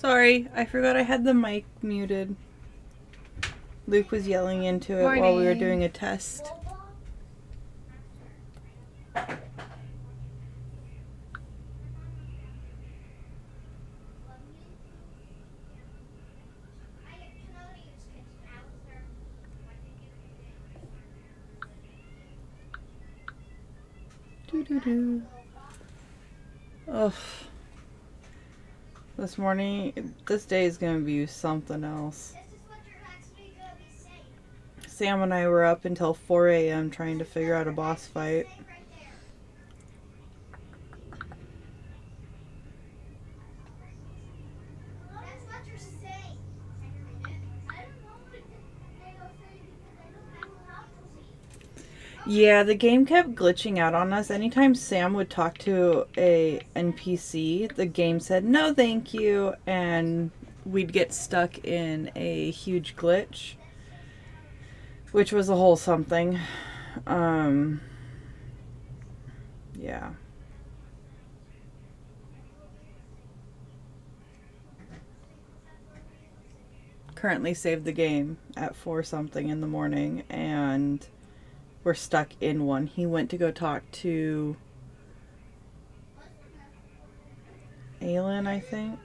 Sorry, I forgot I had the mic muted. Luke was yelling into it Morning. while we were doing a test. Doo-doo-doo. Ugh. This morning, this day is going to be something else. Sam and I were up until 4 a.m. trying to figure out a boss fight. Yeah, the game kept glitching out on us. Anytime Sam would talk to a NPC, the game said, no thank you, and we'd get stuck in a huge glitch, which was a whole something. Yeah. Currently saved the game at 4 something in the morning, and we're stuck in one. He went to go talk to Aelin, I think.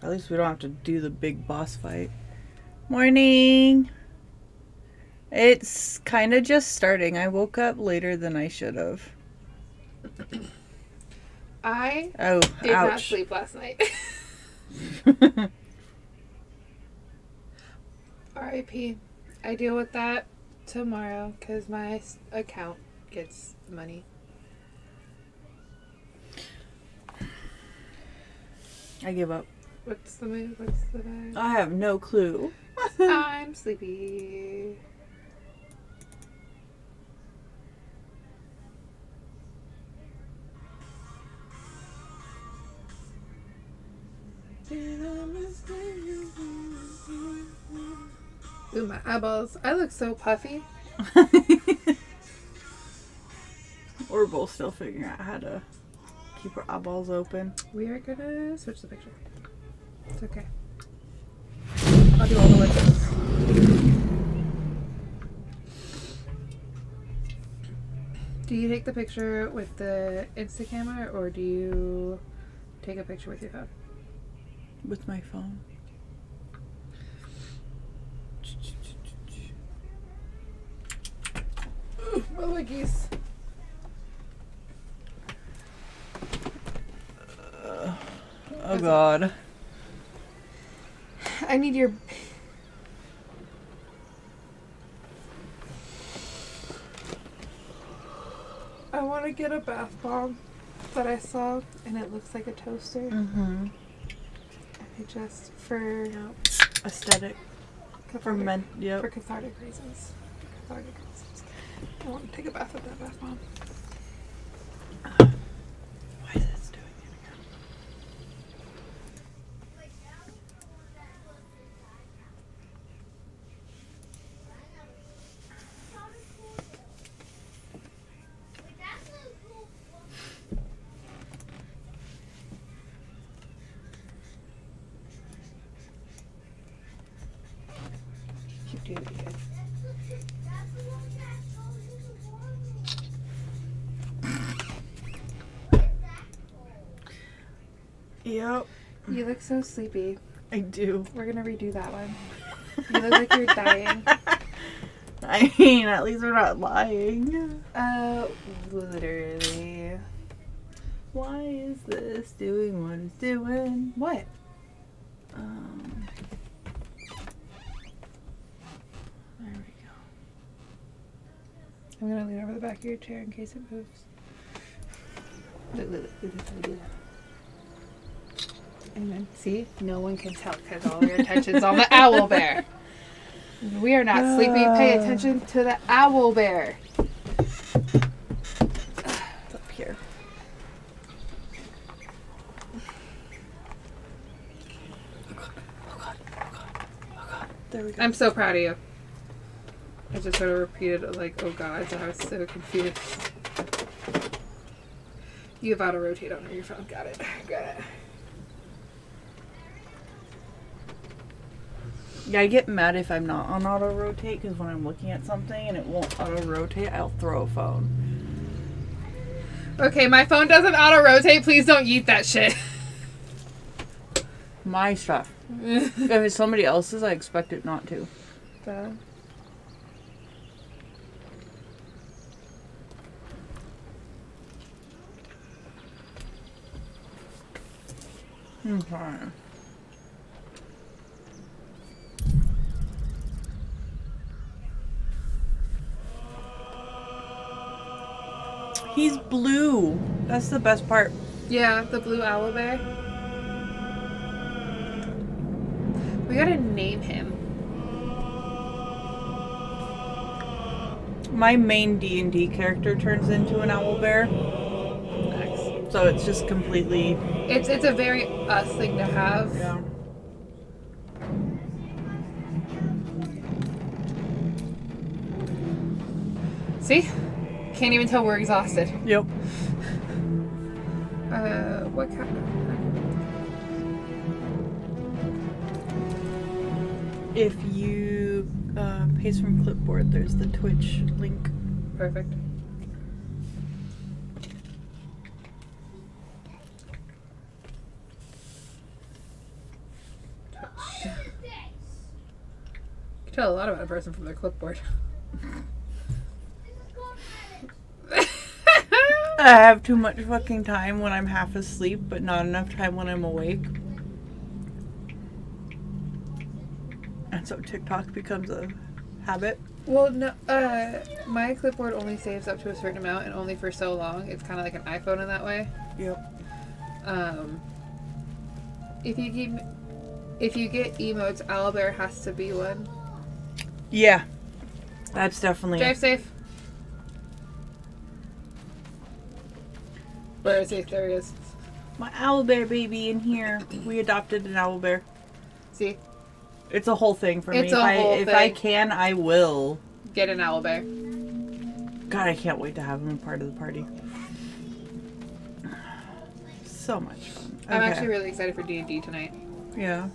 At least we don't have to do the big boss fight. Morning! It's kind of just starting. I woke up later than I should have. I did not sleep last night. RIP. I deal with that tomorrow because my account gets money. I give up. What's the move? What's the vibe? I have no clue. I'm sleepy. Ooh, my eyeballs. I look so puffy. We're both still figuring out how to keep our eyeballs open. We are gonna switch the picture. It's okay. I'll do all the widgets. Do you take the picture with the Insta camera or do you take a picture with your phone? With my phone. My leggies. Oh God. I need your... I want to get a bath bomb that I saw and it looks like a toaster. Mm-hmm. I just for Aesthetic. For men. Yep. For cathartic reasons. Cathartic reasons. I want to take a bath with that bath bomb. Why is this doing it again? Keep doing it good. Yep. You look so sleepy. I do. We're gonna redo that one. You look like you're dying. I mean, at least we're not lying. Literally. Why is this doing what it's doing? What? There we go. I'm gonna lean over the back of your chair in case it moves. And then, see? No one can tell because all your attention's on the owl bear. We are not sleepy. Pay attention to the owl bear. It's up here. Oh God. Oh God. Oh God. Oh God. There we go. I'm so proud of you. I just sort of repeated it like, oh God, I was so confused. You have auto rotate on your phone. Got it. Got it. Yeah, I get mad if I'm not on auto rotate because when I'm looking at something and it won't auto rotate, I'll throw a phone. Okay, my phone doesn't auto rotate. Please don't yeet that shit. My stuff. If it's somebody else's, I expect it not to. Okay. He's blue. That's the best part. Yeah, the blue owlbear. We gotta name him. My main D&D character turns into an owlbear. Nice. So it's just completely... It's a very us thing to have. Yeah. See? Can't even tell we're exhausted. Yep. What kind of... If you paste from clipboard, there's the Twitch link. Perfect. You can tell a lot about a person from their clipboard. I have too much fucking time when I'm half asleep, but not enough time when I'm awake. And so TikTok becomes a habit. Well, no, my clipboard only saves up to a certain amount and only for so long. It's kind of like an iPhone in that way. Yep. If you get emotes, owlbear has to be one. Yeah. That's definitely... Drive safe. Where is he? There he is. My owlbear baby in here. We adopted an owlbear. See? It's a whole thing for me. It's a whole If thing. I can, I will. Get an owlbear. God, I can't wait to have him a part of the party. So much fun. I'm Okay. actually really excited for D&D tonight. Yeah.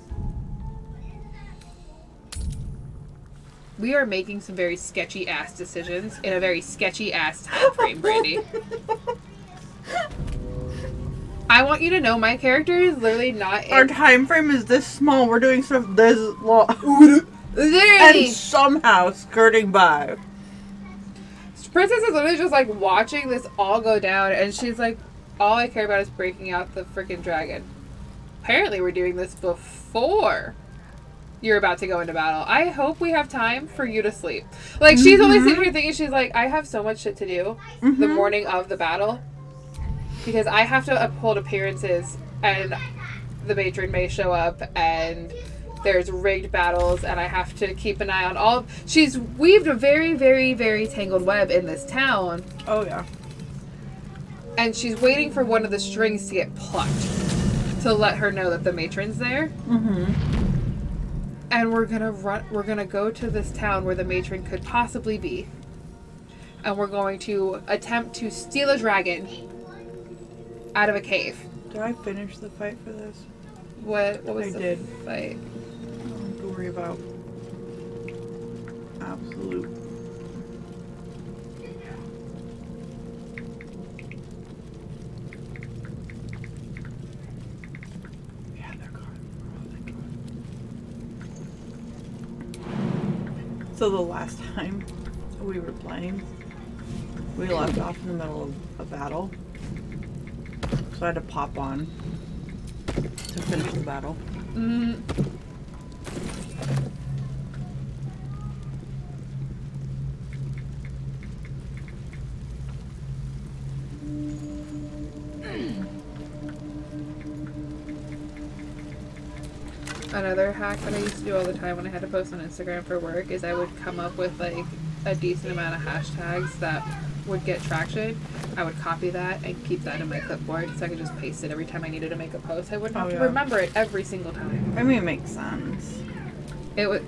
We are making some very sketchy ass decisions in a very sketchy ass time frame, Brandy. I want you to know my character is literally not in... Our time frame is this small. We're doing stuff this long. Literally! And somehow skirting by. Princess is literally just like watching this all go down, and she's like, all I care about is breaking out the freaking dragon. Apparently we're doing this before you're about to go into battle. I hope we have time for you to sleep. Like, she's only sitting here thinking, she's like, I have so much shit to do the morning of the battle. Because I have to uphold appearances, and the matron may show up, and there's rigged battles, and I have to keep an eye on all. She's weaved a very, very, very tangled web in this town. Oh, yeah. And she's waiting for one of the strings to get plucked to let her know that the matron's there. And we're gonna go to this town where the matron could possibly be. And we're going to attempt to steal a dragon out of a cave. Did I finish the fight for this? What was the did. fight? Don't have to worry about absolute. Yeah, they're gone. Oh, thank God. So the last time we were playing, we left off in the middle of a battle. So I had to pop on to finish the battle. Another hack that I used to do all the time when I had to post on Instagram for work is I would come up with like a decent amount of hashtags that would get traction. I would copy that and keep that in my clipboard so I could just paste it every time I needed to make a post. I wouldn't have to remember it every single time. I mean, it makes sense. It would.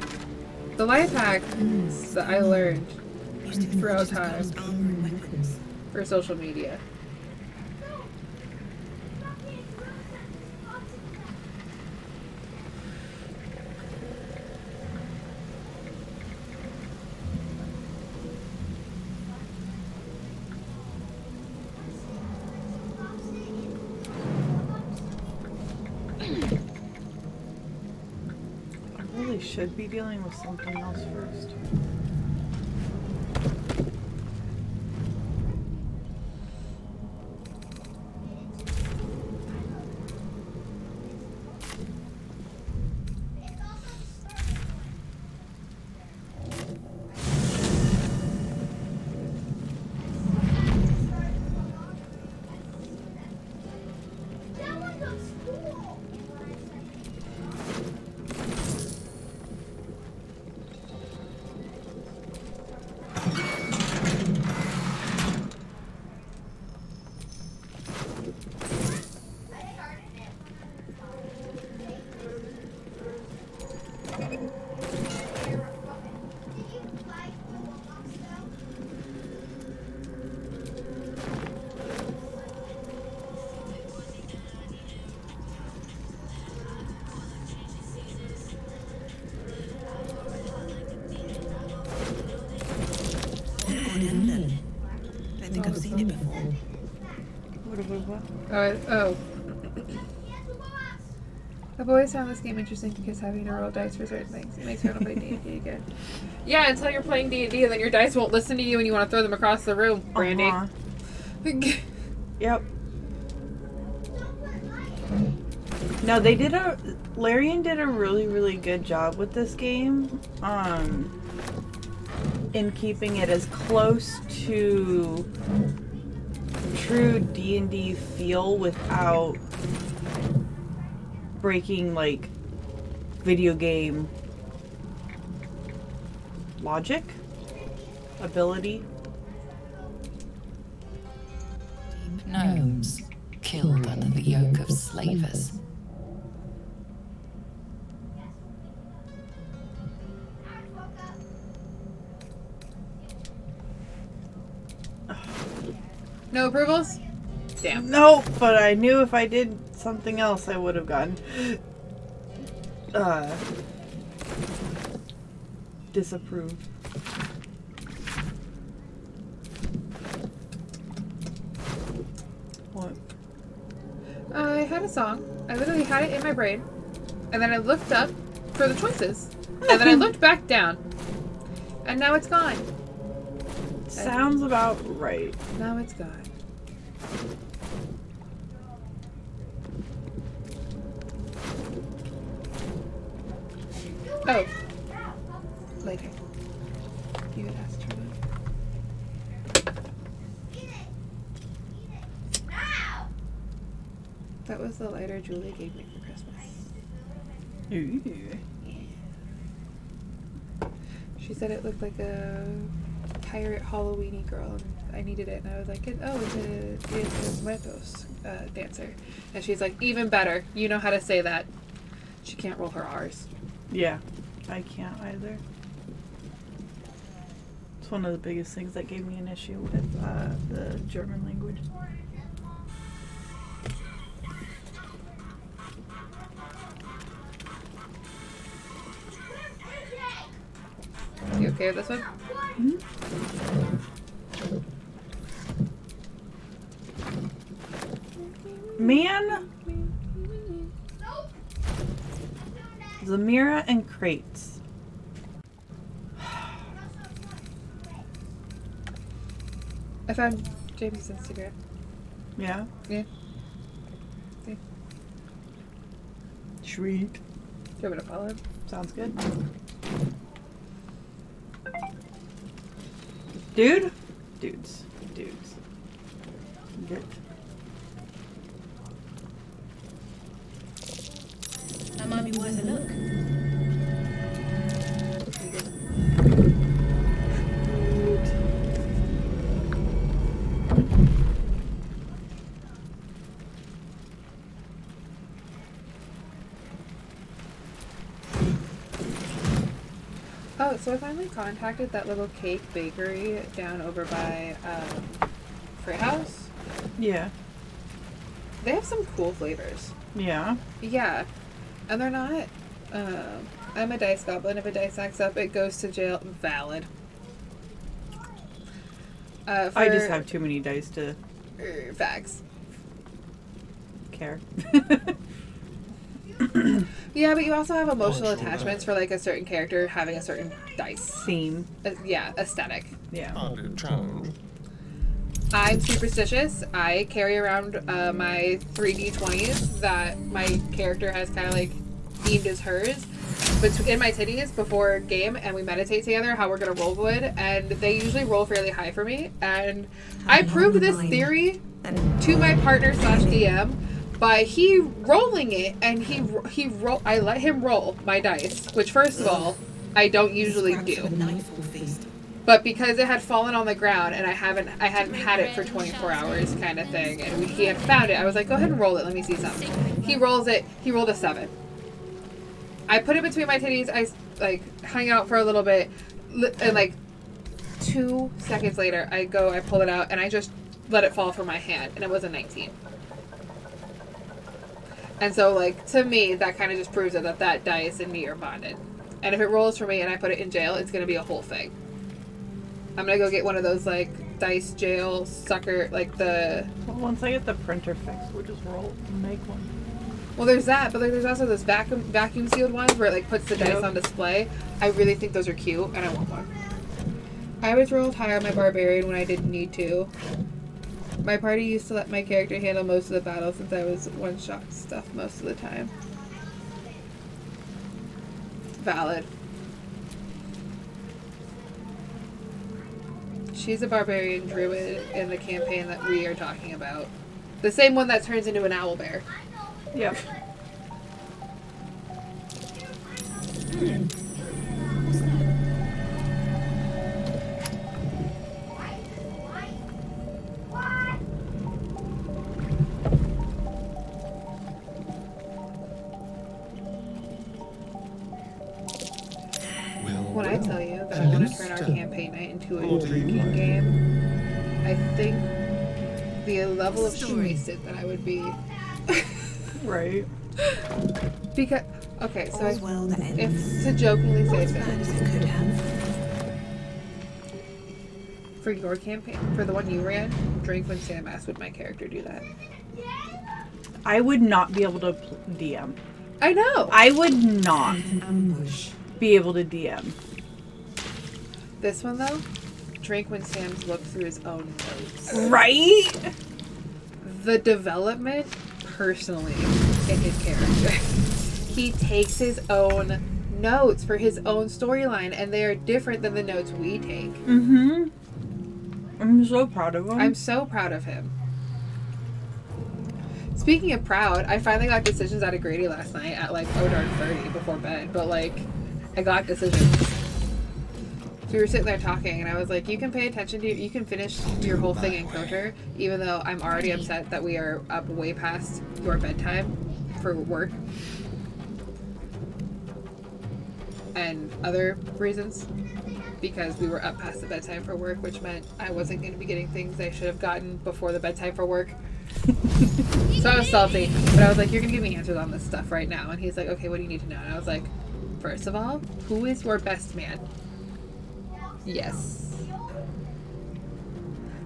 The life hack that I learned throughout time for social media Probably should be dealing with something else first. I think I've seen it before. What? Oh. I've always found this game interesting because having to roll dice for certain things. It makes me want to play D&D again. Yeah, until you're playing D&D and then your dice won't listen to you and you want to throw them across the room, Brandy. Yep. No, Larian did a really, really good job with this game. In keeping it as close to true D&D feel without breaking like video game logic, ability. Deep gnomes killed under the yoke of slavers. No approvals? Damn. No, but I knew if I did something else I would have gotten disapproved. What? I had a song. I literally had it in my brain. And then I looked up for the choices. And then I looked back down. And now it's gone. Sounds about right. Now it's gone. Oh. Later. You had asked her that. That was the lighter Julie gave me for Christmas. Ooh. She said it looked like a pirate Halloween-y girl, and I needed it, and I was like, oh, it's a Dia de Muertos dancer. And she's like, even better. You know how to say that. She can't roll her R's. Yeah, I can't either. It's one of the biggest things that gave me an issue with the German language. You okay with this one? Man! Zamira and crates. I found Jamie's Instagram. Yeah? Yeah. See? Sweet. Do you want me to follow him? Sounds good. Dude? Dudes. Get. That might be worth a look. Oh, so I finally contacted that little cake bakery down over by Freight House. Yeah. They have some cool flavors. Yeah. Yeah. And they're not, I'm a dice goblin. If a dice acts up, it goes to jail. Valid. I just have too many dice to facts. care. Yeah, Yeah, but you also have emotional attachments for like a certain character having a certain dice Theme. yeah, aesthetic. Yeah. I'm superstitious. I carry around my 3D20s that my character has kind of like deemed as hers, but in my titties before game, and we meditate together how we're gonna roll wood, and they usually roll fairly high for me. And I proved this theory to my partner / DM by he rolling it, and I let him roll my dice, which first of all I don't usually do. But because it had fallen on the ground and I hadn't had it for 24 hours kind of thing, and he had found it, I was like, go ahead and roll it, let me see something. He rolls it, he rolled a 7. I put it between my titties, I like hung out for a little bit, and like 2 seconds later I pull it out and I just let it fall from my hand, and it was a 19. And so like, to me, that kind of just proves it that dice and me are bonded. And if it rolls for me and I put it in jail, it's going to be a whole thing. I'm gonna go get one of those like dice jail sucker, like the. Well, once I get the printer fixed, we'll just roll and make one. Well, there's that, but like, there's also those vacuum sealed ones where it like puts the dice on display. I really think those are cute, and I want one. I was rolled high on my barbarian when I didn't need to. My party used to let my character handle most of the battle since I was one-shot stuff most of the time. Valid. She's a barbarian druid in the campaign that we are talking about. The same one that turns into an owlbear. Yep. When I tell you that I want to turn our campaign night into a drinking game, I think the level of wasted that I would be. Right. Because, okay, so if to jokingly say that, for your campaign, for the one you ran, drink when Sam asked, would my character do that? I would not be able to DM. I know. I would not be able to DM. This one though, drink when Sam's looked through his own notes. Right? The development, personally, in his character. He takes his own notes for his own storyline, and they are different than the notes we take. Mm-hmm. I'm so proud of him. I'm so proud of him. Speaking of proud, I finally got decisions out of Grady last night at like 30 before bed, but like, I got decisions. So we were sitting there talking, and I was like, you can pay attention to, you can finish your whole thing in Counter, even though I'm already upset that we are up way past your bedtime for work. And other reasons. Because we were up past the bedtime for work, which meant I wasn't going to be getting things I should have gotten before the bedtime for work. So I was salty, but I was like, you're going to give me answers on this stuff right now. And he's like, okay, what do you need to know? And I was like, first of all, who is your best man? Yes.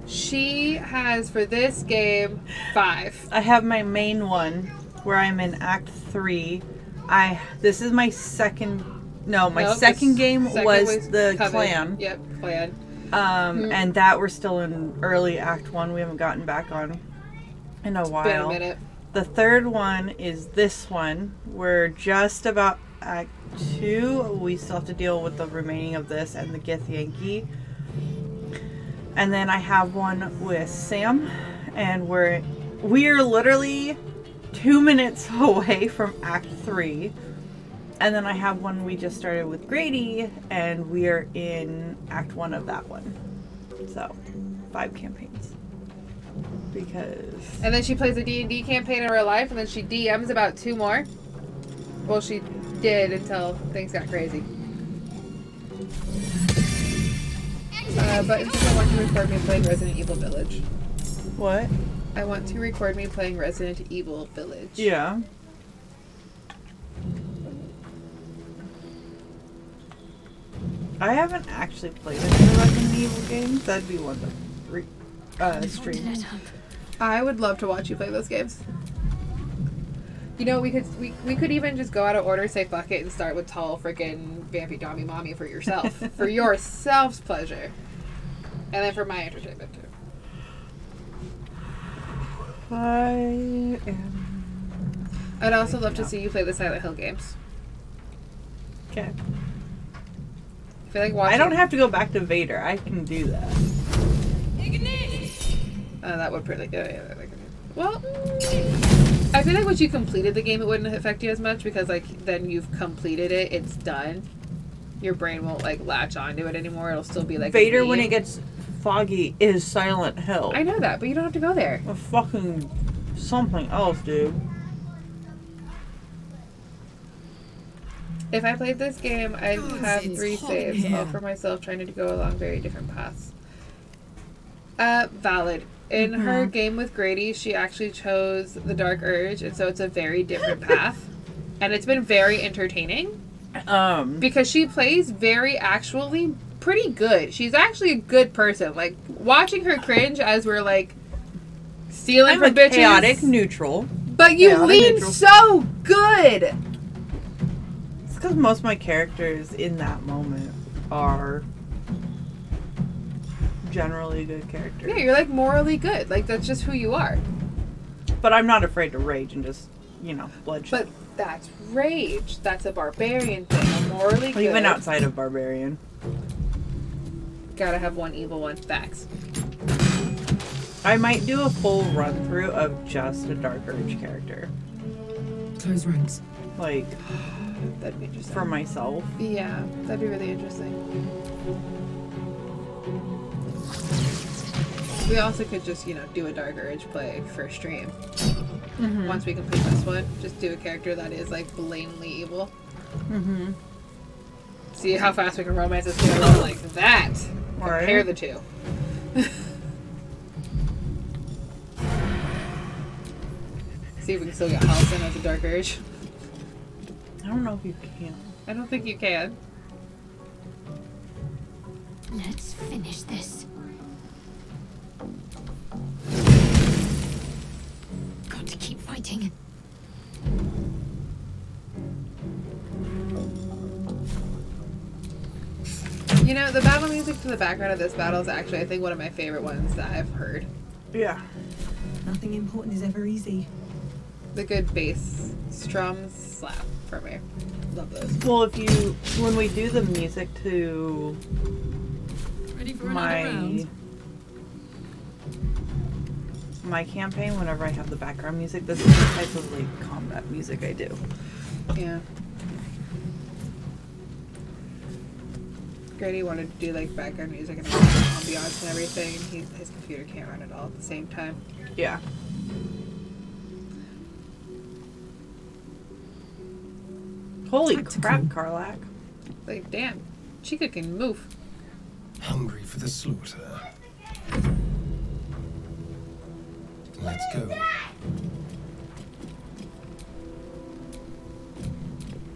She has, for this game, 5. I have my main one where I'm in Act 3. This is my second. No, my second game was the Coven. clan. Yep, clan. And that we're still in early Act 1. We haven't gotten back on in a while. Been a minute. The third one is this one. We're just about Act 2. We still have to deal with the remaining of this and the Gith Yankee. And then I have one with Sam, and we're literally 2 minutes away from Act 3. And then I have one we just started with Grady, and we are in Act 1 of that one. So, 5 campaigns. Because... And then she plays a D&D campaign in real life, and then she DMs about 2 more. Well, she did until things got crazy. But instead I want to record me playing Resident Evil Village. What? I want to record me playing Resident Evil Village. Yeah. I haven't actually played any of the Resident Evil games. That'd be one to stream. I would love to watch you play those games. You know, we could even just go out of order, say fuck it, and start with tall freaking vampy dommy mommy for yourself. For yourself's pleasure. And then for my entertainment too. I'd also love to see you play the Silent Hill games. Okay. I feel like watching... I don't have to go back to Vader. I can do that. That would pretty... Well... I feel like once you completed the game, it wouldn't affect you as much because, like, then you've completed it, it's done. Your brain won't, like, latch onto it anymore. It'll still be, like, Vader, when it gets foggy, is Silent Hill. I know that, but you don't have to go there. A fucking something else, dude. If I played this game, I'd have 3 saves, all for myself, trying to go along very different paths. Valid. In her game with Grady, she actually chose the Dark Urge, and so it's a very different path. And it's been very entertaining. Because she plays actually pretty good. She's actually a good person. Like, watching her cringe as we're, like, stealing from bitches. Chaotic neutral. But you lean so good! It's because most of my characters in that moment are... generally good characters. Yeah, you're like morally good. Like, that's just who you are. But I'm not afraid to rage and just, you know, bloodshed. But that's rage. That's a barbarian thing. A morally good. Even outside of barbarian. Gotta have one evil one. Facts. I might do a full run through of just a Dark Urge character. Close ranks. Like, that'd be interesting. For myself. Yeah, that'd be really interesting. We also could just, you know, do a Dark Urge play for stream. Once we complete this one, just do a character that is, like, blatantly evil. See how fast we can romance this together like that. Right. Compare the two. See if we can still get Halcyon as a Dark Urge. I don't know if you can. I don't think you can. Let's finish this. Got to keep fighting. You know, the battle music to the background of this battle is actually, I think, one of my favorite ones that I've heard. Yeah. Nothing important is ever easy. The good bass strums slap for me. Love those. Well, when we do the music to Ready for another round? my campaign, whenever I have the background music, this is the type of, like, combat music I do. Yeah. Grady wanted to do, like, background music and ambiance and everything, and his computer can't run it all at the same time. Yeah. Holy crap, Karlak. Like, damn. Chica can move. Hungry for the slaughter. Let's go.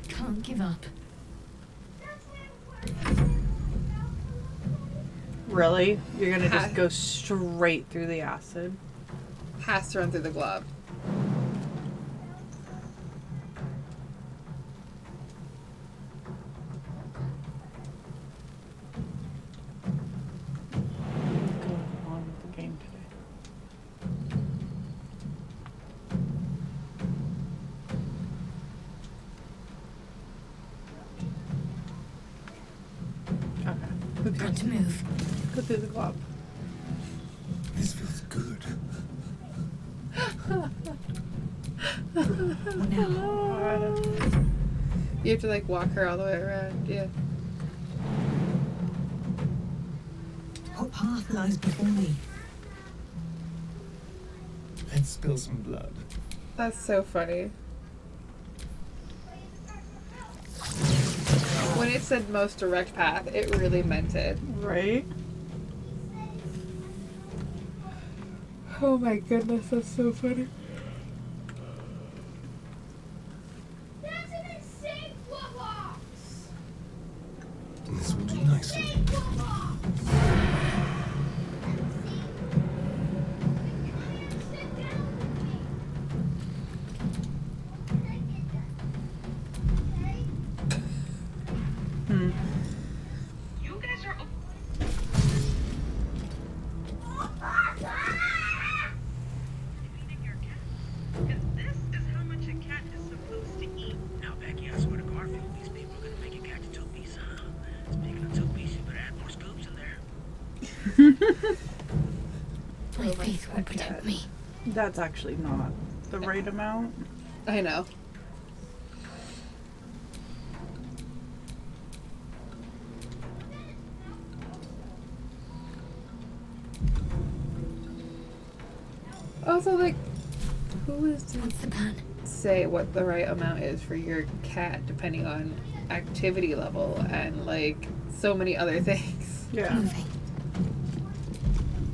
Can't give up. Really? You're gonna just go straight through the acid? Has to run through the glob. Go on with the game today. Okay. Got to move. Go through the glob. This feels good. You have to, like, walk her all the way around, yeah. What path lies before me? Let's spill some blood. That's so funny. When it said most direct path, it really meant it. Right? Oh my goodness, that's so funny. That's an insane glove box! This will do nicely. My faith will protect me. That's actually not the right amount. I know. Also, like, who is to What's the plan? say what the right amount is for your cat depending on activity level and, like, so many other things? Yeah. Moving.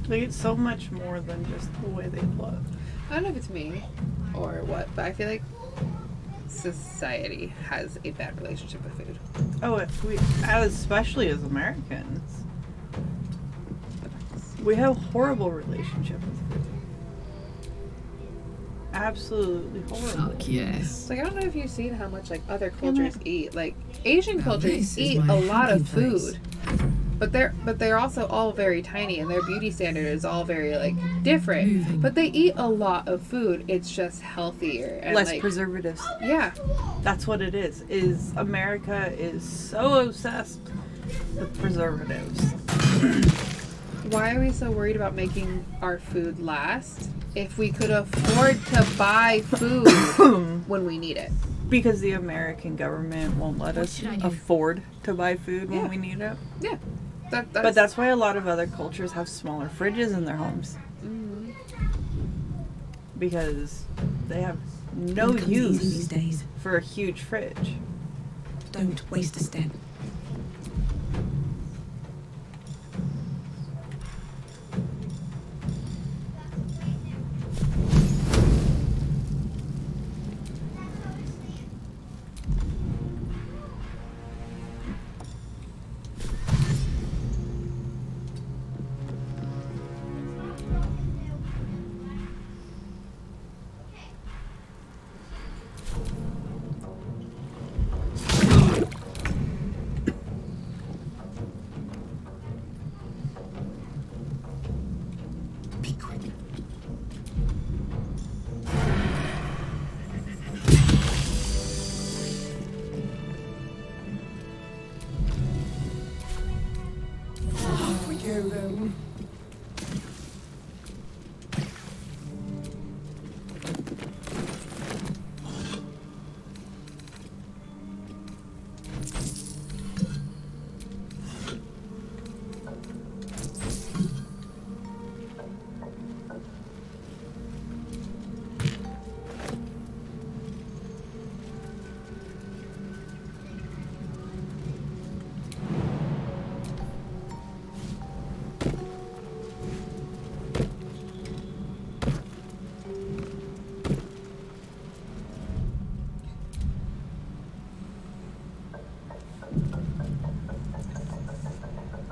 They eat so much more than just the way they look. I don't know if it's me or what, but I feel like society has a bad relationship with food. Oh, especially as Americans, we have a horrible relationship with food. Absolutely horrible. Fuck yes. Like, I don't know if you've seen how much, like, other cultures eat. Like, Asian Now cultures this is eat my a lot of happy place. food. But they're also all very tiny, and their beauty standard is all very, like, different. Moving. But they eat a lot of food. It's just healthier and, Less like, preservatives. yeah. That's what it is. Is America is so obsessed with preservatives. Why are we so worried about making our food last if we could afford to buy food when we need it? Because the American government won't let us should I do? afford to buy food Yeah. when we need it. Yeah. But that's why a lot of other cultures have smaller fridges in their homes. Mhm. Because they have no It comes easy these use days. for a huge fridge. Don't waste a step. Be quick. Off we go then.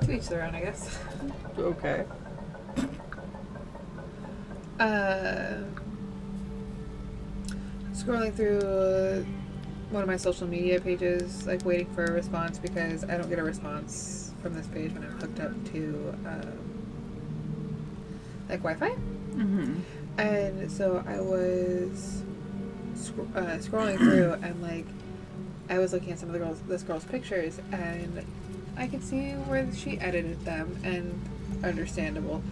To each their own, I guess. Okay. Scrolling through one of my social media pages, like waiting for a response because I don't get a response from this page when I'm hooked up to like Wi-Fi. Mm-hmm. And so I was scrolling through, and like I was looking at some of this girl's pictures, and I could see where she edited them, and understandable.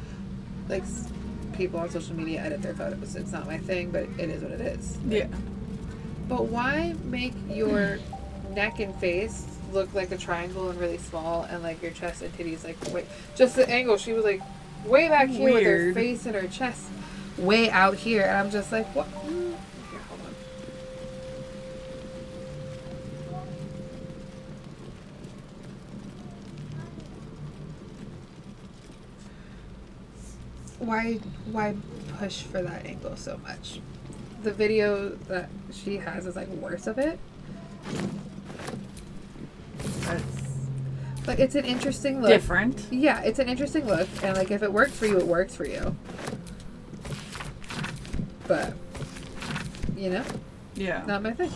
Like people on social media edit their photos. It's not my thing, but it is what it is. Yeah. But why make your neck and face look like a triangle and really small, and like your chest and titties like wait, just the angle? She was like way back here with her Weird. face and her chest way out here, and I'm just like, what? Here, hold on. Why push for that angle so much? The video that she has is like worse of it. That's Like, it's an interesting look. different. Yeah, it's an interesting look, and like if it works for you, it works for you. But you know, Yeah. not my thing.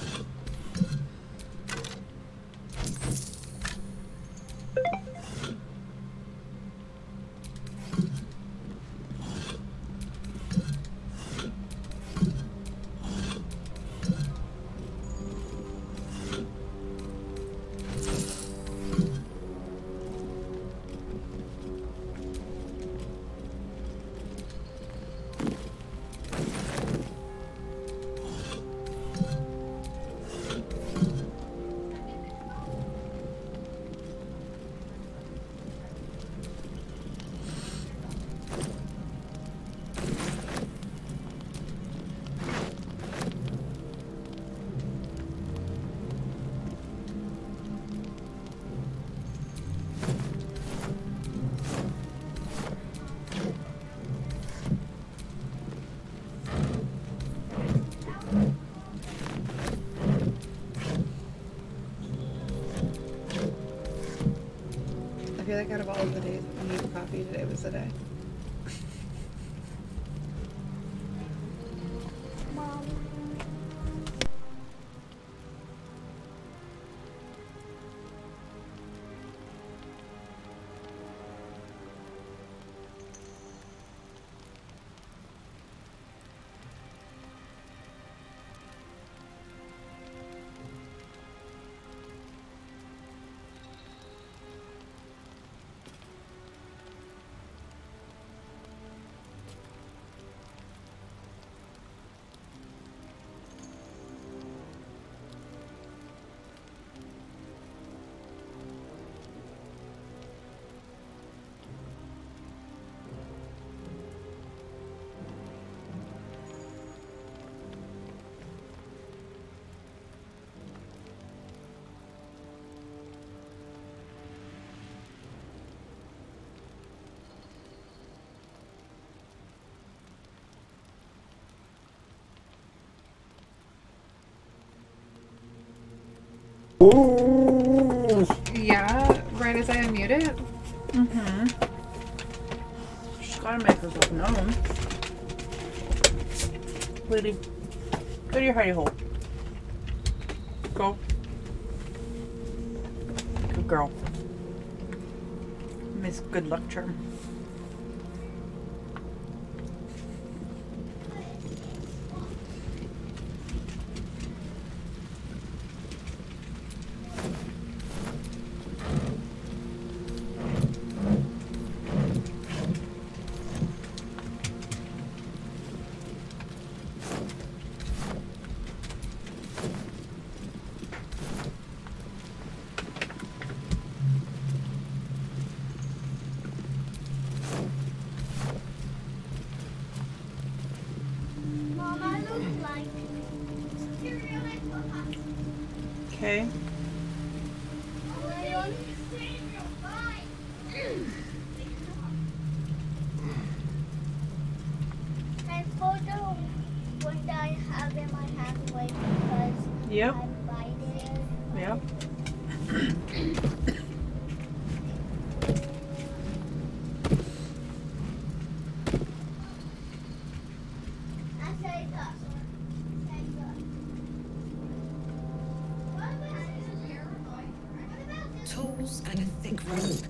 feel like out of all of the days I need coffee, today was the day. Mom. Yeah, right as I unmute it. Mm-hmm. Just gotta make herself known. Lady, go to your hidey hole. Go. Good girl. Miss Good Luck Charm. Mom, I look like Superior Light Papa. Okay. And photo one that I have in my hand, like, because Yep. I'm biting. Yep. I say that. Say that. What about this? Tools and a thick rope.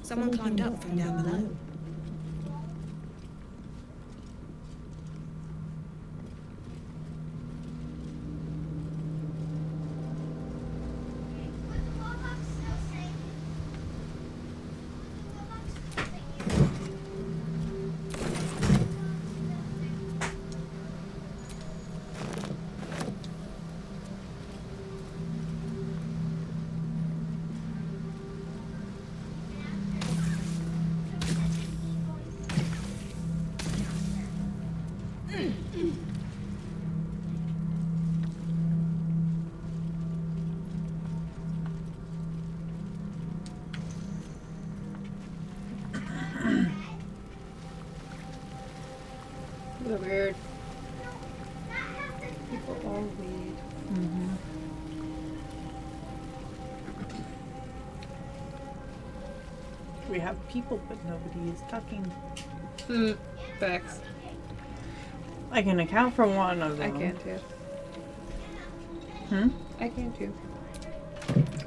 Someone climbed up from down below. Would the Roblox still say? Would the Roblox still say? The weird. People all weed. Mm-hmm. We have people, but nobody is talking. Facts. I can account for one of I them. can too. Hmm? I can too.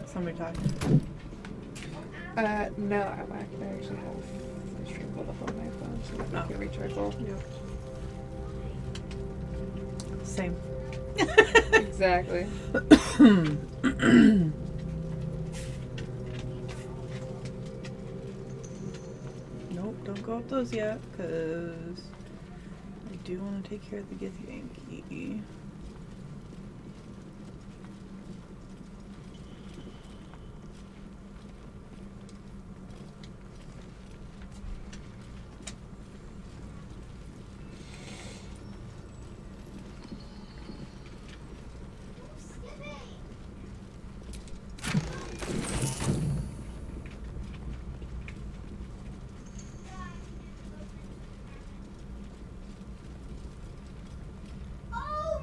Somebody talking. No, I actually have my stream pulled up on my phone so that Oh. we can reach our goal. Same. Exactly. Nope, don't go up those yet, because I do want to take care of the Githyanki. Oh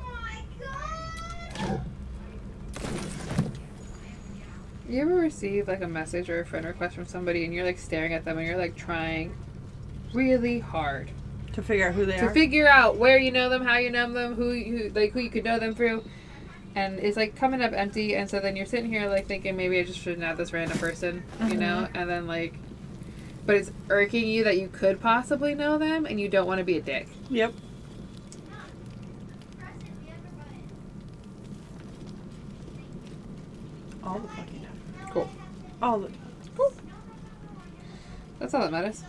You ever receive like a message or a friend request from somebody and you're like staring at them and you're like trying really hard To figure out who they to are. figure out where you know them, how you know them, who you could know them through, and it's like coming up empty, and so then you're sitting here like thinking maybe I just shouldn't have this random person, you know, and then like, but it's irking you that you could possibly know them and you don't want to be a dick. Yep. All the fucking time. Cool. All the That's all that matters.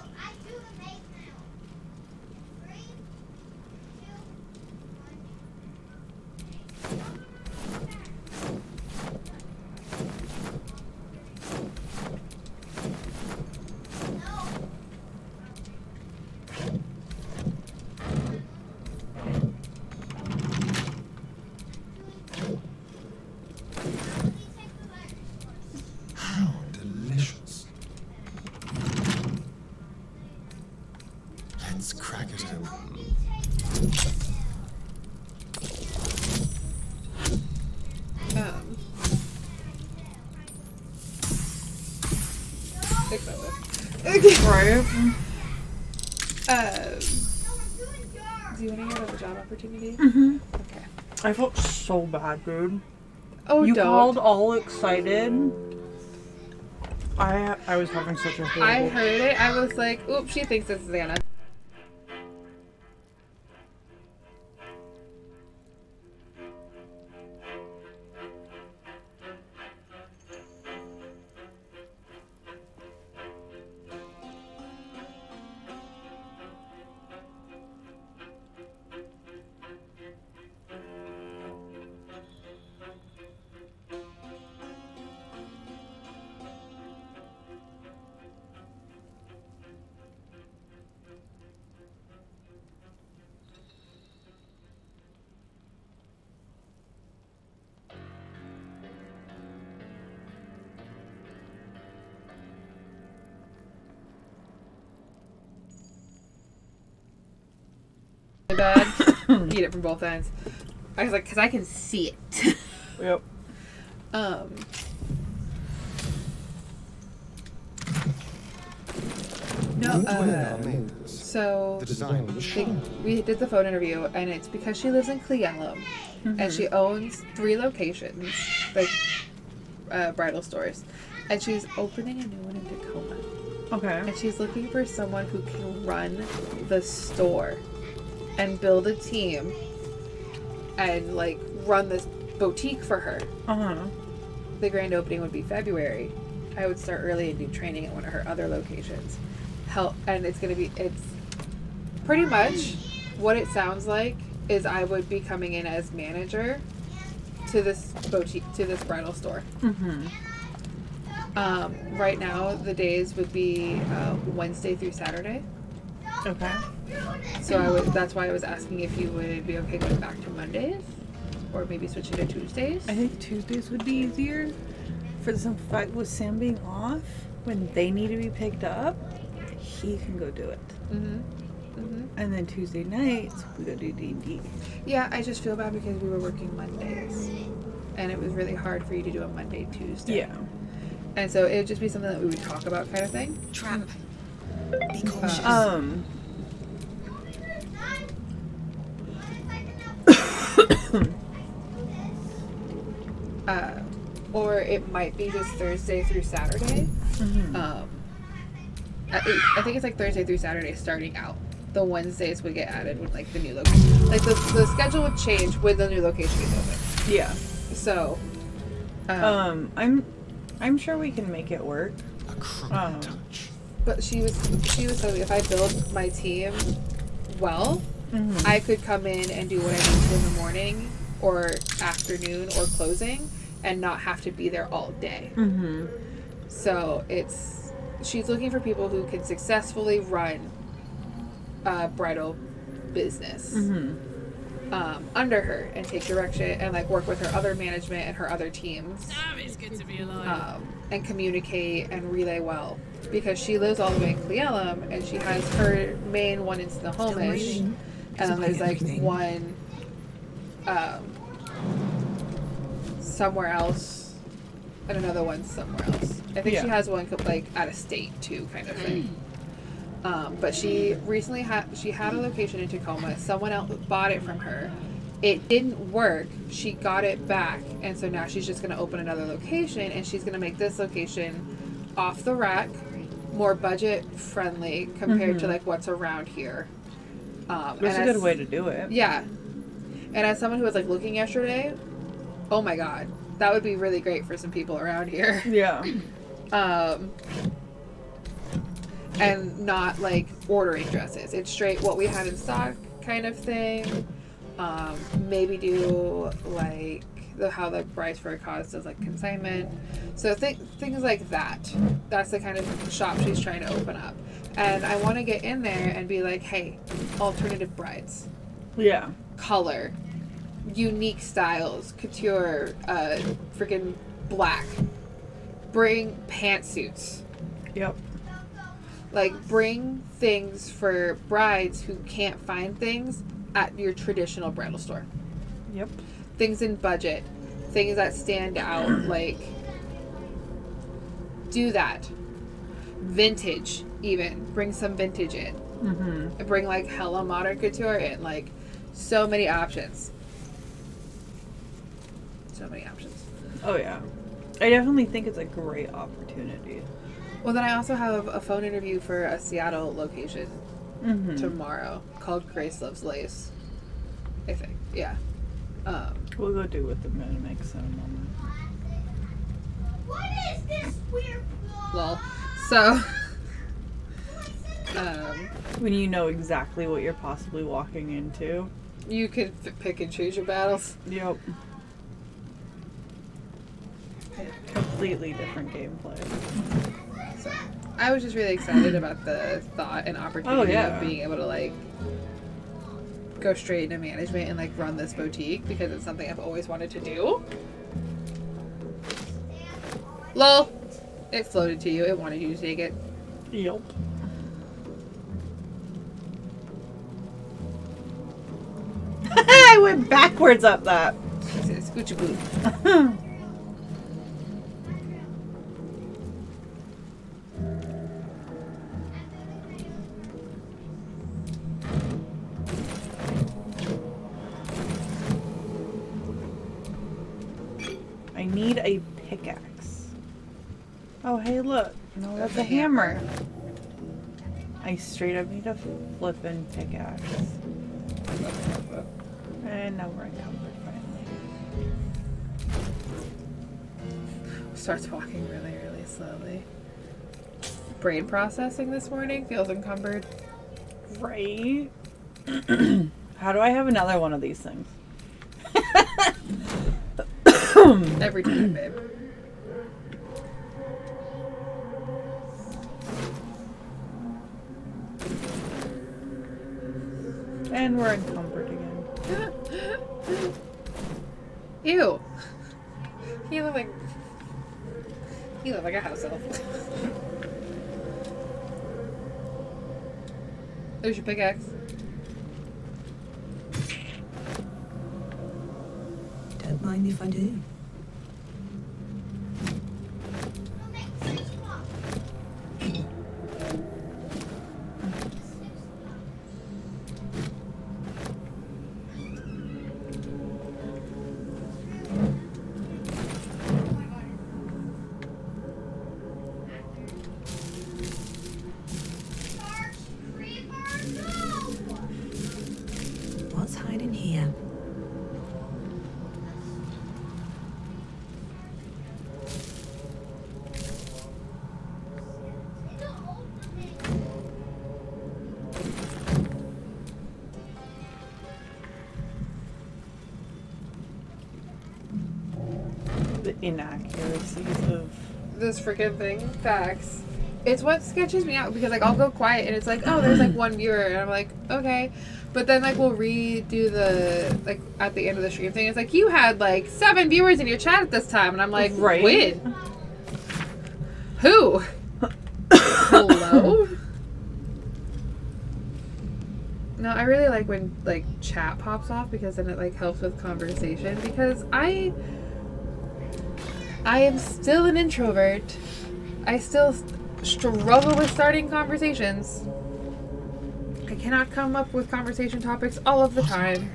How delicious. Let's crack it open. Think about this. right. Do you want to hear about the job opportunity? Mm-hmm. Okay. I felt so bad, dude. Oh, You don't. called all excited. I was having such a horrible... I heard it. I was like, oops, she thinks this is Anna. Bad. Eat it from both ends. I was like, because I can see it. Yep. So The design was sharp. we did the phone interview, and it's because she lives in Cleellum, and she owns 3 locations, like bridal stores, and she's opening a new one in Tacoma. Okay. And she's looking for someone who can run the store and build a team and like run this boutique for her. Uh-huh. The grand opening would be February. I would start early and do training at one of her other locations. And it's pretty much what it sounds like is I would be coming in as manager to this boutique, to this bridal store. Mm-hmm. Right now, the days would be Wednesday through Saturday. Okay. So that's why I was asking if you would be okay going back to Mondays, or maybe switching to Tuesdays. I think Tuesdays would be easier for the fact with Sam being off when they need to be picked up. He can go do it. And then Tuesday nights we go do D&D. Yeah, I just feel bad because we were working Mondays, and it was really hard for you to do a Monday, Tuesday. Yeah. And so it would just be something that we would talk about, kind of thing. Trap. Be cautious. Or it might be just Thursday through Saturday. I think it's like Thursday through Saturday starting out. The Wednesdays would get added with like the new location. Like the schedule would change with the new location being open. Yeah. So, I'm sure we can make it work. A criminal touch. but she was telling me if I build my team well, I could come in and do what I need to in the morning or afternoon or closing and not have to be there all day. So she's looking for people who can successfully run a bridal business under her and take direction and like work with her other management and her other teams. It's good to be alive. And communicate and relay well, because she lives all the way in Cleellum and she has her main one in Snohomish, and then there's like one somewhere else, and another one somewhere else. I think she has one like out of state too, kind of thing. But she recently had a location in Tacoma. Someone else bought it from her. It didn't work. She got it back, and so now she's just going to open another location, and she's going to make this location off the rack, more budget friendly compared to like what's around here. That's a good way to do it. Yeah. And as someone who was like looking yesterday, oh my god, that would be really great for some people around here. Yeah. And not like ordering dresses. It's straight what we have in stock kind of thing. Maybe do like how the Brides for a Cause does like consignment. So things like that. That's the kind of shop she's trying to open up. And I want to get in there and be like, hey, alternative brides. Yeah. Color. Unique styles. Couture. Freaking black. Bring pantsuits. Yep. Like, bring things for brides who can't find things at your traditional bridal store. Yep. Things in budget. Things that stand out. Like, do that. Vintage, even. Bring some vintage in. Mm-hmm. Bring, like, hella modern couture in. Like, so many options. So many options. Oh, yeah. I definitely think it's a great opportunity. Well, then I also have a phone interview for a Seattle location tomorrow called Grace Loves Lace. I think. Yeah. We'll go do with the mix in a moment. What is this weird Lol. So, when you know exactly what you're possibly walking into. you could pick and choose your battles. Yep. Completely different gameplay. So, I was just really excited about the thought and opportunity of being able to, like, go straight into management and, like, run this boutique because it's something I've always wanted to do. Lol. It floated to you. It wanted you to take it. Yep. I went backwards up that. Scoochie boo. I need a pickaxe. Oh, hey, look. No, that's a hammer. I straight up need a flippin' pickaxe. And now we're encumbered finally. Starts walking really, really slowly. Brain processing this morning feels encumbered. Right? How do I have another one of these things? Every time, babe. And we're encumbered again. Ew. You look like a house elf. There's your pickaxe. Don't mind if I do. What's hiding here? The inaccuracies of... This freaking thing. Facts. It's what sketches me out because, like, I'll go quiet and it's like, oh, there's like one viewer, and I'm like, okay. But then, like, we'll redo the, like, at the end of the stream thing, it's like, you had like 7 viewers in your chat at this time, and I'm like, Right. when? Who? Hello? No, I really like when, like, chat pops off because then it, like, helps with conversation because I am still an introvert. I still struggle with starting conversations. I cannot come up with conversation topics all of the time.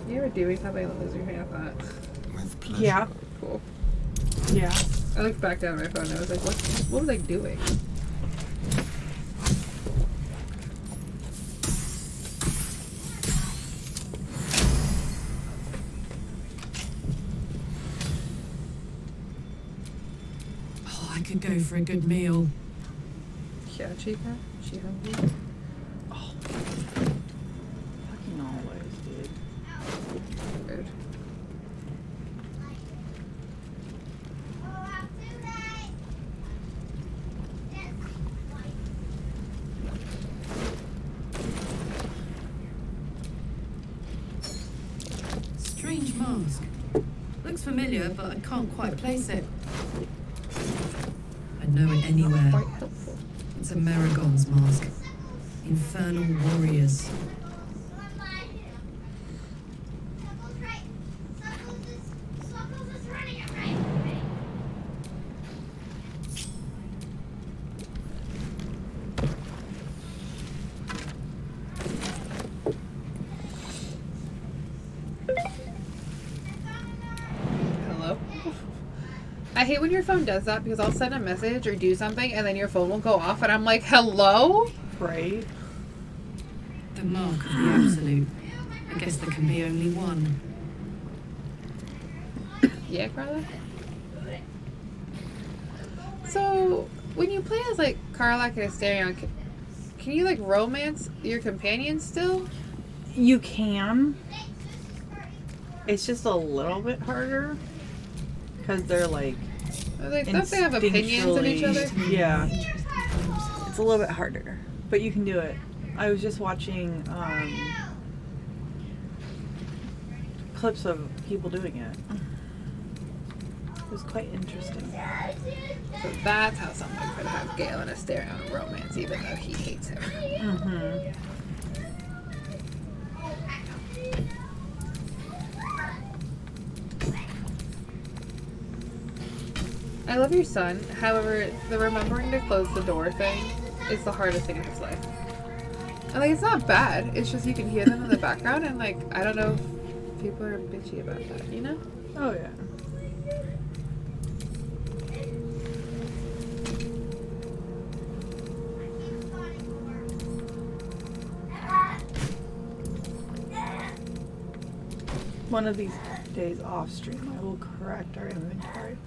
You ever doing something and lose your train of thought? With pleasure. Yeah. Cool. Yeah. I looked back down at my phone and I was like, what was I doing? Oh, I could go for a good meal. Yeah, Chica? She hungry? Fucking always, dude. Good. Strange mask. Looks familiar, but I can't quite place it. I know it anywhere. Quite helpful. It's a Maragon's mask. Infernal warriors. Hello? I hate when your phone does that because I'll send a message or do something and then your phone will go off and I'm like, hello? Right? The mark of the absolute. I guess there can be only one. Yeah, Carla? So, when you play as like Karlach and Asterion, can you like romance your companions still? You can. It's just a little bit harder. Because they're like. Like, don't they have opinions of each other? Yeah. It's a little bit harder. But you can do it. I was just watching clips of people doing it. It was quite interesting. So that's how someone could have Gale and Asterion romance, even though he hates him. Mm-hmm. I love your son. However, the remembering to close the door thing is the hardest thing in his life. And like, it's not bad. It's just you can hear them in the background, and like, I don't know if people are bitchy about that. You know? Oh yeah. One of these days off stream, I will correct our inventory.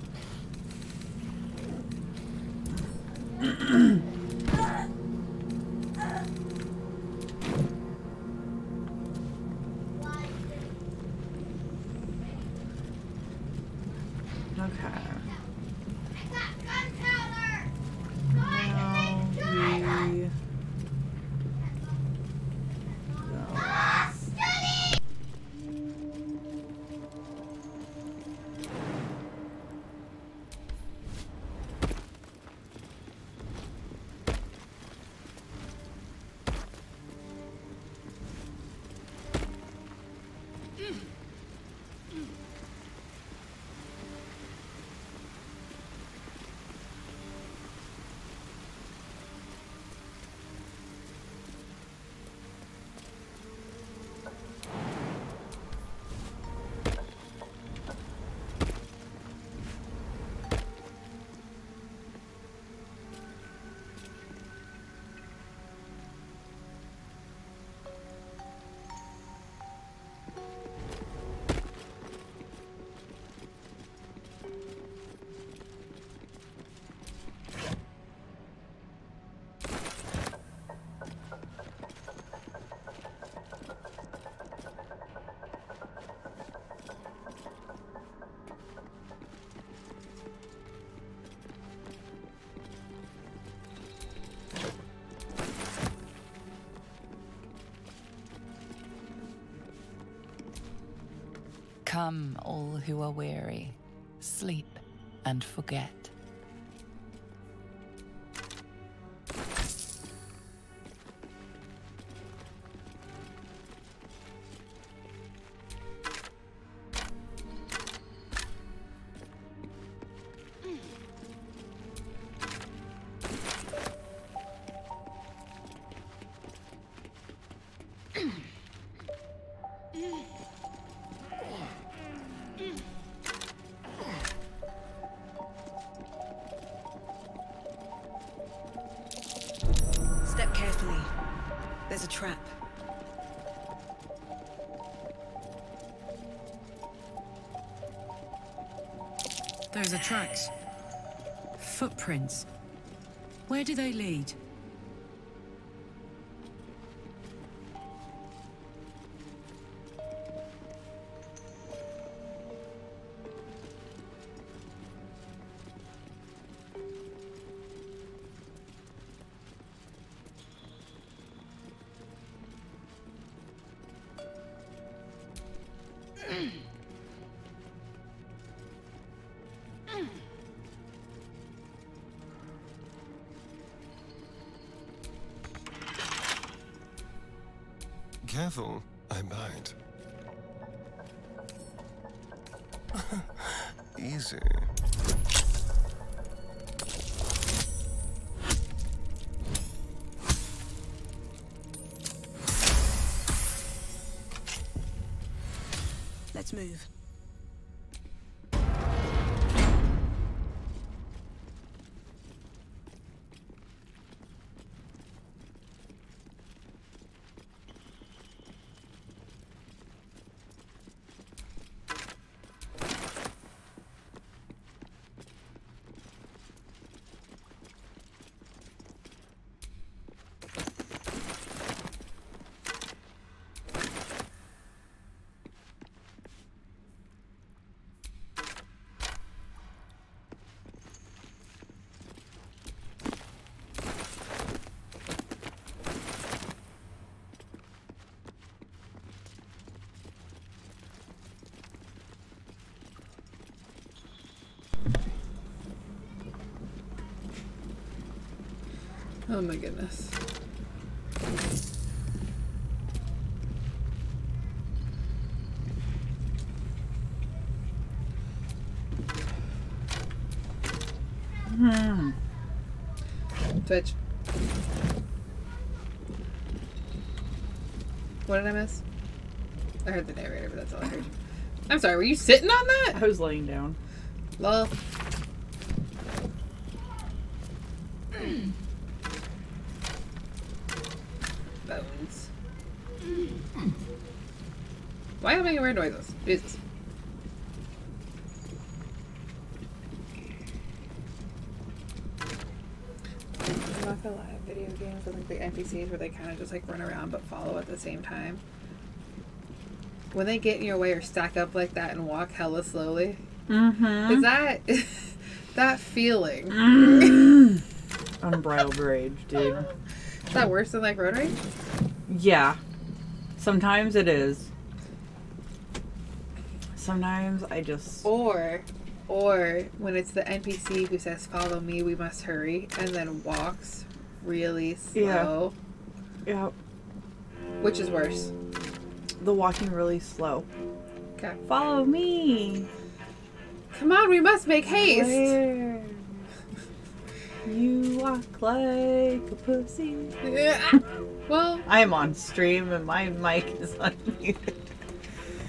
Okay. Now we go. Come, all who are weary, sleep and forget. Those are tracks. Footprints. Where do they lead? Careful, I bite. Easy. Let's move. Oh my goodness. Twitch. What did I miss? I heard the narrator, but that's all I heard. I'm sorry, were you sitting on that? I was laying down. Lol. Bones. Why am I making weird noises? Jesus. I'm not gonna lie, video games with like the NPCs where they kind of just like run around but follow at the same time. When they get in your way or stack up like that and walk hella slowly, is that that feeling? Unbridled rage, dude. Is that worse than like road rage? Yeah. Sometimes it is. Sometimes I just... Or when it's the NPC who says, "Follow me, we must hurry," and then walks really slow. Yeah. Which is worse? The walking really slow. Okay. Follow me. Come on, we must make haste. Where? You walk like a pussy. Well, I am on stream and my mic is unmuted.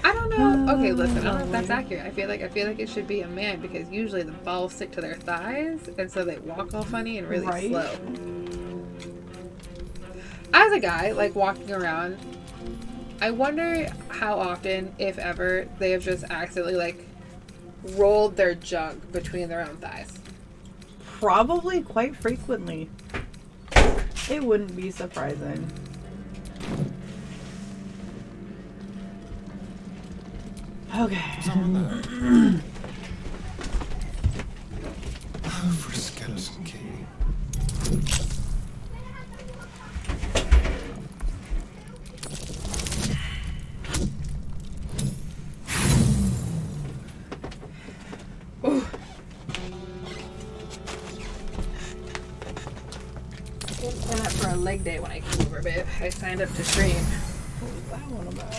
I don't know. Okay, listen, I don't know if that's accurate. I feel like it should be a man because usually the balls stick to their thighs, and so they walk all funny and really slow. As a guy, like walking around, I wonder how often, if ever, they have just accidentally like rolled their junk between their own thighs. Probably quite frequently. It wouldn't be surprising. Okay. Someone there. Oh, for a skeleton key. Sign up for a leg day when I came over, babe. I signed up to stream. What was that one about?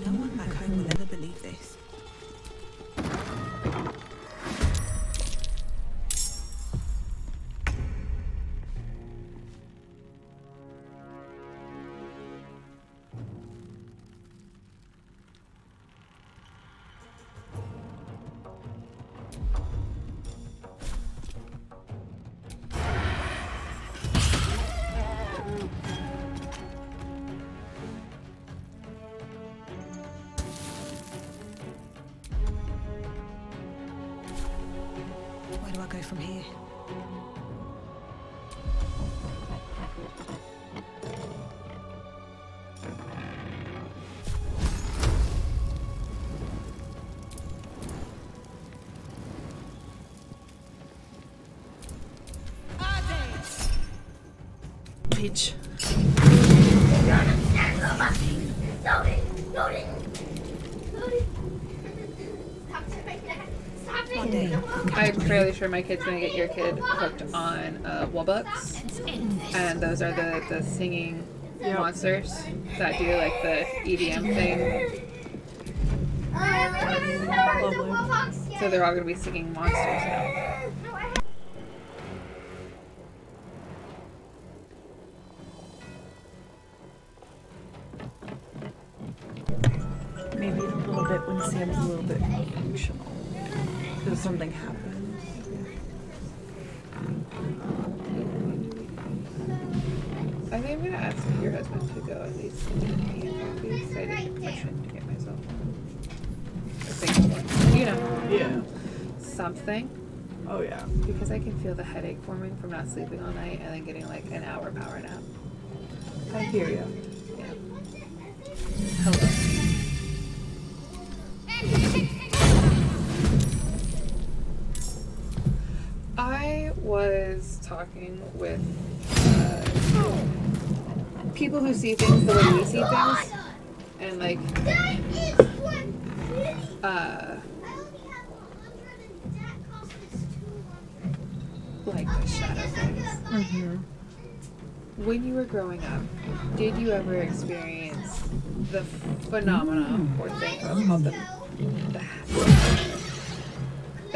No one back home will ever believe this. do I go from here? Peach. I'm fairly sure my kid's gonna get your kid hooked on Wobbucks, and those are the singing monsters that do like the EDM thing. So they're all gonna be singing monsters now. Maybe a little bit when Sam's a little bit emotional. Because something happened. I think I'm gonna ask your husband to go at least because I didn't get permission to get myself a single one. You know. Yeah. Something. Oh yeah. Because I can feel the headache forming from not sleeping all night and then getting like an hour power nap. I hear you. Yeah. Hello. I was talking with people who see things the way we see things, and like the shadow things. Mm-hmm. When you were growing up, did you ever experience the phenomenon or thing called the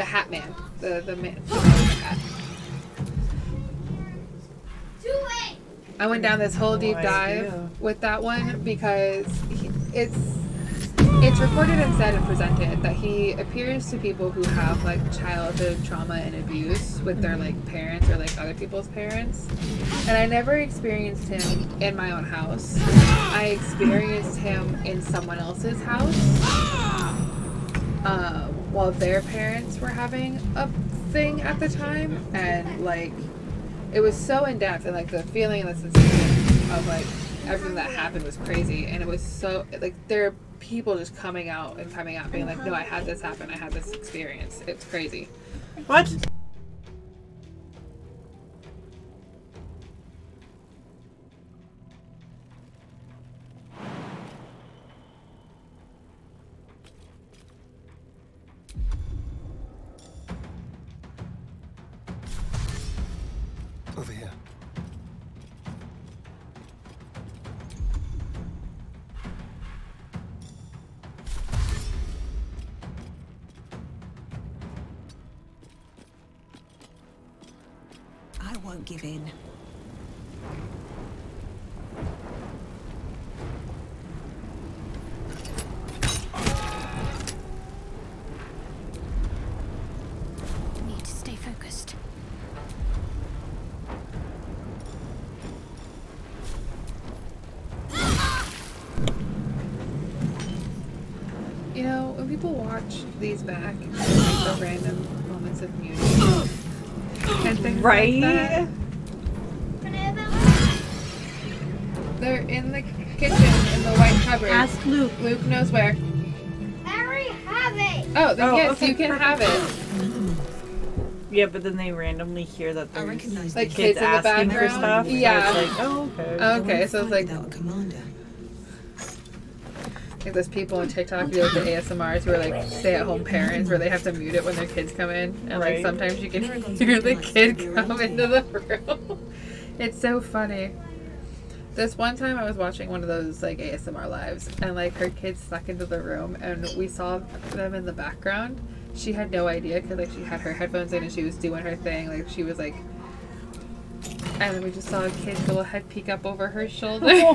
Hat Man? The man with the hat. I went down this whole deep dive with that one because it's recorded and said and presented that he appears to people who have like childhood trauma and abuse with their like parents or like other people's parents. And I never experienced him in my own house. I experienced him in someone else's house while their parents were having a thing at the time, and like it was so in depth, and like the feeling and the sensation of like everything that happened was crazy, and it was so like there are people just coming out being like, no, I had this happen, I had this experience. It's crazy. What? Over here. I won't give in. Need to stay focused. You know, when people watch these back, like the random moments of beauty and things Right? like that, they're in the kitchen in the white cupboard. Ask Luke. Luke knows where. I already have it. Oh, then Oh, yes, okay, you can perfect. have it. Yeah, but then they randomly hear that I there's recognize Like the kids in the asking for background. stuff. Yeah. So it's like, oh, okay. Okay, so it's like without a commander. those people on TikTok do like the ASMRs who are like stay-at-home parents where they have to mute it when their kids come in, and like Right. sometimes you can hear the kid come into the room. It's so funny. This one time I was watching one of those like ASMR lives, and like her kid snuck into the room, and we saw them in the background. She had no idea because like she had her headphones in and she was doing her thing, like she was like, and then we just saw a kid's little head peek up over her shoulder.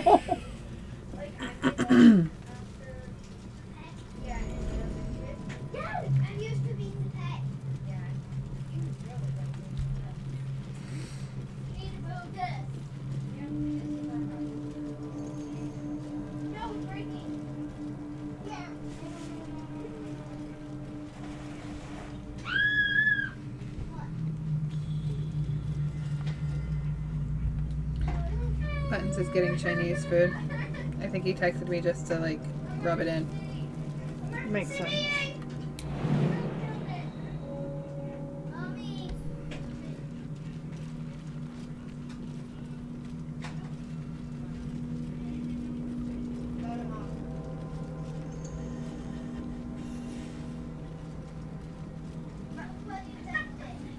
Lance is getting Chinese food. I think he texted me just to like rub it in. Makes sense.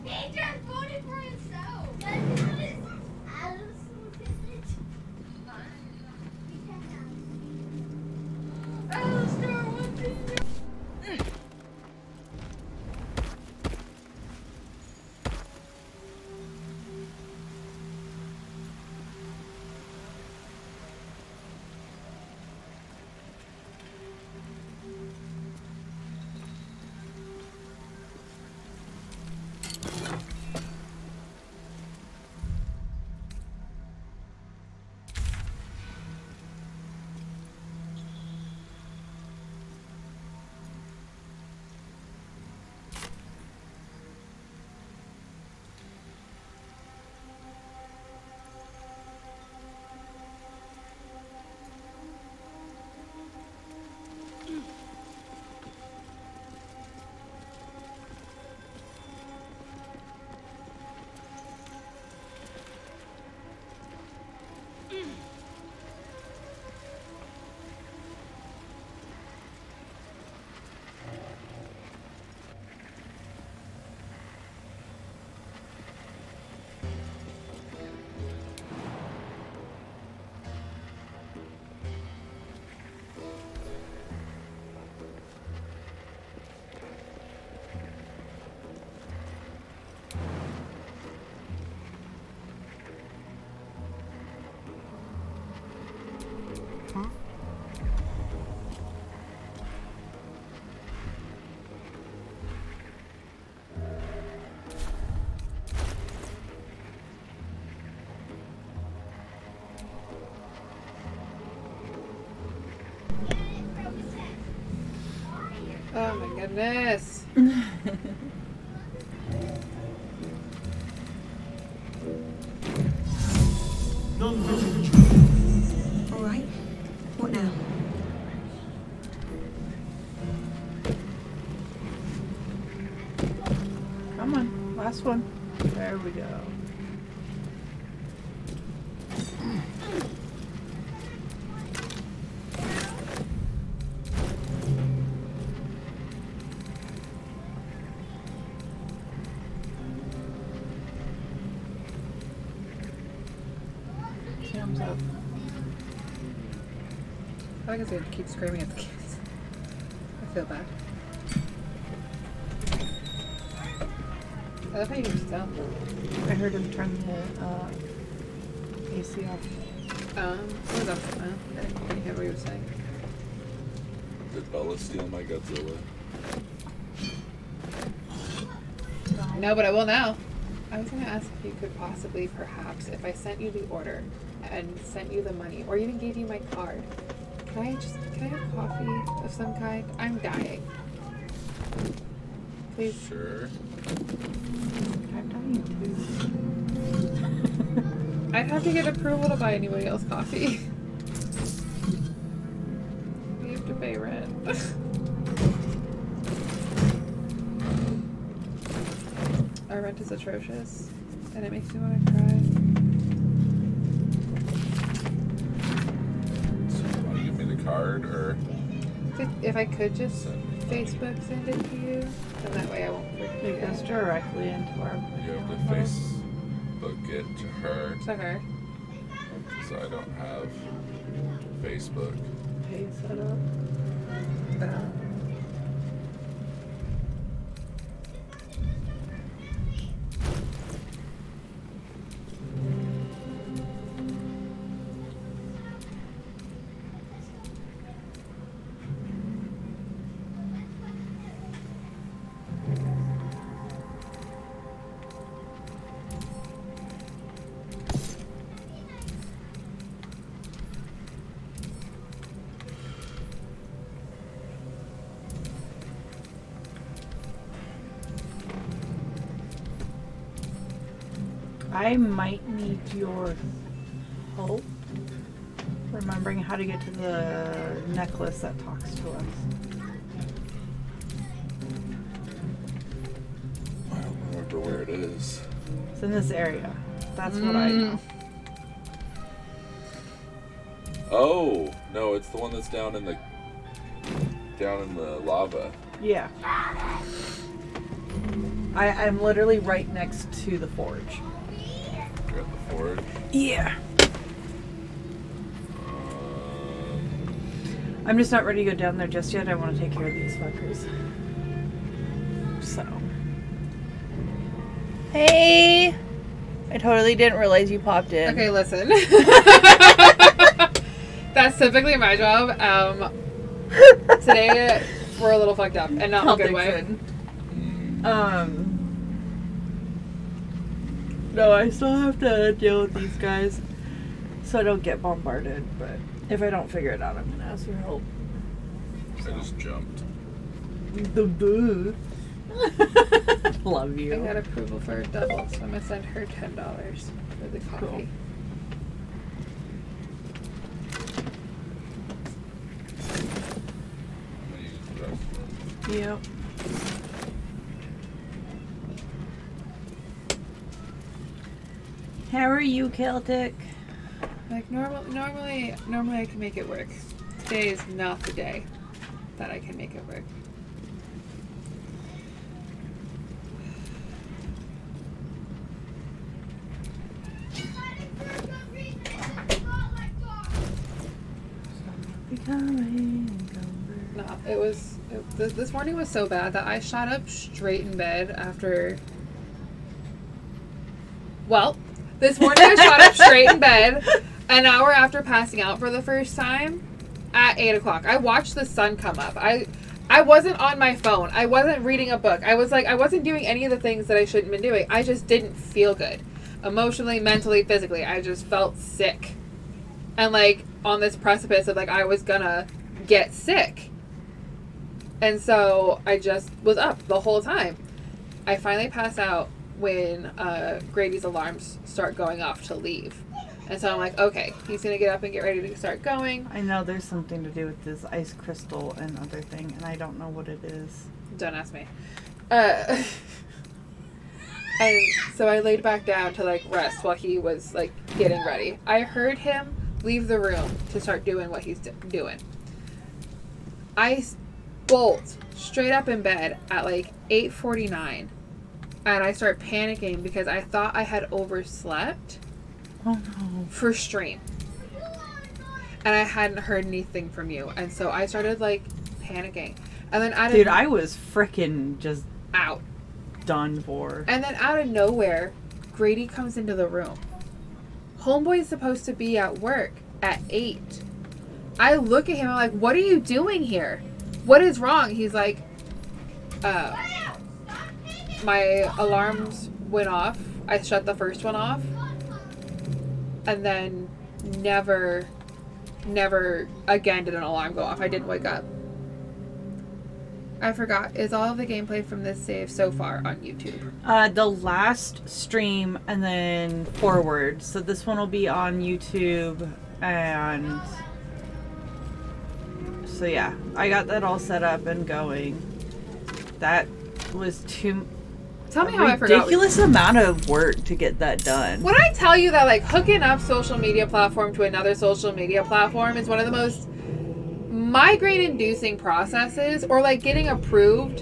He just voted for himself. Oh my goodness. All right. What now? Come on, last one. There we go. Sam's up. I like I said, keep screaming at the kids. I feel bad. I love how you can tell. I heard him turn the AC off. What was up? I didn't hear what you were saying. Did Bella steal my Godzilla? No, but I will now. I was going to ask if you could possibly, perhaps, if I sent you the order and sent you the money, or even gave you my card, can I have coffee of some kind? I'm dying. Please. Sure. I'm dying too. I'd have to get approval to buy anybody else coffee. We have to pay rent. Our rent is atrocious, and it makes me want to cry. So you want to give me the card, or If I could just Facebook send it to you, then that way I won't It goes forget. directly into our. you have to Facebook it to her? To her. So I don't have Facebook. Pay setup. I might need your help remembering how to get to the necklace that talks to us. I don't remember where it is. It's in this area. That's what I know. Oh no, it's the one that's down in the lava. Yeah. I'm literally right next to the forge. You're at the forge. Yeah. I'm just not ready to go down there just yet. I want to take care of these fuckers. So. Hey! I totally didn't realize you popped in. Okay, listen. That's typically my job. Today we're a little fucked up, and not in a good way. No, I still have to deal with these guys, so I don't get bombarded. But if I don't figure it out, I'm gonna ask for help. I just jumped. Love you. I got approval for a double, so I'm gonna send her $10 for the coffee. Cool. Yep. How are you, Celtic? Like normally I can make it work. Today is not the day that I can make it work. No, this morning was so bad that I shot up straight in bed after. Well, this morning I shot up straight in bed an hour after passing out for the first time at 8 o'clock. I watched the sun come up. I wasn't on my phone. I wasn't reading a book. I wasn't doing any of the things that I shouldn't have been doing. I just didn't feel good. Emotionally, mentally, physically. I just felt sick. And like on this precipice of like I was gonna get sick. And so I just was up the whole time. I finally passed out when Grady's alarms start going off to leave. And so I'm like, okay, he's going to get up and get ready to start going. I know there's something to do with this ice crystal and other thing, and I don't know what it is. Don't ask me. And so I laid back down to like rest while he was like getting ready. I heard him leave the room to start doing what he's doing. I bolt straight up in bed at like 8:49, and I start panicking because I thought I had overslept. Oh no. For stream. And I hadn't heard anything from you, and so I started like panicking. And then Dude, I was freaking just out. Done for. And then out of nowhere, Grady comes into the room. Homeboy's supposed to be at work at 8. I look at him, I'm like, what are you doing here? What is wrong? He's like, my alarms went off. I shut the first one off. And then never again did an alarm go off. I didn't wake up. I forgot. Is all of the gameplay from this save so far on YouTube? The last stream and then forward. So this one will be on YouTube, and so yeah, I got that all set up and going. That was Tell me how I forgot. Ridiculous amount of work to get that done. When I tell you that like hooking up social media platform to another social media platform is one of the most migraine-inducing processes, or like getting approved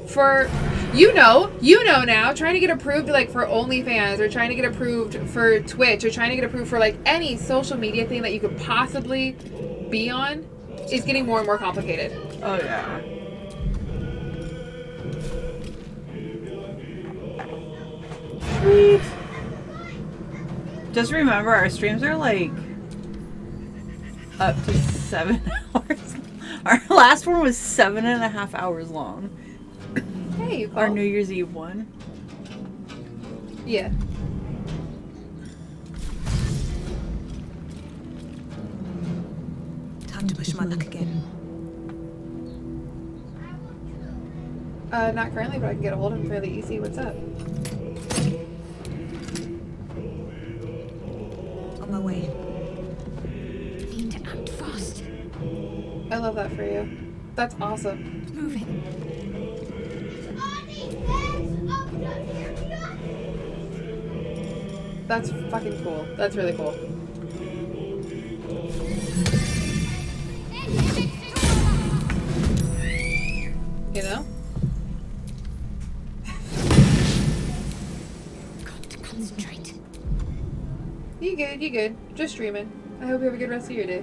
for, you know now, trying to get approved like for OnlyFans, or trying to get approved for Twitch, or trying to get approved for like any social media thing that you could possibly be on is getting more and more complicated. Oh yeah. Sweet. Just remember, our streams are like up to 7 hours. Our last one was 7.5 hours long. Hey, you Our New Year's Eve one. Yeah. Time to push my luck again. Not currently, but I can get a hold of him fairly easy. What's up? On my way. Need to I love that for you. That's awesome. Moving. That's fucking cool. That's really cool. You know? Got to concentrate. You good, you good. Just dreaming. I hope you have a good rest of your day.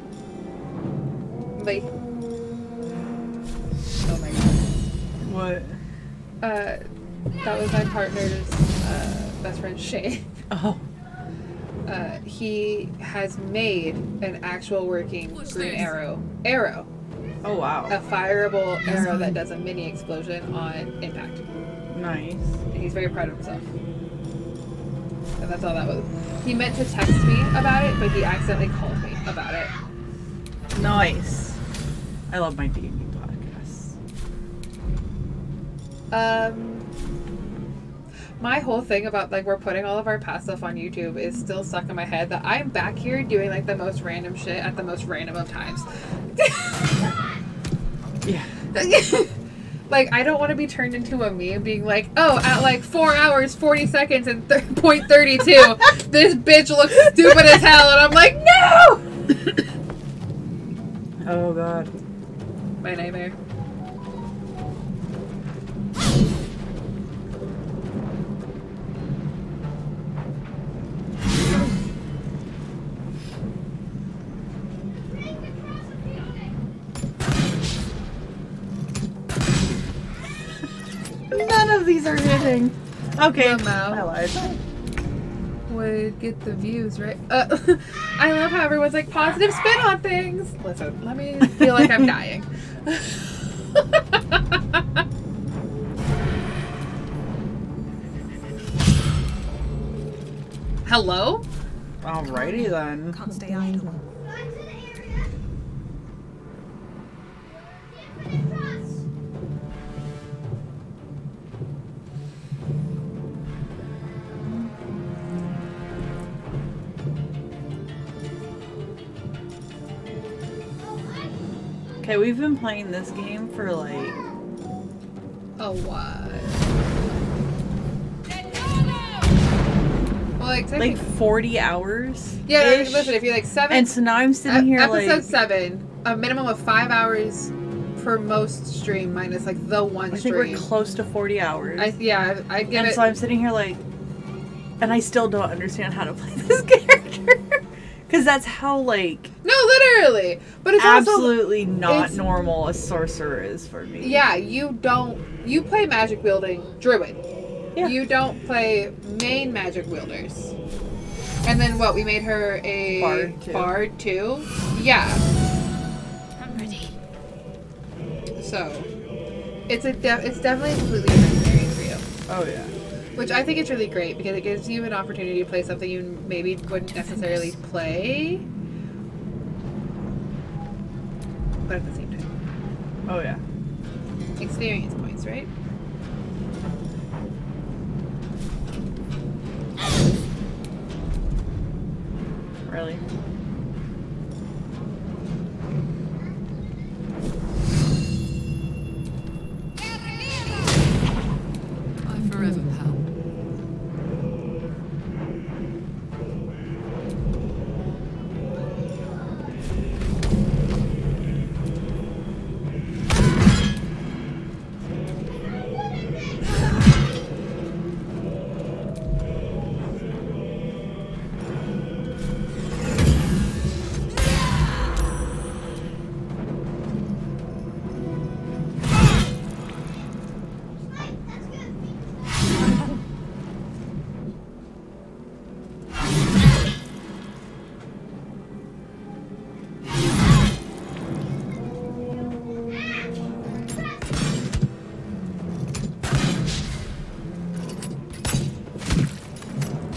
Bye. Oh my god. What? That was my partner's best friend Shane. Oh. He has made an actual working green arrow. Oh wow. A fireable arrow that does a mini explosion on impact. Nice. And he's very proud of himself. And that's all that was. He meant to text me about it, but he accidentally called me about it. Nice. I love my D&D podcasts. My whole thing about like we're putting all of our past stuff on YouTube is still stuck in my head that I'm back here doing like the most random shit at the most random of times. Yeah. Like I don't want to be turned into a meme being like, oh, at like 4 hours 40 seconds and .32, this bitch looks stupid as hell, and I'm like, no. Oh god. My nightmare. None of these are hitting. Okay. Somehow. I lied. Would get the views, right? I love how everyone's like positive spin on things. Listen, let me feel like I'm dying. Hello? Alrighty then. Can't stay idle. Okay, we've been playing this game for like A while. Well, like, like 40 hours. yeah, listen, if you're like 7 And so now I'm sitting here episode like 7, a minimum of 5 hours for most stream minus like the one I think stream. we're close to 40 hours. I give and it. so I'm sitting here like, and I still don't understand how to play this character. Because that's how like No, literally. But it's absolutely also, not it's, normal a sorcerer is for me. Yeah, you play magic wielding druid. Yeah. You don't play main magic wielders. And then what? We made her a bard too. Yeah. I'm ready. So it's definitely a completely different experience for you. Oh yeah. Which I think is really great because it gives you an opportunity to play something you maybe wouldn't necessarily play, but at the same time. Oh yeah. Experience points, right? Really? Bye forever, pal.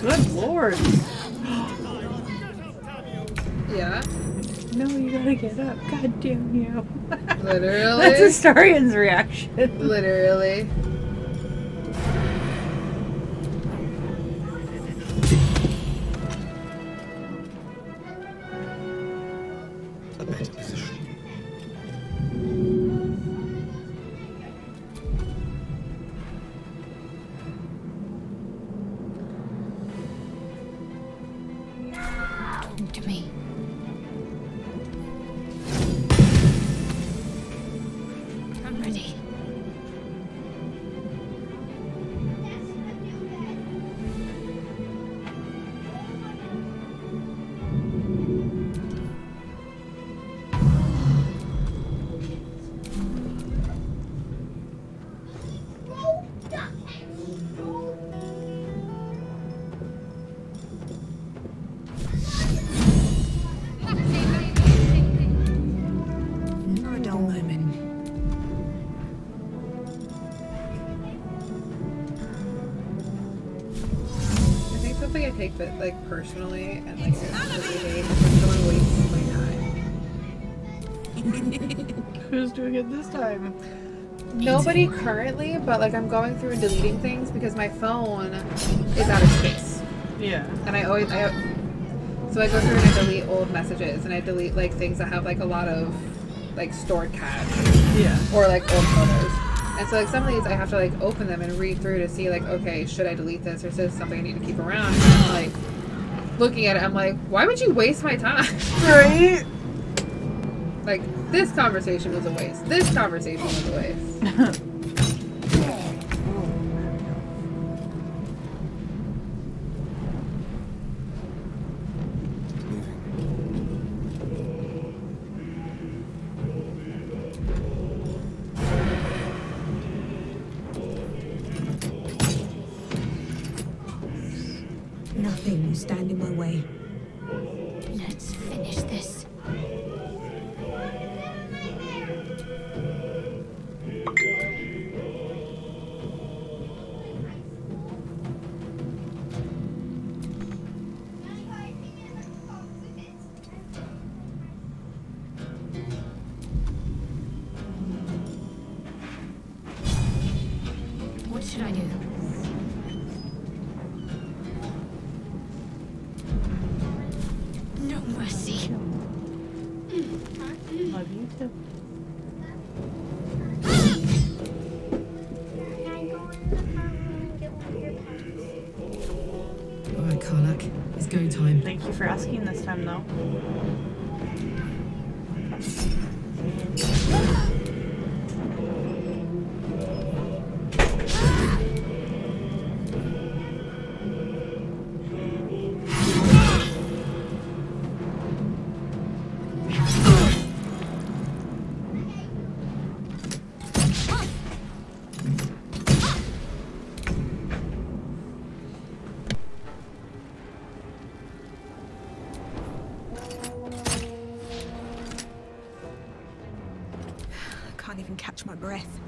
Good lord. Yeah. No, you gotta get up. God damn you. Literally. That's Astarian's reaction. Literally. A better position. take it like personally and like hate when someone wastes my time. Who's doing it this time? Nobody currently, but like I'm going through and deleting things because my phone is out of space. Yeah. And so I go through and I delete old messages and I delete like things that have like a lot of like stored cache. Yeah. Or like old photos. And so like some of these I have to like open them and read through to see like, okay, should I delete this or is this something I need to keep around? And I'm like looking at it, I'm like, why would you waste my time? Right? Like this conversation was a waste. This conversation was a waste. Nothing will stand in my way. Let's finish this. What should I do? No mercy. Love you too. Alright, Karlak. It's go time. Thank you for asking this time, though. I can't even catch my breath.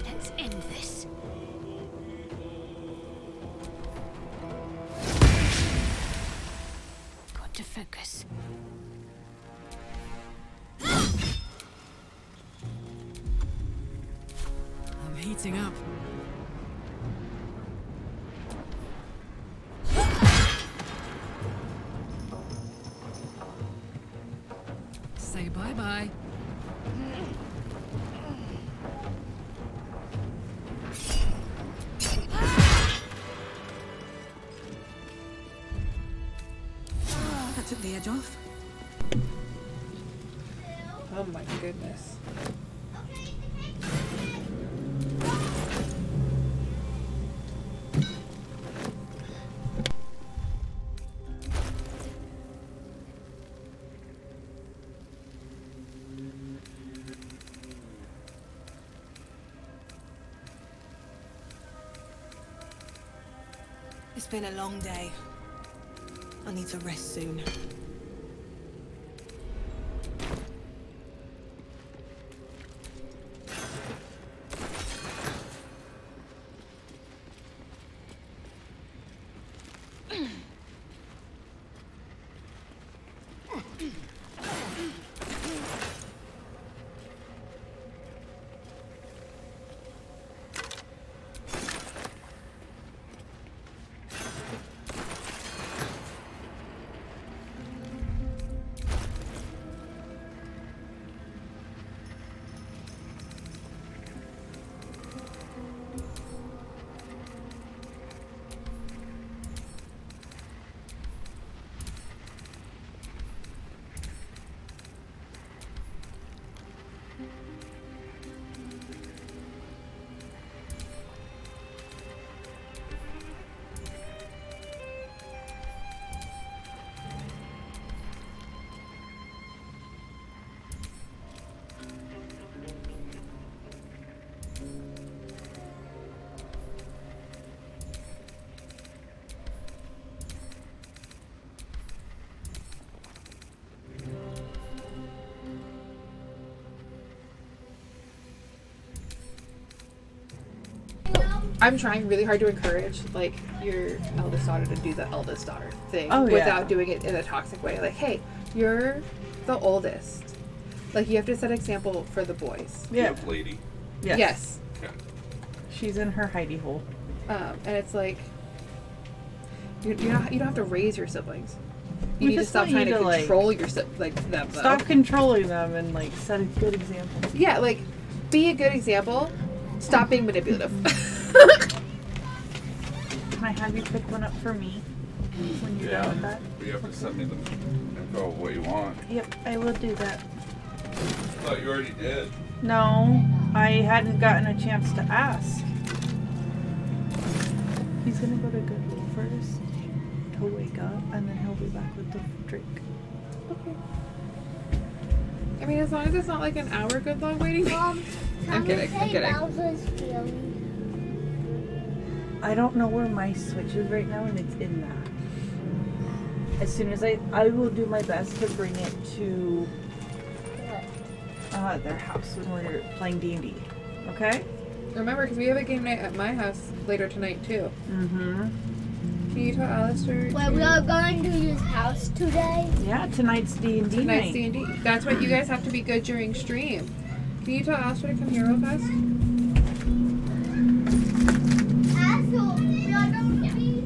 Let's end this. Got to focus. I'm heating up. Say bye-bye. That took the edge off. Oh my goodness. It's been a long day. I need to rest soon. I'm trying really hard to encourage like your eldest daughter to do the eldest daughter thing Oh, yeah. without doing it in a toxic way. Like, hey, you're the oldest. Like, you have to set example for the boys. Yeah. Yep, lady. Yes. Okay. She's in her hidey hole. And it's like you don't have to raise your siblings. You We need to just stop want trying you to to, like, control your them. Though. Stop controlling them and like set a good example. Yeah, like be a good example. Stop being manipulative. Can I have you pick one up for me when you're done with that? But you have to send me the info of what you want. Yep, I will do that. I thought you already did. No, I hadn't gotten a chance to ask. He's gonna go to Goodwill first. He'll wake up and then he'll be back with the drink. Okay. I mean, as long as it's not like an hour good long waiting. I'm kidding. I'm kidding. Bowser's feeling. I don't know where my switch is right now, and it's in that. As soon as I will do my best to bring it to their house when we're playing D&D. Okay? Remember, because we have a game night at my house later tonight too. Mm-hmm. Can you tell Alistair? Well, we are going to his house today. Yeah, tonight's D&D Tonight's night. D&D. That's what you guys have to be good during stream. Can you tell Alistair to come here real fast? Asshole, we are going to be.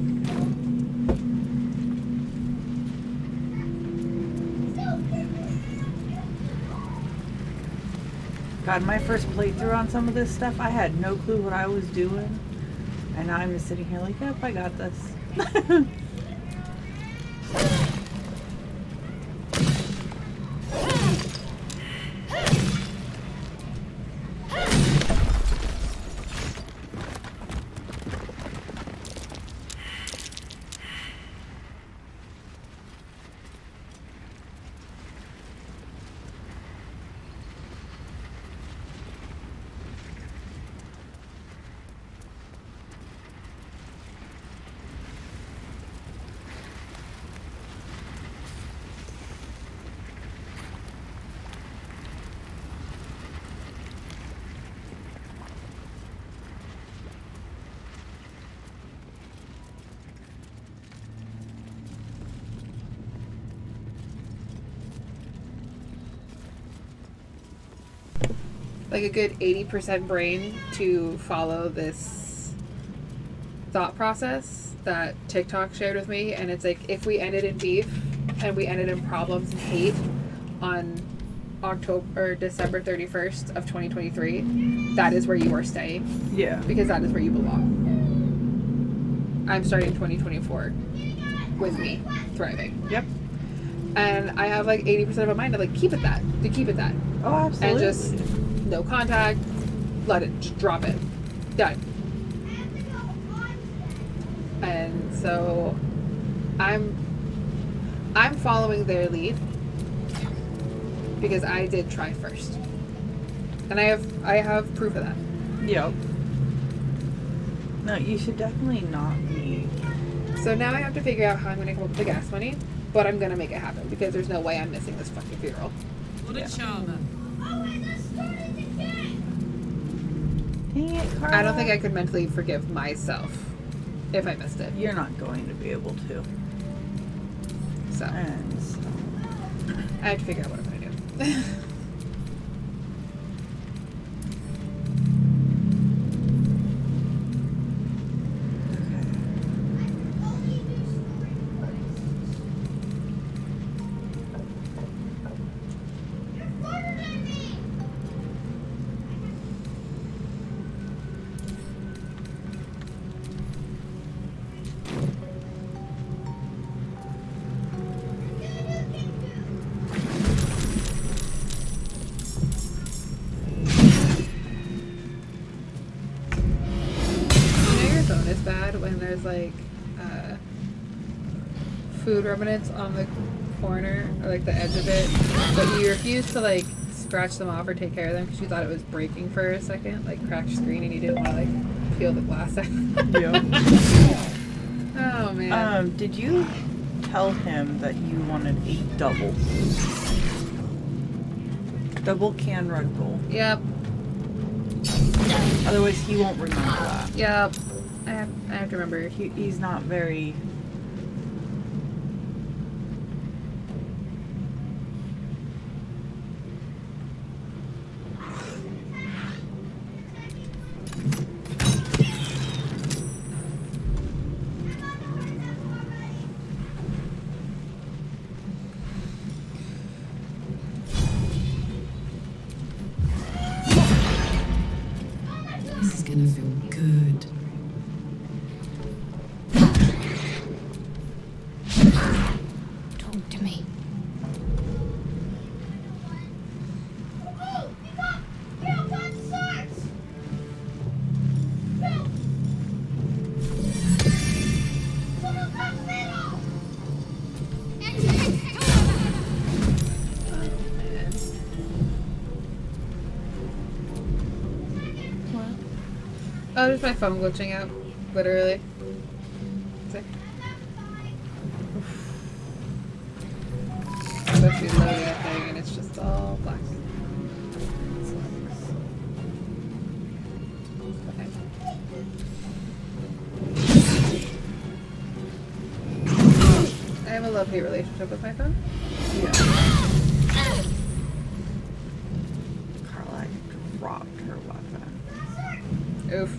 God, my first playthrough on some of this stuff, I had no clue what I was doing. And now I'm just sitting here like, yep, I got this. Like a good 80% brain to follow this thought process that TikTok shared with me, and it's like if we ended in beef and we ended in problems and hate on December 31st of 2023, that is where you are staying, Yeah. because that is where you belong. I'm starting 2024 with me thriving, Yep. and I have like 80% of my mind to like keep it that. Oh, absolutely. And just no contact, let it, just drop it, done. And so I'm following their lead because I did try first, and I have proof of that. Yep. No, you should definitely not be. So now I have to figure out how I'm going to come up with the gas money, but I'm going to make it happen because there's no way I'm missing this fucking funeral. What a charmer. Dang it, Carla. I don't think I could mentally forgive myself if I missed it. You're not going to be able to. So And so. I have to figure out what I'm going to do. Bad when there's like food remnants on the corner or like the edge of it, but you refuse to like scratch them off or take care of them because you thought it was breaking for a second, like cracked screen, and you didn't want to like peel the glass out. Yeah. Oh man. Did you tell him that you wanted a double can rug roll? Yep. Otherwise, he won't remember that. Yep. I have to remember. He's not very. This is gonna feel good. Talk to me. Oh, there's my phone glitching out. Literally. See? I'm supposed to be loading a thing and it's just all black. Okay. I have a love-hate relationship with my phone. Yeah. Carla dropped her weapon. Oof.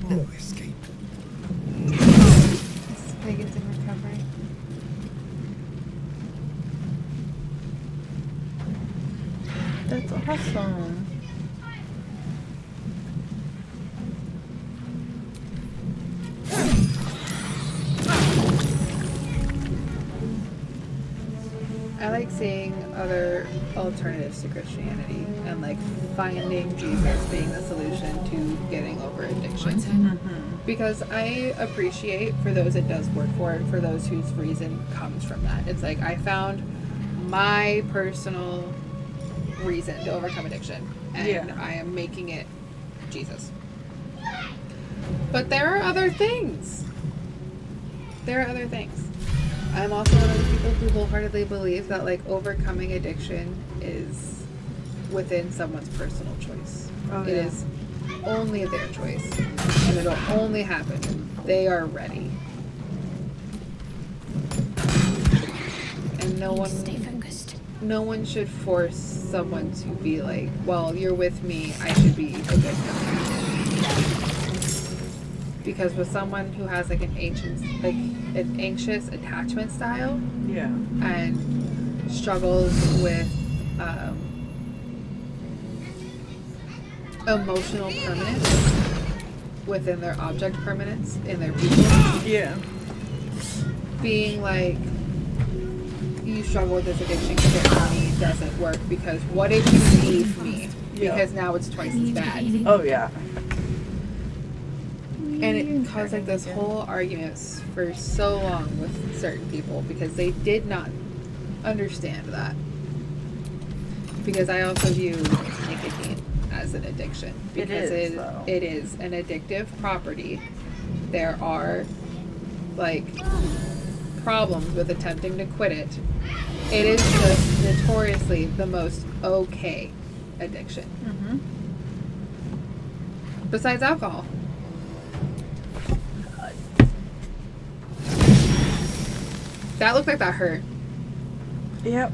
No escape. Vegas in recovery. That's awesome. I like seeing other alternatives to Christianity and like finding Jesus being the solution to getting over addiction. Because I appreciate for those it does work for and for those whose reason comes from that. It's like I found my personal reason to overcome addiction and Yeah. I am making it Jesus. But there are other things. There are other things. I'm also one of the people who wholeheartedly believe that like overcoming addiction is within someone's personal choice. Oh, It yeah. is only their choice. And it'll only happen when they are ready. And Stay focused. no one should force someone to be like, well, you're with me, I should be a good guy. Because with someone who has like an anxious attachment style Yeah. and struggles with emotional permanence within their object permanence in their people, Yeah. being like, you struggle with this addiction because it for me doesn't work because what if you leave me? Yeah. Because now it's twice as bad. Oh yeah. And it caused like this whole argument for so long with certain people because they did not understand that. Because I also view nicotine as an addiction. Because It is, though. it is an addictive property. There are like problems with attempting to quit it. It is just notoriously the most okay addiction. Mm-hmm. Besides alcohol. That looked like that hurt. Yep.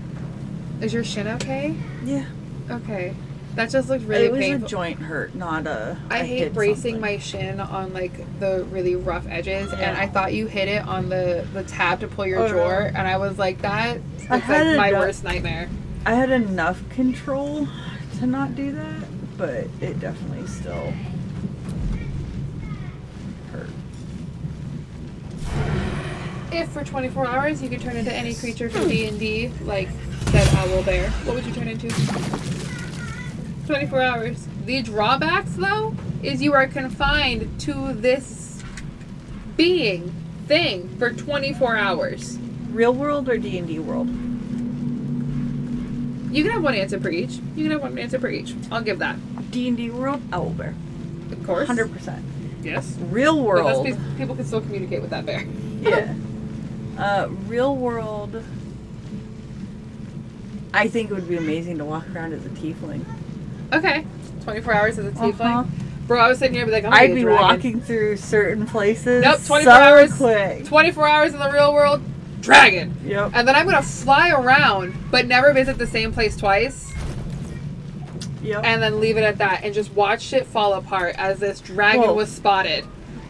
Is your shin okay? Yeah. Okay. That just looked really It was painful. a joint hurt, not a. I hate hit bracing something. my shin on like the really rough edges, and Yeah. I thought you hit it on the tab to pull your Oh, drawer, really? and I was like, that I looks had like my enough- worst nightmare. I had enough control to not do that, but it definitely still hurt. If for 24 hours you could turn into any creature from D&D, like said owl bear, what would you turn into? 24 hours. The drawbacks, though, is you are confined to this being thing for 24 hours. Real world or D&D world? You can have one answer per each. I'll give that. D&D world, owlbear. Of course. 100%. Yes. Real world. Because people can still communicate with that bear. Yeah. Real world, I think it would be amazing to walk around as a tiefling. Okay. 24 hours as a tiefling. Uh-huh. Bro, I was sitting here and be like, I'm gonna I'd be be a dragon. walking through certain places. Nope, 24 so hours. quick. 24 hours in the real world, dragon. Yep. And then I'm gonna fly around, but never visit the same place twice. Yep. And then leave it at that, and just watch shit fall apart as this dragon Whoa. was spotted,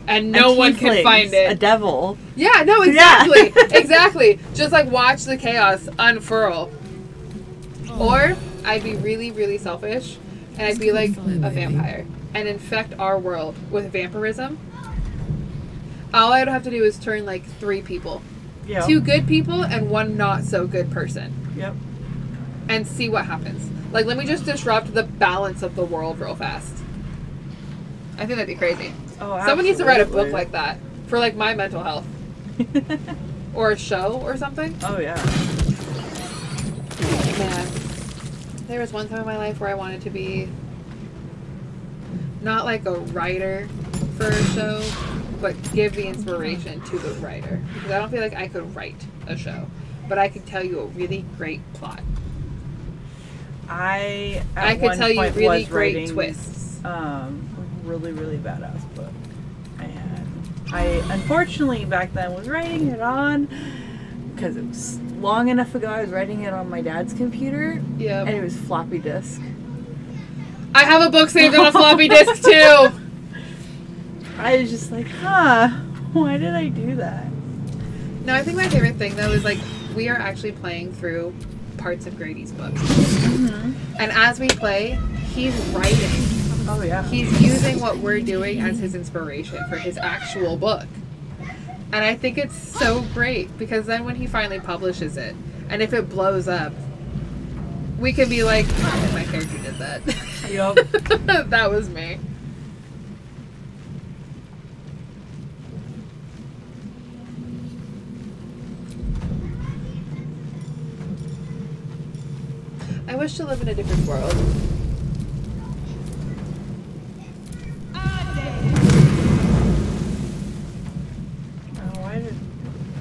and no one can tieflings, find it. A devil. Yeah, no, exactly, Yeah. exactly. Just like watch the chaos unfurl. Or I'd be really, really selfish, and I'd be like a vampire and infect our world with vampirism. All I would have to do is turn like 3 people, Yep. 2 good people and 1 not so good person, Yep. and see what happens. Like, let me just disrupt the balance of the world real fast. I think that'd be crazy. Oh, Someone needs to write a book absolutely. like that for like my mental health, or a show or something. Oh yeah. Man, there was one time in my life where I wanted to be not like a writer for a show, but give the inspiration to the writer. Because I don't feel like I could write a show, but I could tell you a really great plot. I could one tell you point really was great writing, twists. Really, really badass book. And I, unfortunately, back then was writing it on, because it was long enough ago, I was writing it on my dad's computer. Yeah. And it was floppy disk. I have a book saved on a floppy disk too! I was just like, huh, why did I do that? No, I think my favorite thing though is like, we are actually playing through parts of Grady's books. And as we play, he's writing. Oh yeah. He's using what we're doing as his inspiration for his actual book. And I think it's so great because then when he finally publishes it, and if it blows up, we can be like, oh, my character did that. Yep. That was me. I wish to live in a different world. Oh, why did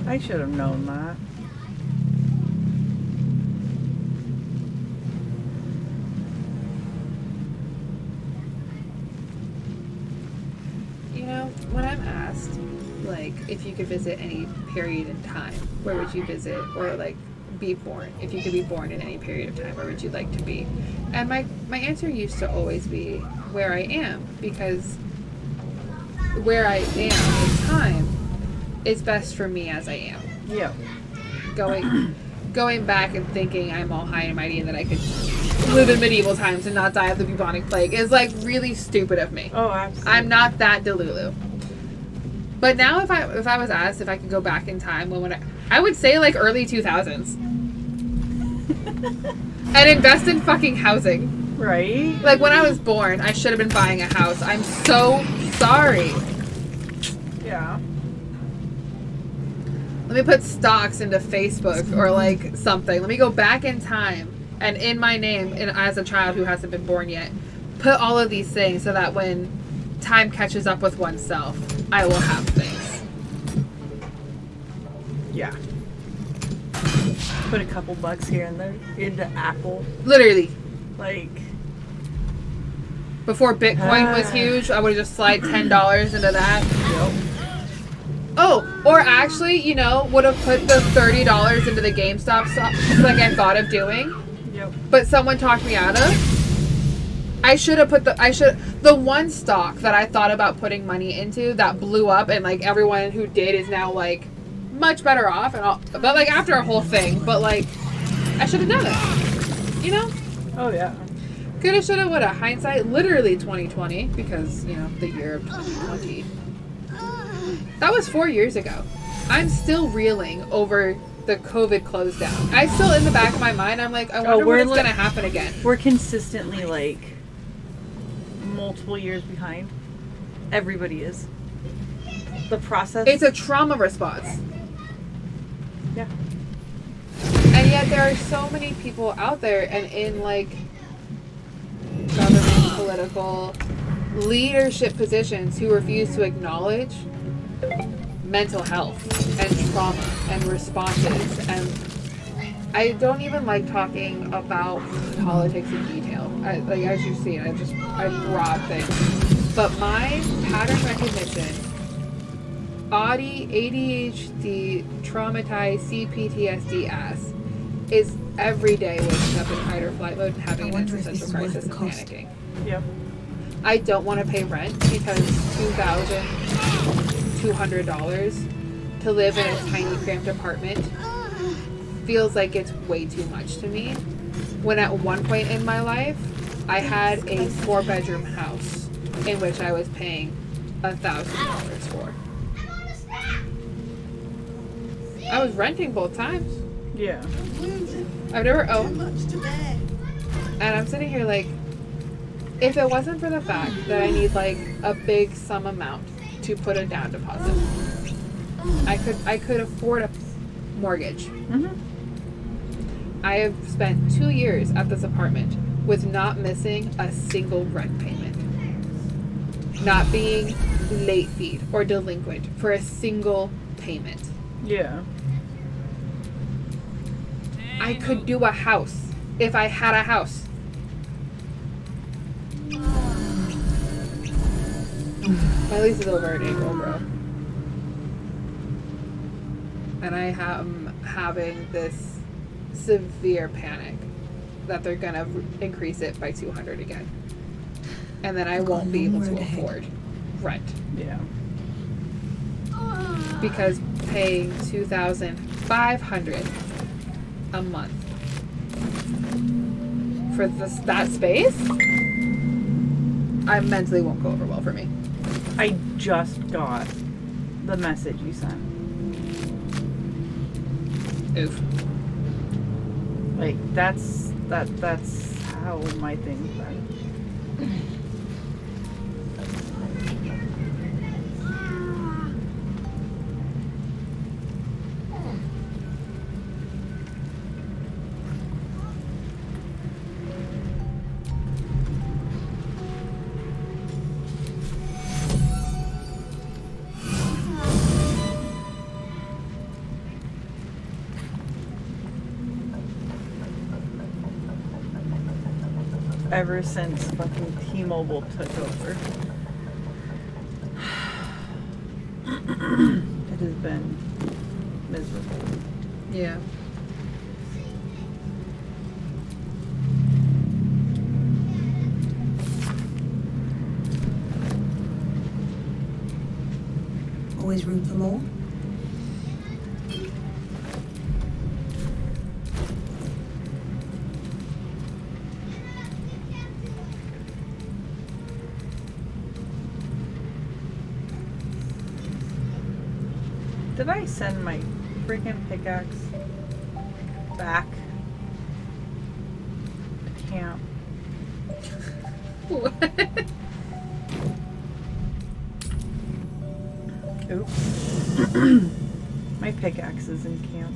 I should have known that. You know, when I'm asked, like, if you could visit any period in time, where would you visit? Or, like, be born. If you could be born in any period of time, where would you like to be? And my answer used to always be where I am, because where I am in time is best for me as I am. Yeah. Going back and thinking I'm all high and mighty and that I could live in medieval times and not die of the bubonic plague is like really stupid of me. Oh, absolutely. I'm not that delulu. But now if I was asked if I could go back in time, I would say like early 2000s. And invest in fucking housing. Right? Like when I was born, I should have been buying a house. I'm so sorry. Yeah. Let me put stocks into Facebook or like something. Let me go back in time and in my name, and as a child who hasn't been born yet, put all of these things so that when time catches up with oneself, I will have things. Yeah. Put a couple bucks here and there into Apple. Literally. Like, Before Bitcoin was huge, I would have just slide $10 into that. yep. Oh, or actually, you know, would have put the $30 into the GameStop stock like I thought of doing. Yep. But someone talked me out of. I should have put the one stock that I thought about putting money into that blew up, and like everyone who did is now like much better off and all, but like after a whole thing, but like I should have done it. You know? Oh yeah. Coulda, shoulda, woulda. Hindsight, literally 2020, because you know the year of 2020. That was 4 years ago. I'm still reeling over the COVID close down. I still, in the back of my mind, I'm like, I wonder when it's going to happen again. We're consistently like multiple years behind. Everybody is. The process. It's a trauma response. Yeah. And yet there are so many people out there and in like government, political, leadership positions who refuse to acknowledge mental health and trauma and responses. And I don't even like talking about politics in detail. Like as you've seen, I broad things. But my pattern recognition, ADHD, traumatized, CPTSD ass, is every day waking up in fight or flight mode and having an existential crisis and panicking. Yep. I don't want to pay rent because $2,200 to live in a tiny cramped apartment feels like it's way too much to me. When at one point in my life, I had a 4-bedroom house in which I was paying $1,000 for. I was renting both times. Yeah. I've never owned. And I'm sitting here like, if it wasn't for the fact that I need like a big sum amount to put a down deposit, I could afford a mortgage. Mm-hmm. I have spent 2 years at this apartment with not missing a single rent payment. Not being late feed or delinquent for a single payment. Yeah. I could do a house if I had a house. My lease is over in April, bro. And I am having this severe panic that they're gonna increase it by 200 again. And then I won't be able to afford rent. Yeah. Because paying $2,500 a month for that space, I mentally won't go over well for me. I just got the message you sent. Oof. Like that's how my thing's been. Ever since fucking T-Mobile took over. It has been miserable. Yeah. Always room for more? Did I send my freaking pickaxe back to camp? What? Oops. My pickaxe is in camp.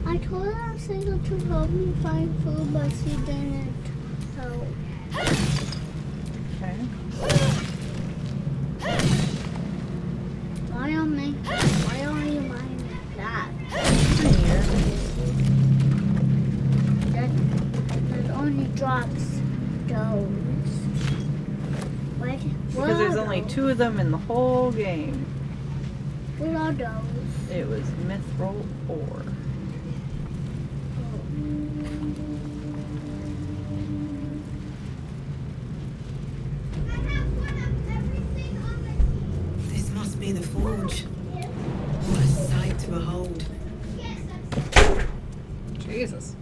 I told her Single to help me find food, but she didn't. So Okay. why don't you mind that? That only drops those. What Because there's are only those? 2 of them in the whole game. What are those? It was mithril ore. Jesus.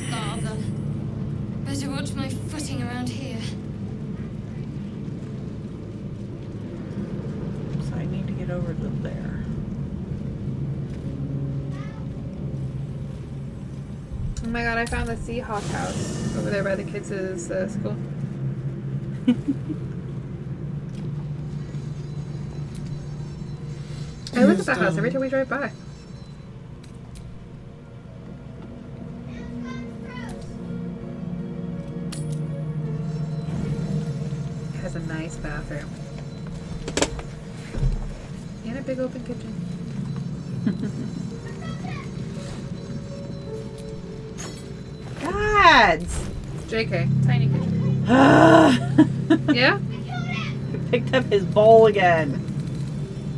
Father, better watch my footing around here. So I need to get over to there. Oh my god, I found the Seahawk house over there by the kids' school. I look at that house every time we drive by. It has a nice bathroom. And a big open kitchen. Gods! JK, tiny kitchen. Yeah? Picked up his bowl again.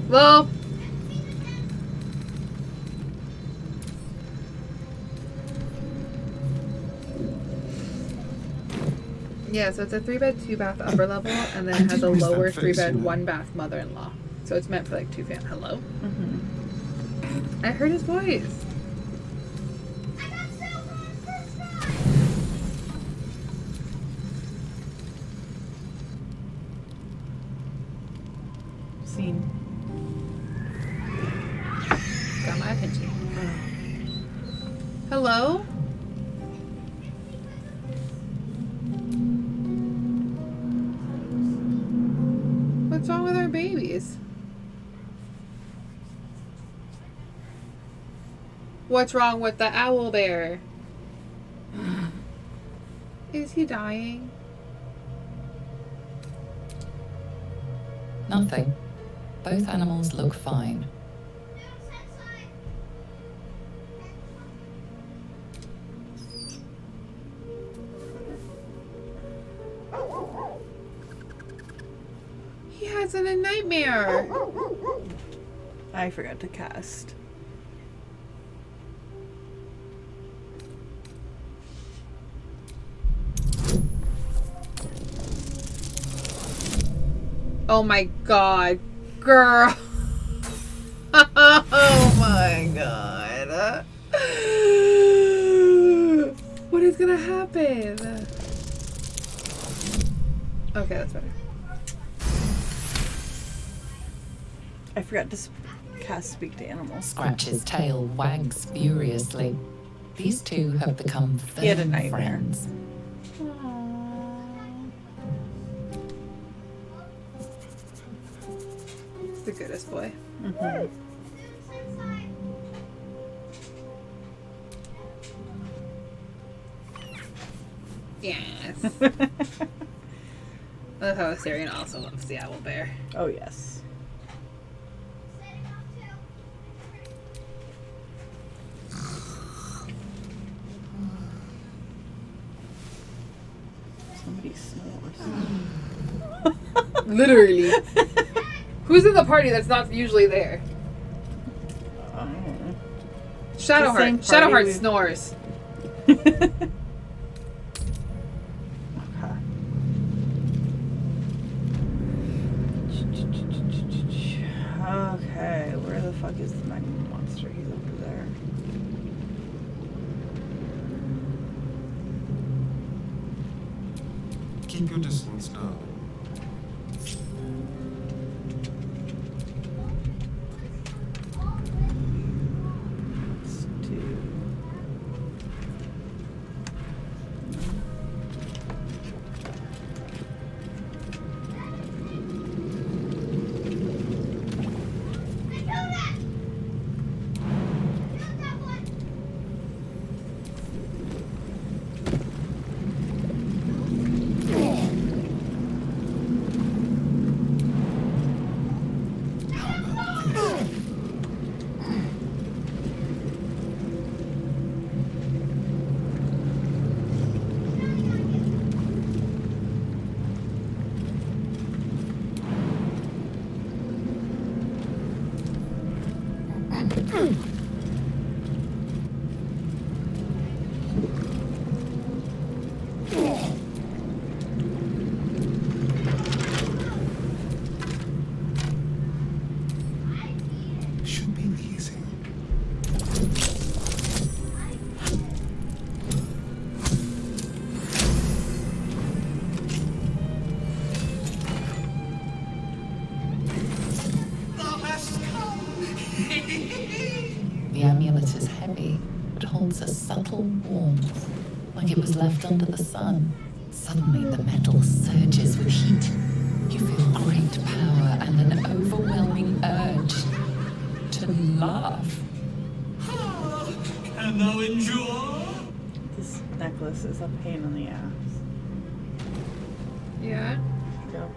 Well, yeah, so it's a 3-bed, 2-bath upper level, and then it has a did miss that lower face, 3-bed, you know. 1-bath mother-in-law. So it's meant for like 2 fam. Hello? Mm-hmm. I heard his voice. Scene. Got my attention. Hello? What's wrong with our babies? What's wrong with the owl bear? Is he dying? Nothing. Both animals look fine. He has a nightmare. I forgot to cast. Oh my god, girl. Oh my god. What is gonna happen? Okay, that's better. I forgot to cast Speak to Animals. Scratch's tail wags furiously. These two have become He had a firm nightmare. friends. The goodest boy. Mm-hmm. Yes. I love how Assyrian also loves the owl bear. Oh, yes. Somebody snores. Literally. Who's in the party that's not usually there? I don't know. Shadowheart. The same party Shadowheart we- snores. Okay, where the fuck is the magma monster? He's over there. Keep your distance now. Let's do. Should be easy. The amulet is heavy, but holds a subtle warmth, like it was left under the sun. Suddenly, the metal surges with heat. You feel great power and an overwhelming urge to laugh. Can thou endure? This necklace is a pain in the ass. Yeah. Yep.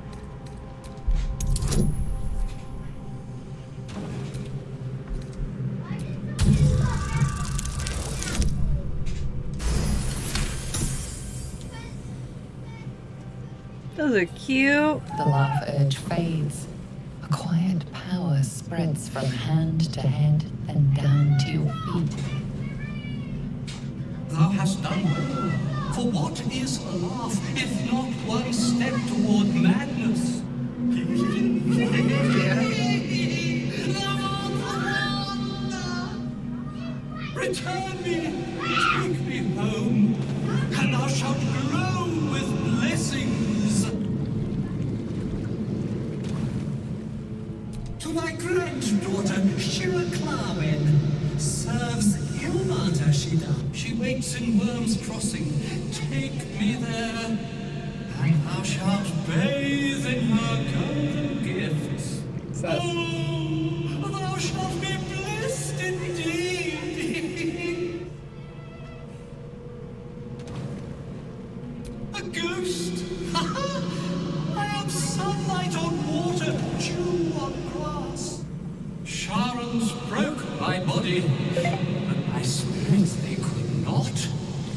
Those are cute. The laugh urge fades. A quiet power spreads from hand to head and down to your feet. Thou hast done well. For what is a laugh if not one step toward madness? Return me, take me home, and thou shalt glow with blessings. To my granddaughter, Shira Clarwin, serves Ilmata Shida. She waits in Worm's Crossing. Take me there, and thou shalt bathe in her golden gifts. Says. Oh, thou shalt be blessed indeed. A ghost? I am sunlight on water, dew on grass. Sharons broke my body, but my spirits they could not.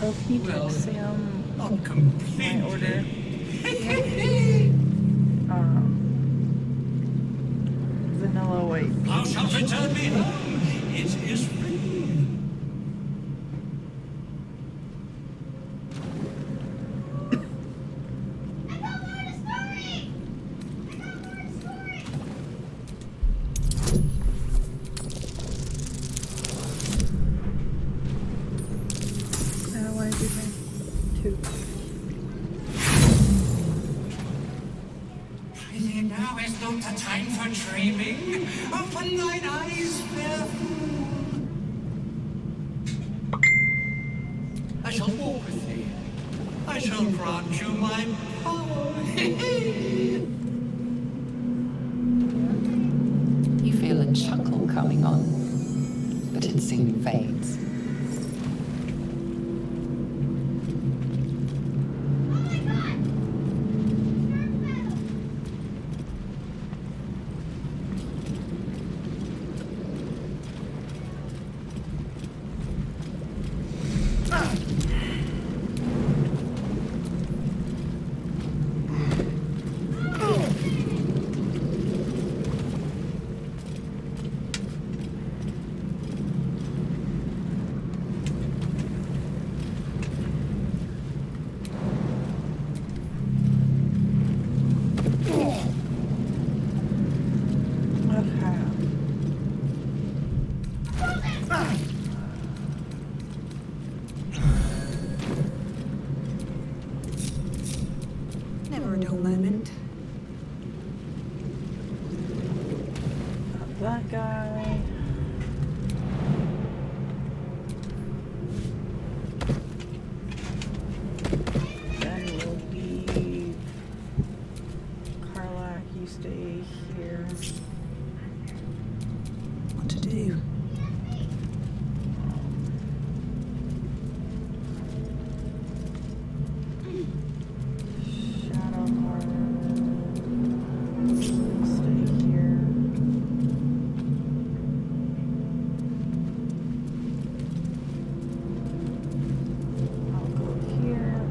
Oh, can you Well, text Sam not completely. my order? Vanilla white. Thou shalt return me home. It is written. I don't want to do my two. Now is not the time for dreaming. Open thine eyes, fair fool. I shall walk with thee. I shall grant you my power. You feel a chuckle coming on, but it soon fades. Never a dull moment. That guy. Then we'll leave. Carlac, you stay here. What to do? Shadowheart. Stay here. I'll go here.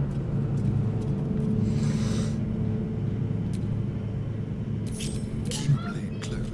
Keep a blade close.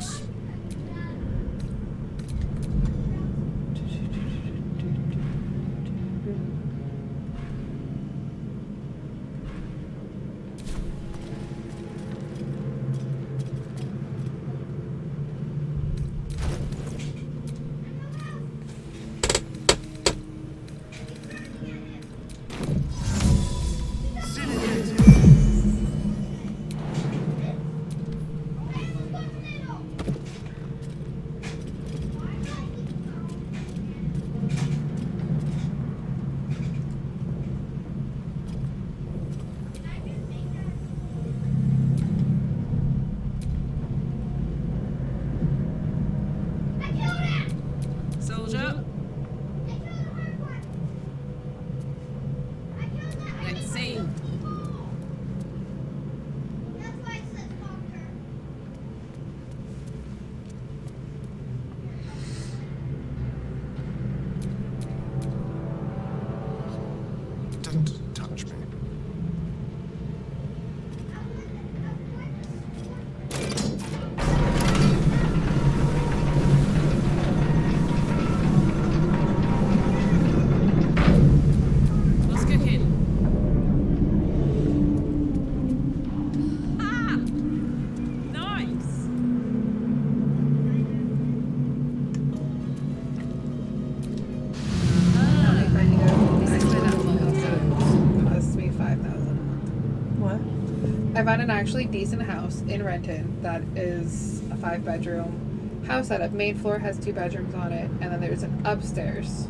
I found an actually decent house in Renton that is a 5-bedroom house that main floor has 2 bedrooms on it, and then there's an upstairs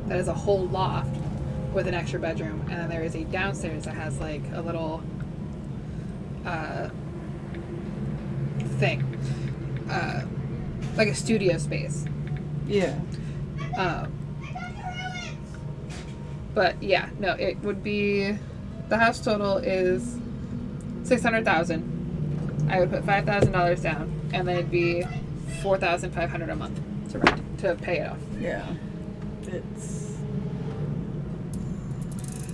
that is a whole loft with an extra bedroom, and then there is a downstairs that has like a little thing, like a studio space. Yeah. But yeah, no, it would be, the house total is $600,000. I would put $5,000 down, and then it'd be $4,500 a month to rent, to pay it off. Yeah. It's...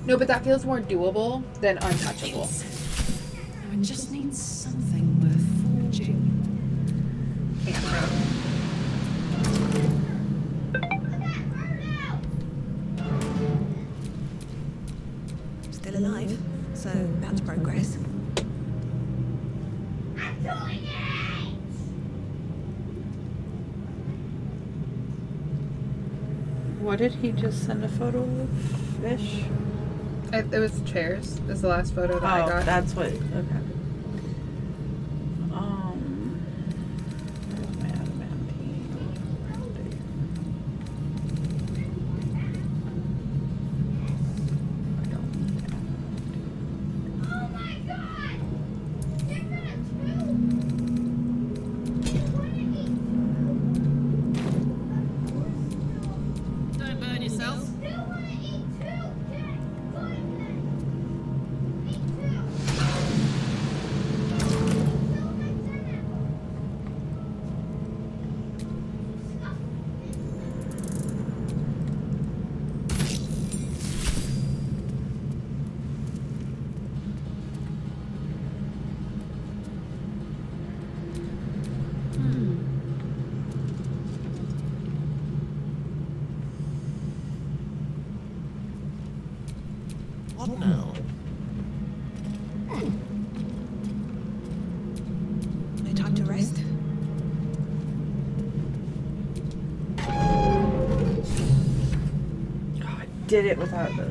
No, but that feels more doable than untouchable. It just needs something worth forging. Still alive, so that's progress. What did he just send a photo of? Fish? It was chairs. This is the last photo that I got. That's what. Okay. Where's my adamantine? Oh my god! Don't burn yourself. What now? No time to rest. God, I did it without the.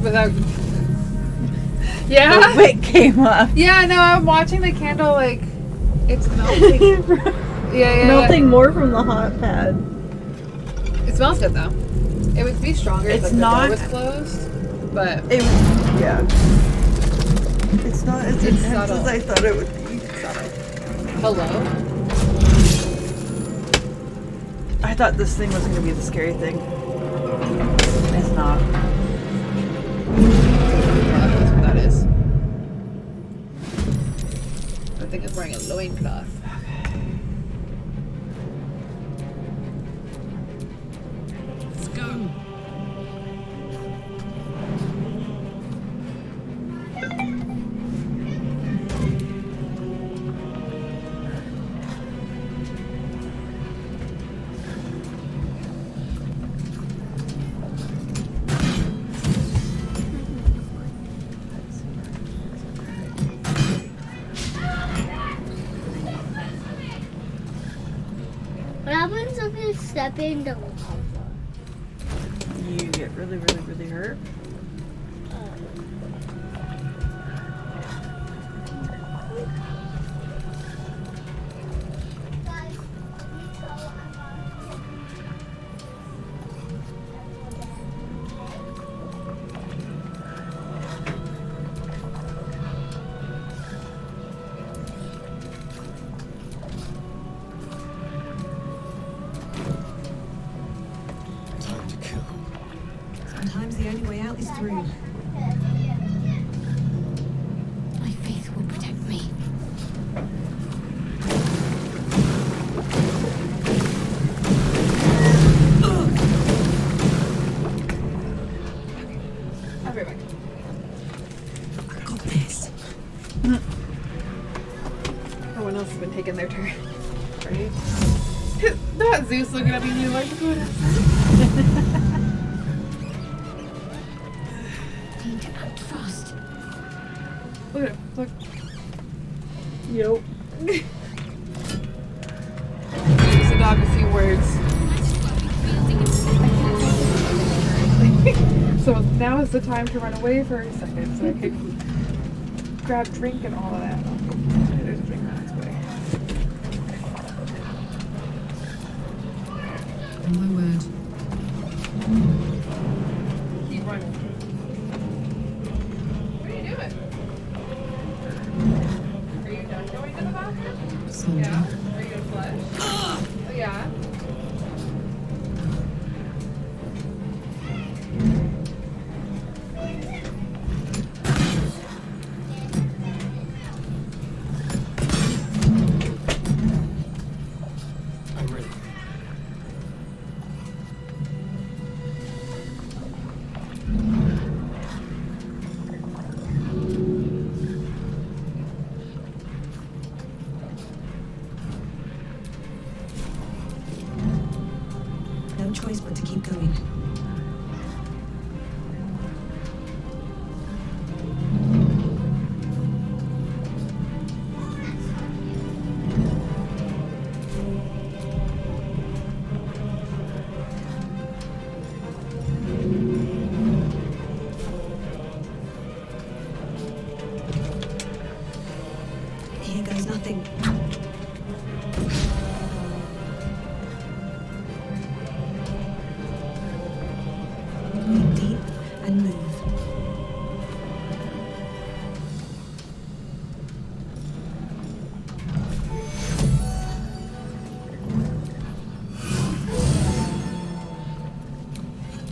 Without. Yeah? The wick came up. Yeah, no, I'm watching the candle, like, it's melting. Yeah. Melting more from the hot pad. It smells good though. It would be stronger if It's the not- door was closed, but Yeah. It's not as It's intense subtle. as I thought it would be. hello. I thought this thing was going to be the scary thing. It's not. Yeah, that's what that is. I think it's wearing a loincloth. Let's go. What happens if you step in the lava? You get really, really, really hurt. Guys, you tell Emma. Time to kill. Sometimes the only way out is through. My faith will protect me. I'll be right back. I got this. Everyone else has been taking their turn. Right? Not Zeus looking at me and being like, what is Need to act fast. Look at him. Look. Yep. Use the dog a few words. Might as well be wielding it. So now is the time to run away for a second so I can grab drink and all of that. There's a drink on its way. Oh my word. Keep running. What are you doing? Are you done going to the bathroom? Sort Yeah. of. Are you gonna flush? Oh, yeah. I'm ready. No choice but to keep going. Here goes nothing. Breathe deep and move.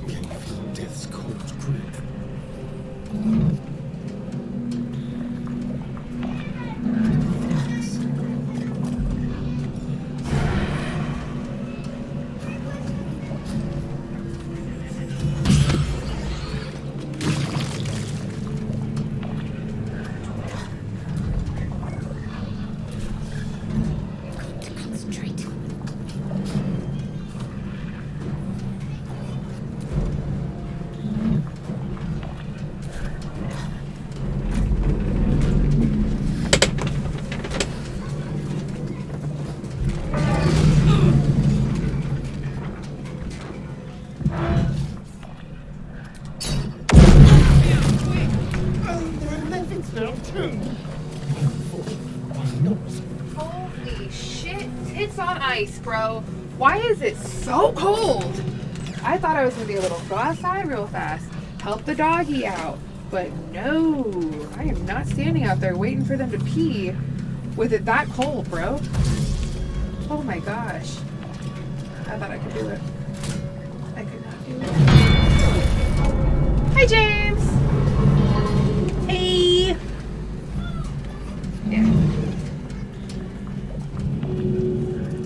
Can you feel death's cold grip? Focus. Concentrate. Holy shit. Tits on ice, bro. Why is it so cold? I thought I was gonna be able to go outside real fast, help the doggy out. But no, I am not standing out there waiting for them to pee with it that cold, bro. Oh my gosh. I thought I could do it. I could not do it. Hi, James. Hey. Yeah.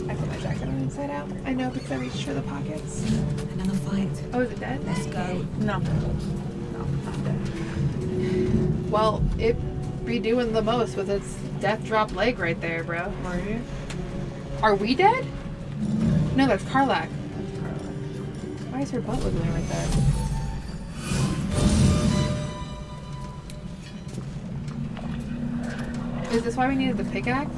I put my jacket on inside out. I know because I reached for the pockets. Another fight. Oh, is it dead? Let's go. No. No, not dead. Well, it be doing the most with its death drop leg right there, bro. Are you? Are we dead? No, that's Karlak. Why is her butt wiggling like that? Is this why we needed the pickaxe?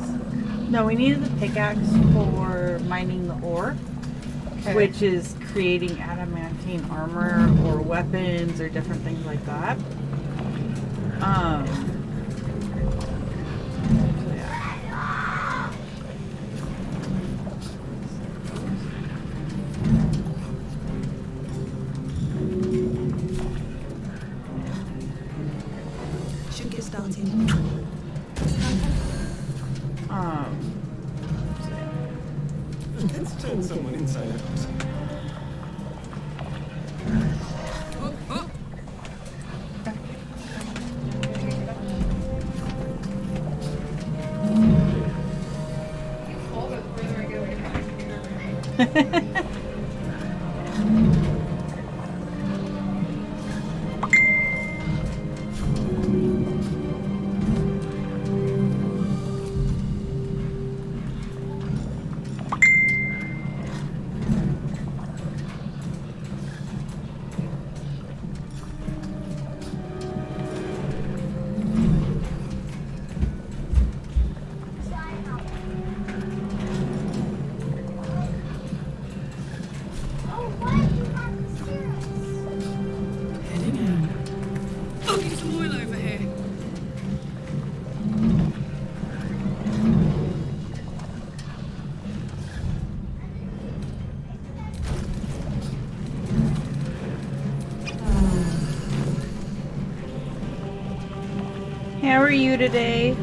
No, we needed the pickaxe for mining the ore, Okay. which is creating adamantine armor or weapons or different things like that. So yeah. Should get started. So yeah. Let's turn someone inside out. Hold it, the further I get away from the computer. How are you today?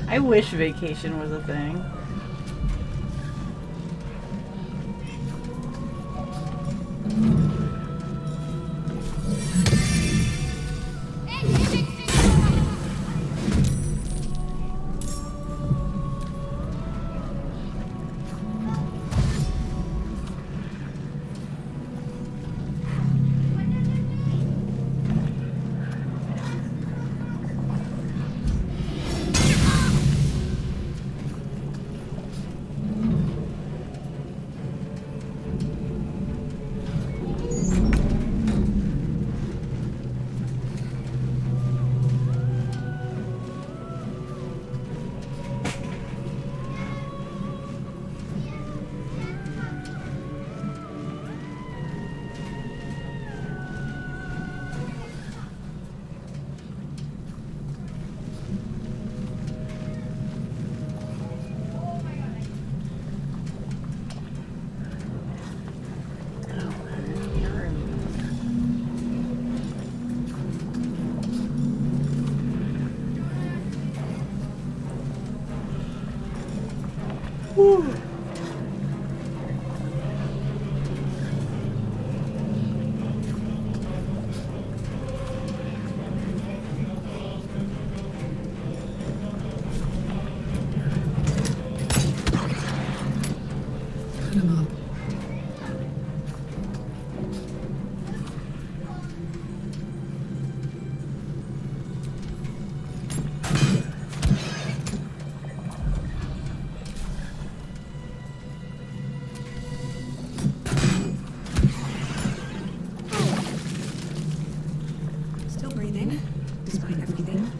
I wish vacation was a thing. Whew. Put him up. Still breathing, despite everything.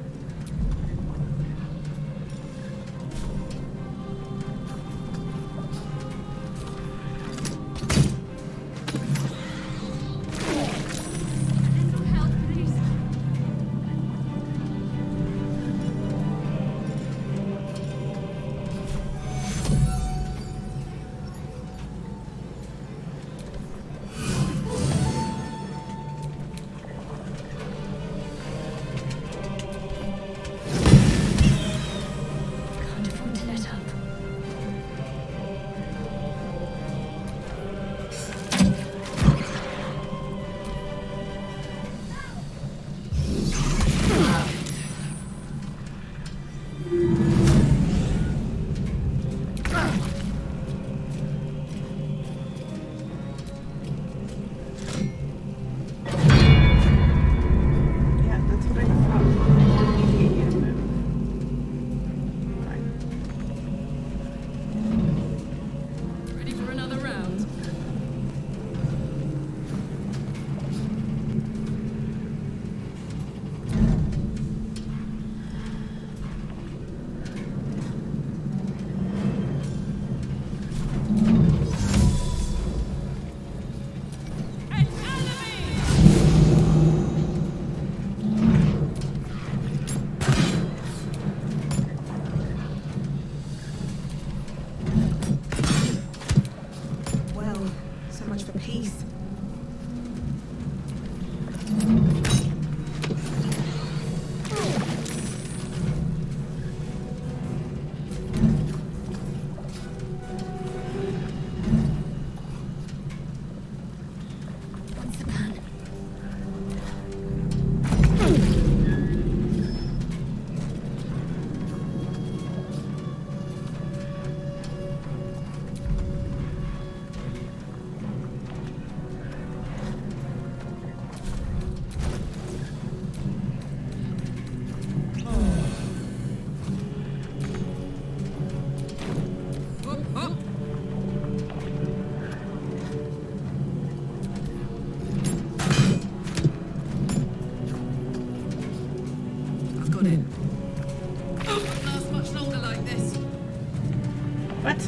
What?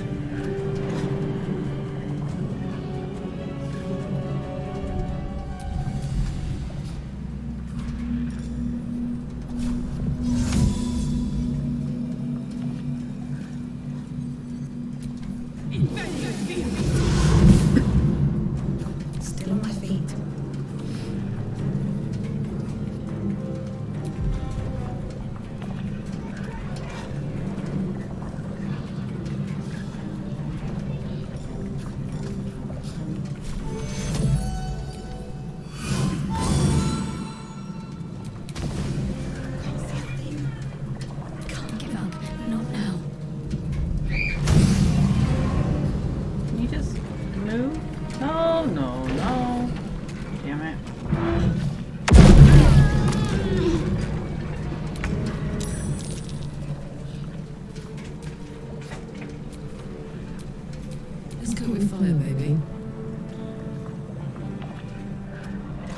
Still on my feet. Can't give up. Not now. Can you just move? No, no, no. Damn it. Let's go with fire, baby.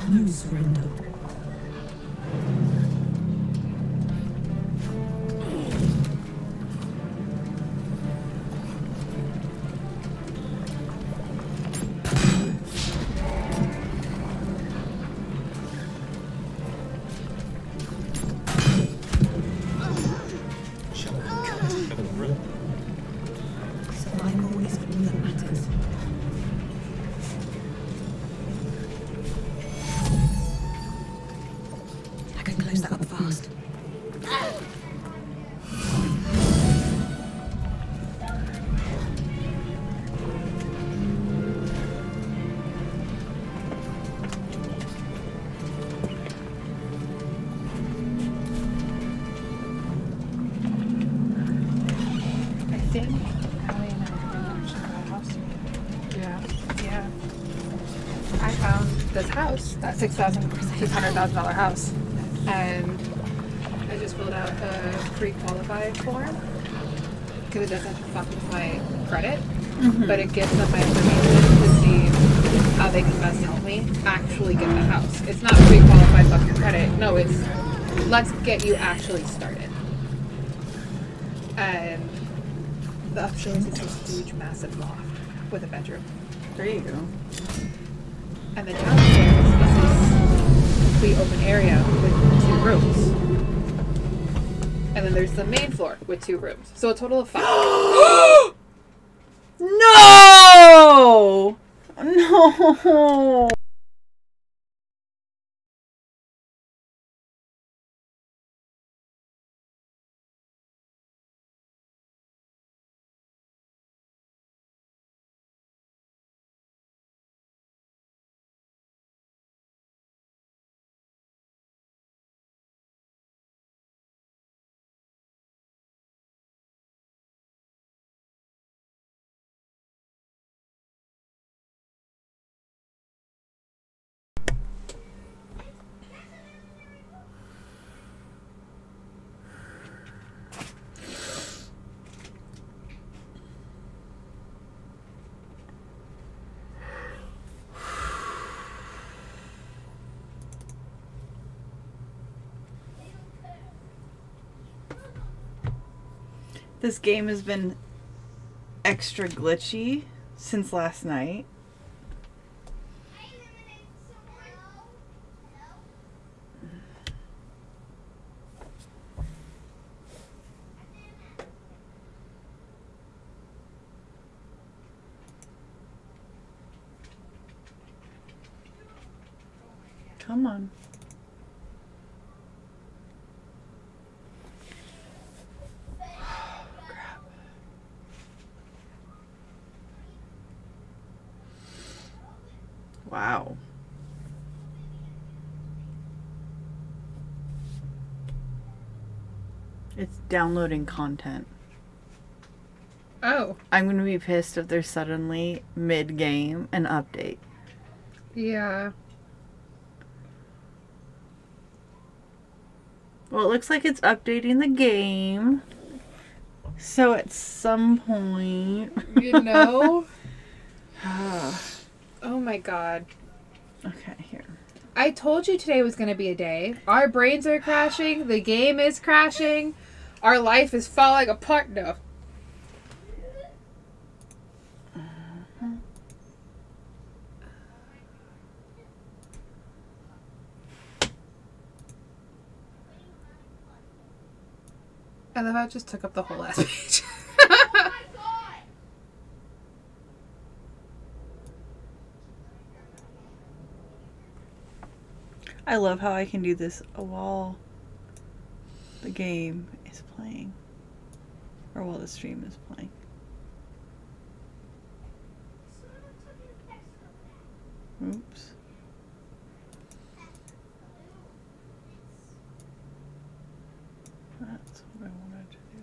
No surrender. Survival is all that matters. I can close that up fast. I think Allie and I didn't actually buy a house. Yeah. Yeah. I found this house, that $600,000 house, and I just filled out a pre-qualified form because it doesn't fuck with my credit, but it gives them my information to see how they can best help me actually get the house. It's not pre-qualified fuck your credit. No, it's let's get you actually started. And the upstairs is this huge, massive loft with a bedroom. There you go. And the downstairs is this complete open area with 2 rooms. And then there's the main floor with 2 rooms. So a total of 5. No! No! This game has been extra glitchy since last night. Come on. Wow. It's downloading content. Oh. I'm going to be pissed if there's suddenly mid-game an update. Yeah. Well, it looks like it's updating the game. So at some point... You know? Oh my god. Okay, here. I told you today was going to be a day. Our brains are crashing. The game is crashing. Our life is falling apart. No. And then I just took up the whole last page. I love how I can do this while the game is playing. Or while the stream is playing. Oops. That's what I wanted to do.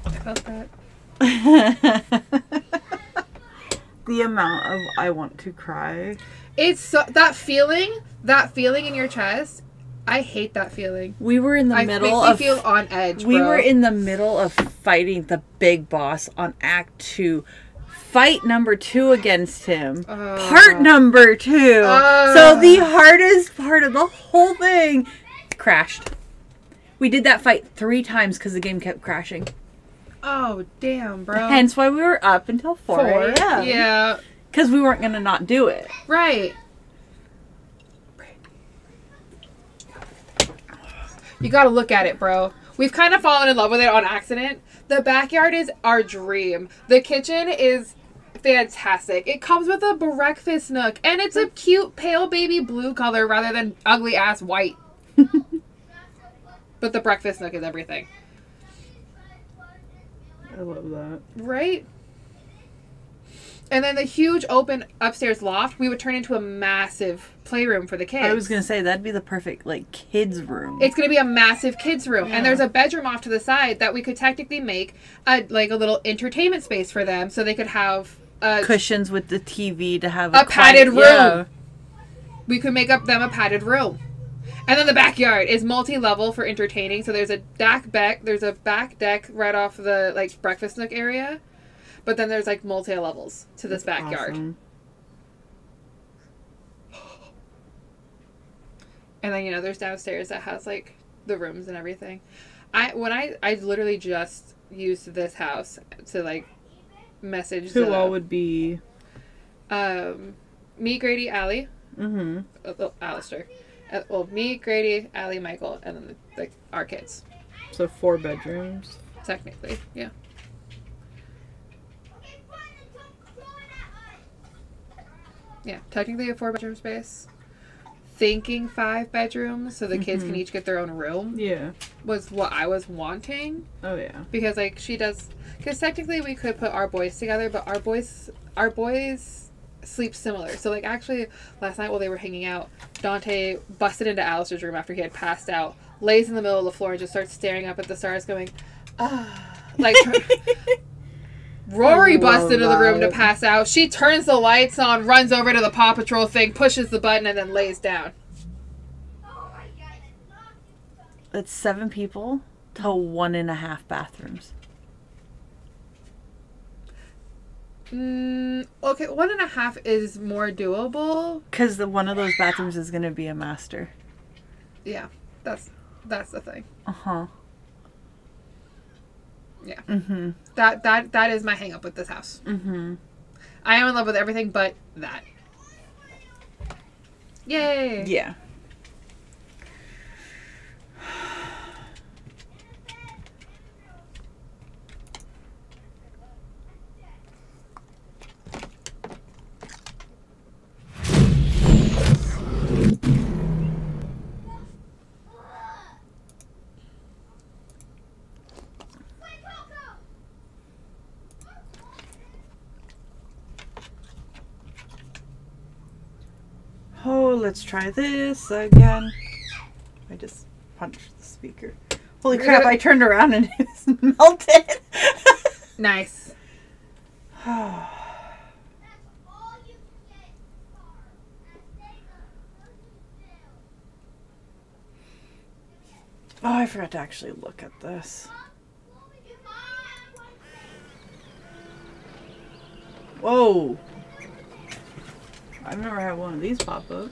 I felt that. The amount of I want to cry. It's so, that feeling in your chest. I hate that feeling. We were in the middle of. of. Feel on edge. We bro. were in the middle of fighting the big boss on Act 2. Fight number 2 against him. Part number 2. So the hardest part of the whole thing crashed. We did that fight 3 times because the game kept crashing. Oh, damn, bro. Hence why we were up until 4 a.m. Yeah. Because we weren't going to not do it. Right. You gotta look at it, bro. We've kind of fallen in love with it on accident. The backyard is our dream. The kitchen is fantastic. It comes with a breakfast nook. And it's a cute pale baby blue color rather than ugly ass white. But the breakfast nook is everything. I love that. Right? And then the huge open upstairs loft, we would turn into a massive playroom for the kids. I was going to say, that'd be the perfect, like, kids' room. It's going to be a massive kids' room. Yeah. And there's a bedroom off to the side that we could technically make a little entertainment space for them so they could have... cushions with the TV to have a padded room. Yeah. We could make up them a padded room. And then the backyard is multi-level for entertaining. So there's a back deck right off the, like, breakfast nook area. But then there's, like, multi-levels to this backyard. Awesome. And then, you know, there's downstairs that has, like, the rooms and everything. I literally just used this house to, like, message who all would be? Me, Grady, Allie. Mm-hmm. Alistair. Well, me, Grady, Allie, Michael, and then, like, our kids. So 4 bedrooms? Technically, yeah. Yeah, technically a 4-bedroom space. Thinking 5 bedrooms so the kids can each get their own room. Yeah. Was what I was wanting. Oh, yeah. Because, like, she does... Because technically we could put our boys together, but our boys sleep similar. So, like, actually, last night while they were hanging out, Dante busted into Alistair's room after he had passed out, lays in the middle of the floor and just starts staring up at the stars going, ah. Like... Rory busts into the room to pass out. She turns the lights on, runs over to the Paw Patrol thing, pushes the button, and then lays down. That's 7 people to 1.5 bathrooms. Okay, 1.5 is more doable. Because one of those bathrooms is going to be a master. Yeah, that's the thing. Uh-huh. Yeah. Mm-hmm. That is my hang up with this house. Mm-hmm. I am in love with everything but that. Yay! Yeah. Oh, let's try this again. I just punched the speaker. Holy crap, I turned around and it was melted. Nice. Oh, I forgot to actually look at this. Whoa. I've never had one of these pop up.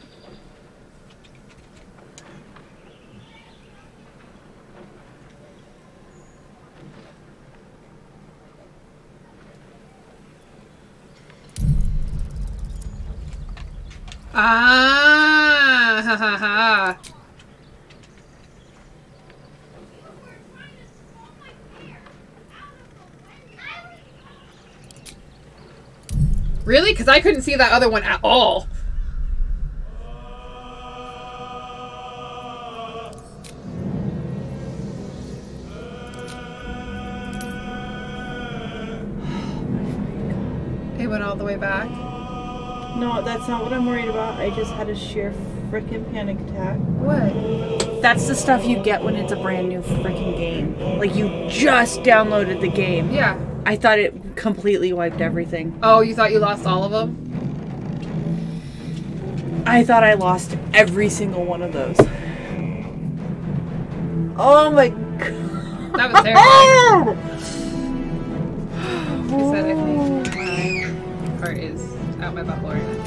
Ah, ha ha ha. Really? Because I couldn't see that other one at all. It went all the way back. No, that's not what I'm worried about. I just had a sheer freaking panic attack. What? That's the stuff you get when it's a brand new freaking game. Like, you just downloaded the game. Yeah. I thought it completely wiped everything. Oh, you thought you lost all of them? I thought I lost every single one of those. Oh my god. That was terrible. She said, I think my heart is out my butthole right now.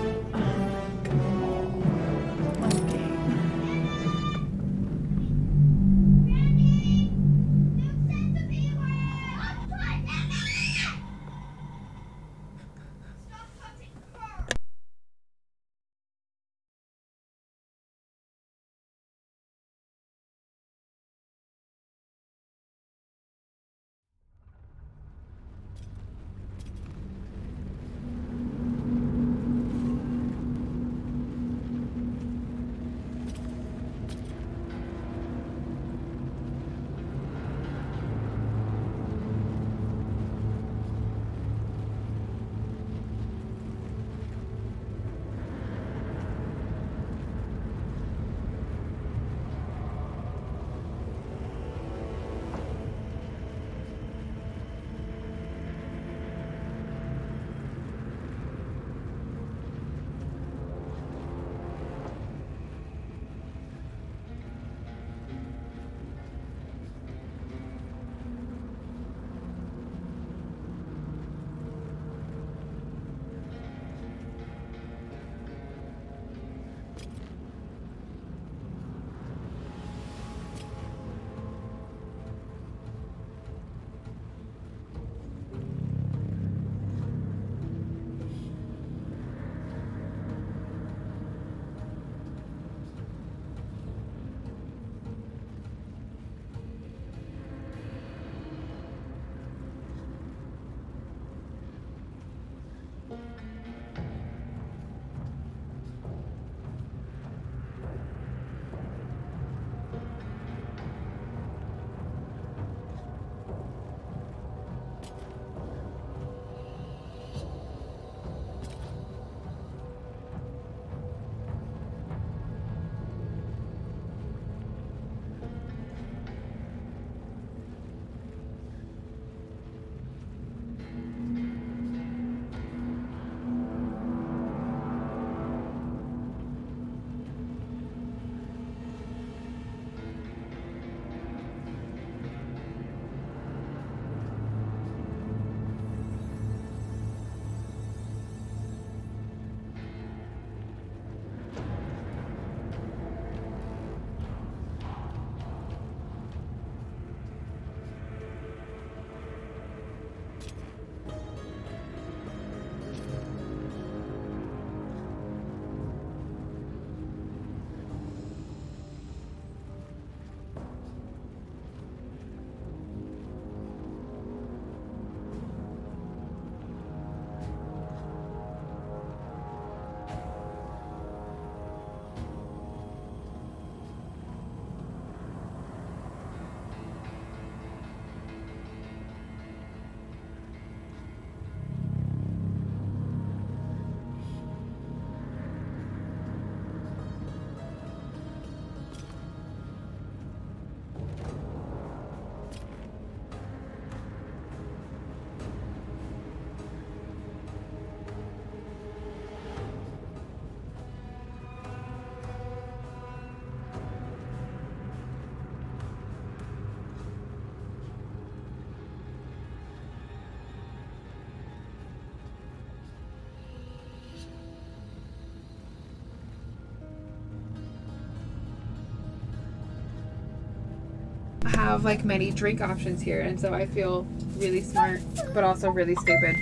Have like many drink options here, and so I feel really smart but also really stupid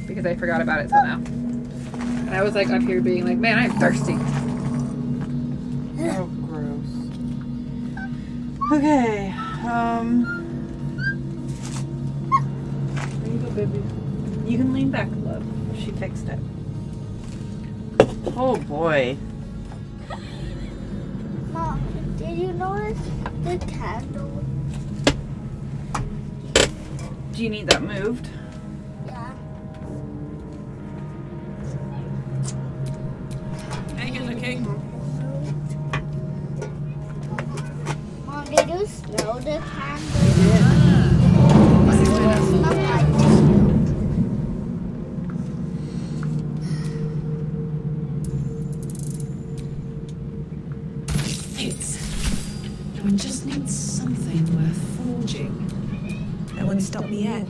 because I forgot about it till now. And I was like up here being like, man, I'm thirsty. Oh, gross. Okay, there you go, baby. You can lean back, love. She fixed it. Oh, boy. Mom, did you notice the candle? Do you need that moved? Yeah. Hey, good looking. Mom, did you smell the candle? Must be where that's It's not like Fits. We just need something worth forging. No one stopped me yet.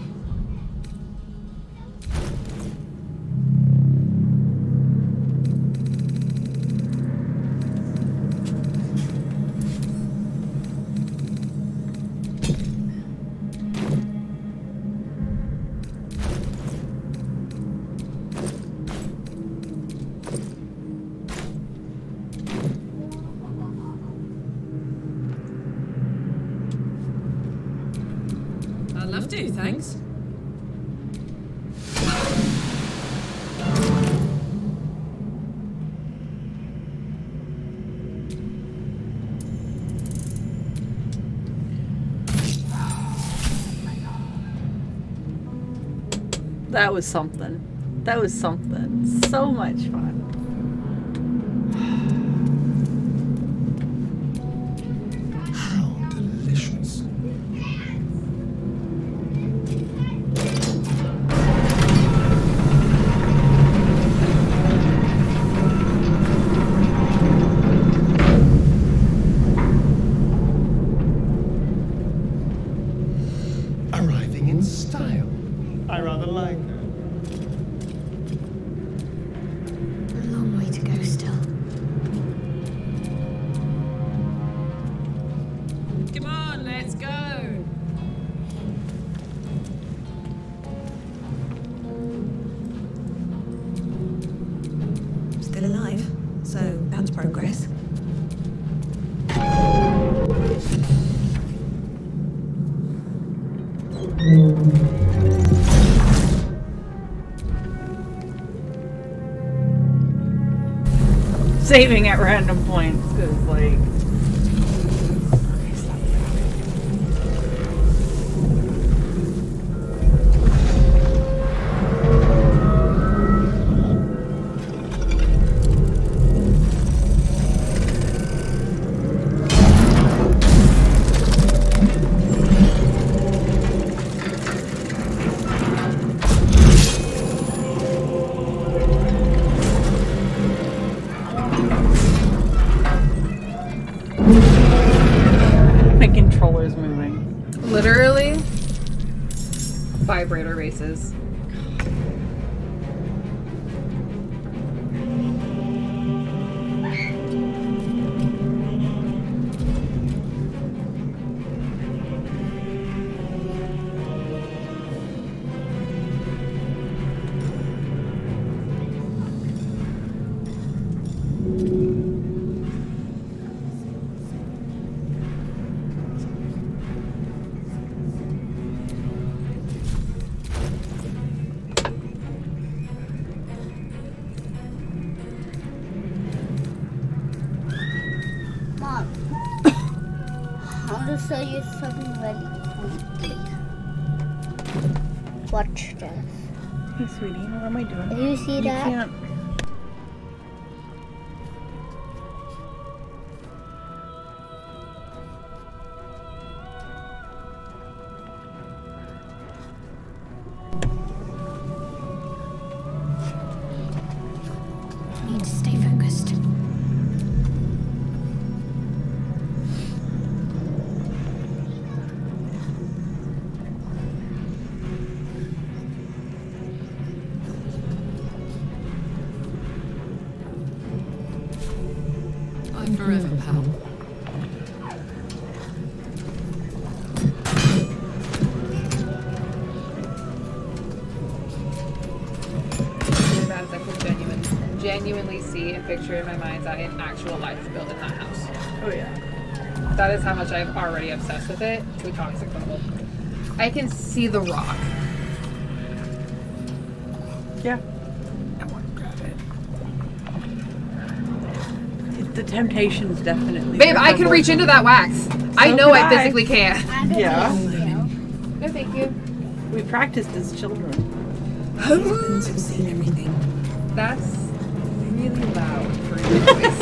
I'd love to, thanks. That was something. That was something. So much fun. How delicious. Arriving in style. I rather like her. A long way to go still. Come on, let's go. Still alive, so that's progress. Saving at random points, because, like... My controller's moving. Literally, vibrator races. Mom, I want to show you something really quickly. Watch this. Hey, sweetie, what am I doing? Do you see that? Can't. Need to stay focused. I'm forever, pal. As I could genuinely see picture in my mind's eye an actual life built in that house. Oh yeah. That is how much I'm already obsessed with it to a toxic level. I can see the rock. Yeah. I want to grab it. The temptation's definitely. Babe, I can reach into that wax. I know I physically can. Yeah. No, thank you. We practiced as children. Husbands have seen everything. That's really loud for your voice.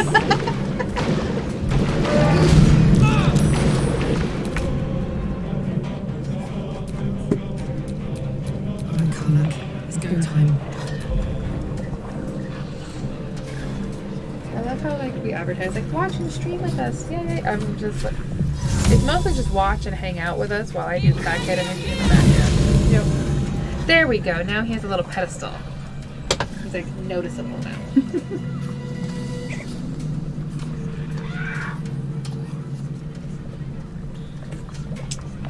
Alright, Carla. It's go time. I love how like we advertise like watch and stream with us. Yay! I'm just like it's mostly just watch and hang out with us while I do the backhead energy in the background. Yep. There we go. Now he has a little pedestal. He's like noticeable now.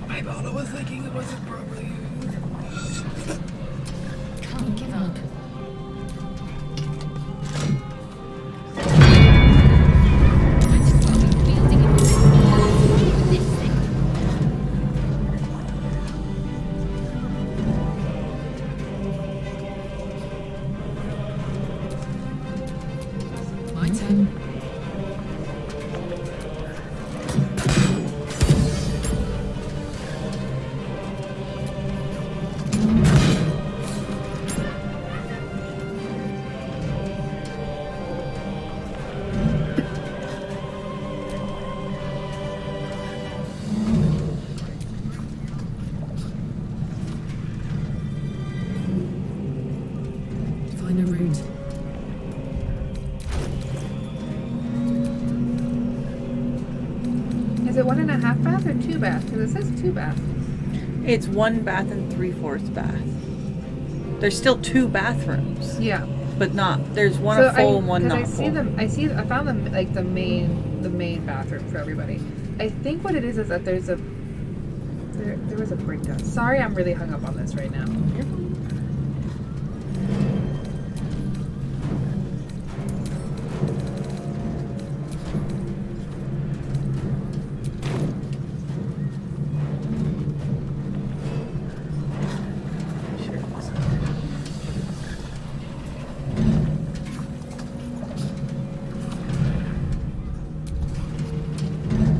My bottle was thinking it wasn't properly used. Can't give up. My turn. Find a route. Is it 1.5 bath or 2 bath? Because it says 2 bath. It's 1 bath and 3/4 bath. There's still 2 bathrooms, Yeah. but not. There's one full and one not I see full. them. I found them like the main bathroom for everybody. I think what it is that there's a there was a breakdown. Sorry, I'm really hung up on this right now.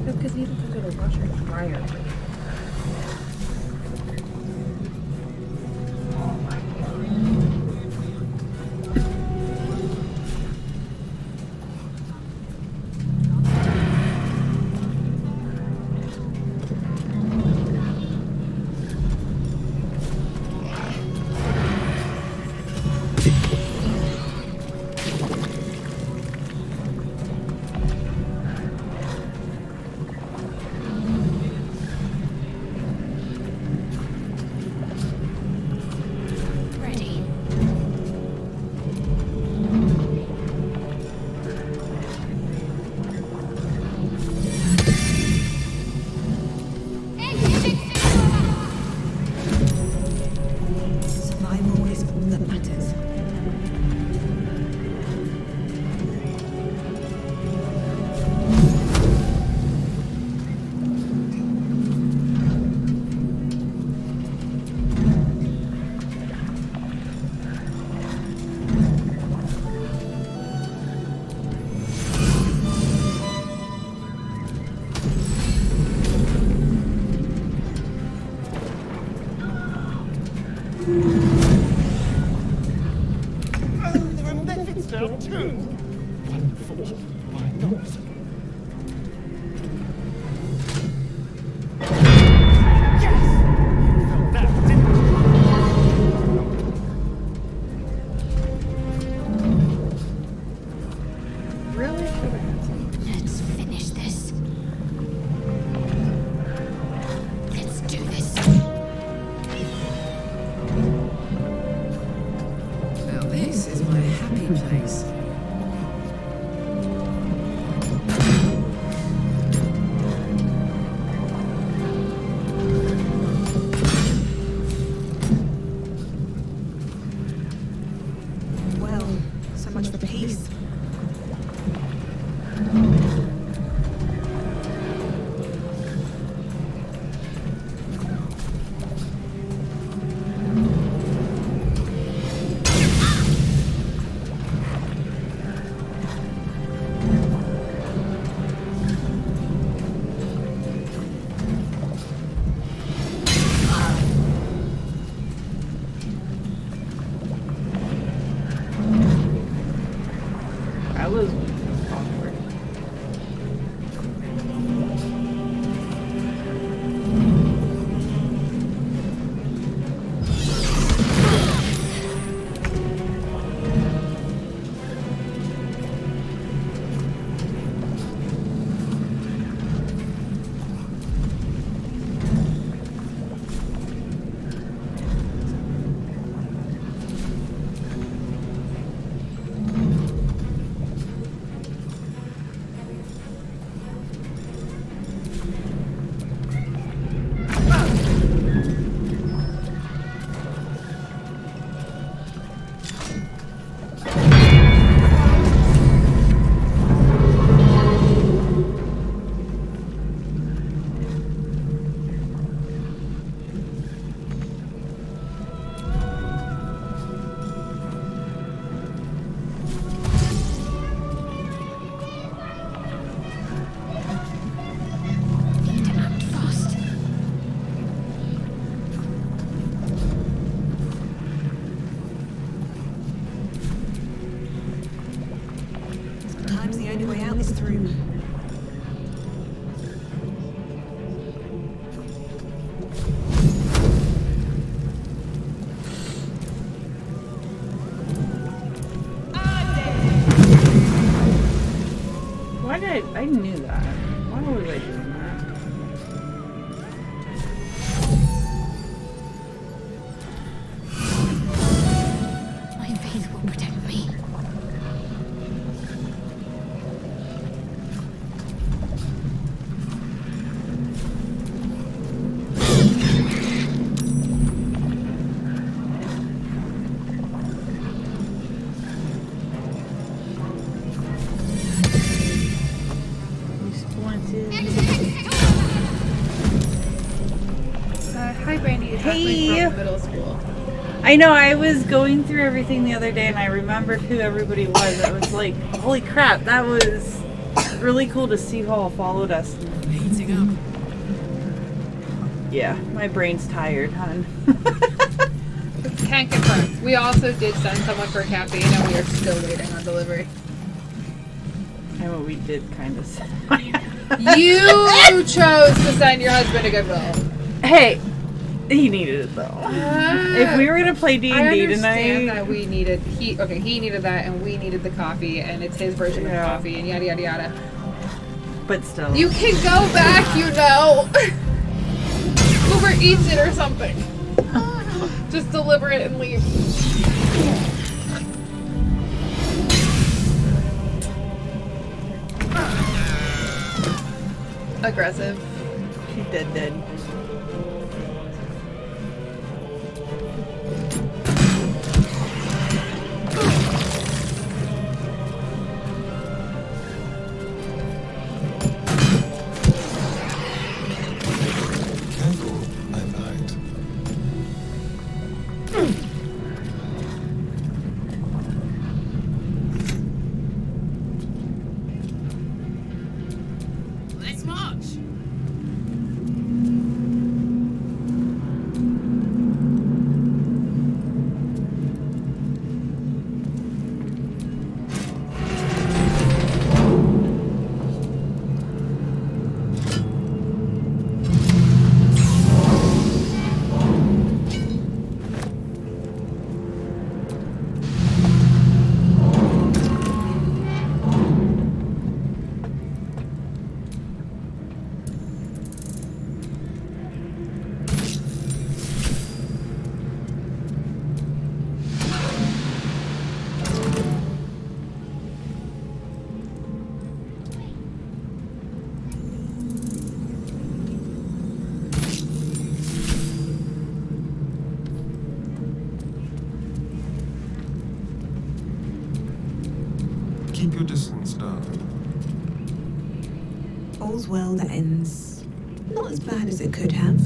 Because you need to go to washer and dryer. Why did I knew that. Why was I doing that? My faith will protect me. Hi, Brandy. It's Hey. from middle school. I know, I was going through everything the other day and I remembered who everybody was. I was like, holy crap, that was really cool to see who all followed us. Heating up. Yeah, my brain's tired, hon. Can't confirm. We also did send someone for caffeine and we are still waiting on delivery. And what we did kind of say. You chose to send your husband to Goodwill. Hey, he needed it though. If we were gonna play D&D I understand tonight, that we needed he needed that and we needed the coffee and it's his version of coffee and yada yada yada. but still. You can go back, you know. Uber Eats it or something. Just deliver it and leave. Aggressive. She dead. Careful, I lied. Let's march. Keep your distance, darling. All's well that ends not as bad as it could have.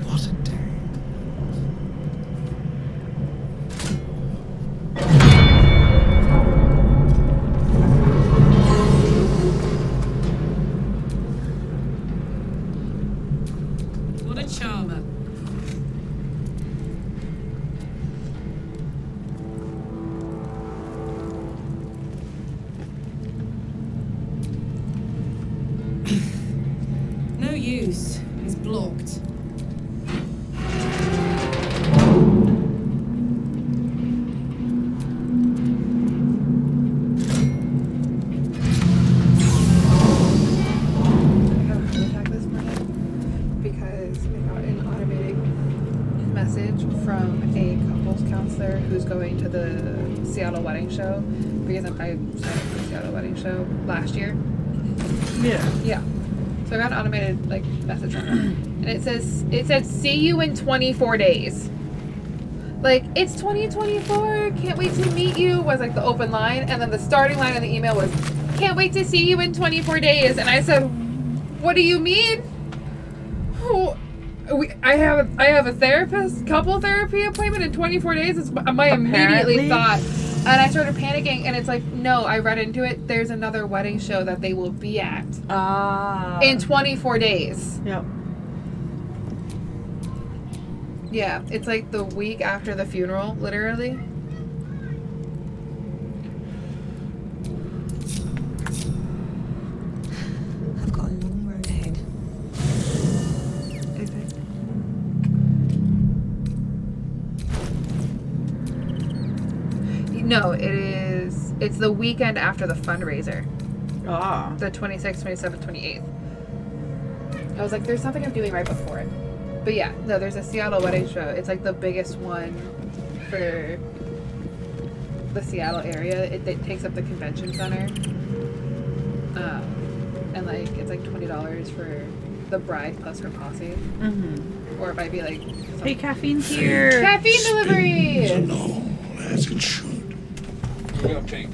What a day. What a charmer. No use. It's blocked. I had a heart attack this morning because I got an automated message from a couples counselor who's going to the Seattle wedding show because I signed up for the Seattle wedding show last year. Yeah. Yeah. So I got an automated message from her. And it said see you in 24 days. Like, it's 2024, can't wait to meet you was the open line, and then the starting line of the email was can't wait to see you in 24 days. And I said, what do you mean? I have a therapist, couple therapy appointment in 24 days. It's my immediately thought. And I started panicking, and it's like, no, I read into it. There's another wedding show that they will be at in 24 days. Yep. Yeah, it's like the week after the funeral, literally. I've got a long road ahead. No, it's the weekend after the fundraiser. Ah. The 26th, 27th, 28th. I was like, there's something I'm doing right before it. But yeah, no, there's a Seattle wedding show. It's like the biggest one for the Seattle area. It takes up the convention center. And like, it's like $20 for the bride plus her posse. Mm-hmm. Or it might be like, hey, caffeine's here. Caffeine delivery! Along as it should. We're gonna pink.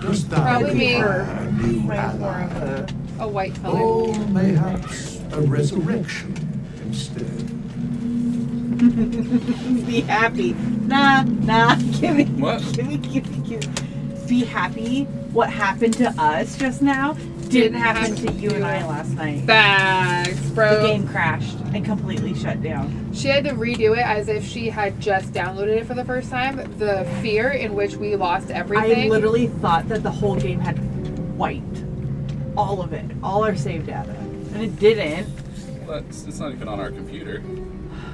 Dost thou Probably me. prefer a new More ally? of a A white color. Or mayhaps a resurrection instead? be happy. Nah. Give me. What? Give me. Be happy. What happened to us just now didn't happen to you and I last night. Bags, bro. The game crashed and completely shut down. She had to redo it as if she had just downloaded it for the first time. The fear in which we lost everything. I literally thought that the whole game had wiped. All of it. All our save data. And it didn't. Well, it's not even on our computer.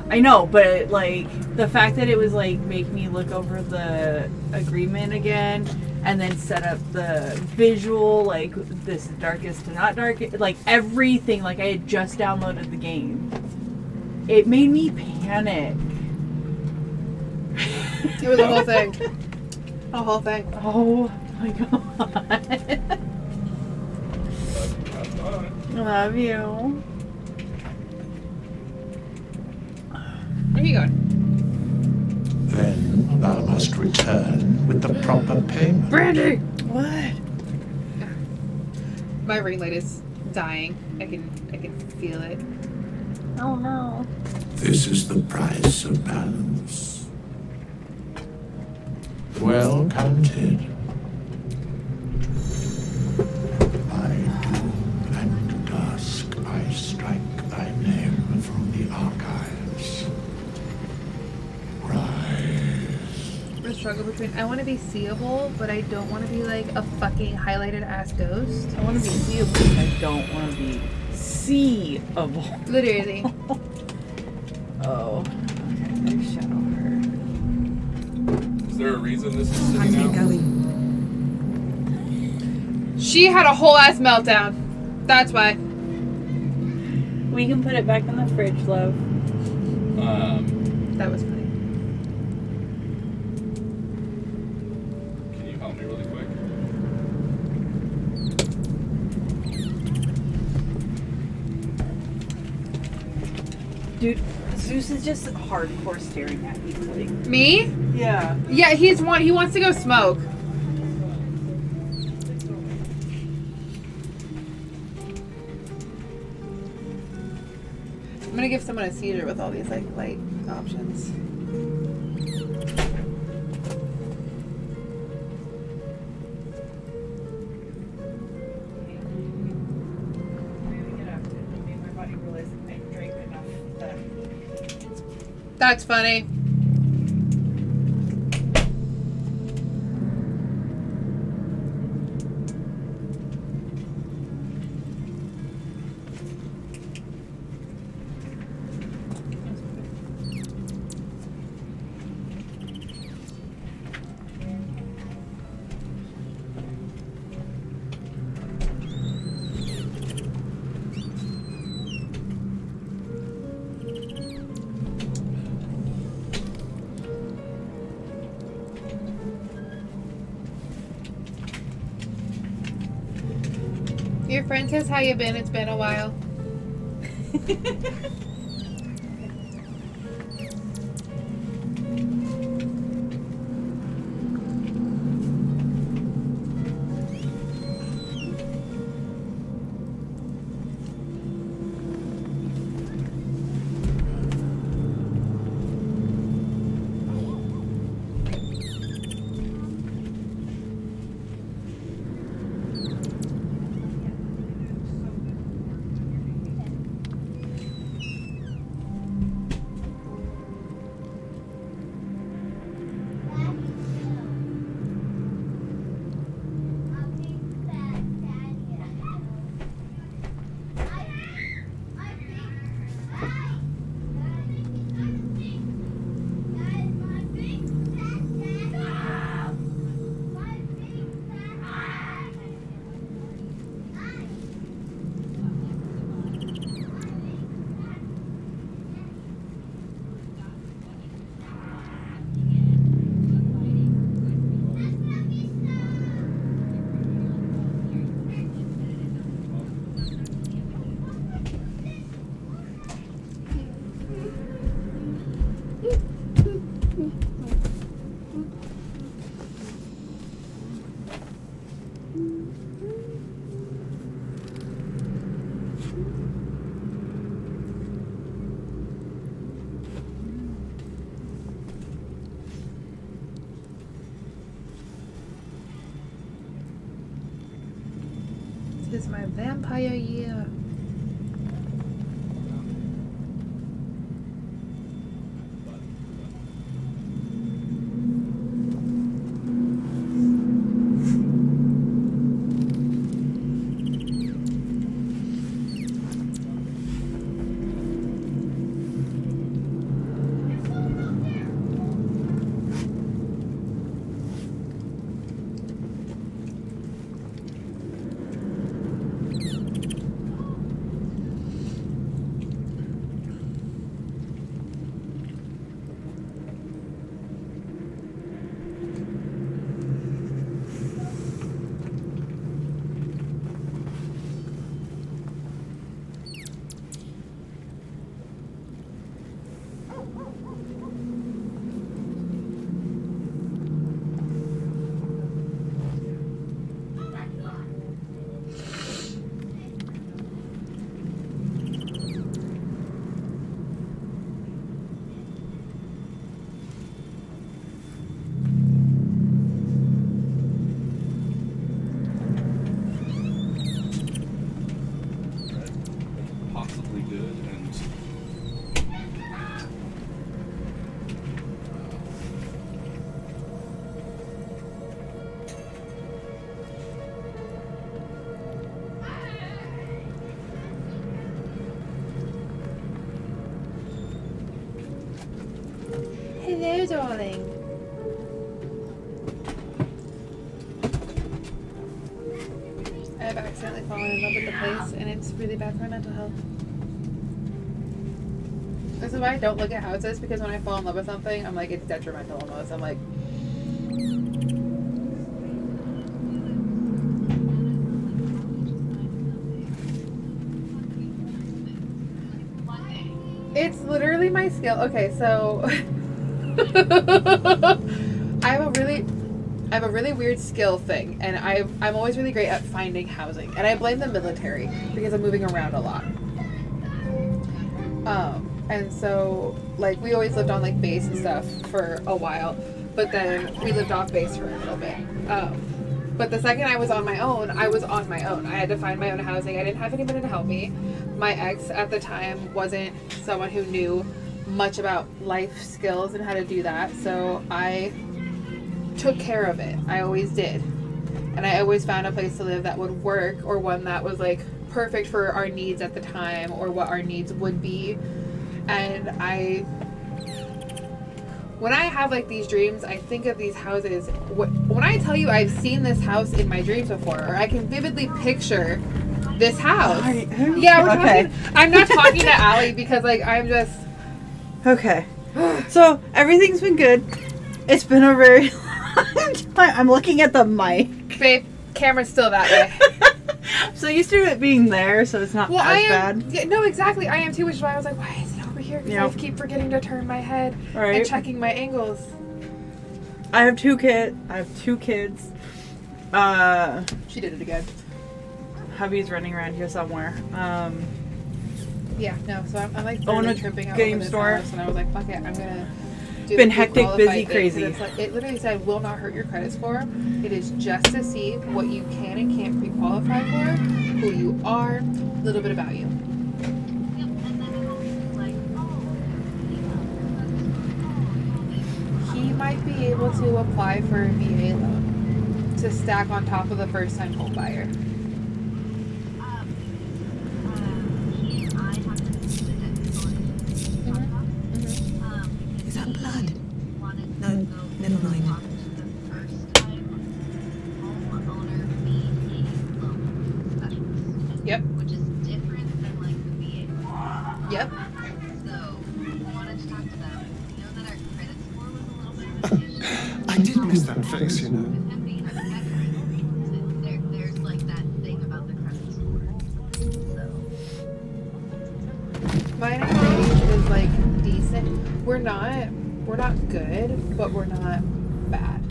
I know, but like the fact that it was like make me look over the agreement again and then set up the visual, like this darkest to not dark, like everything, like I had just downloaded the game. It made me panic. It was a whole thing. A whole thing. Oh my god. Love you. Where are you going? Then thou must return with the proper payment. Brandy! What? My ring light is dying. I can feel it. Oh no. This is the price of balance. Well counted. By doom and dusk I strike thy name from the archives. Rise. The struggle between I want to be seeable, but I don't want to be like a fucking highlighted ass ghost. I want to be seeable, but I don't want to be seeable. Literally. Oh. Okay, there's Shadowheart. Is there a reason this is sitting out? She had a whole ass meltdown. That's why. We can put it back in the fridge, love. That was funny. Can you help me really quick? Dude, Zeus is just hardcore staring at me. Like, Me? yeah. Yeah, he wants to go smoke. I'm gonna give someone a seizure with all these like light options. That's funny. Your friend says, how you been? It's been a while. 'Tis my vampire year. Possibly good and Hello, darling. I've accidentally fallen in love with the place, and it's really bad for my mental health. This is why I don't look at houses, because when I fall in love with something, I'm like, it's detrimental almost. I'm like, it's literally my skill. Okay, so I have a really weird skill thing, and I'm always really great at finding housing, and I blame the military because I'm moving around a lot. And so like we always lived on like base and stuff for a while, but then we lived off base for a little bit. But the second I was on my own, I was on my own. I had to find my own housing. I didn't have anybody to help me. My ex at the time wasn't someone who knew much about life skills and how to do that, so I took care of it. I always did. And I always found a place to live that would work, or one that was like perfect for our needs at the time, or what our needs would be. And when I have like these dreams, I think of these houses. When I tell you I've seen this house in my dreams before, or I can vividly picture this house. Yeah, we're talking. I'm not talking to Allie because like I'm just. Okay. So everything's been good. It's been a very long time. I'm looking at the mic. Babe, camera's still that way. I'm so used to it being there, so it's not as bad. Yeah, no, exactly. I am too, which is why I was like, why is it over here? Because I keep forgetting to turn my head and checking my angles. I have two kids. She did it again. Hubby's running around here somewhere. Yeah, no, so I'm like own a tripping out game over this store. house, and I was like, fuck it, I'm gonna do Been the hectic, pre-qualified busy, thing, crazy. 'cause it's like, it literally said will not hurt your credit score. It is just to see what you can and can't pre-qualify for, who you are, a little bit about you. He might be able to apply for a VA loan to stack on top of the first-time home buyer. Is that blood? No, never mind. Yep. Which is different than like the VA. Yep. So, wanted to talk to them. You know that our credit score was a little bit I did miss that face, you know. There's like that thing about the credit score. So. Mine is like decent. We're not good, but we're not bad.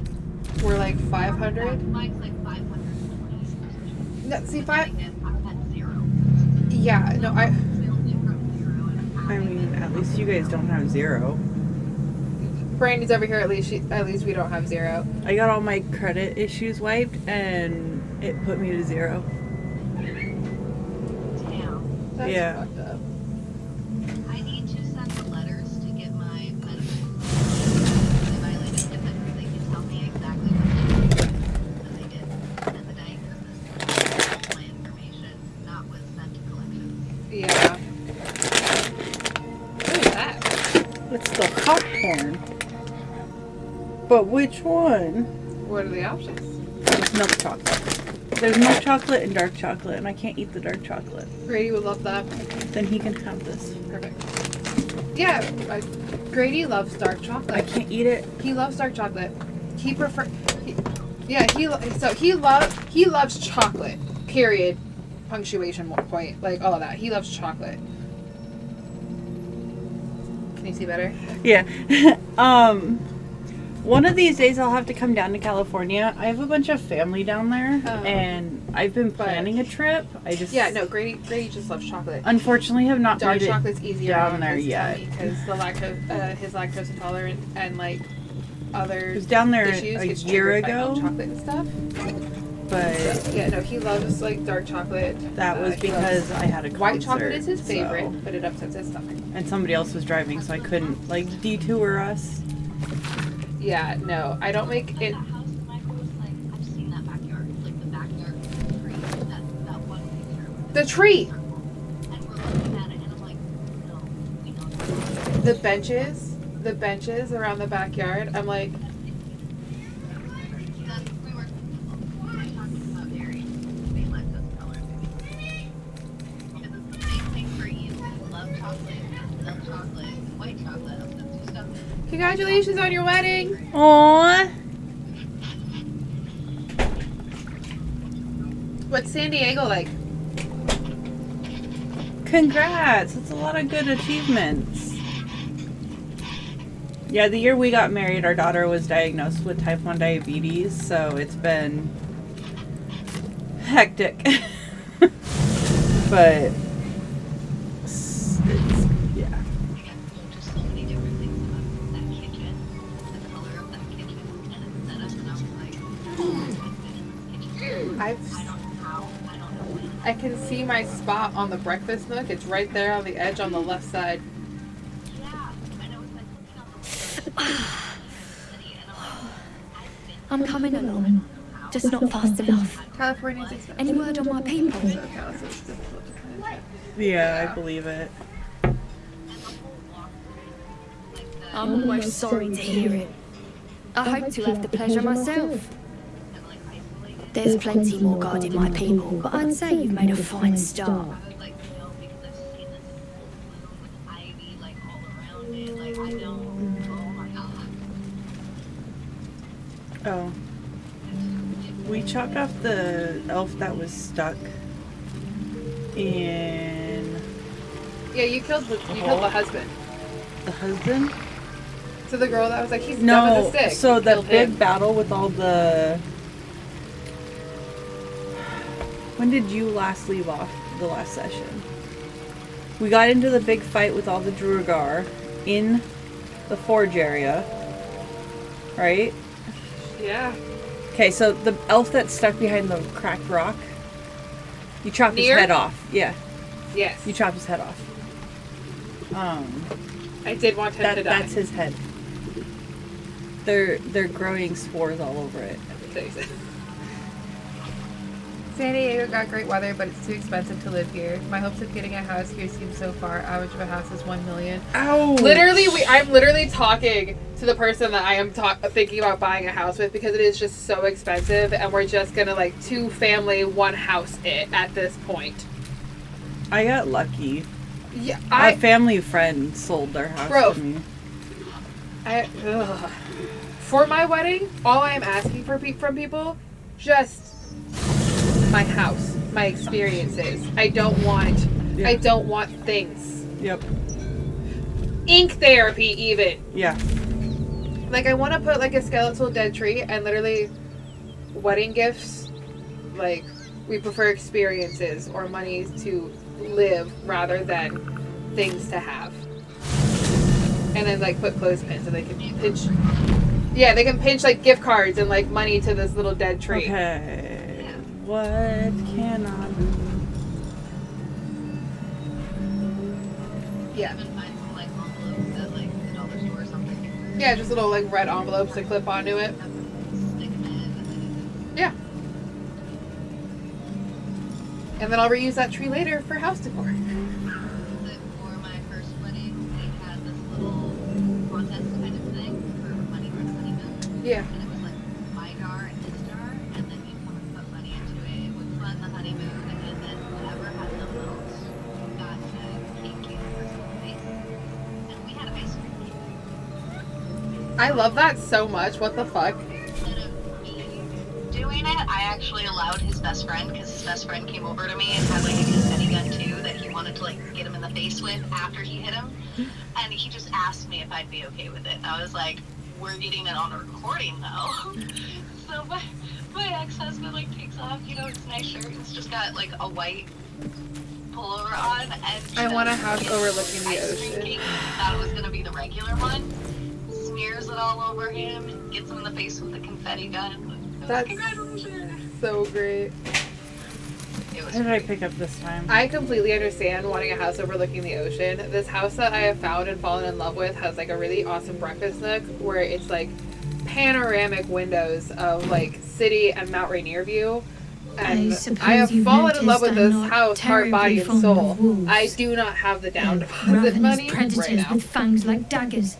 We're like 500. Mine's like 520. No, see, five. I'm at 0. Yeah, no, I mean, at least you guys don't have 0. Brandy's over here. At least we don't have 0. I got all my credit issues wiped, and it put me to 0. That's Yeah. fucked up. I need to send the letters to get my medicine. If I like get them, they can tell me exactly what they did. And the diagnosis, my information, not with sent collections. Yeah. What is that? It's the popcorn. But which one? What are the options? It's milk chocolate. There's milk chocolate and dark chocolate, and I can't eat the dark chocolate. Grady would love that. Then he can have this. Perfect. Yeah, Grady loves dark chocolate. I can't eat it. He loves dark chocolate. He loves chocolate. Period. Punctuation point. Like all of that. He loves chocolate. Can you see better? Yeah. One of these days I'll have to come down to California. I have a bunch of family down there, and I've been planning a trip. Grady just loves chocolate. Unfortunately, have not Dark made it chocolate's easier down there yet. because the his lactose intolerant and like other It was down there issues a gets year triggered by milk ago, chocolate and stuff. but He loves like dark chocolate. that was he loves- because I had a concert. White chocolate is his favorite, so- but it upsets his stomach. and somebody else was driving, so I couldn't like detour us. Yeah, no, I don't make it. That house that Michael was like, I've seen that backyard. Like the backyard tree. That one picture. The tree! And we're looking at it and I'm like, no, we know that. The benches around the backyard. I'm like, We were talking about dairy being lactose intolerant. Because it's the same thing for you. You love chocolate, milk chocolate, white chocolate. That's two stuff. congratulations on your wedding! Aww. What's San Diego like? Congrats! That's a lot of good achievements. Yeah, the year we got married, our daughter was diagnosed with type 1 diabetes, so it's been hectic. But yeah. Just so many different things about that kitchen, the color of that kitchen, and its setup, and I was like, I don't know how, I don't know when. I can see my spot on the breakfast nook. It's right there on the edge on the left side. Yeah, and I was like looking out the window and city, and I'm like, I'm coming along, just not fast enough. California's expensive. Any word on my people? So California's difficult to find. Yeah, I believe it. I'm almost sorry to hear it. I hope to have the pleasure myself. There's plenty more guarding my people, but I'd say you've made a fine start. like, no, because I've seen this with ivy, like, all around it, like, I don't, oh my god. Oh. We chopped off the elf that was stuck in Yeah, you killed the husband. the husband. So the girl that was like, he's dumb as No, a stick. so you the killed big him. battle with all the. When did you last leave off the last session? We got into the big fight with all the Druagar in the forge area, right? Yeah. Okay, so the elf that's stuck behind the cracked rock, you chop his Near? head off. Yeah, Yes. you chop his head off. I did want him to die. That's his head. They're growing spores all over it. San Diego got great weather, but it's too expensive to live here. My hopes of getting a house here seem so far. Average of a house is $1 million. Ouch. Literally, I'm literally talking to the person that I am thinking about buying a house with because it is just so expensive, and we're just gonna like 2 family, 1 house it at this point. I got lucky. Yeah, A family friend sold their house to me. For my wedding, all I am asking for from people, just my house, my experiences. I don't want things. Yep. Ink therapy, even. Yeah. Like, I want to put like a skeletal dead tree, and literally, wedding gifts. Like, we prefer experiences or money to live rather than things to have. And then like put clothespins so they can pinch. Yeah, they can pinch like gift cards and like money to this little dead tree. Okay. What can I do? Yeah. Even find some like envelopes at like the dollar store or something. Yeah, just little like red envelopes to clip onto it. Stick them in and then Yeah. And then I'll reuse that tree later for house decor. for my first wedding, we had this little contest kind of thing for money for the honeymoon. Yeah. And it was like my jar and his jar, and then you'd come and put money into it. It would fund the honeymoon, and then whoever had the most got to cake the person's face. And we had ice cream cake. I love that so much. What the fuck? Instead of me doing it, I actually allowed his best friend, because his best friend came over to me and had like a confetti gun too that he wanted to like get him in the face with after he hit him. And he just asked me if I'd be okay with it. I was like, we're getting it on a recording though. So my ex-husband like takes off, you know, his nice shirt. It's just got like a white pullover on, and I want a house overlooking the ice cream ocean. cake. Thought it was gonna be the regular one. Smears it all over him, gets him in the face with the confetti gun. That's Congratulations. so great. What did I pick up this time? I completely understand wanting a house overlooking the ocean. This house that I have found and fallen in love with has like a really awesome breakfast nook where it's like panoramic windows of like city and Mount Rainier view. And I have fallen in love with this house, heart, body, and soul. I do not have the down deposit money predators right now. with fangs like daggers.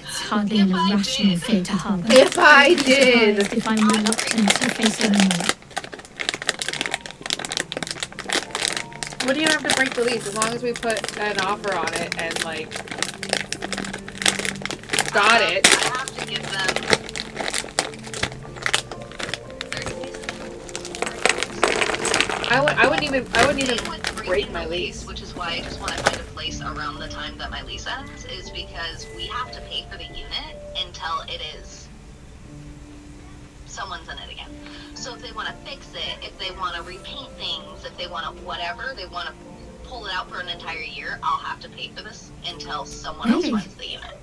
It's hardly an irrational fear to harbour. If I did! If I'm reluctant to face it anymore. What do you have to break the lease? As long as we put an offer on it and like got it. I have to give them 30 days. I wouldn't even With break my the lease. which is why I just want to find a place around the time that my lease ends, is because we have to pay for the unit until it is someone's in it again. So if they want to fix it, if they want to repaint things, if they want to whatever, they want to pull it out for an entire year, I'll have to pay for this until someone else runs the unit.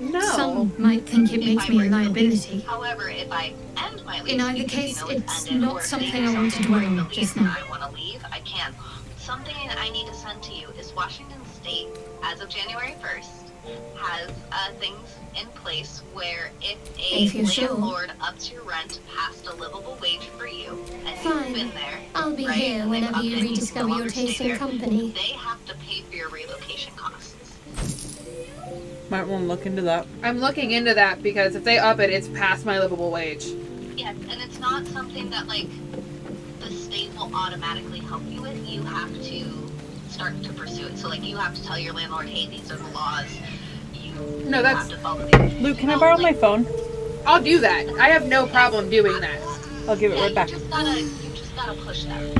No. Some might think it makes me a liability. However, if I end my lease, In either because, case, you know, it's ended, not or if something they I want to decide dwell break the on lease just and now. I want to leave, I can. Something I need to send to you is Washington State, as of January 1st, has things in place where if If a you're sure. landlord ups your rent past a livable wage for you, and Fine. you've been there, I'll be right, here and they've whenever upped you it, no rediscover your longer stay taste in there, company. they have to pay for your relocation costs. Might want to look into that. I'm looking into that because if they up it, it's past my livable wage. Yes, and it's not something that, like, the state will automatically help you with. You have to start to pursue it. So, like, you have to tell your landlord, hey, these are the laws. No, that's... Have to follow these. Luke, can I borrow my phone? I'll do that. I have no problem doing that. I'll give it right back. You just gotta push them,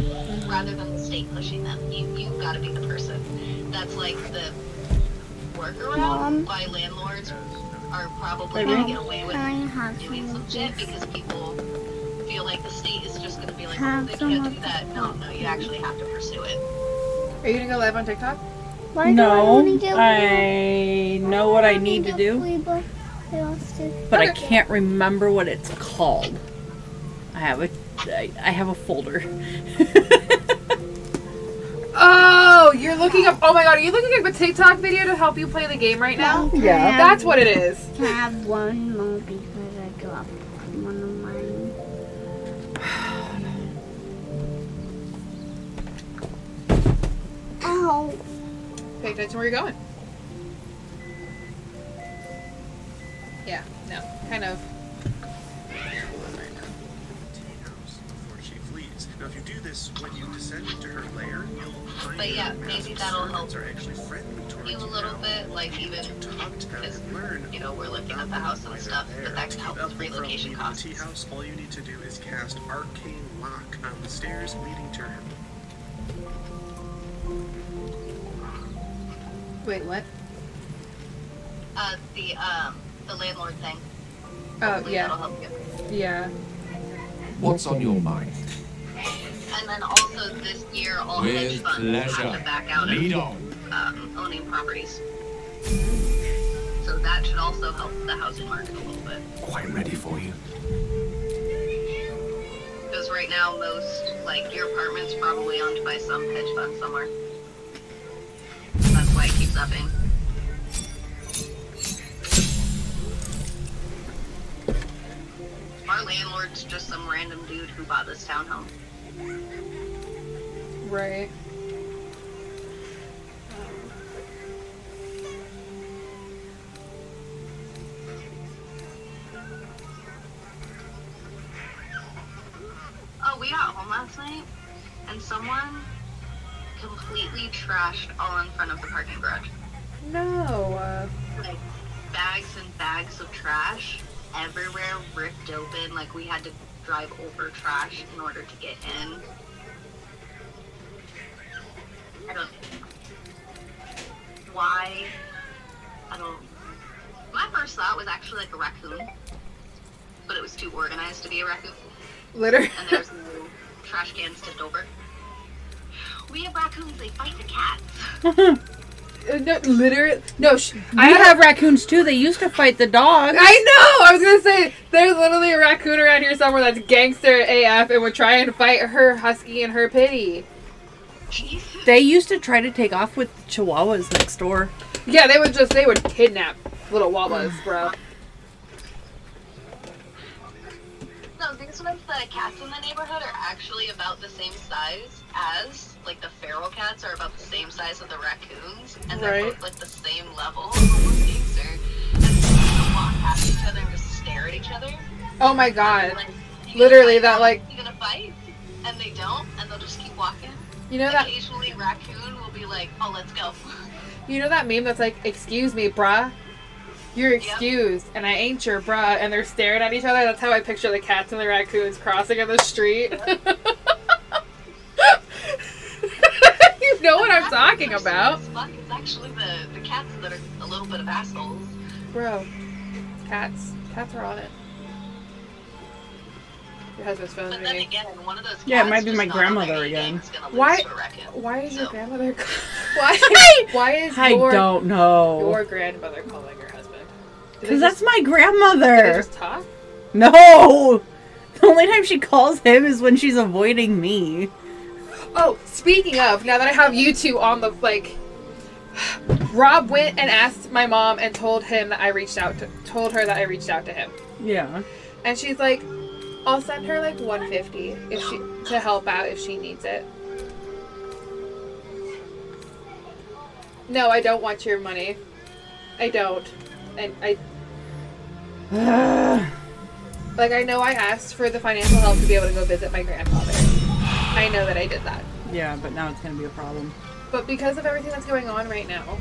rather than the state pushing them. You've gotta be the person. That's like the workaround why landlords are probably gonna get away with doing some shit, because people feel like the state is just gonna be like, oh, they can't do that. No, you actually have to pursue it. Are you gonna go live on TikTok? No, I know what I need to do, but I can't remember what it's called. I have a folder. Oh, you're looking up. Oh my god, are you looking up a TikTok video to help you play the game right now? Yeah. That's what it is. Can I have one more because I dropped one of mine? Ow. Pay attention where you're going. Yeah, no, kind of. Now, if you do this when you descend into her lair, you'll find But yeah, that maybe passive that'll help servants are actually friendly towards you a little bit, like even because, you know, we're looking at the house and stuff, but that can help with relocation costs. tea house, all you need to do is cast Arcane Lock on the stairs leading to her. Wait, what? The landlord thing. Oh, Hopefully yeah. that'll help you. Yeah. What's on your mind? And then also this year, all hedge With funds have pleasure. to back out Lead of on. owning properties. So that should also help the housing market a little bit. Quite ready for you. Because right now, most, like, your apartment's probably owned by some hedge fund somewhere. That's why I keep stuffing. Our landlord's just some random dude who bought this townhome. Right. Oh, we got home last night, and someone completely trashed all in front of the parking garage. No. Like, bags and bags of trash everywhere, ripped open. Like, we had to drive over trash in order to get in. I don't... Why? I don't... My first thought was actually like a raccoon, but it was too organized to be a raccoon. Litter. And there's no trash cans tipped over. We have raccoons, they fight the cats. No, litter. No, I have raccoons too. They used to fight the dogs. I know! I was gonna say, there's literally a raccoon around here somewhere that's gangster AF and would try and fight her husky and her pitty. They used to try to take off with chihuahuas next door. Yeah, they would kidnap little wawas, bro. No, these ones, the cats in the neighborhood are actually about the same size as, like, the feral cats are about the same size as the raccoons, and they're both, like, the same level. Gangster. And they just walk past each other and just stare at each other. Oh my god. Like, literally, that, like... You gonna fight? And they don't, and they'll just keep walking. You know that... Occasionally, raccoon will be like, oh, let's go. You know that meme that's like, excuse me, bruh? You're excused, and I ain't your bruh, and they're staring at each other? That's how I picture the cats and the raccoons crossing in the street. You know what I'm talking about. It's actually the cats that are a little bit of assholes. Bro, cats are on it. Your husband's phone's But then ringing. again, one of those cats Yeah, it might be just my not grandmother on any again. game is gonna lose Why to a raccoon. is your So- grandmother why is I your don't know. your grandmother calling your husband? Because that's my grandmother. Did they just talk? No! The only time she calls him is when she's avoiding me. Oh, speaking of, now that I have you two on the, like, Rob went and asked my mom and told her that I reached out to him. Yeah. And she's like, I'll send her like $150 to help out if she needs it. No, I don't want your money. I don't. And like, I know I asked for the financial help to be able to go visit my grandfather. I know that I did that. Yeah, but now it's going to be a problem. But because of everything that's going on right now,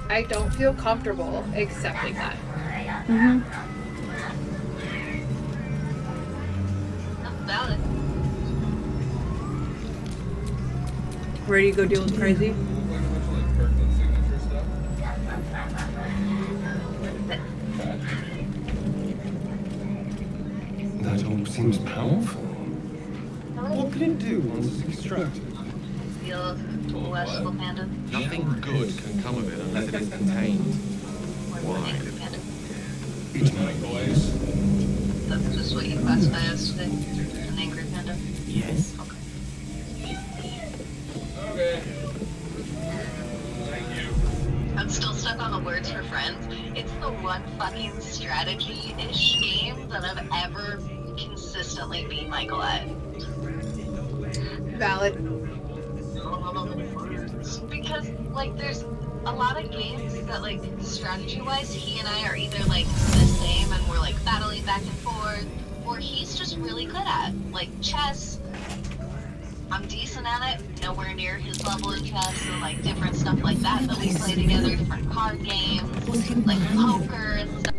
I don't feel comfortable accepting that. Mm-hmm. That's valid. Ready to go deal with crazy? That all seems powerful. What can it do once it's extracted? Feel less little panda. Nothing good can come of it unless it is contained. Why? It's my voice. That's just what you classify as today? An angry panda? Yes. Okay. I'm still stuck on the words for friends. It's the one fucking strategy-ish game that I've ever consistently beat Michael at. Valid. Because, like, there's a lot of games that, like, strategy-wise, he and I are either, like, the same and we're, like, battling back and forth, or he's just really good at. Like, chess, I'm decent at it, nowhere near his level in chess, and, like, different stuff like that we play together, different card games, like poker and stuff.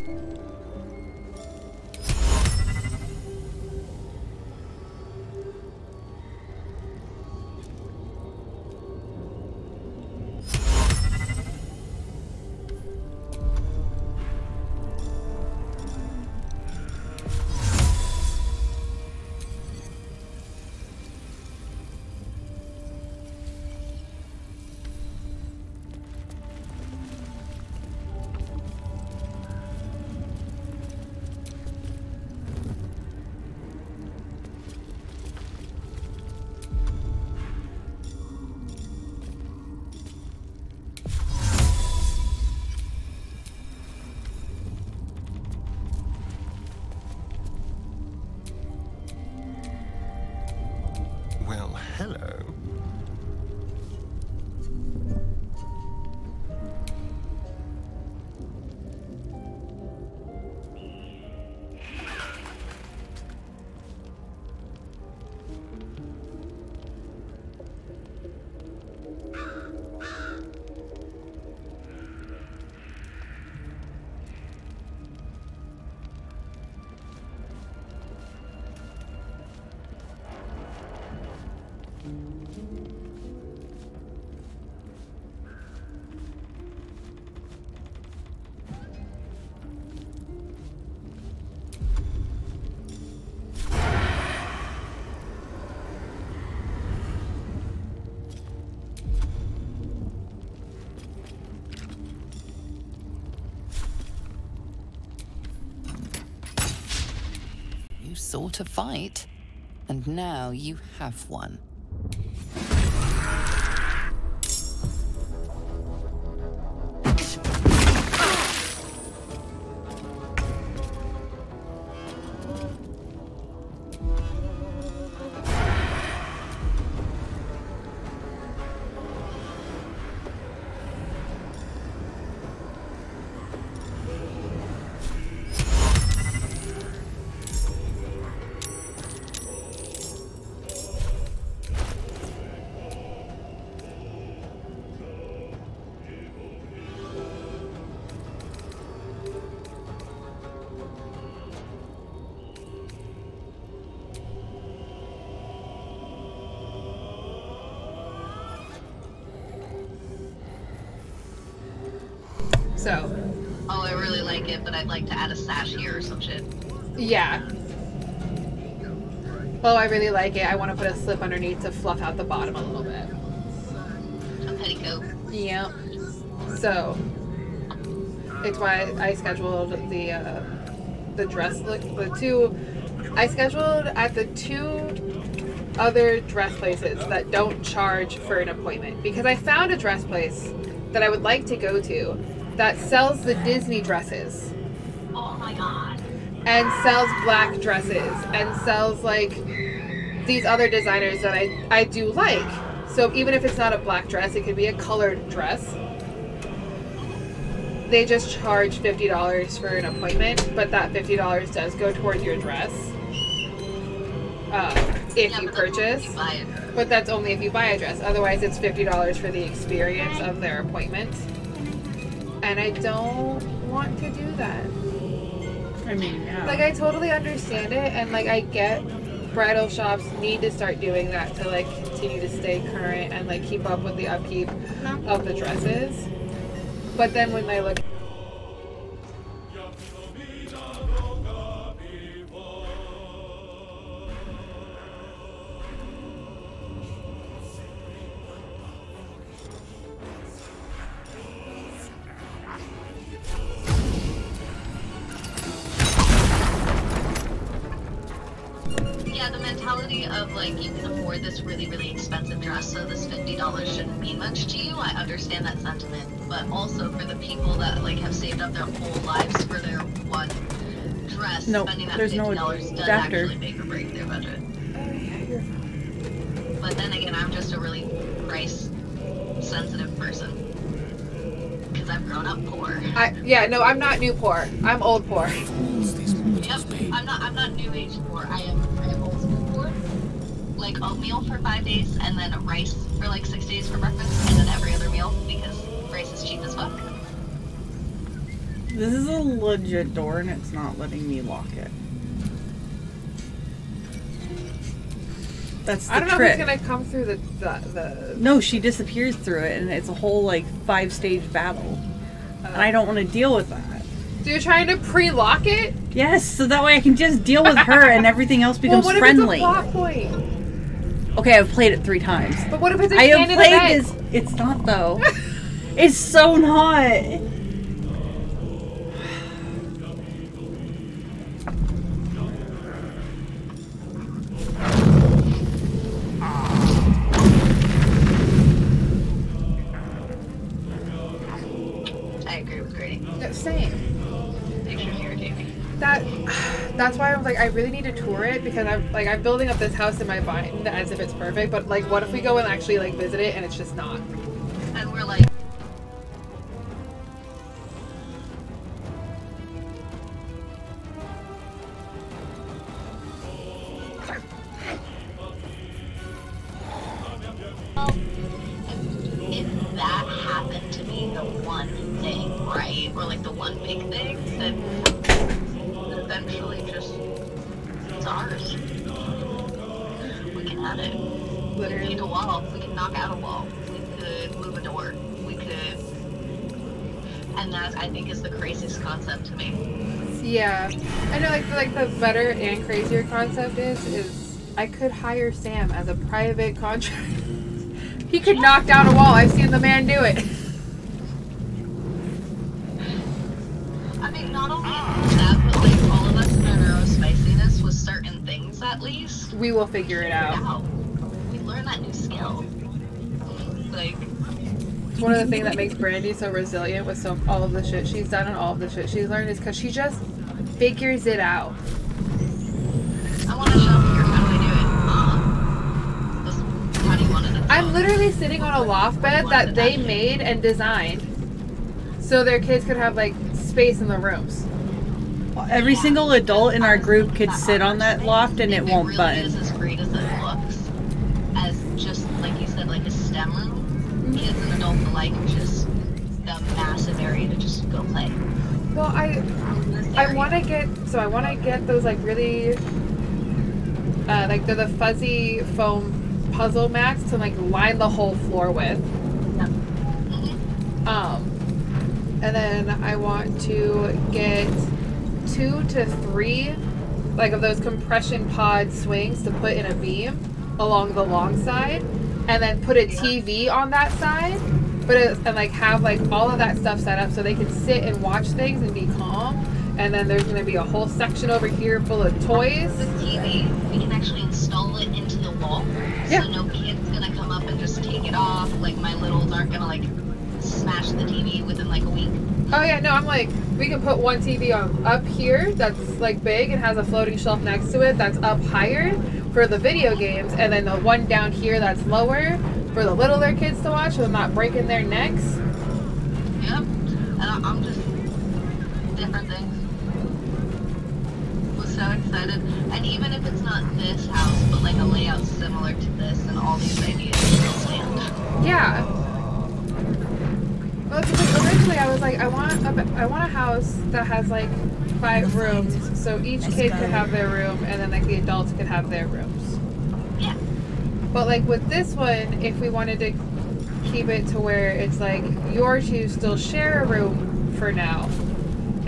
sought a fight, and now you have one. So. Oh, I really like it, but I'd like to add a sash here or some shit. Yeah. Oh, I really like it. I want to put a slip underneath to fluff out the bottom a little bit. A petticoat. Yep. So, it's why I scheduled the dress look. I scheduled at the 2 other dress places that don't charge for an appointment, because I found a dress place that I would like to go to that sells the Disney dresses. Oh my god. And sells black dresses and sells like these other designers that I do like. So even if it's not a black dress, it could be a colored dress. They just charge $50 for an appointment, but that $50 does go towards your dress. If you purchase. But that's only if you buy a dress. Otherwise, it's $50 for the experience of their appointment. And I don't want to do that. I mean, yeah. Like, I totally understand it, and like, I get bridal shops need to start doing that to like continue to stay current and like keep up with the upkeep of the dresses. But then when I look of like, you can afford this really, really expensive dress, so this $50 shouldn't mean much to you. I understand that sentiment, but also for the people that like have saved up their whole lives for their one dress, spending that $50 does actually make or break their budget. But then again, I'm just a really price sensitive person because I've grown up poor. No, I'm not new poor. I'm old poor. Yep, I'm not new age poor. I am old school poor. Like oatmeal for 5 days and then rice for like 6 days for breakfast and then every other meal because rice is cheap as fuck. This is a legit door and it's not letting me lock it. That's the I don't know trick. if it's gonna come through the... No, she disappears through it and it's a whole like 5-stage battle. And I don't want to deal with that. So you're trying to pre-lock it? Yes, so that way I can just deal with her and everything else becomes well, what friendly. If it's a plot point? Okay, I've played it 3 times. But what if it's a I have canon played event? this. It's not though. It's so not. I agree with Grady. Same. Pictures irritate me. That's why I was like, I really need to tour it because I'm building up this house in my mind as if it's perfect, but like, what if we go and actually like visit it and it's just not? And we're like, if that happened to be the one thing, right? Or like the one big thing, then eventually just it's ours. We can have it. We can paint a wall. We can knock out a wall. We could move a door. We could, and that I think is the craziest concept to me. Yeah, I know. Like the better and crazier concept is I could hire Sam as a private contractor. He could knock down a wall. I've seen the man do it. I mean, not only that, but like all of us in our neurospiciness with certain at least. We will figure it out. We learn that new skill. Like, it's one of the things that makes Brandy so resilient with all of the shit she's done and all of the shit she's learned is because she just figures it out. I want to show here. How do I do it? How do you want it? I'm literally sitting on a loft bed that they made and designed so their kids could have like space in the rooms. Every single adult in our group could sit on that loft and it won't button. It really is as great as it looks. As just, like you said, like a STEM room. Kids and adults alike, just a massive area to just go play. Well, I want to get those like really like they're the fuzzy foam puzzle mats to like line the whole floor with. And then I want to get 2 to 3 like of those compression pod swings to put in a beam along the long side, and then put a TV on that side, and like have like all of that stuff set up so they can sit and watch things and be calm. And then there's going to be a whole section over here full of toys. The TV, we can actually install it into the wall. Yeah. So no kid's going to come up and just take it off. Like my littles aren't going to like smash the TV within like a week. Oh yeah, no, I'm like, we can put one TV on up here that's like big and has a floating shelf next to it that's up higher for the video games, and then the one down here that's lower for the littler kids to watch so they're not breaking their necks. Yep. And I'm just different things. Was so excited. And even if it's not this house, but like a layout similar to this, and all these ideas still stand. Yeah. Well, because like, originally I was like, I want a house that has like 5 rooms, so each kid could have their room, and then like the adults could have their rooms. Yeah. But like with this one, if we wanted to keep it to where it's like your two still share a room for now,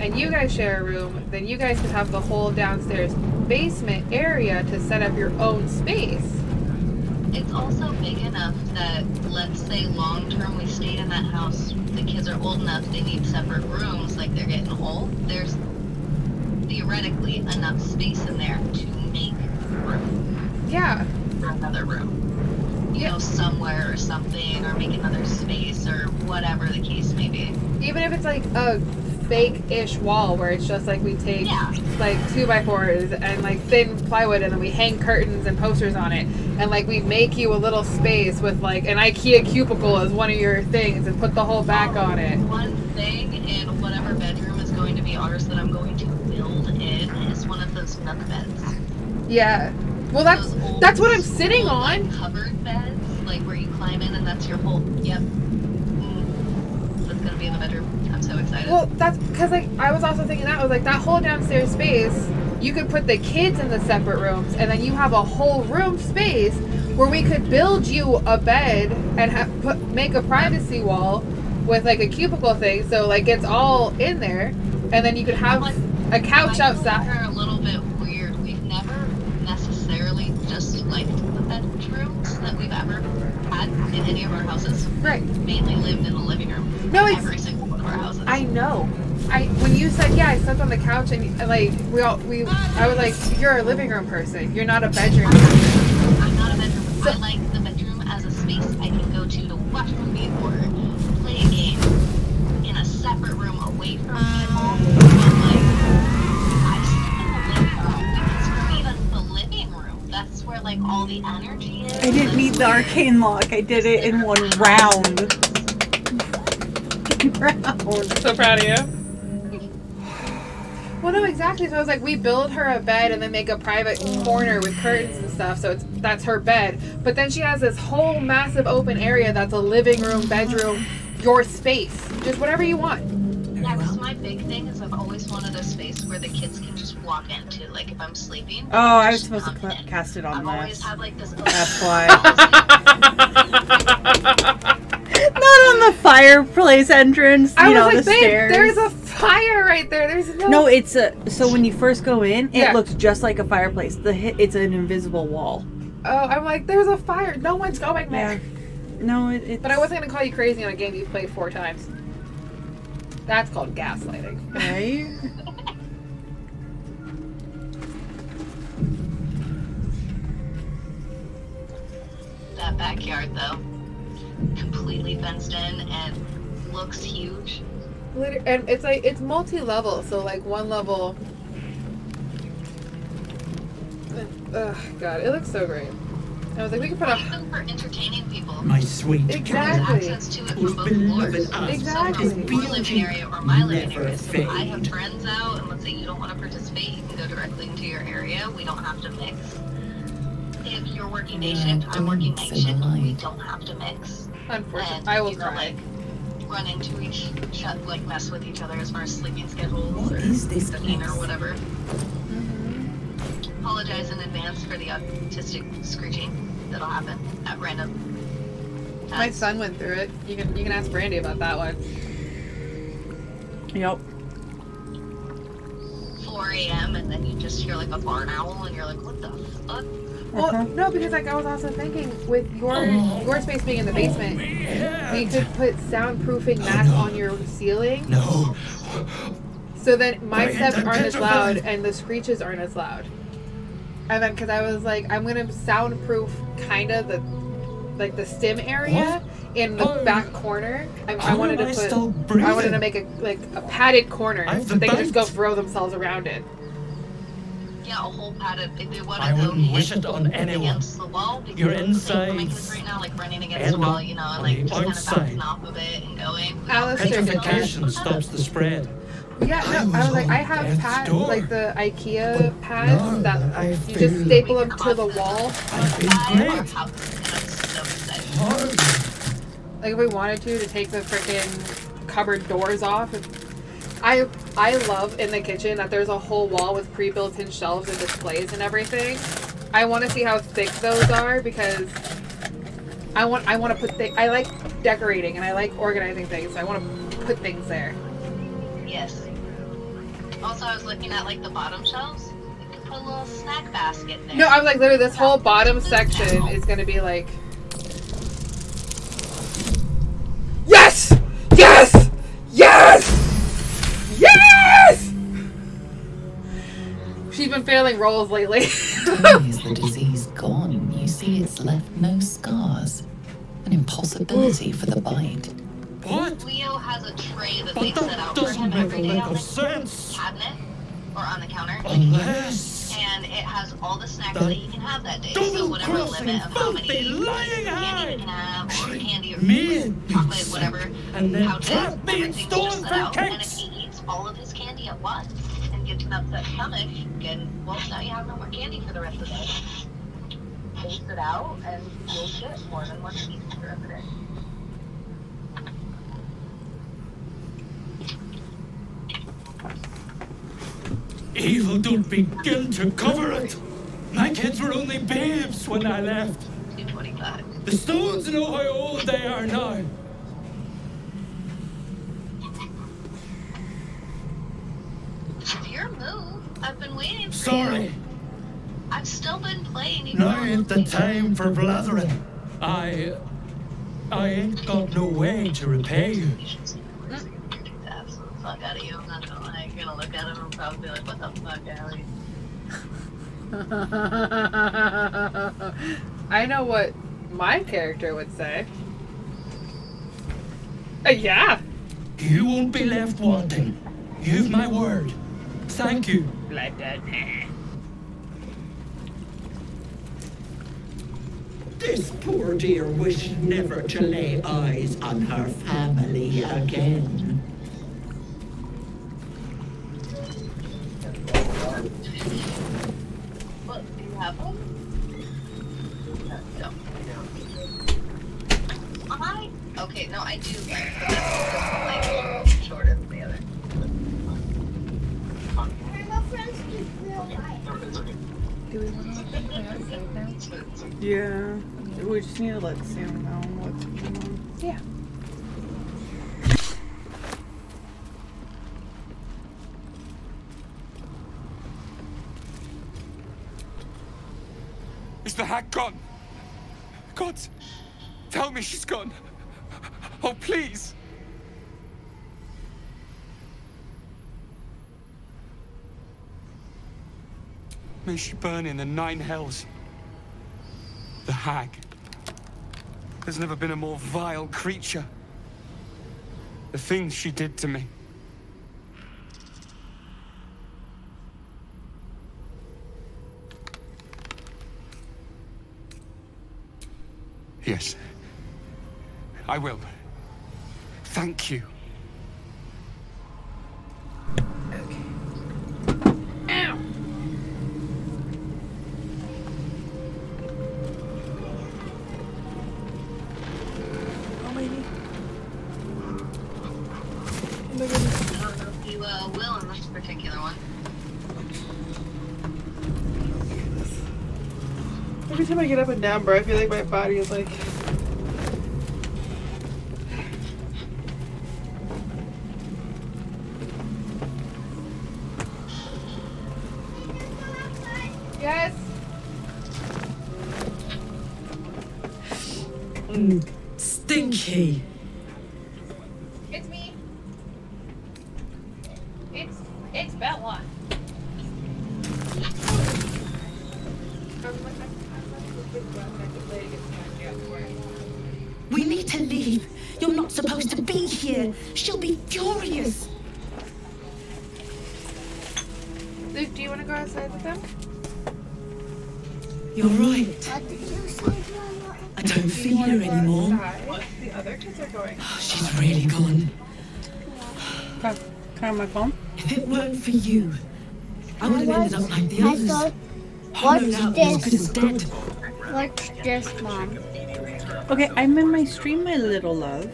and you guys share a room, then you guys could have the whole downstairs basement area to set up your own space. It's also big enough that, let's say long term we stayed in that house, the kids are old enough, they need separate rooms, like they're getting old, there's theoretically enough space in there to make room. Yeah. For another room. You know, somewhere or something, or make another space, or whatever the case may be. Even if it's like a fake-ish wall where it's just like we take like 2x4s and like thin plywood, and then we hang curtains and posters on it, and like we make you a little space with like an IKEA cubicle as one of your things and put the whole back on it. One thing in whatever bedroom is going to be ours that I'm going to build in is one of those nook beds. Yeah. Well, that's what I'm sitting on. Like, covered beds, like where you climb in and that's your whole. Yep. That's gonna be in the bedroom. I'm so excited. Well, that's because like I was also thinking that was like that whole downstairs space. You could put the kids in the separate rooms, and then you have a whole room space where we could build you a bed and make a privacy wall with like a cubicle thing, so like it's all in there, and then you could have a couch outside. Are a little bit weird. We've never necessarily just liked the bedrooms that we've ever had in any of our houses. Right. Mainly lived in the living room. No, every single one of our houses. I know. When you said I slept on the couch, and like I was like, you're a living room person. You're not a bedroom person. I'm not a bedroom. So, I like the bedroom as a space I can go to watch a movie or play a game in a separate room away from people. But like, I sleep in the living room because for me that's the living room. That's where like all the energy is. I didn't need the arcane lock. I did it in one round. So proud of you. Well, no, exactly. So I was like, we build her a bed and then make a private corner with curtains and stuff. So that's her bed. But then she has this whole massive open area that's a living room, bedroom, your space, just whatever you want. Yeah, because my big thing is I've always wanted a space where the kids can just walk into. Like if I'm sleeping. Oh, I was supposed to cast it on I've always had like this. That's why. Not on the fireplace entrance. You know, the stairs. There's a fire right there. There's no. No, it's a. So when you first go in, it looks just like a fireplace. It's an invisible wall. Oh, I'm like, there's a fire. No one's going there. Yeah. No, it's. But I wasn't gonna call you crazy on a game you played 4 times. That's called gaslighting. Right. backyard though. Completely fenced in and looks huge. And it's like, it's multi-level, so like one level. Oh god, it looks so great. I was like, we could put a. Even for entertaining people. My sweet Exactly. There's access to it from both floors. Exactly. So from your living area or my living area. So if I have friends out and let's say you don't want to participate, you can go directly into your area. We don't have to mix. If you're working day shift, I'm working night shift, we don't have to mix. Unfortunately, I will cry. Like run into each, like mess with each other as far as sleeping schedules or cooking or whatever. Apologize in advance for the autistic screeching that'll happen at random times. My son went through it. You can ask Brandy about that one. Yep. 4 a.m. and then you just hear like a barn owl and you're like, what the fuck? Well, no, because like I was also thinking with your space being in the basement, we could put soundproofing mats on your ceiling. No. So then my steps aren't as loud and the screeches aren't as loud. And then because I was like, I'm gonna soundproof kind of the stim area in the back corner. I wanted to make a padded corner so they can just go throw themselves around it. Yeah, a whole padded. If they want I to go wouldn't wish it on anyone. against the wall, because Your the insides right now, like running against the wall, you know, and like just kind of bouncing off of it and going. Petrification stops the spread. Yeah, no, I was like, I have pads, like the IKEA pads that you just staple them to the wall. Like if we wanted to take the freaking cupboard doors off. I love in the kitchen that there's a whole wall with pre-built-in shelves and displays and everything. I want to see how thick those are because I want to put I like decorating and I like organizing things, so I want to put things there. Yes. Also, I was looking at like the bottom shelves. You could put a little snack basket there. No, I was like, literally, this whole bottom section is going to be like, yes! Yes! Yes! Yes! She's been failing rolls lately. Is the disease gone? You see, it's left no scars. An impossibility for the bite. What? Leo has a tray that they set out for him every day on the cabinet or on the counter. And it has all the snacks that he can have that day. So whatever limit of how many candy he can have, or candy or chocolate, whatever, pouches, everything's just set out. And if he eats all of his candy at once and gets an upset stomach, then, well, now you have no more candy for the rest of the day. Space it out and you'll get more than one piece for every day. Evil don't begin to cover it. My kids were only babes when I left. 225. The stones know how old they are now. It's your move. I've been waiting for Sorry. you. I've still been playing. Now ain't the time for blathering. I ain't got no way to repay you. Fuck out of you. I'm not gonna lie. You're gonna look at him and probably be like, what the fuck, Allie? I know what my character would say. Yeah. You won't be left wanting. You've my word. Thank you. Like that. This poor dear wished never to lay eyes on her family again. What, do you have one? No. Okay, no, I do, but that's like shorter than the other. Do we want to play outside now? Yeah. We just need to let Sam know what's going on. Yeah. Is the hack gone? God, tell me she's gone. Oh, please. May she burn in the 9 hells. The hag. There's never been a more vile creature. The things she did to me. Yes. I will. Thank you. Ow! Oh, maybe. I don't know if you will in this particular one. Every time I get up and down, bro, I feel like my body is like... Yes! Stinky. It's me. It's Bella. We need to leave. You're not supposed to be here. She'll be furious. Luke, do you want to go outside with them? You're right. What did you say, Mama? I don't feel her anymore. The other kids are going. She's really gone. Can I have my phone? If it weren't for you, I would have ended up like the others. What's Hollowed out this? as dead. What's this, Mom? Okay, I'm in my stream, my little love.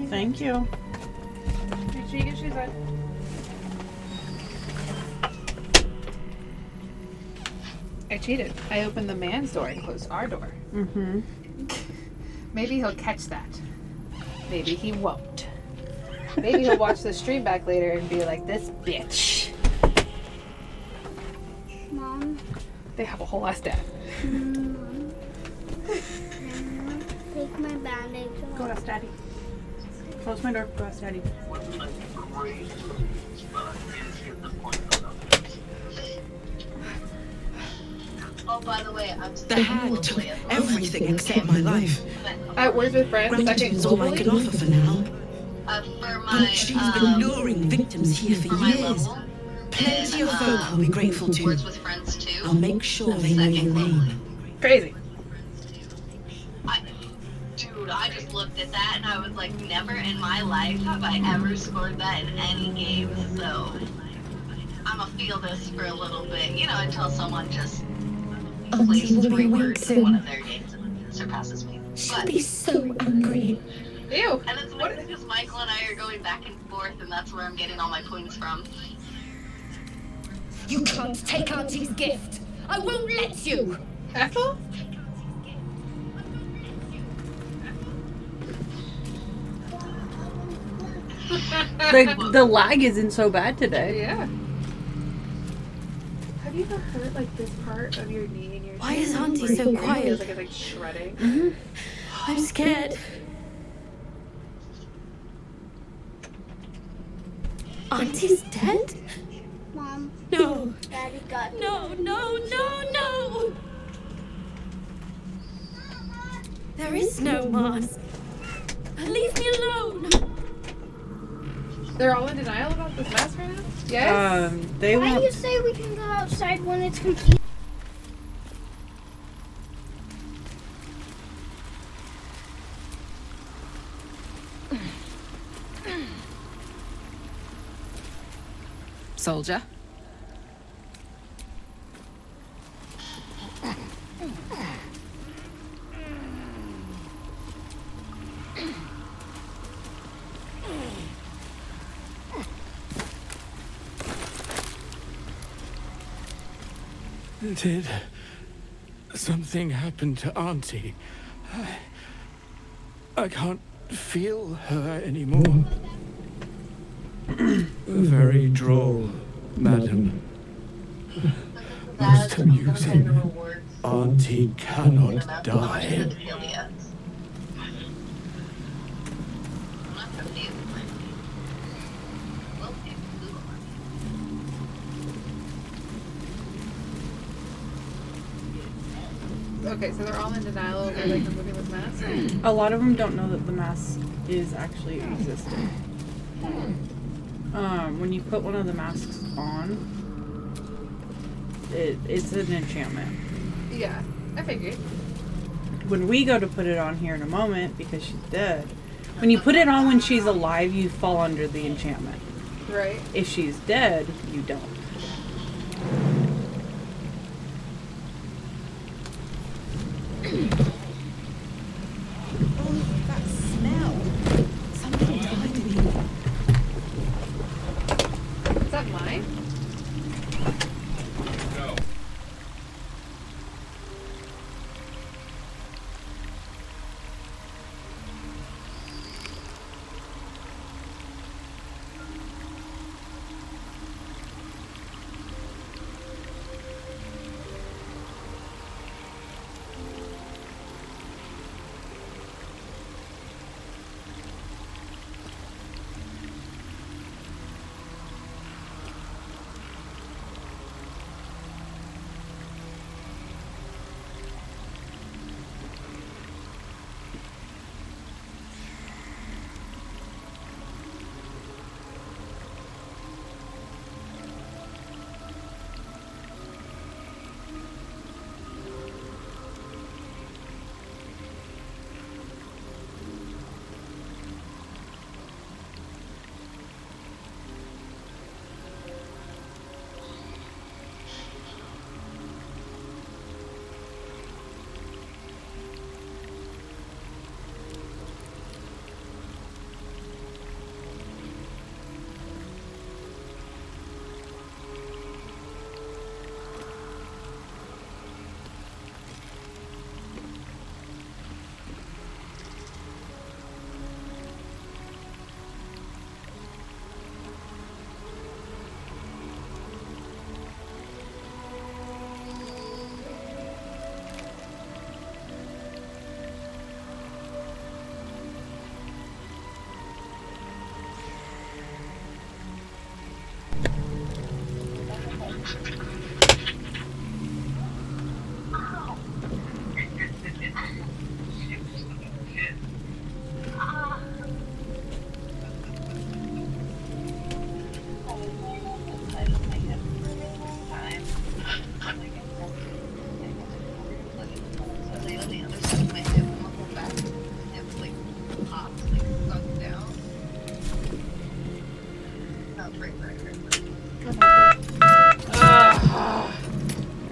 Thank you. Make sure you get shoes on. I cheated. I opened the man's door and closed our door. Mm-hmm. Maybe he'll catch that. Maybe he won't. Maybe he'll watch the stream back later and be like, this bitch. Mom? They have a whole ass dad. Take my bandage off. Go ask Daddy. Close my door. Go ask Daddy. Oh, by the way, I'm The hand took everything except my life. At Words with Friends, second Gratitude's all I can globally. offer for now. for my, But she's been luring victims here for years. Plenty of folk I'll be grateful to. Words with Friends too. I'll make sure they know your name. Crazy. Dude, I just looked at that and I was like, never in my life have I ever scored that in any game, so I'm gonna feel this for a little bit, you know, until someone just plays will be 3 awake words in soon. one of their games and surpasses me. She'll be so angry. Ew. And it's what because Michael and I are going back and forth, and that's where I'm getting all my points from. You can't take Auntie's gift. I won't let you. Ethel? The lag isn't so bad today. Yeah. Have you ever hurt like this part of your knee and your Why is shin? Auntie Where so it quiet? feels like it's like shredding. I'm scared. Auntie's dead? Mom. No. Daddy got No, no, no, no. There is no mask. Leave me alone. They're all in denial about this mask right now? Yes? They Why do won't. you say we can go outside when it's complete? Soldier. Did something happen to Auntie? I can't feel her anymore. Very droll, madam. Most amusing. Auntie cannot die. Okay, so they're all in denial over like removing this mask. A lot of them don't know that the mask is actually existing. When you put one of the masks on, it's an enchantment. Yeah, I figured. When we go to put it on here in a moment, because she's dead, when you put it on when she's alive, you fall under the enchantment. Right. If she's dead, you don't. Oh, that smell. Something died in here. Is that mine? No.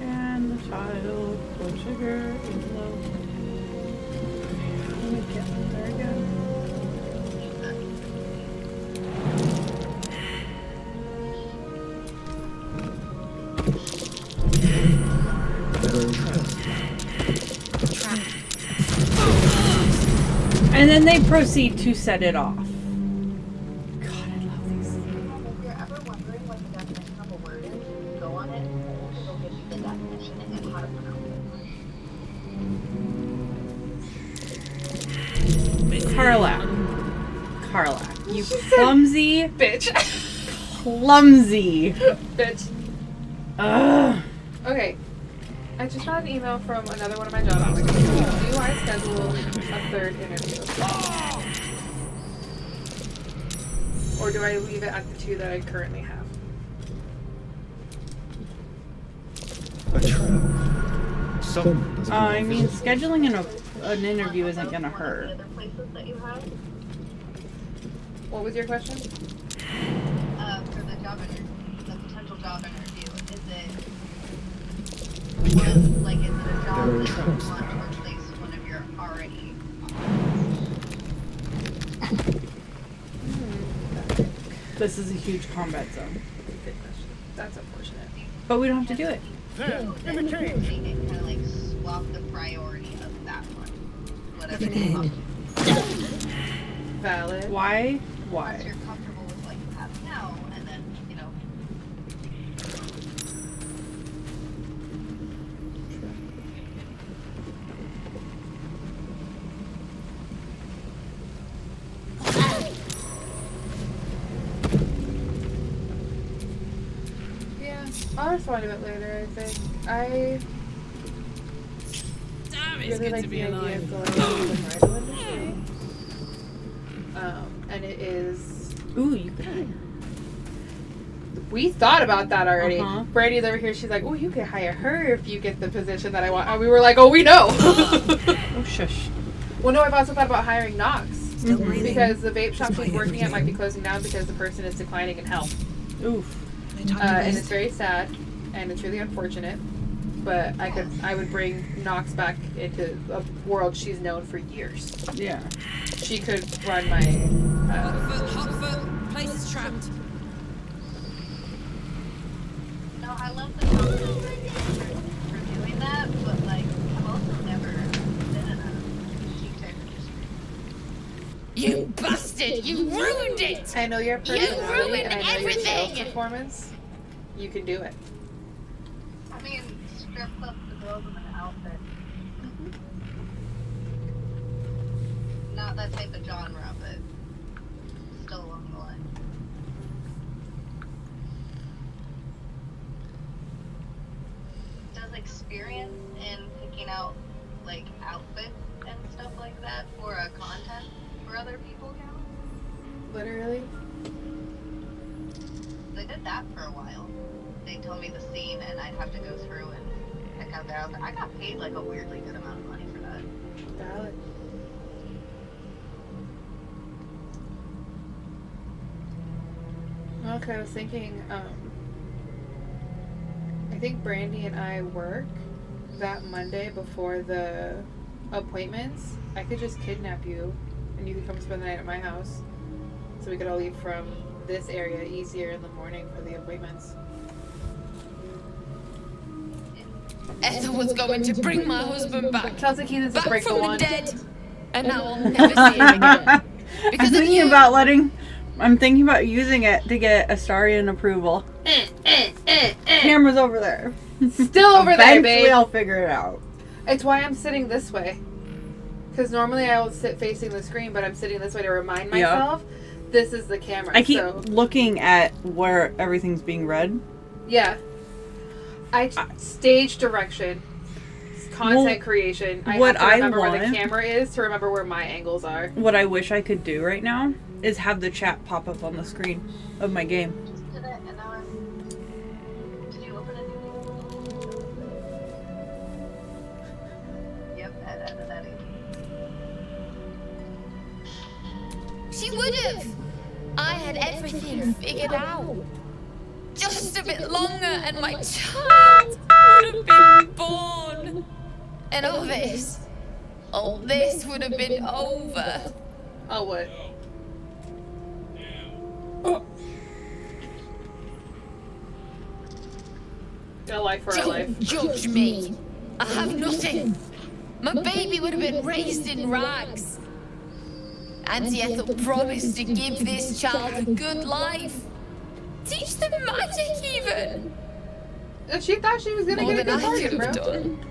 And the child blood sugar is low. There we go. And then they proceed to set it off. If you're ever wondering what the definition of a word is, go on it, and it'll give you the definition and how to pronounce it. Carla, you clumsy bitch. Clumsy bitch. Ugh. Okay. I just got an email from another one of my job applicants. Do I schedule a third interview? Or do I leave it at the two that I currently have? I mean, scheduling an interview isn't gonna hurt. What was your question? For the job interview, the potential job interview, is it a job that you want to replace one of your already This is a huge combat zone. Good question. That's unfortunate. But we don't have to do it. There, in the cage. And kind of like swap the priority of that one. Whatever you want. Valid. Why? Once you're comfortable with what you have now, and then, you know. Yeah, I'll respond to it later, I think. It's really like the idea of going to the bridal industry. And it is. Ooh, you could. We thought about that already. Brandy's over here. She's like, "Oh, you could hire her if you get the position that I want." And we were like, "Oh, we know." Oh, shush. Well, no, I've also thought about hiring Knox breathing. because the vape shop she's working at might be closing down because the person is declining in health. Oof. And it's very sad, and it's really unfortunate. But I would bring Knox back into a world she's known for years. Yeah. She could run my. Hot foot. Place is trapped. No, I love the concept for doing that, but like I've also never been in a chic type industry. You bastard! You ruined it! I know your personality ruined and I know your everything! sales performance. You can do it. I mean, strip club the girls in an outfit. Not that type of genre, but still along the line. Does experience in picking out like outfits and stuff like that for a content for other people count? Literally. I did that for a while. They told me the scene and I'd have to go through and pick out their outfit. I got paid like a weirdly good amount of money for that. Valid. Okay, I was thinking, I think Brandy and I work that Monday before the appointments. I could just kidnap you and you could come spend the night at my house. So we could all leave from this area easier in the morning for the appointments. Ethel was going to bring my husband back. Chelsea Keenan's back break from the the wand. dead. And now I'll never see him again. I'm thinking about using it to get Astarian approval. Camera's over there. Still over there, babe. Eventually I'll figure it out. It's why I'm sitting this way. Because normally I would sit facing the screen, but I'm sitting this way to remind myself this is the camera. I keep looking at where everything's being read. Yeah. Stage direction, content creation. I have to remember where the camera is to remember where my angles are. What I wish I could do right now is have the chat pop up on the screen of my game. Did it, and now did you open it? Yep, that She would have. I had everything figured out. Just a bit longer and my child would have been born. And all this would have been over. Oh, what? A life for a life. Don't judge me. I have nothing. My baby would have been raised in rags. Auntie Ethel promised to give this child a good life. Teach them magic, even. She thought she was gonna get a good bargain, bro. Done.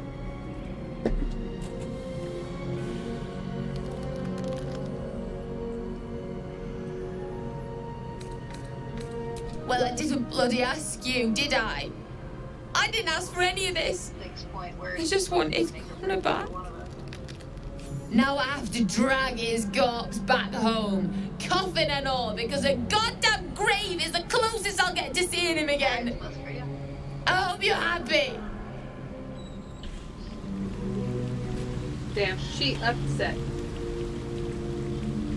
Well, I didn't bloody ask you, did I? I didn't ask for any of this. I just wanted Connor back. Now I have to drag his corpse back home, coffin and all, because a goddamn grave is the closest I'll get to seeing him again. I hope you're happy. Damn, she upset.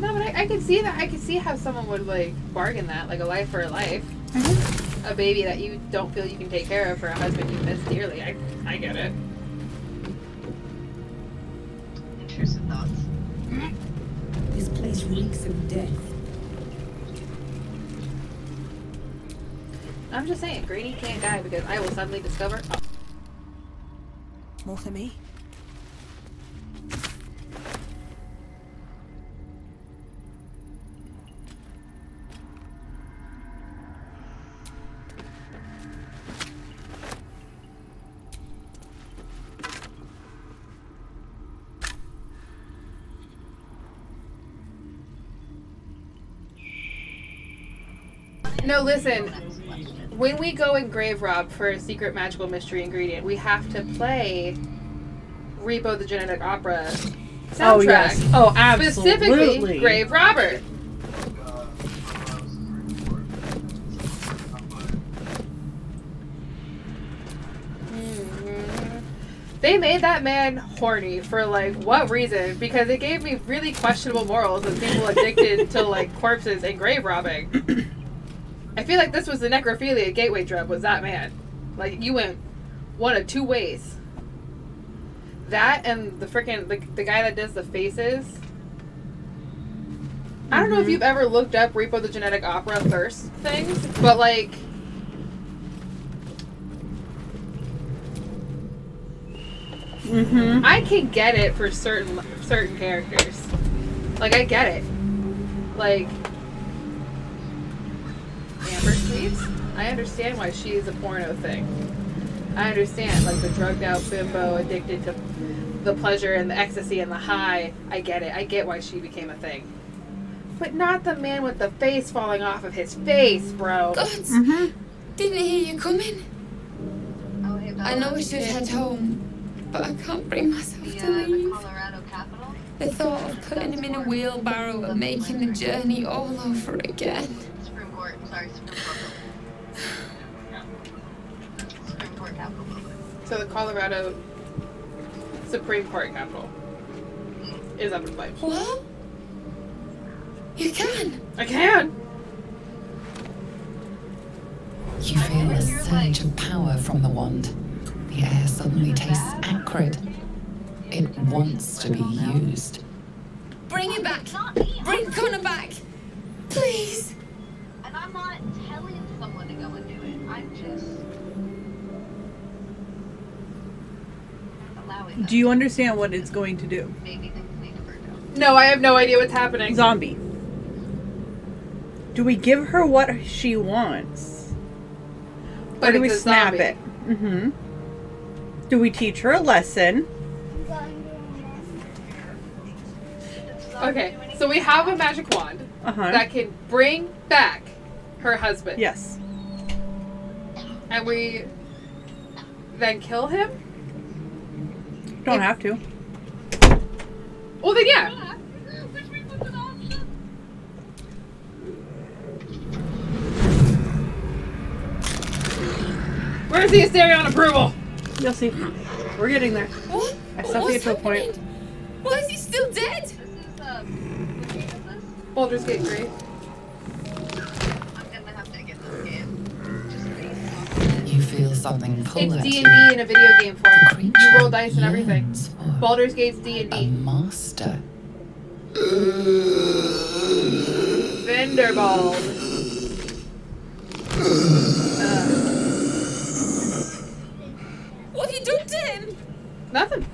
No, but I could see that. I could see how someone would, like, bargain that, like a life for a life. A baby that you don't feel you can take care of for a husband you miss dearly. I get it. Intrusive thoughts. This place reeks of death. I'm just saying, Greenie can't die because I will suddenly discover. Oh. More for me? No, listen. When we go and grave rob for a secret magical mystery ingredient, we have to play Repo the Genetic Opera soundtrack. Oh, yes. Oh, absolutely. Specifically, Grave Robber. They made that man horny for, like, what reason? Because it gave me really questionable morals of people addicted to, like, corpses and grave robbing. I feel like this was the necrophilia gateway drug, was that man. Like, you went one of two ways. That and the freaking, the guy that does the faces. I don't know if you've ever looked up Repo the Genetic Opera thirst things, but, like... I can get it for certain characters. Like, I get it. Like, Amber Cleaves, I understand why she is a porno thing. I understand, like, the drugged out bimbo addicted to the pleasure and the ecstasy and the high. I get it. I get why she became a thing. But not the man with the face falling off of his face, bro. Gods, didn't hear you coming. I know we should head home. But I can't bring myself to leave. The Colorado capital? The thought of putting him in a wheelbarrow and making the journey all over again. Supreme Court. Sorry, Supreme Court. Supreme Court capital building. So the Colorado Supreme Court capital is up in flames. What? You can? I can! You feel a surge of power from the wand. The air suddenly tastes acrid. It wants to be used. Bring him back! Bring Connor back! Please! And I'm not telling someone to go and do it. I'm just allowing them. Do you understand what it's going to do? Maybe things need to burn down. No, I have no idea what's happening. Zombie. Do we give her what she wants? But or do we it's a snap zombie. it? Do we teach her a lesson? Okay, so we have a magic wand that can bring back her husband. Yes. And we then kill him? Don't have to. Well, then yeah. Where's the Asterion approval? You'll see. We're getting there. What? I still get to a point. Why is he still dead? This is, Baldur's Gate 3. I'm gonna have to get this game. You feel something pull It's at D&D you. in a video game form. You roll dice and everything. Baldur's Gate's D&D. A master. Vanderbald. What have you done to him? Nothing.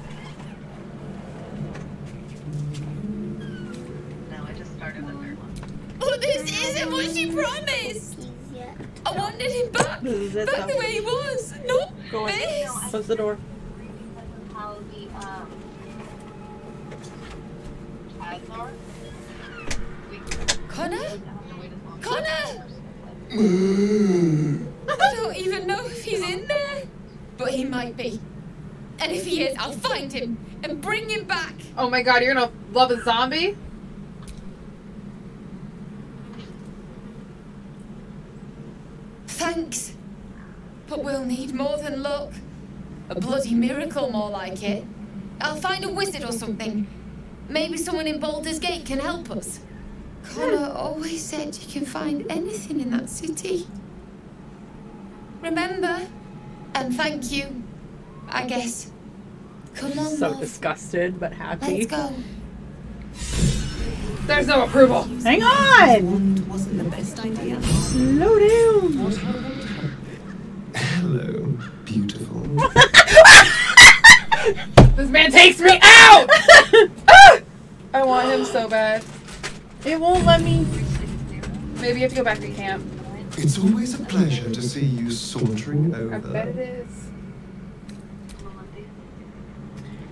No, I just started the third one. Oh, this isn't what she promised. I wanted him back. This is it, Back though. the way he was. Not Go on. this. Close the door. How the Azar? Connor? Connor! I don't even know if he's in there. But he might be. And if he is, I'll find him and bring him back. Oh my god, you're gonna love a zombie? Thanks. But we'll need more than luck. A bloody miracle, more like it. I'll find a wizard or something. Maybe someone in Baldur's Gate can help us. Connor always said you can find anything in that city. Remember? And thank you, I guess. Come on, So love. disgusted, but happy. Let's go. There's no approval. Hang on! Wasn't the best idea. Slow down. Hello, beautiful. This man takes me out! Ah! I want him so bad. It won't let me. Maybe you have to go back to camp. It's always a pleasure to see you sauntering I bet it over. is.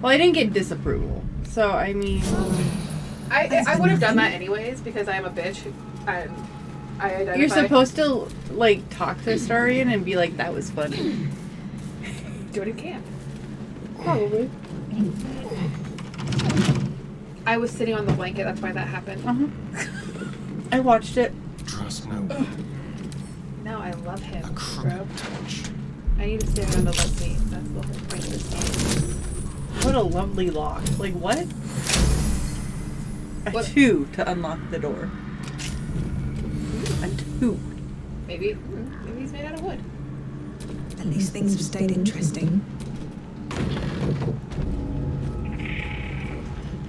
Well, I didn't get disapproval. So, I mean. I would have done that anyways because I am a bitch and I identify. You're supposed to, like, talk to Astarion and be like, that was funny. do it in camp. Probably. I was sitting on the blanket, that's why that happened. I watched it. Trust no one. No, I love him, A bro. crooked touch. I need to stand around to love me. That's the whole point of this game. What a lovely lock. Like, what? A What? 2 to unlock the door. A 2. Maybe he's made out of wood. At least things have stayed interesting.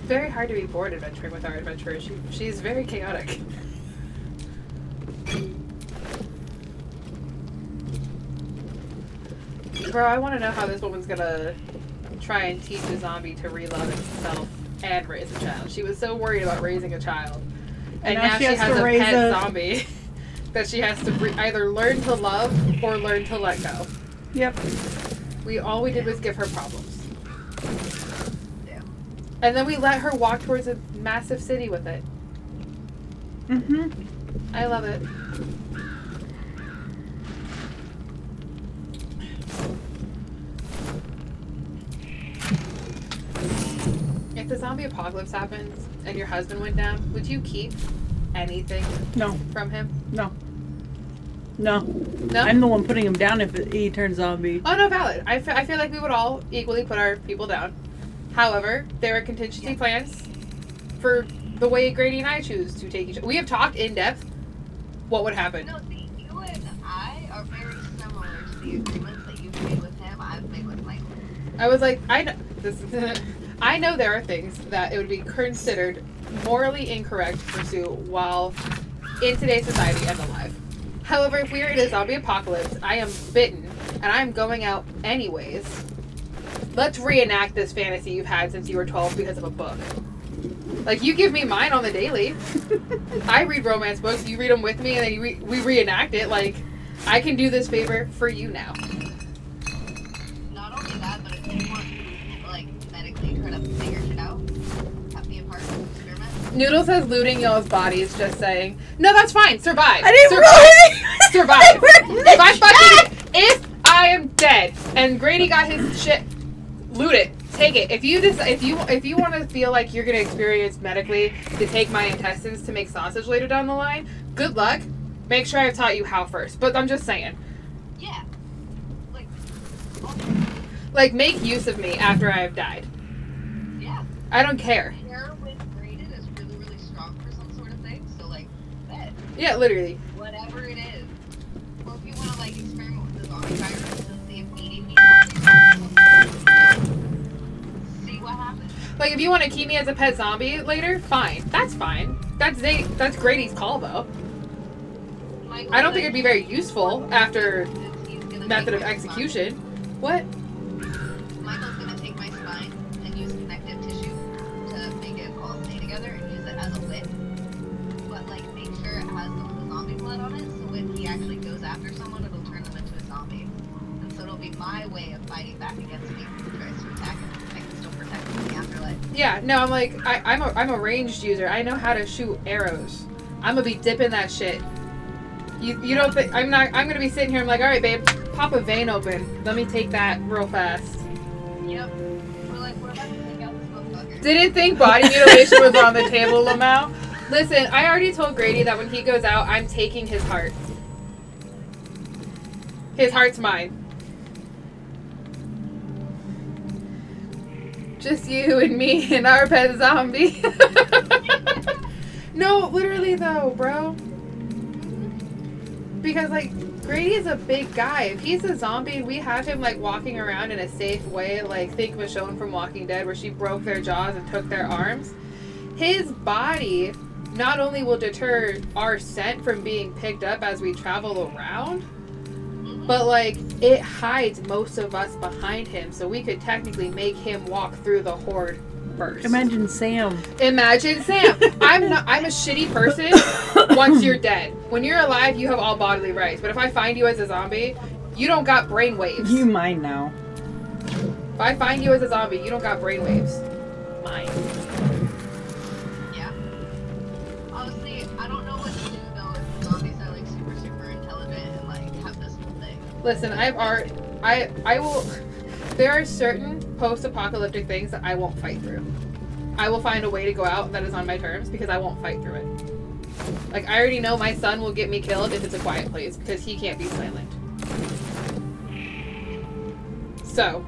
Very hard to be bored adventuring with our adventurer. She's very chaotic. Bro, I want to know how this woman's gonna try and teach a zombie to relove itself and raise a child. She was so worried about raising a child. And now she has a pet zombie that she has to either learn to love or learn to let go. Yep. All we did was give her problems. And then we let her walk towards a massive city with it. I love it. If the zombie apocalypse happens and your husband went down, would you keep anything from him? No. No. No? I'm the one putting him down if he turns zombie. Oh, no, valid. I feel like we would all equally put our people down. However, there are contingency plans for the way Grady and I choose to take each other. We have talked in depth what would happen. No, see, you and I are very similar to the agreements that you've made with him, I've made with Michael. I was like, I know there are things that it would be considered morally incorrect to pursue while in today's society and alive. However, if we are in a zombie apocalypse, I am bitten, and I'm going out anyways. Let's reenact this fantasy you've had since you were 12 because of a book. Like, you give me mine on the daily. I read romance books, you read them with me, and then we reenact it. Like, I can do this favor for you now. Not only that, but if you want to, like, medically try to figure it out, cut me apart from the experiment. Noodle says looting y'all's bodies, just saying. No, that's fine. Survive. I didn't Survive. If I am dead and Grady got his shit, loot it. Take it. If you want to feel like you're gonna experience medically to take my intestines to make sausage later down the line, good luck. Make sure I've taught you how first. But I'm just saying. Yeah. Like, make use of me after I have died. Yeah. I don't care. Heroin graded is really, really strong for some sort of thing, so, like, bet. Yeah, literally. Whatever it is. Or if you want to, like, experiment with the zombie virus and see if eating me see what happens. Like, if you want to keep me as a pet zombie later, fine. That's fine. That's Grady's call, though. I don't think it'd be very useful after method of execution. What? Michael's gonna take my spine and use connective tissue to make it all stay together and use it as a whip. But, like, make sure it has some of the zombie blood on it, so when he actually goes after someone, it'll turn them into a zombie. And so it'll be my way of fighting back against me who tries to attack him. I can still protect him in the afterlife. Yeah, no, I'm like, I'm a ranged user. I know how to shoot arrows. I'm gonna be dipping that shit. You don't think I'm gonna be sitting here, I'm like, alright babe, pop a vein open. Let me take that real fast. Yep. We're like, we're about to take out this motherfucker. Didn't think body mutilation was on the table, Lamau. Listen, I already told Grady that when he goes out, I'm taking his heart. His heart's mine. Just you and me and our pet zombie. No, literally though, bro. Because, like, Grady is a big guy. If he's a zombie and we have him, like, walking around in a safe way, like, think Michonne from Walking Dead where she broke their jaws and took their arms, his body not only will deter our scent from being picked up as we travel around, but, like, it hides most of us behind him, so we could technically make him walk through the horde first. Imagine Sam. Imagine Sam. I'm a shitty person once you're dead. When you're alive, you have all bodily rights. But if I find you as a zombie, you don't got brain waves. You mine now. If I find you as a zombie, you don't got brain waves. Mine. Yeah. Honestly, I don't know what to do though if the zombies are like super, super intelligent and like have this whole thing. Listen, I will. There are certain post-apocalyptic things that I won't fight through. I will find a way to go out that is on my terms because I won't fight through it. Like, I already know my son will get me killed if it's a quiet place because he can't be silent. So,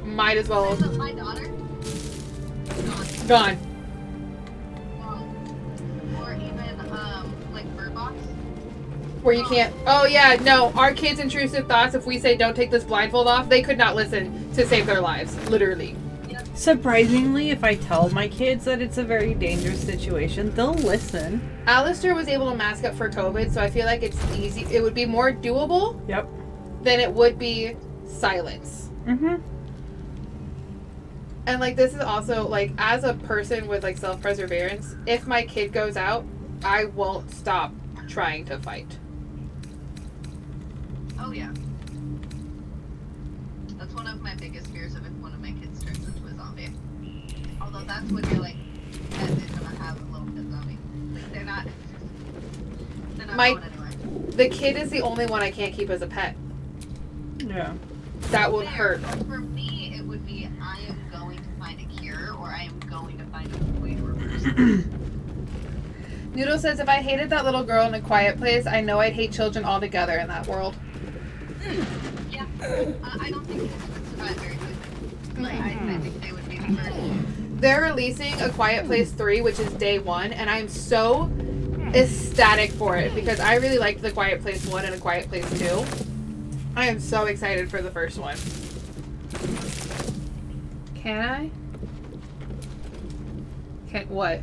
might as well. My daughter? Gone. Or even, like Bird Box. Where you can't. Oh, yeah, no. Our kids' intrusive thoughts, if we say don't take this blindfold off, they could not listen to save their lives. Literally. Surprisingly, if I tell my kids that it's a very dangerous situation, they'll listen. Alistair was able to mask up for COVID, so I feel like it's easy. It would be more doable. Yep. Than it would be silence. Mm-hmm. And, like, this is also, like, as a person with, like, self-perseverance, if my kid goes out, I won't stop trying to fight. Oh, yeah. That's one of my biggest fears of if one of my kids turns into a zombie. Although that's when you're like, pet is gonna have a little pet zombie. Like, they're not going anywhere. The kid is the only one I can't keep as a pet. Yeah. That would hurt. But for me, it would be I am going to find a cure, or I am going to find a way to reverse it. Noodle says, if I hated that little girl in A Quiet Place, I know I'd hate children altogether in that world. Yeah. I don't think kids would survive very quickly. Like, I think they would be the first. They're releasing A Quiet Place 3, which is day 1, and I'm so ecstatic for it because I really liked The Quiet Place 1 and A Quiet Place 2. I am so excited for the first one. Can I? Can what?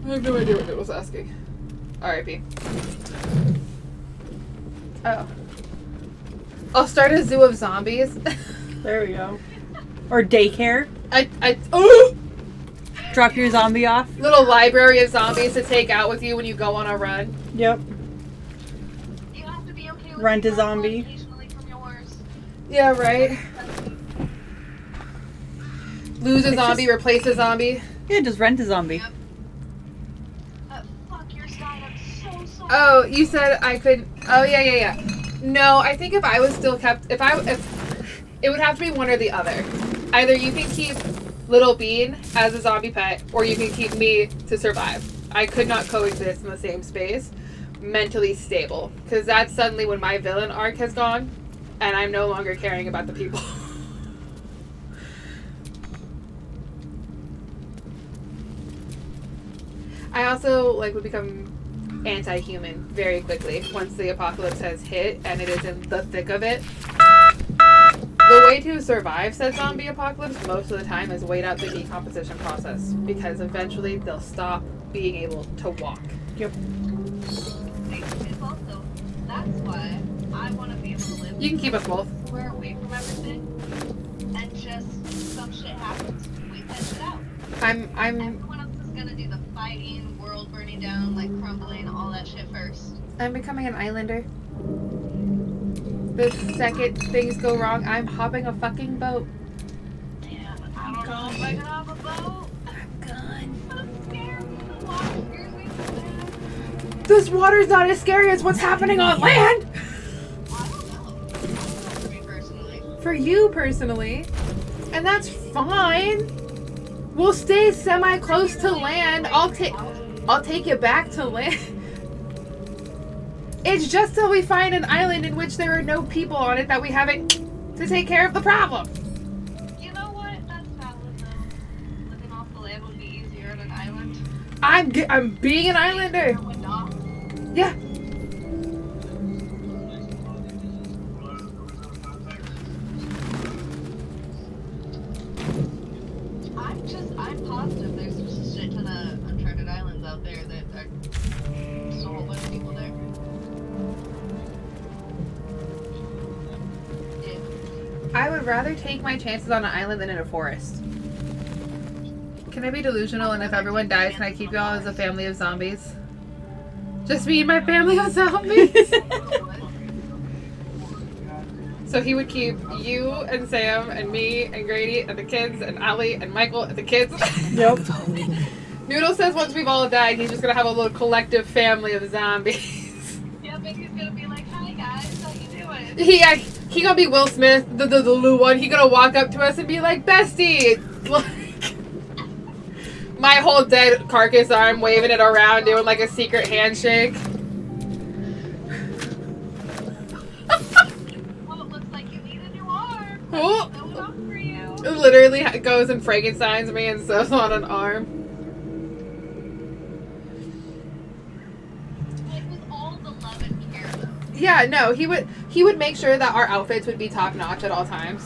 I have no idea what it was asking. R.I.P. Oh. I'll start a zoo of zombies. There we go. Or daycare. Oh! Drop your zombie off. Little library of zombies to take out with you when you go on a run. Yep. You have to be okay with Rent a zombie. Yeah, right. Lose a zombie, replace a zombie. Yeah, just rent a zombie. Yep. Fuck your side, I'm so sorry. Oh, you said I could. Oh, yeah. No, I think if I was still kept, if it would have to be one or the other. Either you can keep Little Bean as a zombie pet, or you can keep me to survive. I could not coexist in the same space, mentally stable, because that's suddenly when my villain arc has gone, and I'm no longer caring about the people. I also would become anti-human very quickly once the apocalypse has hit and it is in the thick of it. The way to survive said zombie apocalypse most of the time is wait out the decomposition process because eventually they'll stop being able to walk. Yep. It's also, that's why I want to be able to live. You can keep us both. Somewhere away from everything, and just some shit happens. Wait that shit out. Everyone else is gonna do the fighting, world burning down, like crumbling, all that shit first. I'm becoming an islander. The second things go wrong, I'm hopping a fucking boat. Damn, I don't know if I can have a boat. I'm gone. I'm scared. The water scares me so bad. This water's not as scary as what's happening on land! I don't know. For me personally. For you personally. And that's fine. We'll stay semi-close to land. I'll take you back to land. It's just till we find an island in which there are no people on it that we haven't to take care of the problem. You know what? That's valid though. Living off the land would be easier on an island. I'm being an islander. Yeah. I'm positive there's just a shit ton of uncharted islands out there that are just a whole bunch of people there. I would rather take my chances on an island than in a forest. Can I be delusional and if everyone dies, can I keep y'all as a family of zombies? Just me and my family of zombies? So he would keep you and Sam and me and Grady and the kids and Allie and Michael and the kids. Yep. Noodle says once we've all died, he's just gonna have a little collective family of zombies. Yeah, but he's gonna be like, hi guys, how you doing? He he gonna be Will Smith, the new one. He gonna walk up to us and be like, "Bestie," like my whole dead carcass arm, waving it around, doing like a secret handshake. Well, it looks like you need a new arm. Oh. Sew it up for you. It literally goes and Frankenstein's me and sews on an arm. Yeah, no, he would make sure that our outfits would be top notch at all times.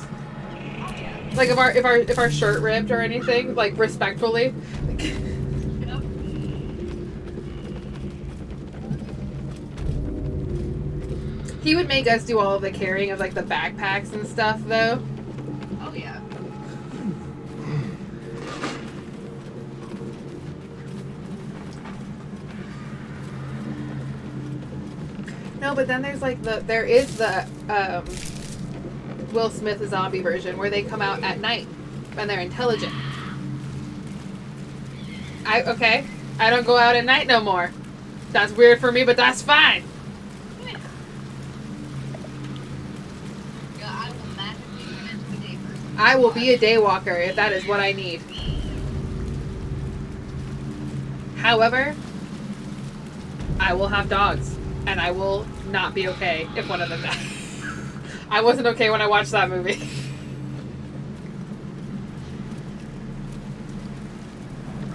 Like if our shirt ripped or anything, like respectfully. He would make us do all of the carrying of like the backpacks and stuff though. Oh yeah. No, but then there's like there is the Will Smith zombie version where they come out at night and they're intelligent. Okay, I don't go out at night no more. That's weird for me, but that's fine. Yeah, I will magically turn into a day person. I will be a day walker if that is what I need. However, I will have dogs. And I will not be okay if one of them dies. I wasn't okay when I watched that movie.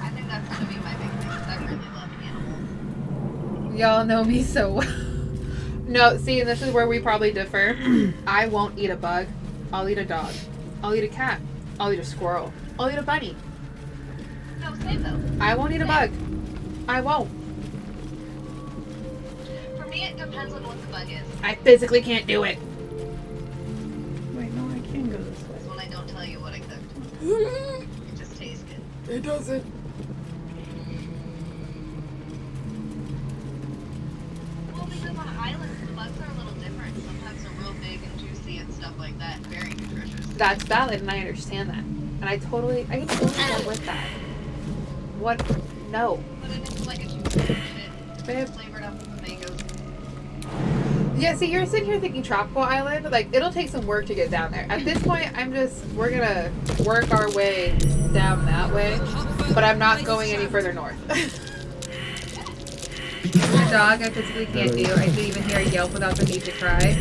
I think that's gonna be my big thing, because I really love animals. Y'all know me so well. No, see, and this is where we probably differ. I won't eat a bug. I'll eat a dog. I'll eat a cat. I'll eat a squirrel. I'll eat a bunny. No, same though. I won't eat a bug. I won't. For me, it depends on what the bug is. I physically can't do it. Wait, no, I can go this way. That's when I don't tell you what I cooked. It just tastes good. It doesn't. Well, because on islands, the bugs are a little different. Sometimes they're real big and juicy and stuff like that. Very nutritious. That's valid, and I understand that. And I can totally go with that. What? No. But it is like a juicy shit. Babe. Flavored up with mangoes. Yeah, see, you're sitting here thinking tropical island. Like, it'll take some work to get down there. At this point, we're gonna work our way down that way. But I'm not going any further north. The dog I physically can't do. I can even hear a yelp without the need to cry.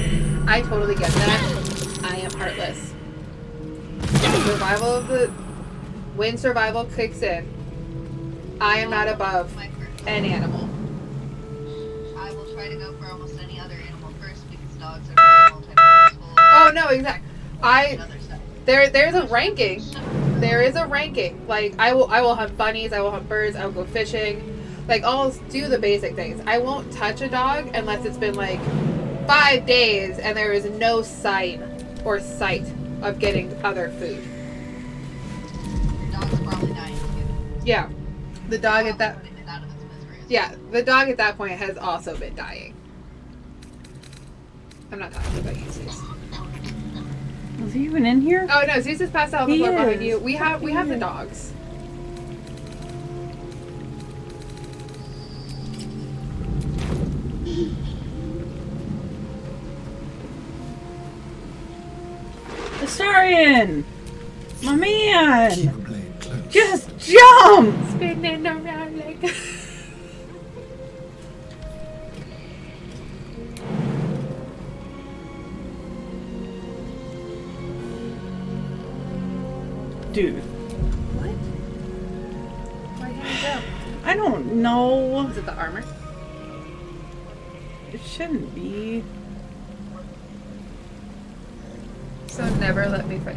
I totally get that. I am heartless. When survival kicks in, I am not above an animal. I will try to go for almost any other animal first because dogs are very multi-purposeful. Oh no, exactly. There's a ranking. There is a ranking. Like I will hunt bunnies, I will hunt birds, I will go fishing. Like I'll do the basic things. I won't touch a dog unless it's been like 5 days and there is no sign or sight of getting other food. Your dog's probably dying. Yeah. The dog at that the dog at that point has also been dying. I'm not talking about you, Zeus. Was he even in here? Oh no, Zeus is passed out on the floor behind you. We have the dogs. Astarion! My man! Just jump! Spinning around like Dude. What? Why can't you jump? I don't know. Is it the armor? It shouldn't be. So never let me fight.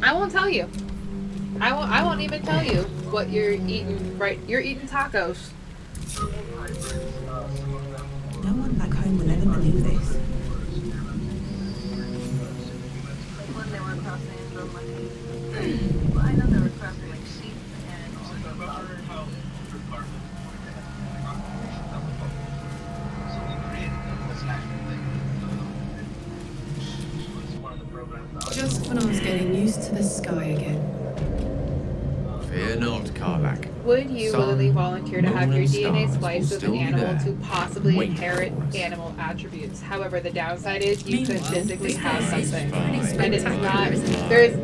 I won't tell you. I won't even tell you what you're eating. Right? You're eating tacos. No one back home will ever believe this. When they were crossing from well, I know they were crossing like sheep and also other Just when I was getting used to the sky again. Fear not, Karlak. Would you Son, willingly volunteer to have moon, your and DNA stars spliced will with an still be animal there, to possibly waiting inherit for us. animal attributes? However, the downside is you could Meanwhile, physically this have place is something. pretty And it's not. spectacular, isn't it? There's.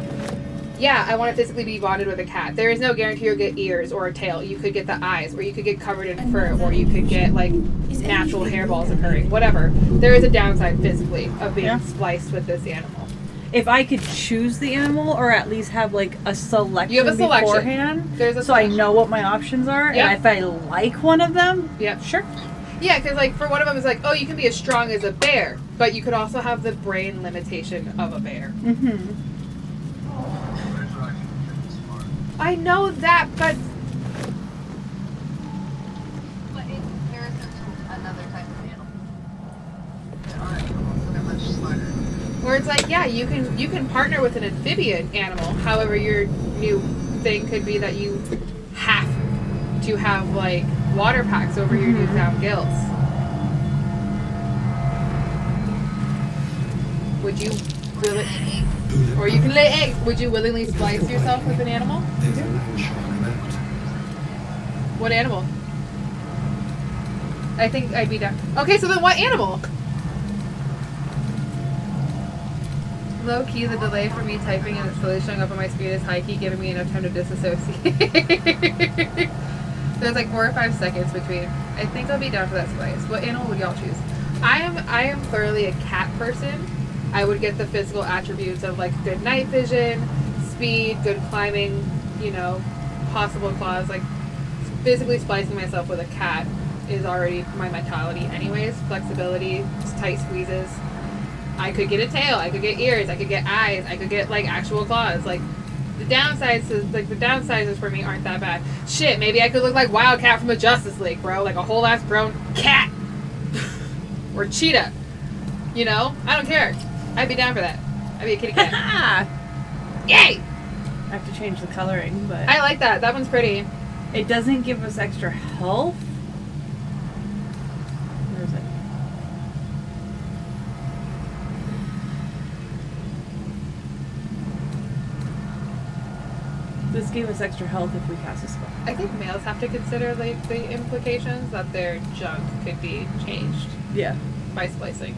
Yeah, I want to physically be bonded with a cat. There is no guarantee you'll get ears or a tail. You could get the eyes, or you could get covered in fur, or you could get like natural hairballs occurring. Whatever. There is a downside physically of being spliced with this animal. If I could choose the animal, or at least have like a selection, You have a selection. beforehand, There's a so I selection. know what my options are, Yep. and if I like one of them, Yep. sure. Yeah, because like for one of them, it's like, oh, you can be as strong as a bear, but you could also have the brain limitation of a bear. Mm-hmm. I know that, but in comparison to another type of animal, there are animals that are much smarter. where it's like, yeah, you can partner with an amphibian animal. However, your new thing could be that you have to have like water packs over your newfound gills. Would you really? Or you can lay eggs. Would you willingly splice yourself with an animal? What animal? I think I'd be down. Okay, so then what animal? Low key, the delay for me typing and it slowly showing up on my screen is high key, giving me enough time to disassociate. There's like 4 or 5 seconds between. I think I'll be down for that splice. What animal would y'all choose? I am thoroughly a cat person. I would get the physical attributes of like good night vision, speed, good climbing, you know, possible claws. Like physically splicing myself with a cat is already my mentality anyways. Flexibility, tight squeezes. I could get a tail, I could get ears, I could get eyes, I could get like actual claws. Like the downsides for me aren't that bad. Shit, maybe I could look like Wildcat from the Justice League, bro. Like a whole ass grown cat. Or cheetah. You know? I don't care. I'd be down for that. I'd be a kitty cat. Yay! I have to change the coloring, but I like that. That one's pretty. It doesn't give us extra health. Where is it? This gave us extra health if we cast a spell. I think males have to consider like the implications that their junk could be changed. Yeah. By splicing.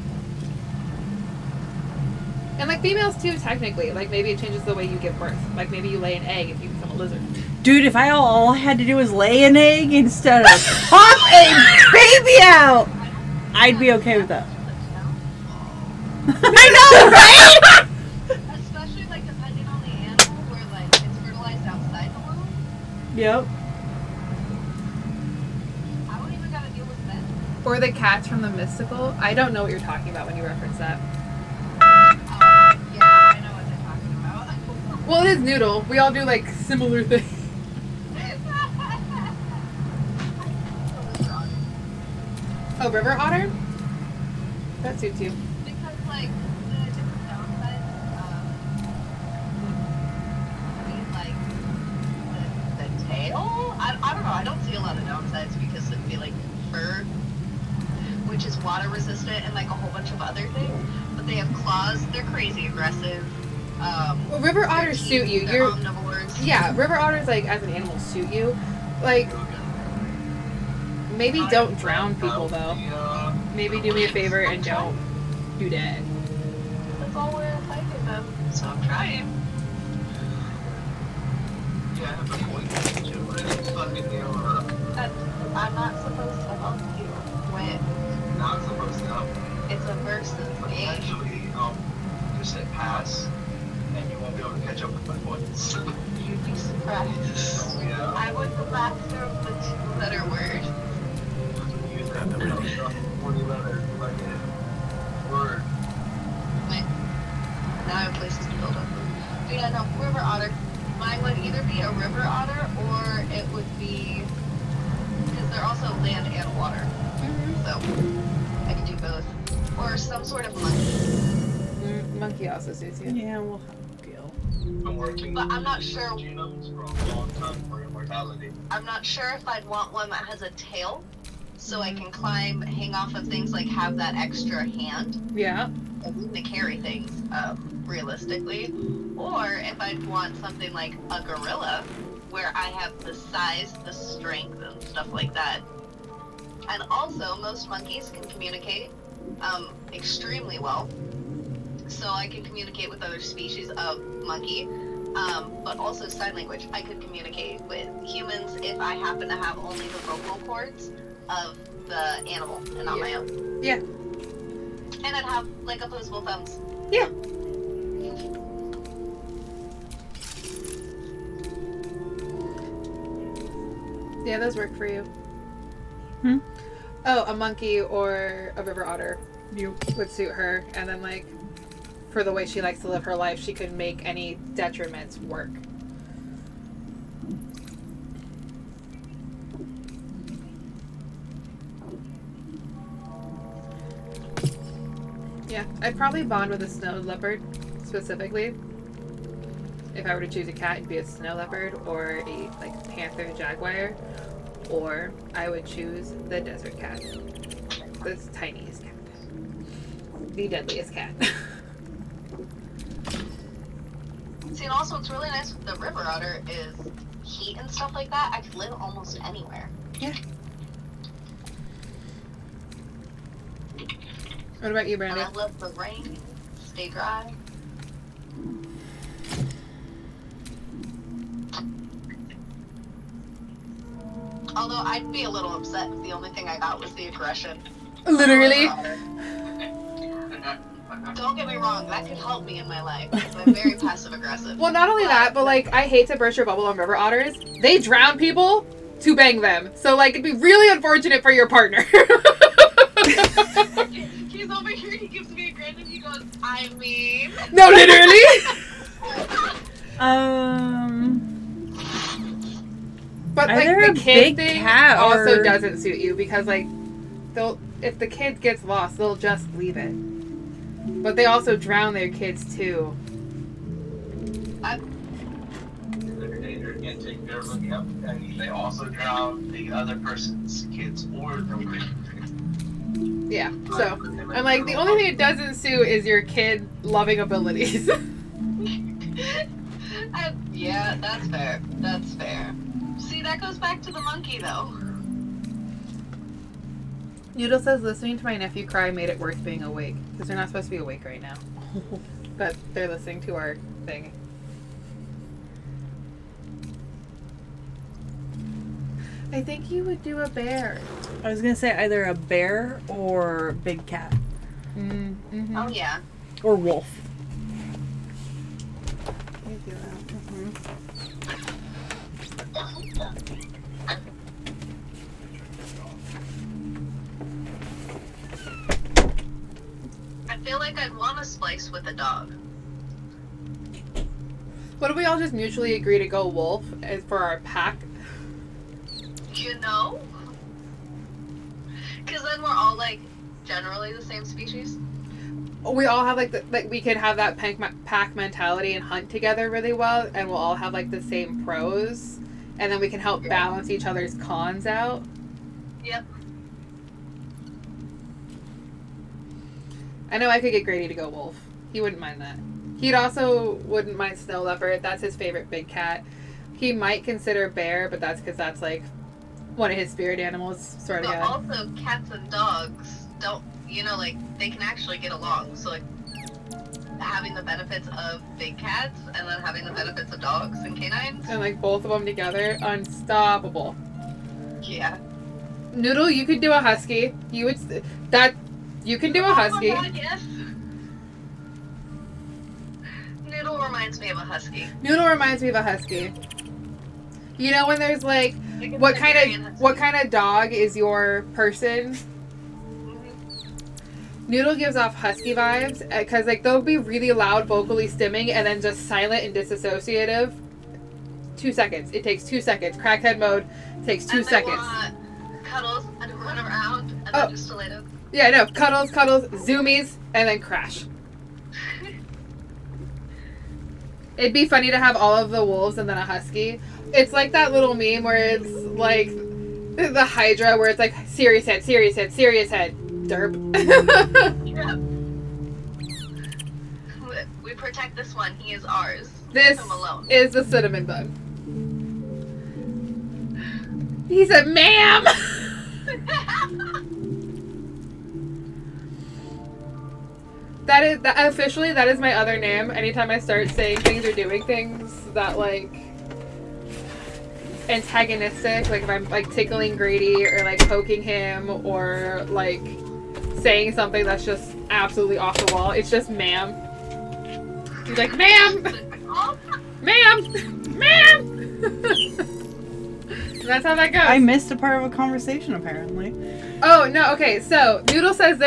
And like females too, technically. Like maybe it changes the way you give birth. Like maybe you lay an egg if you become a lizard. Dude, if all I had to do was lay an egg instead of pop a baby out, I'd be okay with that. I know, right? Especially like depending on the animal, where like it's fertilized outside the womb. Yep. I don't even gotta deal with that. Or the cats from the mystical. I don't know what you're talking about when you reference that. Yeah, I know what they're talking about. Well, it is noodle. We all do like similar things. Oh, river otter? That suits you. Because like the different downsides, I mean like the tail? I don't know, I don't see a lot of downsides because it'd be like fur, which is water resistant and like a whole bunch of other things. But they have claws, they're crazy aggressive. Well, river otters suit you. They're You're omnivores. Yeah, river otters like as an animal suit you. Like maybe don't drown people though. Maybe do me a favor and don't do that. That's all we're fighting them, so I'm trying. Yeah, I have a point. Fucking deal. I'm not supposed to help you win. Not supposed to help. It's a versus game. Potentially, just hit pass, and you won't be able to catch up with my points. You'd be surprised. Yeah. I was the master of the 2-letter word. Use that 40-letter fucking word. Now I have places to build up. But yeah, no, river otter. Mine would either be a river otter or it would be, because they're also land and water. So I could do both. Or some sort of monkey. Monkey also suits you. Yeah, we'll have Gil. I'm working. But I'm not sure. Genomes for a long time for immortality. I'm not sure if I'd want one that has a tail, so I can climb, hang off of things, like have that extra hand. Yeah. To carry things, realistically. Or if I'd want something like a gorilla, where I have the size, the strength, and stuff like that. And also, most monkeys can communicate extremely well. So I can communicate with other species of monkey, but also sign language. I could communicate with humans if I happen to have only the vocal cords of the animal and not my own. Yeah. And I'd have, like, opposable thumbs. Yeah. Yeah, those work for you. Hmm? Oh, a monkey or a river otter would suit her. And then, like, for the way she likes to live her life, she could make any detriments work. Yeah, I'd probably bond with a snow leopard, specifically. If I were to choose a cat, it'd be a snow leopard or a, like, panther jaguar. Or I would choose the desert cat. The tiniest cat. The deadliest cat. See, and also what's really nice with the river otter is heat and stuff like that. I could live almost anywhere. Yeah. What about you, Brandon? And I love the rain, stay dry. Although I'd be a little upset if the only thing I got was the aggression. Literally. Don't get me wrong, that could help me in my life. I'm very passive aggressive. Well, not only that, but like, I hate to burst your bubble on river otters. They drown people to bang them. So, like, it'd be really unfortunate for your partner. He's over here, he gives me a grin and he goes, I mean. No, literally. But like Either the a kid big thing cat also or- doesn't suit you because like if the kid gets lost, they'll just leave it. But they also drown their kids too. They're dangerous, can't take care of them. Yep. And they also drown the other person's kids or their kids. Yeah. So I'm like, the only thing it doesn't suit is your kid loving abilities. Yeah, that's fair. That's fair. See, that goes back to the monkey, though. Noodle says listening to my nephew cry made it worth being awake because they're not supposed to be awake right now, but they're listening to our thing. I think you would do a bear. I was gonna say either a bear or big cat. Mm-hmm. Oh, yeah. Or wolf. I feel like I'd want to splice with a dog. What if we all just mutually agree to go wolf as for our pack? You know? Because then we're all, like, generally the same species. We all have like we could have that pack mentality and hunt together really well, and we'll all have like the same pros, and then we can help balance each other's cons out. Yep. I know I could get Grady to go wolf. He wouldn't mind that. He'd also wouldn't mind snow leopard. That's his favorite big cat. He might consider bear, but that's because that's like one of his spirit animals, sort of. But also, cats and dogs don't, you know, like, they can actually get along. So, like, having the benefits of big cats and then having the benefits of dogs and canines. And like both of them together, unstoppable. Yeah. Noodle, you could do a husky. You would you can do a husky. Oh my God, yes. Noodle reminds me of a husky. Noodle reminds me of a husky. You know when there's like, what kind of dog is your person? Noodle gives off husky vibes because like they'll be really loud, vocally stimming, and then just silent and disassociative. 2 seconds. It takes 2 seconds. Crackhead mode takes 2 seconds. Cuddles and run around and then just to lay down. Yeah, no. Cuddles, zoomies, and then crash. It'd be funny to have all of the wolves and then a husky. It's like that little meme where it's like the Hydra where it's like serious head, derp. Yeah. We protect this one. He is ours. This Leave him alone. is the cinnamon bun. He said, ma'am! Officially, that is my other name. Anytime I start saying things or doing things that, like, antagonistic, like if I'm, like, tickling Grady or, like, poking him or, like, saying something that's just absolutely off the wall, it's just ma'am. He's like, ma'am! Ma'am! Ma'am! That's how that goes. I missed a part of a conversation, apparently. Oh, no, okay, so Noodle says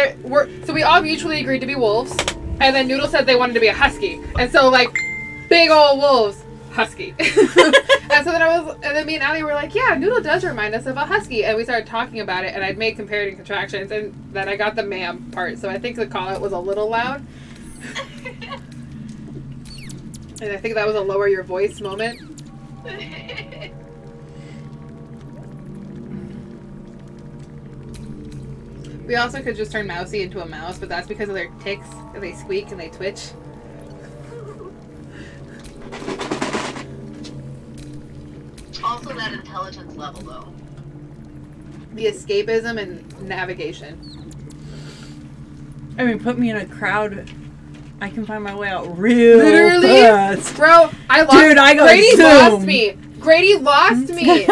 so we all mutually agreed to be wolves, and then Noodle said they wanted to be a husky. And so, like, big old wolves, husky. And so then me and Allie were like, yeah, Noodle does remind us of a husky. And we started talking about it, and I'd made comparative contractions, and then I got the ma'am part, so I think the call-out was a little loud. And I think that was a lower your voice moment. We also could just turn Mousy into a mouse, but that's because of their ticks, and they squeak and they twitch. Also that intelligence level, though. The escapism and navigation. I mean, put me in a crowd, I can find my way out real Literally? fast. Bro, I lost. Dude, I go Grady zoom. lost me. Grady lost me.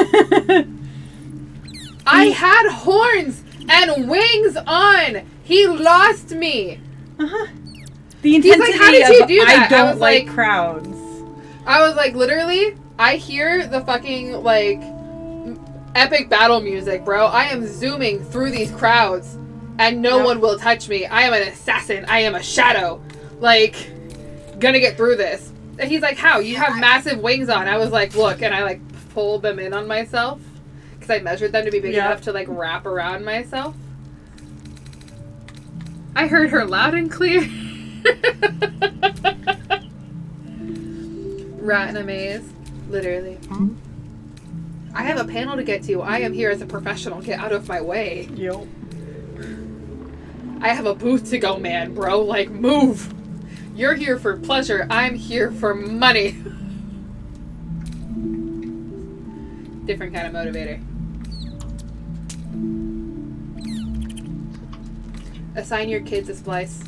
I had horns and wings on. He lost me. Uh-huh. The intensity He's like, how did you do that? I don't like crowds. I was like, literally, I hear the fucking, like, epic battle music, bro. I am zooming through these crowds, and no one will touch me. I am an assassin. I am a shadow. Like, gonna get through this. And he's like, how? You have massive wings on. I was like, look, and I, like, pulled them in on myself. Because I measured them to be big enough to, like, wrap around myself. I heard her loud and clear. Rat in a maze. Literally. I have a panel to get to. I am here as a professional. Get out of my way. Yep. I have a booth to go, man, bro. Like, move. You're here for pleasure. I'm here for money. Different kind of motivator. Assign your kids a splice.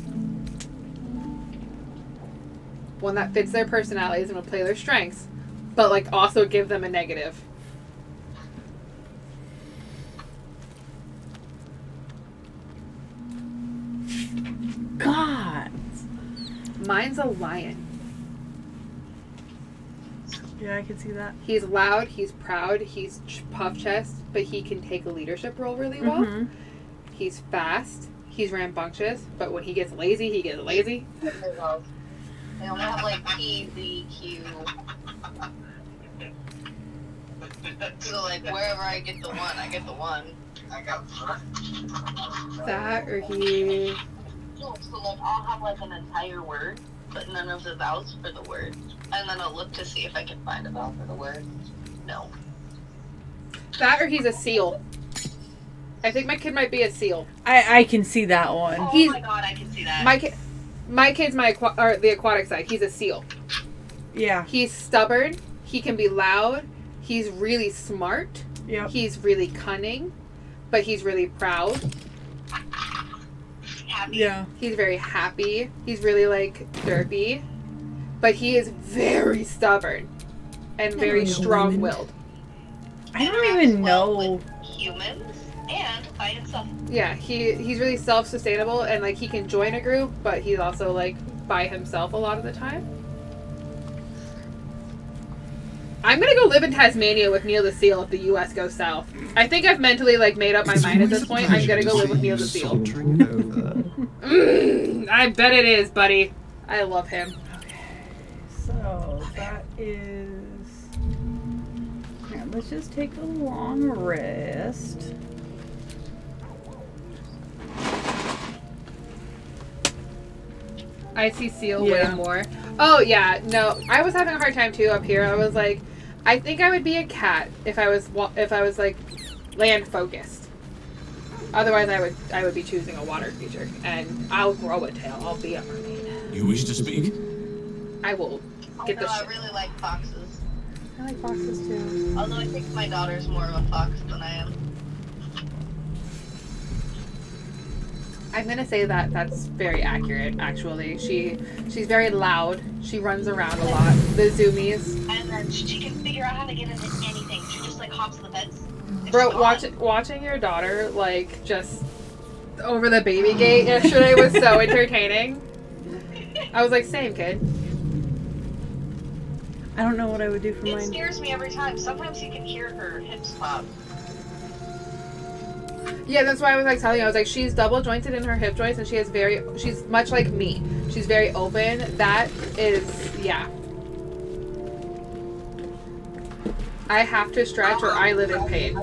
One that fits their personalities and will play their strengths, but, like, also give them a negative. God. Mine's a lion. Yeah, I can see that. He's loud, he's proud, he's puff chest, but he can take a leadership role really well. Mm-hmm. He's fast, he's rambunctious, but when he gets lazy, he gets lazy. They only have like P, Z, Q. So like wherever I get the one, I get the one. I got that or he. No, so like I'll have like an entire word, but none of the vowels for the word, and then I'll look to see if I can find a vowel for the word. No. That or he's a seal. I think my kid might be a seal. I can see that one. Oh my god, I can see that. My kid's the aquatic side. He's a seal. Yeah. He's stubborn. He can be loud. He's really smart. Yep. He's really cunning, but he's really proud. Happy. Yeah. He's very happy. He's really like derpy, but he is very stubborn and very strong-willed. I don't even know. Humans and by himself. Yeah, he's really self-sustainable and like he can join a group, but he's also like by himself a lot of the time. I'm gonna go live in Tasmania with Neil the Seal if the U.S. goes south. I think I've mentally like made up my mind at this point. I'm gonna go live with Neil the Seal. I bet it is, buddy. I love him. Okay, so that is. Yeah, let's just take a long rest. I see seal way more. Oh yeah, no, I was having a hard time too up here. I was like, I think I would be a cat if I was like land focused. Otherwise, I would be choosing a water creature, and I'll grow a tail. I'll be a mermaid. You wish to speak? I will get the. I really like foxes. I like foxes too. Although I think my daughter's more of a fox than I am. I'm gonna say that that's very accurate. Actually, she's very loud. She runs around a lot. The zoomies. And then she can figure out how to get into anything. She just like hops the fence. Bro, watching your daughter like just over the baby gate yesterday was so entertaining. I was like, same kid. I don't know what I would do for mine. It scares me every time. Sometimes you can hear her hips pop. Yeah, that's why I was like telling you. I was like, she's double jointed in her hip joints, and she's much like me. She's very open. That is, yeah. I have to stretch or I live in pain.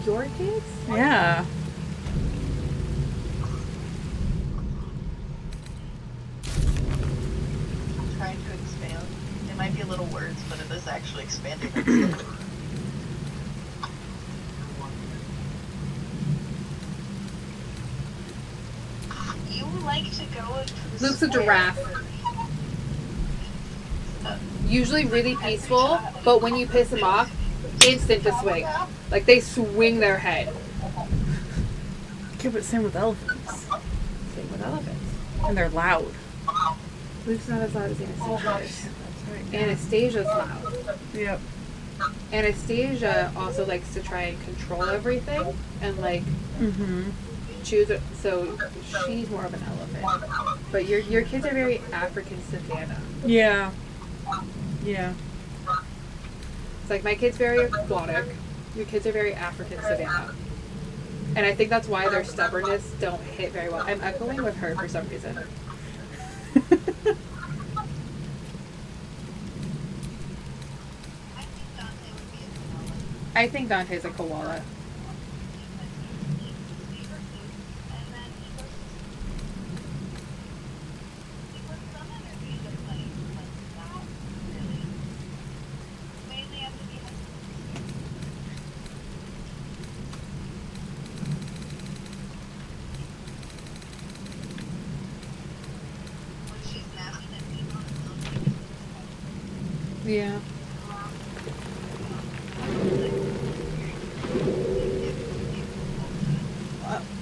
Your kids? Yeah. I'm trying to expand. It might be a little words, but it is actually expanding. You like to go into the Luke's a square. giraffe. Usually really peaceful, but when you piss him off, instant to swing. Like they swing their head. Yeah, but same with elephants. Same with elephants. And they're loud. Luke's not as loud as Anastasia is. That's right. Anastasia's loud. Yep. Anastasia also likes to try and control everything and like choose it. So she's more of an elephant. But your kids are very African savannah. Yeah. Yeah. It's like my kid's very aquatic. Your kids are very African savannah. And I think that's why their stubbornness don't hit very well. I'm echoing with her for some reason. I think Dante's a koala. Yeah.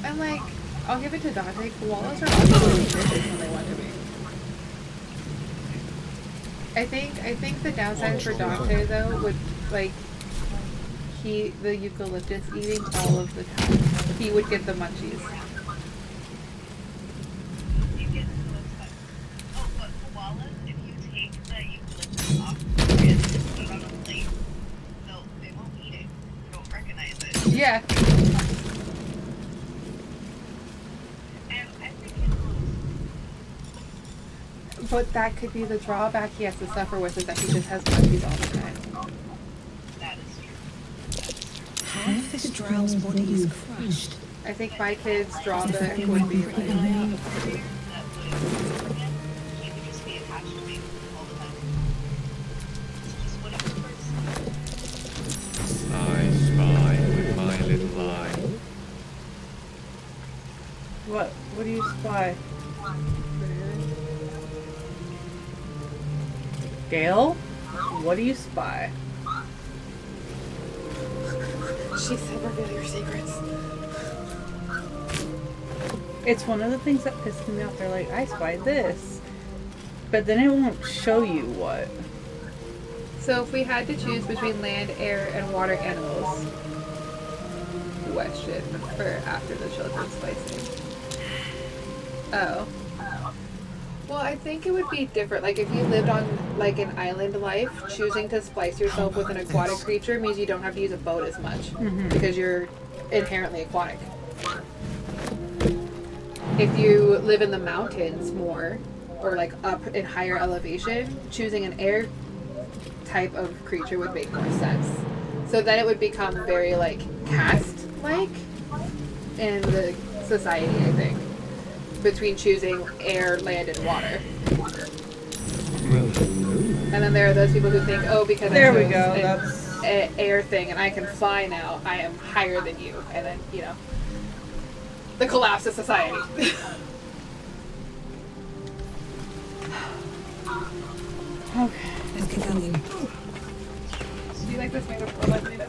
And like, I'll give it to Dante. Koalas are also really vicious when they want to be. I think the downside for Dante though would like the eucalyptus eating all of the time. He would get the munchies. Yeah. But that could be the drawback he has to suffer with, is that he just has munchies all the time. That is true. Half this drow's body is crushed. I think my kid's drawback would be like, I spy with my little eye. What do you spy? Gail? What do you spy? she said reveal your secrets. It's one of the things that pissed me off. They're like, I spy this. But then it won't show you what. So if we had to choose between land, air, and water animals, question for after the children's splicing. Oh. Well, I think it would be different. Like if you lived on like an island life, choosing to splice yourself with an aquatic creature means you don't have to use a boat as much because you're inherently aquatic. If you live in the mountains more, or like up in higher elevation, choosing an air type of creature would make more sense. So then it would become very like caste-like in the society, I think, between choosing air, land, and water. And then there are those people who think, oh, because There I we chose go. an air thing and I can fly now, I am higher than you. And then, you know, the collapse of society. Okay. Let's get going. Do you like this made up or like made up?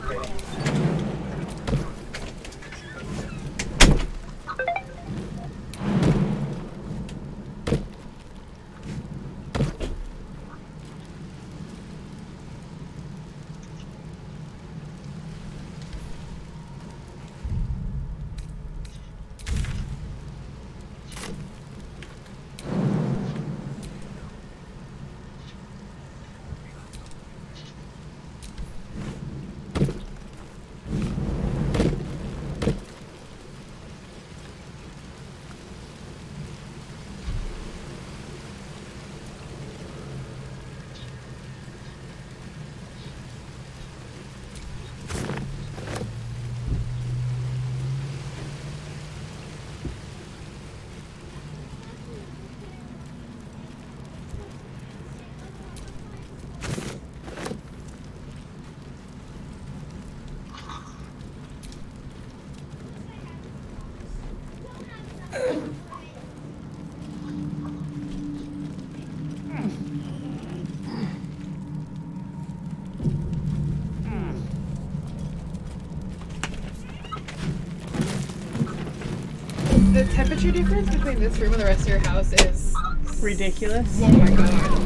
The temperature difference between this room and the rest of your house is ridiculous. Oh my god.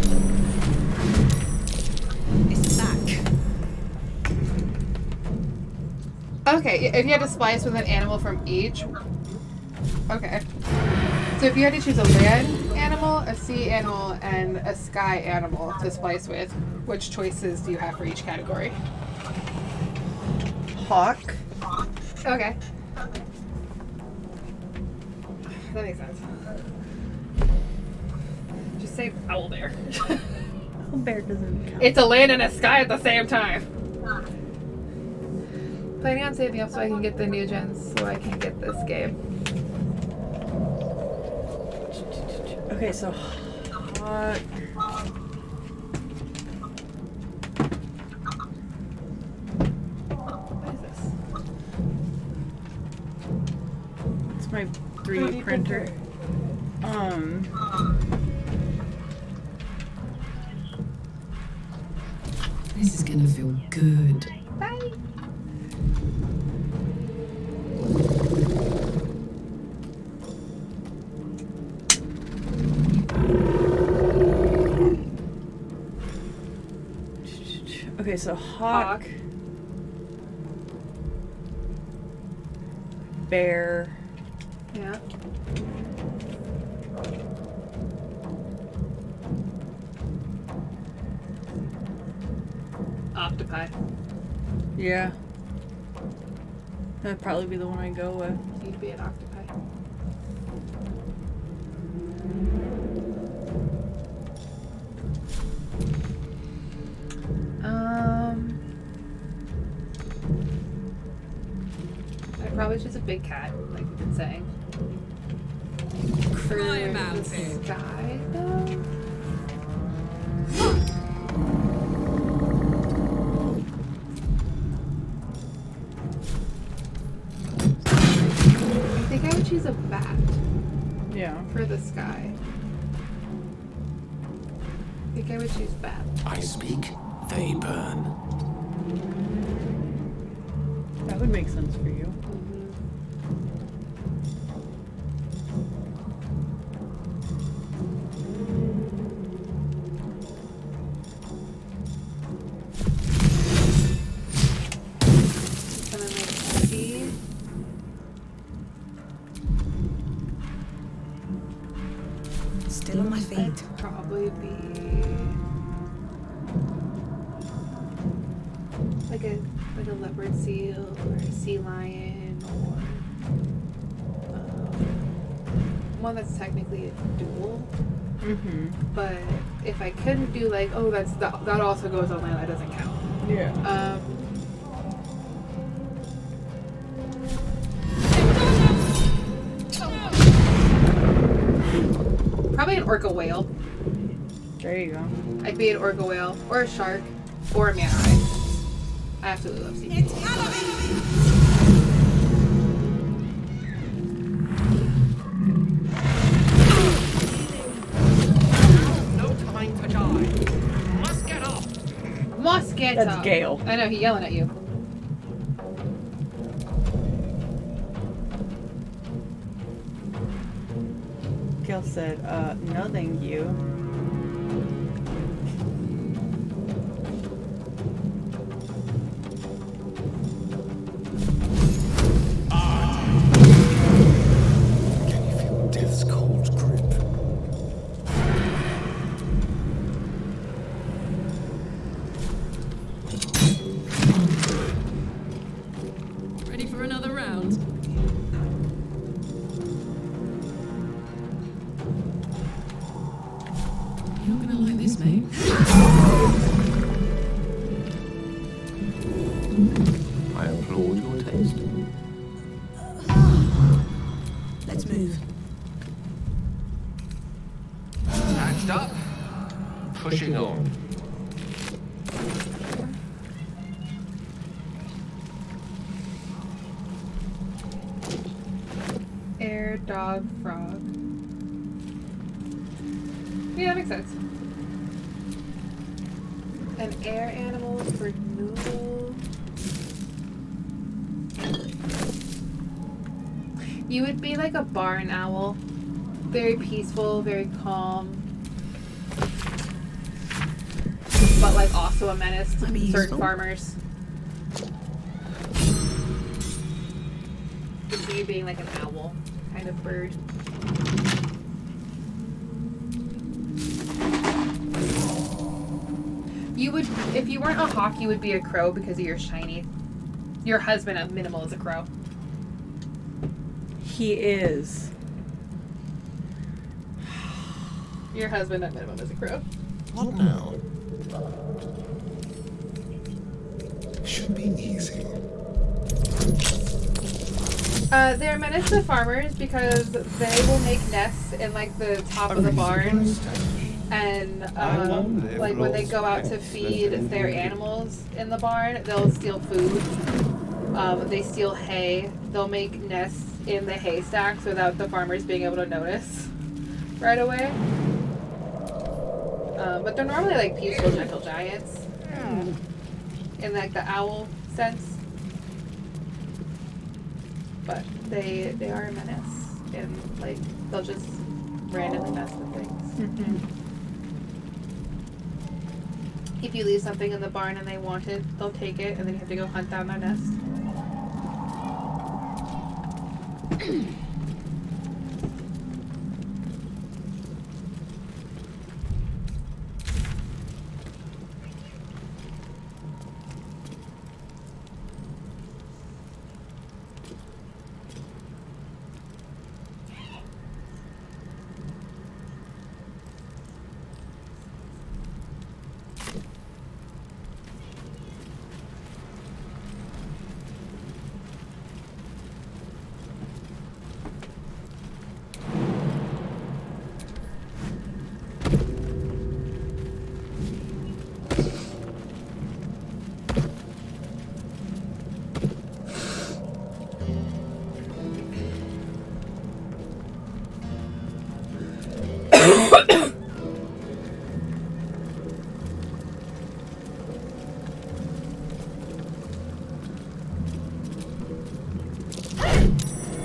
It's back. Okay, if you had to splice with an animal from each. Okay. So if you had to choose a land animal, a sea animal, and a sky animal to splice with, which choices do you have for each category? Hawk. Okay. That makes sense. Just say owl bear. Owl bear doesn't count. It's a land and a sky at the same time. Planning on saving up so I can get the new gens so I can get this game. Okay, so hawk. What is this? It's my 3D printer. This is gonna feel good. Bye. Okay, so hawk. Bear. Yeah. Octopi. Yeah. That'd probably be the one I go with. You'd be an octopi. I'd probably choose a big cat, like we've been saying. Cry For about the it. sky, though. I think I would choose a bat. Yeah. For the sky. I think I would choose bat. I speak, they burn. That would make sense for you. And then like sea. Still on my feet. Probably be like a leopard seal or a sea lion or one that's technically a duel. Mm-hmm. But if I couldn't do like, oh, that also goes on land, that doesn't count. Yeah. Probably an orca whale. There you go. I'd be an orca whale or a shark or a manta ray. I absolutely love sea. No time to die. can't That's tell. Gale. I know, he's yelling at you. Gale said, no thank you. Can you feel death's cold grip? Ready for another round? You're not gonna like this, mate. I applaud your taste. Let's move. Patched up. Pushing on. Air, dog, frog. Yeah, that makes sense. An air animal for noodle. You would be like a barn owl. Very peaceful, very calm. But like also a menace to certain farmers. So you being like an owl kind of bird. You would, if you weren't a hawk, you would be a crow because of your shiny. Your husband at minimal is a crow. He is. Your husband at minimum is a crow. What now? Should be easy. They're a menace to farmers because they will make nests in like the top of the barn, and like when they go out to feed their animals in the barn, they'll steal food. They steal hay. They'll make nests in the haystacks without the farmers being able to notice right away. But they're normally like peaceful, gentle giants in like the owl sense. But they are a menace, and like they'll just randomly mess with things. If you leave something in the barn and they want it, they'll take it, and then you have to go hunt down their nest.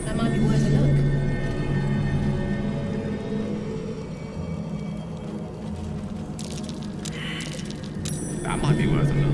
That might be worth a look. That might be worth a look.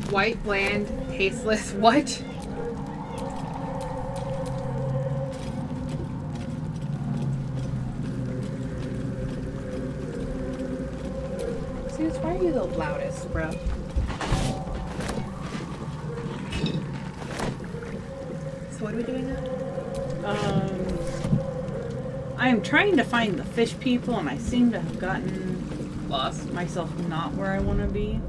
White, bland, tasteless. What? Zeus, why are you the loudest, bro? So What are we doing now? I am trying to find the fish people, and I seem to have gotten lost myself not where I want to be.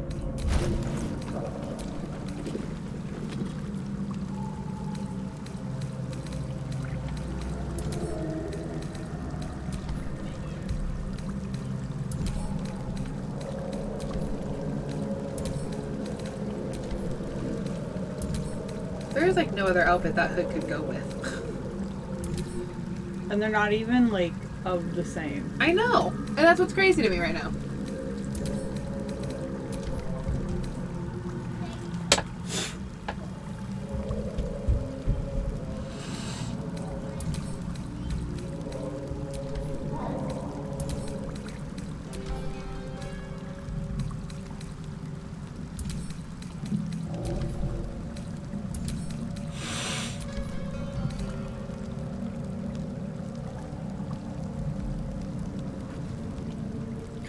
There's like no other outfit that hood could go with. And they're not even like of the same. I know. And that's what's crazy to me right now.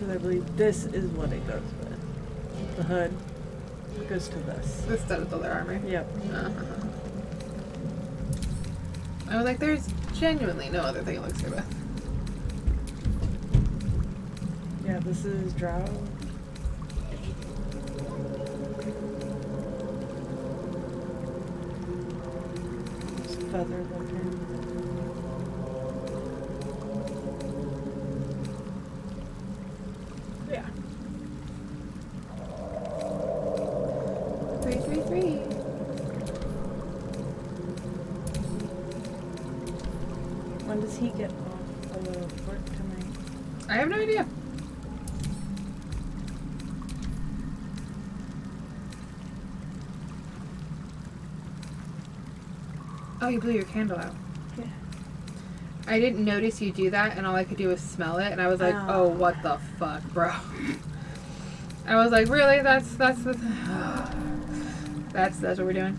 I believe this is what it goes with. The hood goes to this. This does all their armor? Yep. I was like, there's genuinely no other thing it looks good with. Yeah, this is Drow. It's feather looking. Yeah. 333. When does he get off of work tonight? I have no idea. Oh, you blew your candle out. Yeah. I didn't notice you do that, and all I could do was smell it, and I was like, oh, what the fuck, bro. I was like, really? That's what we're doing?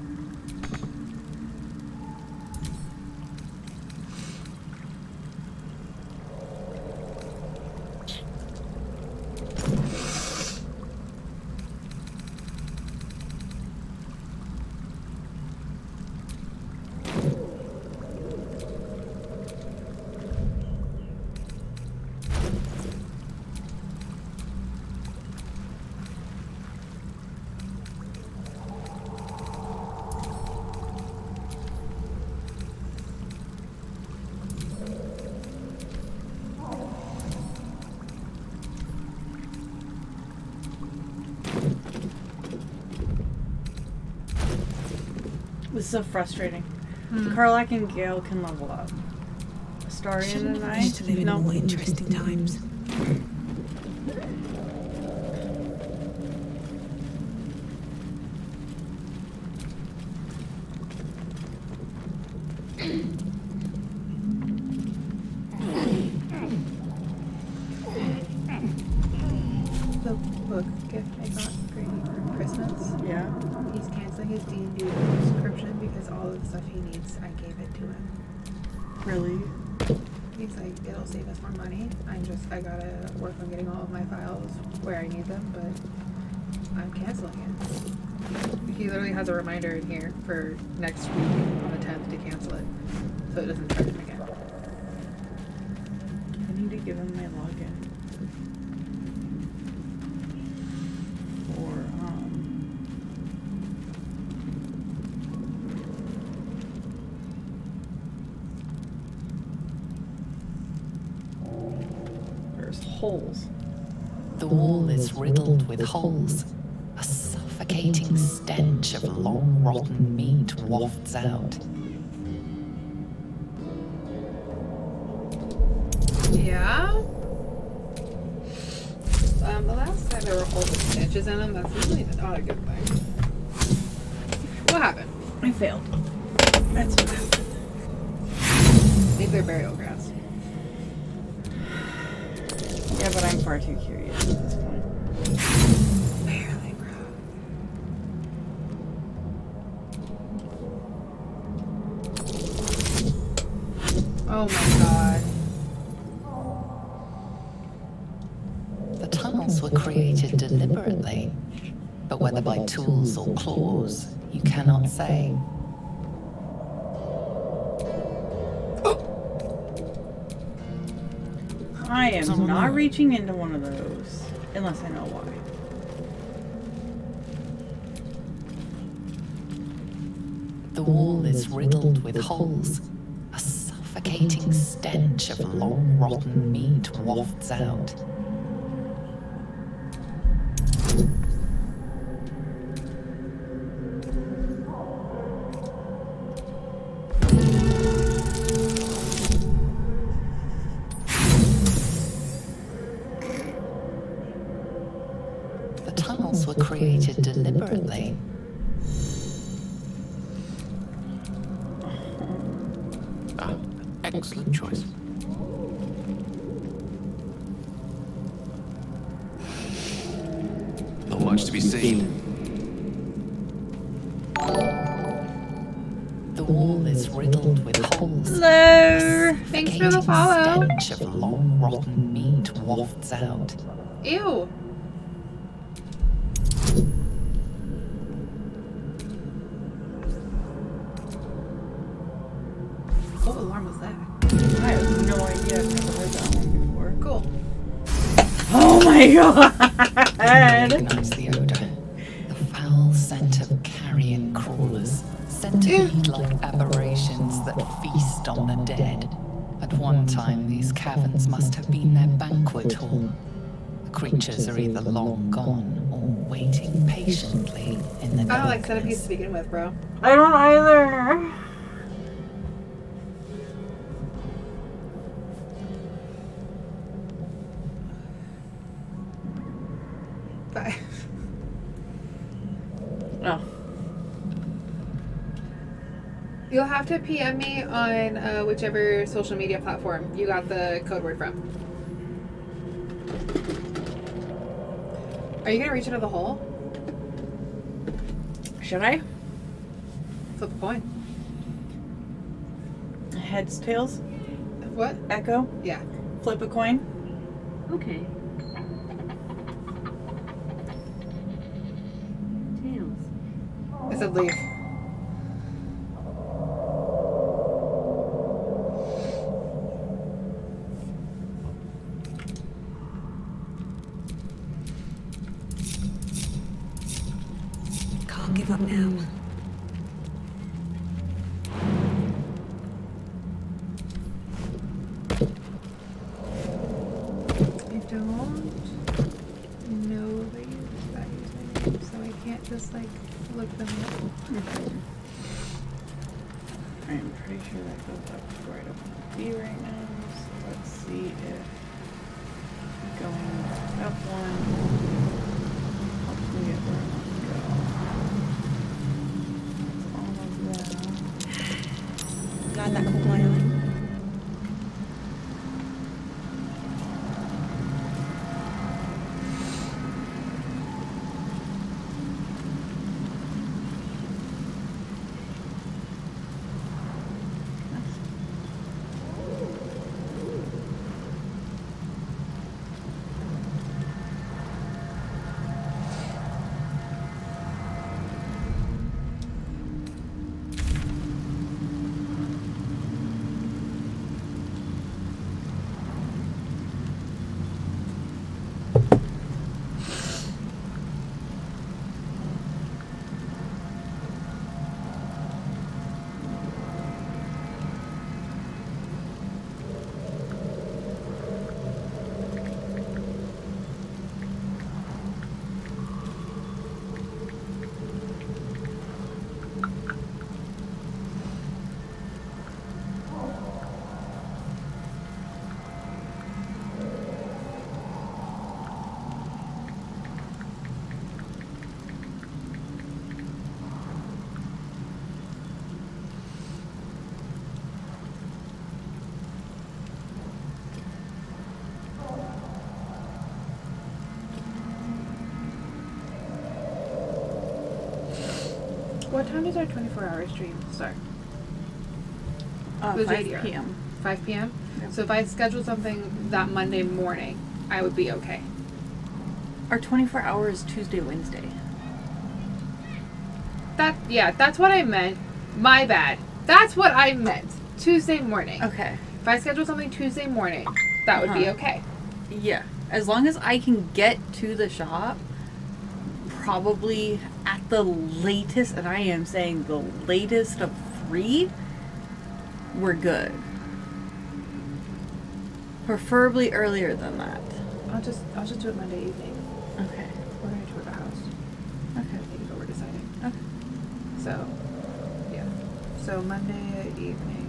This is so frustrating. Karlak and Gale can level up. Astarion and I to live in more interesting times. The book gift I got Grady for Christmas. Yeah. He's canceling his D&D subscription because all of the stuff he needs, I gave it to him. Really? He's like, it'll save us more money. I gotta work on getting all of my files where I need them, but I'm canceling it. He literally has a reminder in here for next week on the 10th to cancel it, so it doesn't charge him again. I need to give him my login. Holes. The wall is riddled with holes. A suffocating stench of long rotten meat wafts out. Yeah? The last time there were holes with stitches in them, that's usually not a good thing. What happened? I failed. That's what happened. Maybe they're burial grounds. Yeah, but I'm far too curious at this point. Where are they grown? Oh my god. The tunnels were created deliberately, but whether by tools or claws, you cannot say. I am not reaching into one of those. Unless I know why. The wall is riddled with holes. A suffocating stench of long rotten meat wafts out. The tunnels were created deliberately. Excellent choice. Not much to be seen. The wall is riddled with holes. Hello. Thanks for the follow. Stench of long rotten meat wafts out. Ew. What alarm was that? I have no idea. I've never heard that one before. Cool. Oh my god! Recognize the odor. The foul scent of carrion crawlers. Centipede-like aberrations that feast on the dead. At one time, these caverns must have been their banquet hall. The creatures are either long gone or waiting patiently in the darkness. I don't like centipedes to begin with, bro. I don't either. Bye. Oh. You'll have to PM me on whichever social media platform you got the code word from. Are you gonna reach into the hole? Should I? Flip a coin. Heads, tails? What? Echo? Yeah. Flip a coin? Okay. Tails. I said leave. Can't give up now. I don't know the username, so I can't just like look them up. I'm pretty sure that goes up to where I don't want to be right now. So let's see if going up one helps me get where I want to go. That's all of that. Glad that caught my eye. What time does our 24-hour stream start? 5 p.m. 5 p.m.? Yep. So if I schedule something that Monday morning, I would be okay. Our 24 hours Tuesday, Wednesday. That's what I meant. My bad. That's what I meant. Tuesday morning. Okay. If I schedule something Tuesday morning, that would be okay. Yeah. As long as I can get to the shop, probably at the latest, and I am saying the latest of 3, we're good. Preferably earlier than that. I'll just do it Monday evening. Okay. We're gonna tour the house. Okay. I think what we're deciding. Okay. So, yeah. So Monday evening.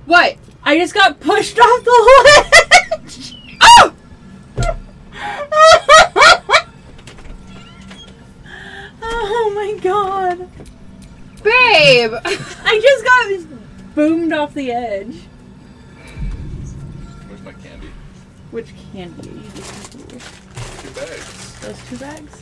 What? I just got pushed off the ledge! Oh! Oh my god. Babe! I just got boomed off the edge. Where's my candy? Which candy are you getting? 2 bags. Those 2 bags?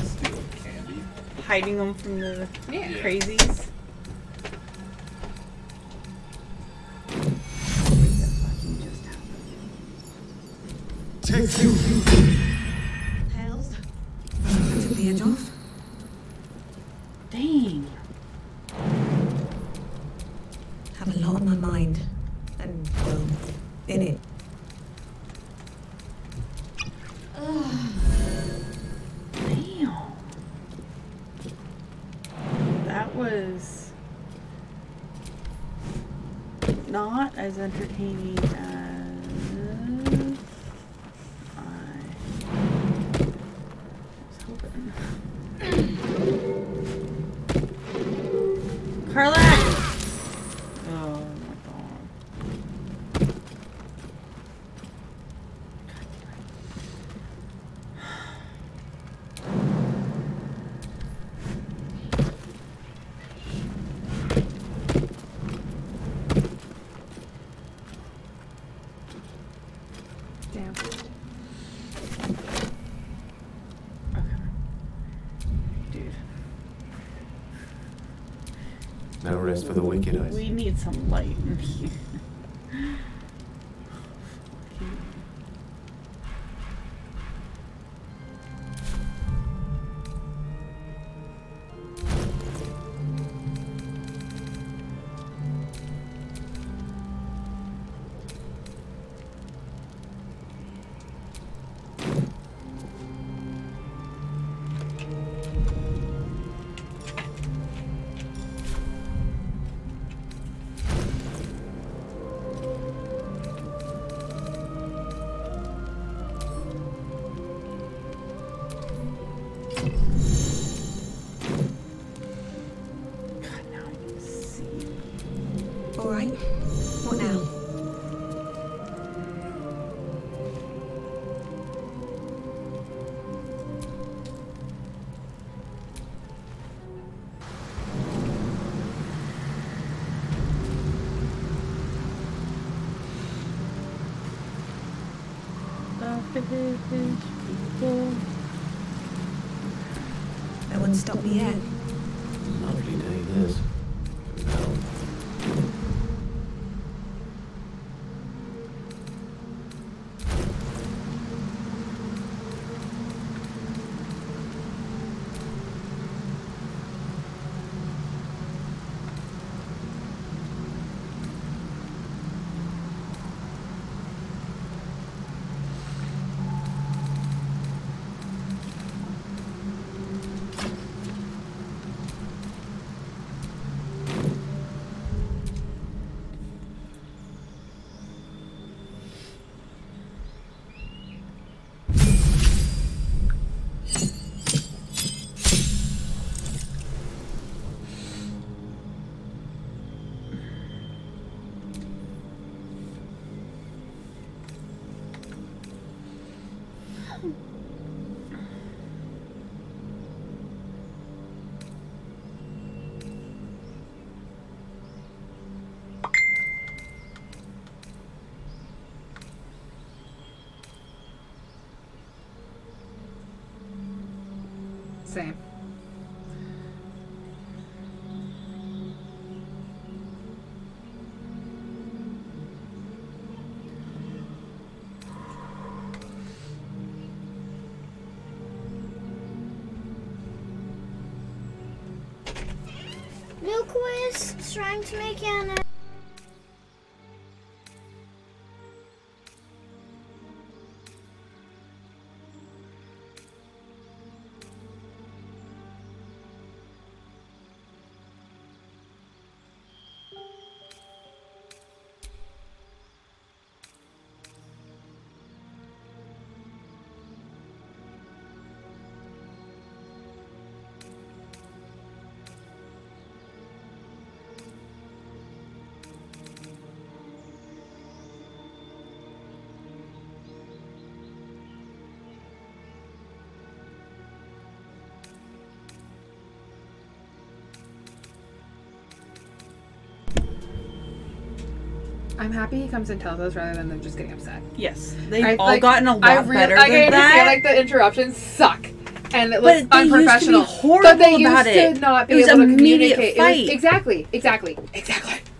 Stealing candy. Hiding them from the Yeah. crazies. Take you. Hells. Took the edge off. Dang. Have a lot on my mind. And, well, in it. Damn. That was not as entertaining as I was hoping. Carla! Oh my god. Damn. Dude. No rest for the wicked, I see. We need some light in here. All right. What now? People. No one stopped me yet. Lovely day this. Same. Milk was trying to make Anna. I'm happy he comes and tells us rather than them just getting upset. Yes, they've all gotten a lot better I than that. feel like the interruptions suck, and it looks But they unprofessional. used to be horrible but they about used it. to not be It was able to immediate communicate. fight. Exactly.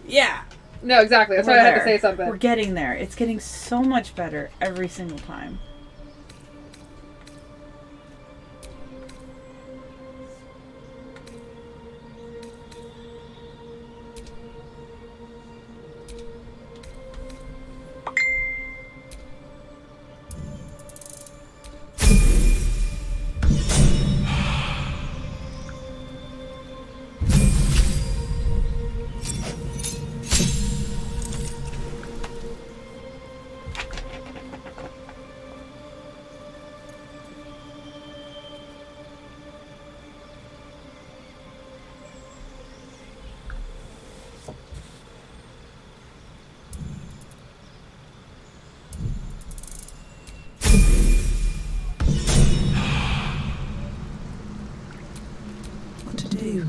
Yeah. No, exactly. That's why I had to say something. We're getting there. It's getting so much better every single time. What to do?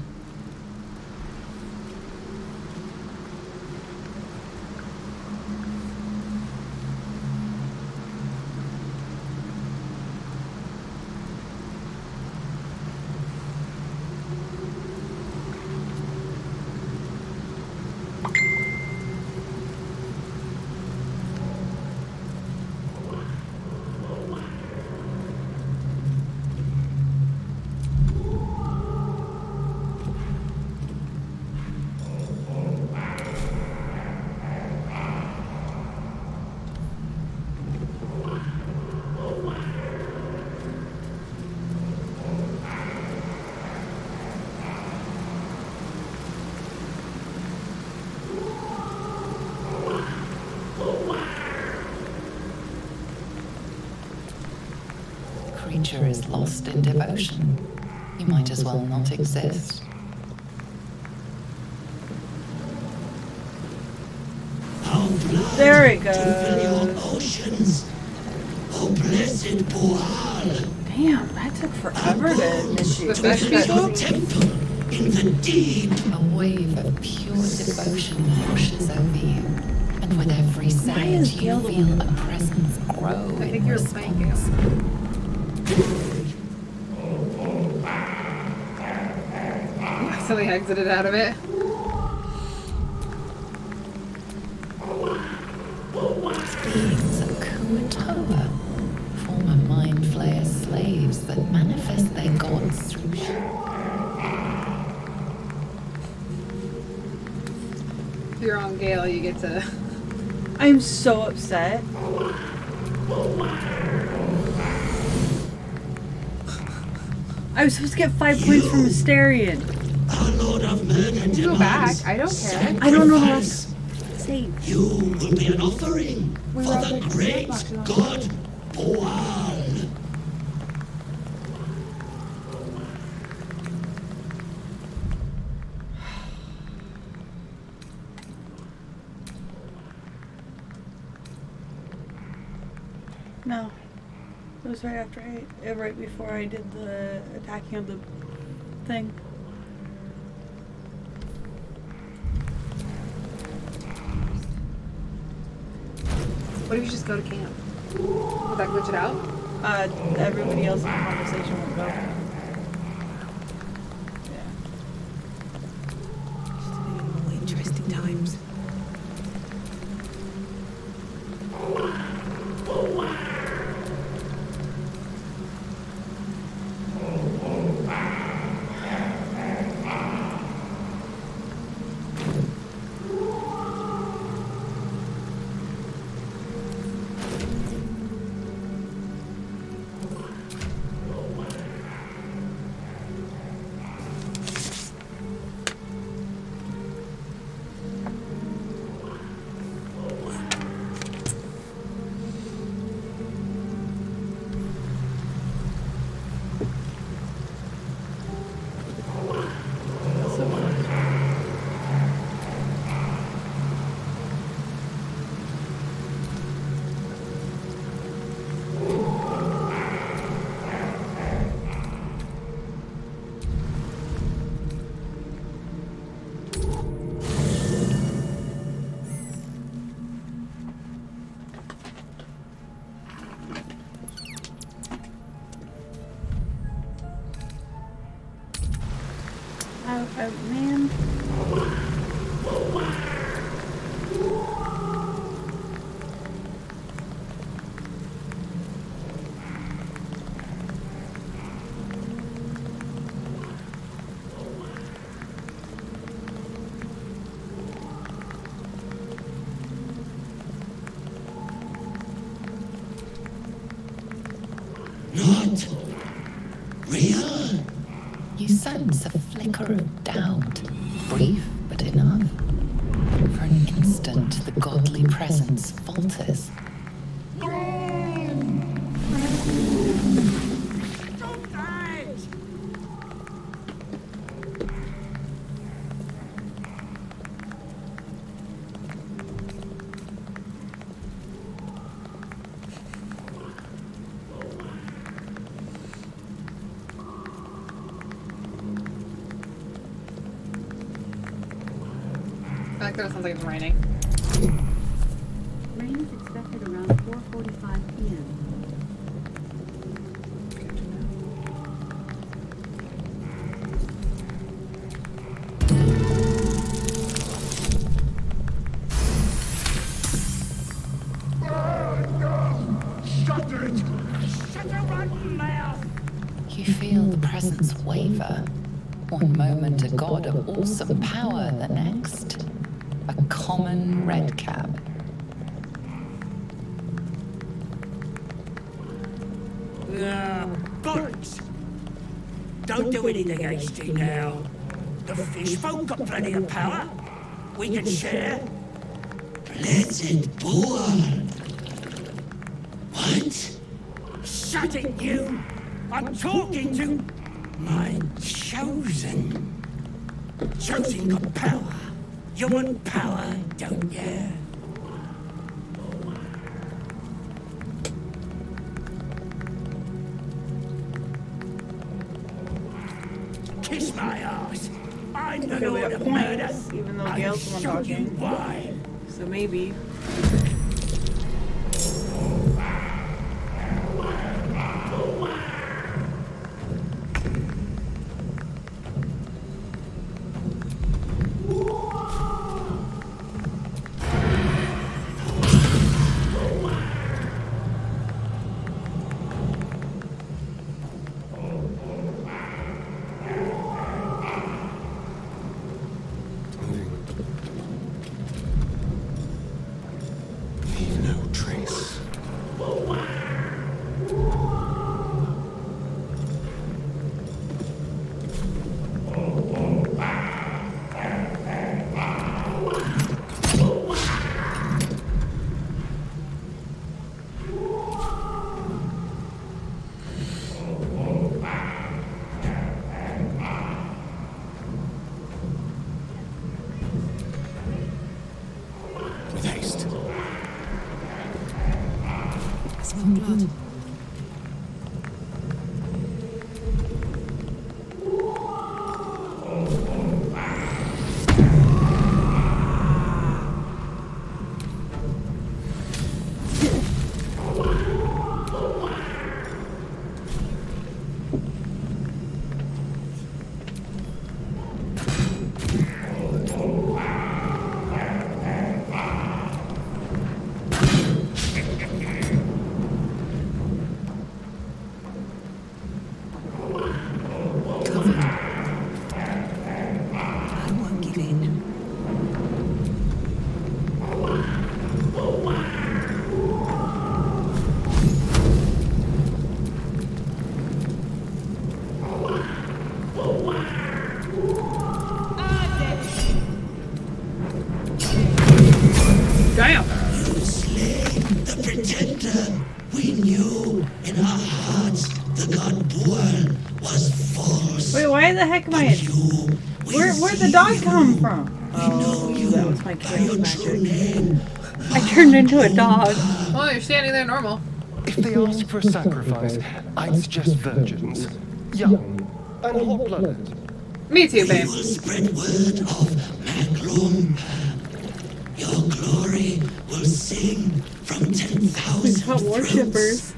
Creature is lost in devotion. You might as well not exist. There it goes. Oceans. Oh, blessed Boal. Damn, that took forever to initiate. Temple in the deep. A wave of pure devotion washes over you, and with every second you feel a presence grow. I think you're response. Something exited out of it. Beings of Kuatoa, former mind flayer slaves that manifest their gods through If you're on Gale, you get to. I'm so upset. I was supposed to get 5 points from Mysterian. You go back. I don't care. I don't know how to say. You will be an offering for the great god Boal. No. It was right after right before I did the attacking of the thing. What if you just go to camp? Would that glitch it out? Everybody else in the conversation will go. All interesting times. Man. Not real. You sense a flicker of doubt, brief but enough. For an instant, the godly presence falters. I like that it sounds like it's raining. Rain is expected around 4:45 p.m. You feel the presence waver. One moment a god of awesome power, the next a common redcap. Bollocks! Don't do anything hasty now. The fish folk got plenty of power. We can share. Blessed boar. What? Shut it, you! I'm talking to my chosen. Chosen got power. You want power, don't you? Kiss my ass. I'm the Okay, we Lord got of Murder. points, even though I'll Gail's the one show you talking. why. So maybe. our hearts, the god born was false. Wait, why the heck am I? Where'd the dog come from? Oh, that was my chaos magic. I turned into a dog. Well, you're standing there normal. If they ask for a sacrifice, I'd suggest virgins. Young and hot-blooded. Me too, babe. We will spread word of Maglum. Your glory will sing from 10,000 We've got worshippers.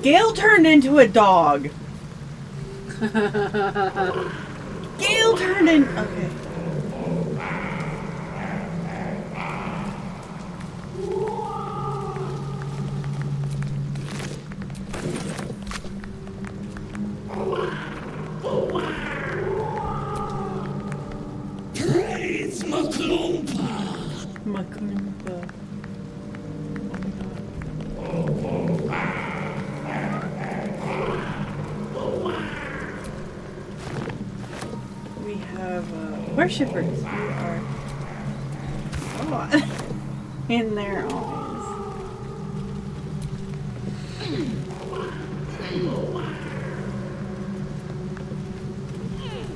Gale turned into a dog. Gale turned in. Okay. Praise Maklumpa. Maklumpa. We have worshippers. We are in their eyes.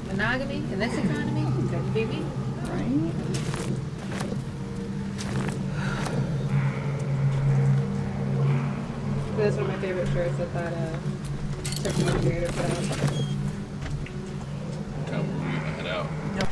Monogamy in this economy? Good baby. Right? That's one of my favorite shirts that Turkey creator put out. What time were we gonna head out? Nope.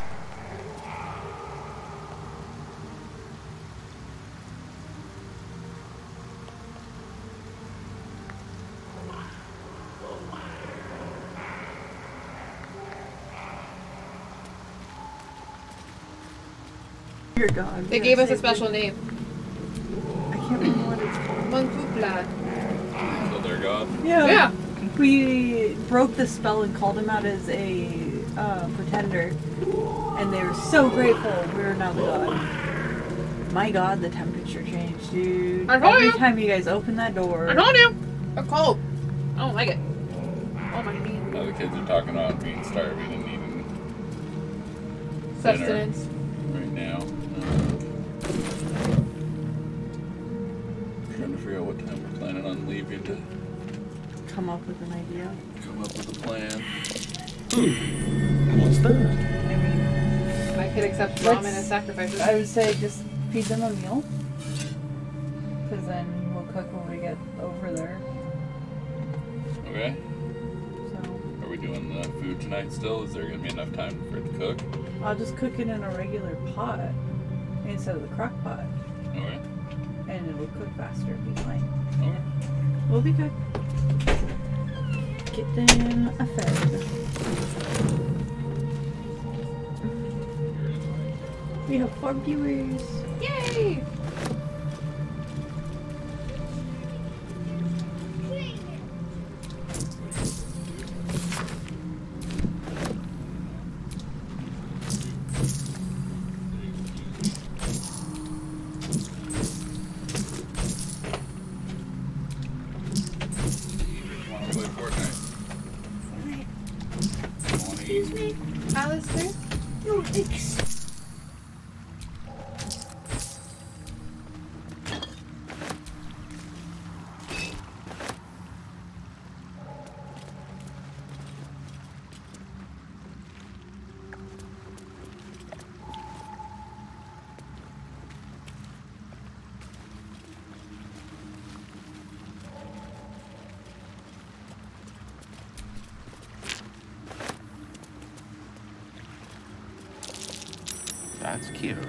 Your dog. They gave us a special name. I can't remember what it's called. Monkupla. So they're gone? Yeah. Yeah. We broke the spell and called him out as a pretender. And they were so grateful. We were now the god. My god, the temperature changed, dude. I told Every you. time you guys open that door. I told you. They're cold. I don't like it. Oh my god. Now the kids are talking about being starving and needing Sustenance. dinner right now. Trying to figure out what time we're planning on leaving to Come up with an idea. come up with a plan. What's that? My kid accepts ramen as sacrifices. I would say just feed them a meal. Because then we'll cook when we get over there. Okay. So Are we doing the food tonight still? Is there gonna be enough time for it to cook? I'll just cook it in a regular pot instead of the crock pot. Okay. And it'll cook faster. It'll be fine. Okay. We'll be good. Get them a fed. We have 4 viewers. Yay! Want to play Fortnite? Want to Excuse me? Alistair? No, it's... That's curious.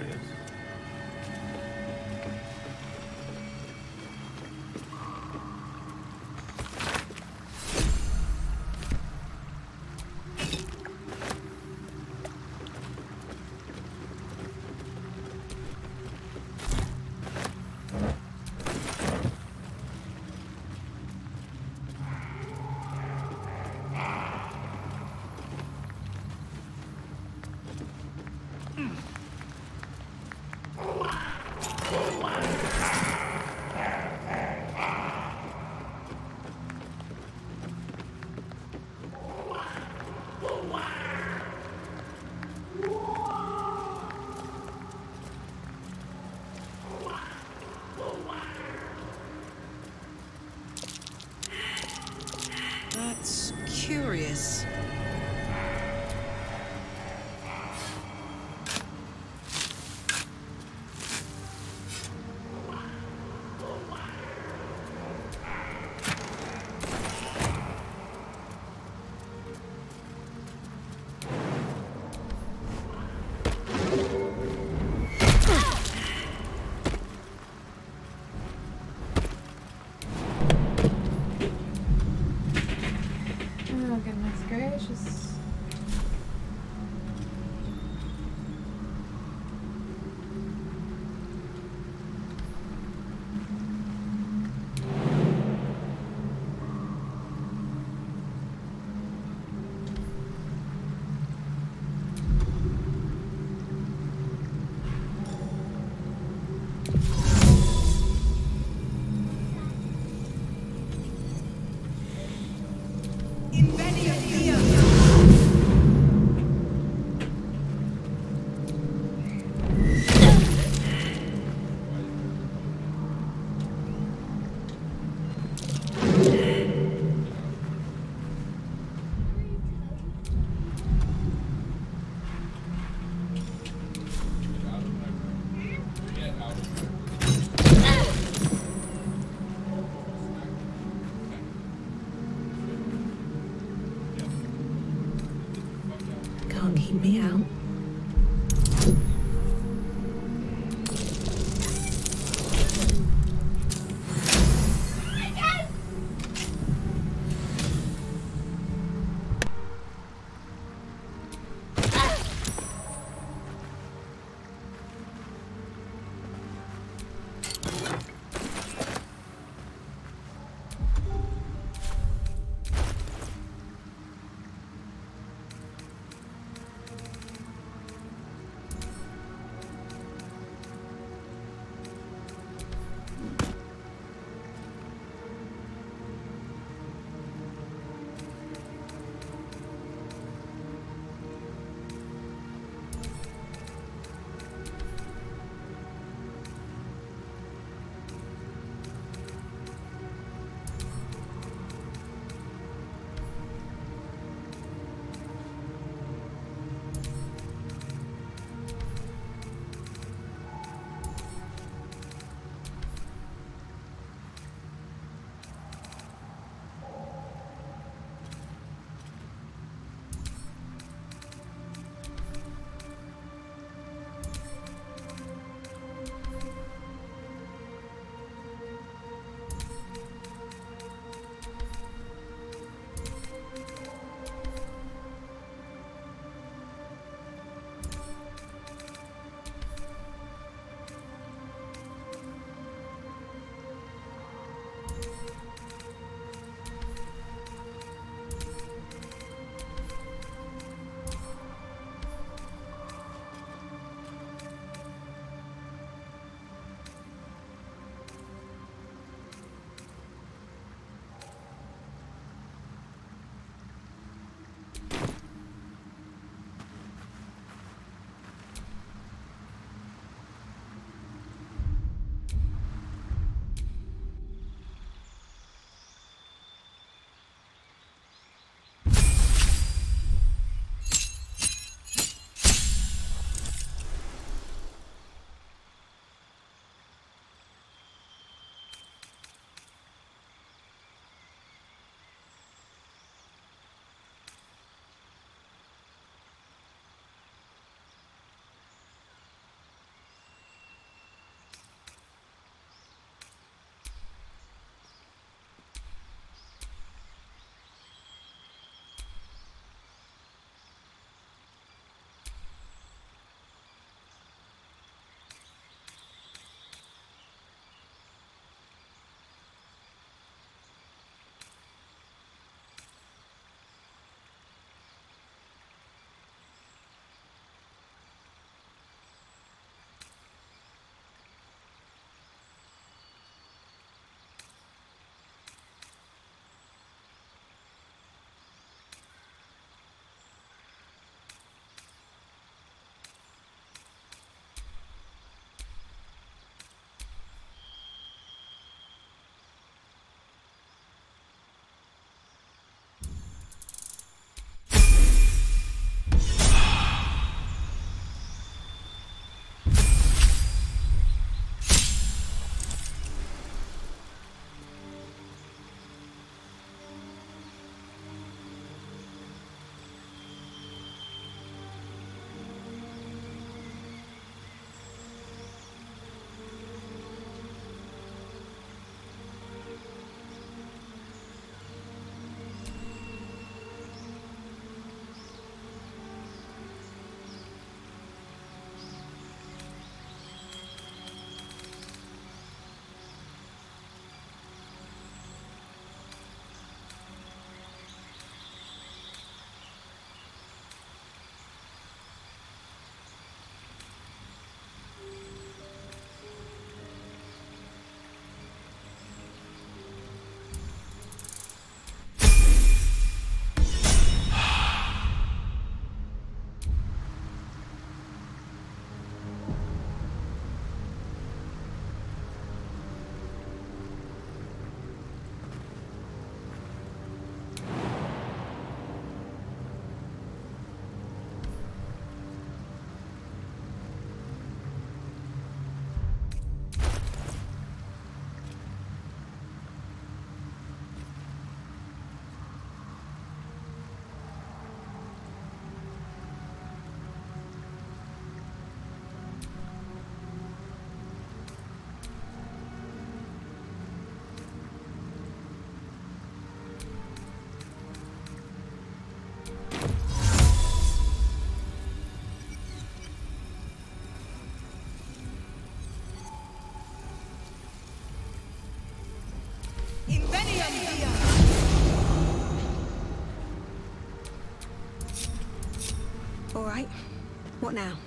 What now?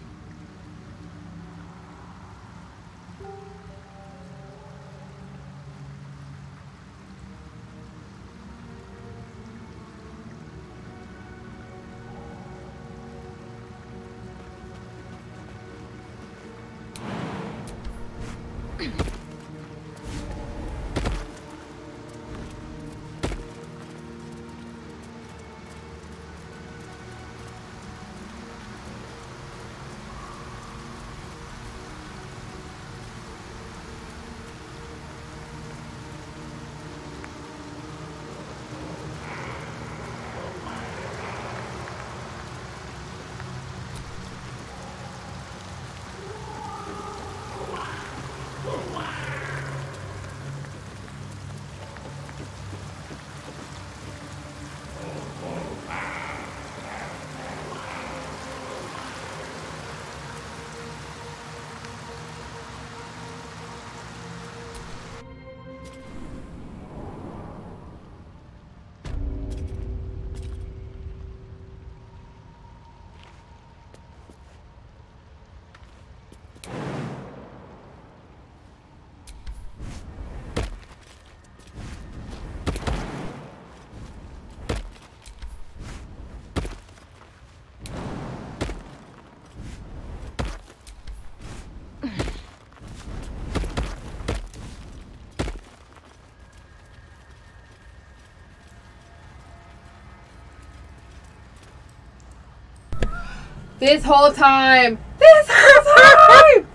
This whole time! This whole time!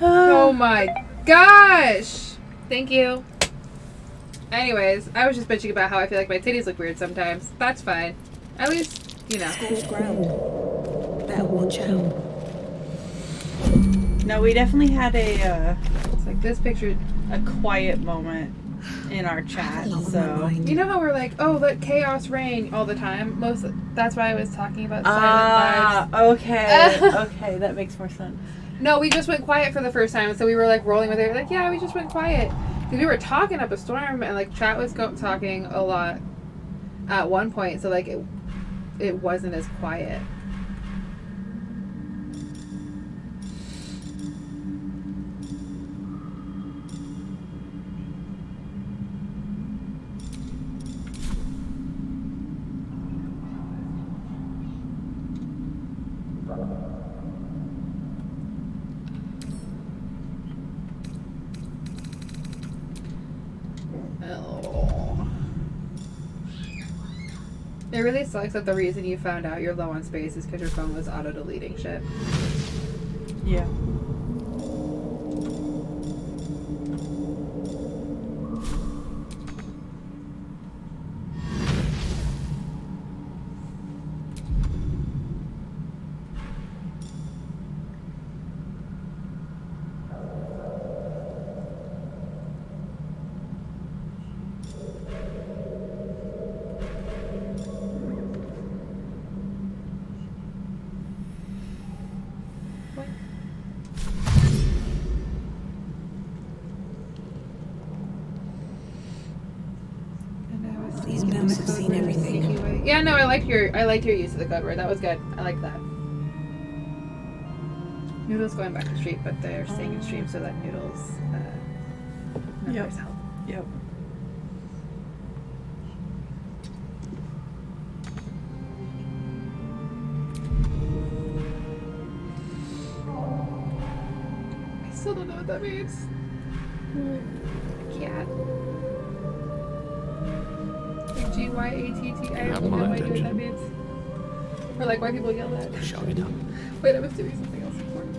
Oh my gosh! Thank you. Anyways, I was just bitching about how I feel like my titties look weird sometimes. That's fine. At least, you know. Scorched ground. Better watch out. No, we definitely had a, it's like this picture, a quiet moment in our chat, so. You know how we're like, oh, let chaos reign all the time? That's why I was talking about silent vibes. Okay. Okay, that makes more sense. No, we just went quiet for the first time, so we were like rolling with it. Like, yeah, we just went quiet. Because we were talking up a storm, and like chat was talking a lot at one point, so like it wasn't as quiet. It really sucks that the reason you found out you're low on space is because your phone was auto-deleting shit. Yeah. These members have seen everything. Yeah, no, I liked your use of the code word. That was good. I like that. Noodle's going back to street, but they're staying in stream so that Noodle's numbers help. Yep. I still don't know what that means. Cat. Like G-Y-A-T-T. I have no idea what that means. Or like why people yell that. Shut it up. Wait, I was doing something else important.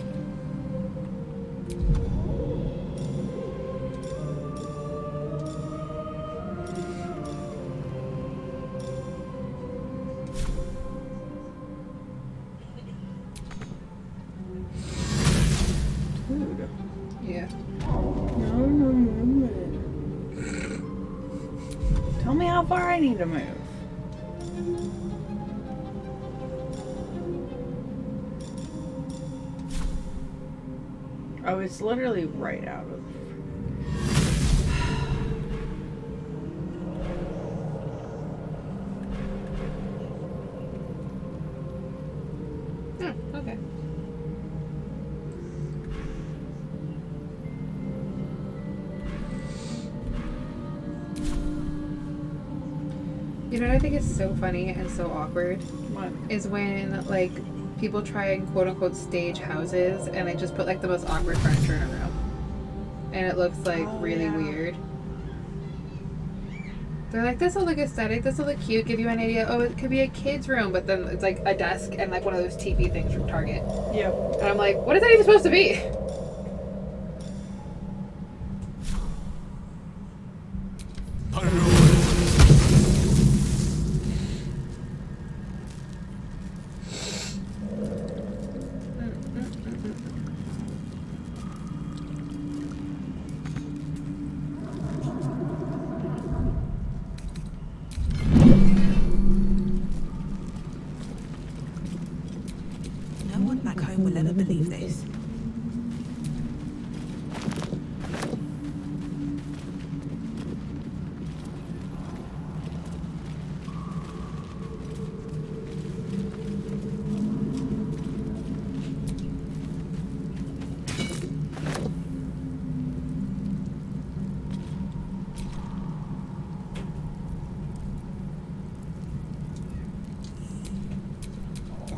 Dude. Yeah. Tell me how far I need to move. Oh, it's literally right out of. Okay. You know what I think is so funny and so awkward? What? Is when, like, people try and quote-unquote stage houses and they just put, like, the most awkward furniture in a room. And it looks, like, really weird. They're like, this will look aesthetic, this will look cute, give you an idea, oh, it could be a kid's room, but then it's, like, a desk and, like, one of those TV things from Target. Yep. And I'm like, what is that even supposed to be? No one back home will ever believe this.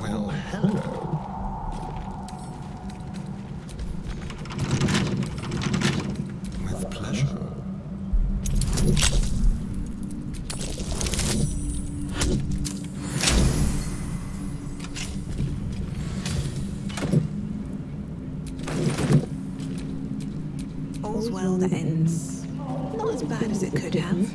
Well, hello. With pleasure. All's well that ends. Not as bad as it could have.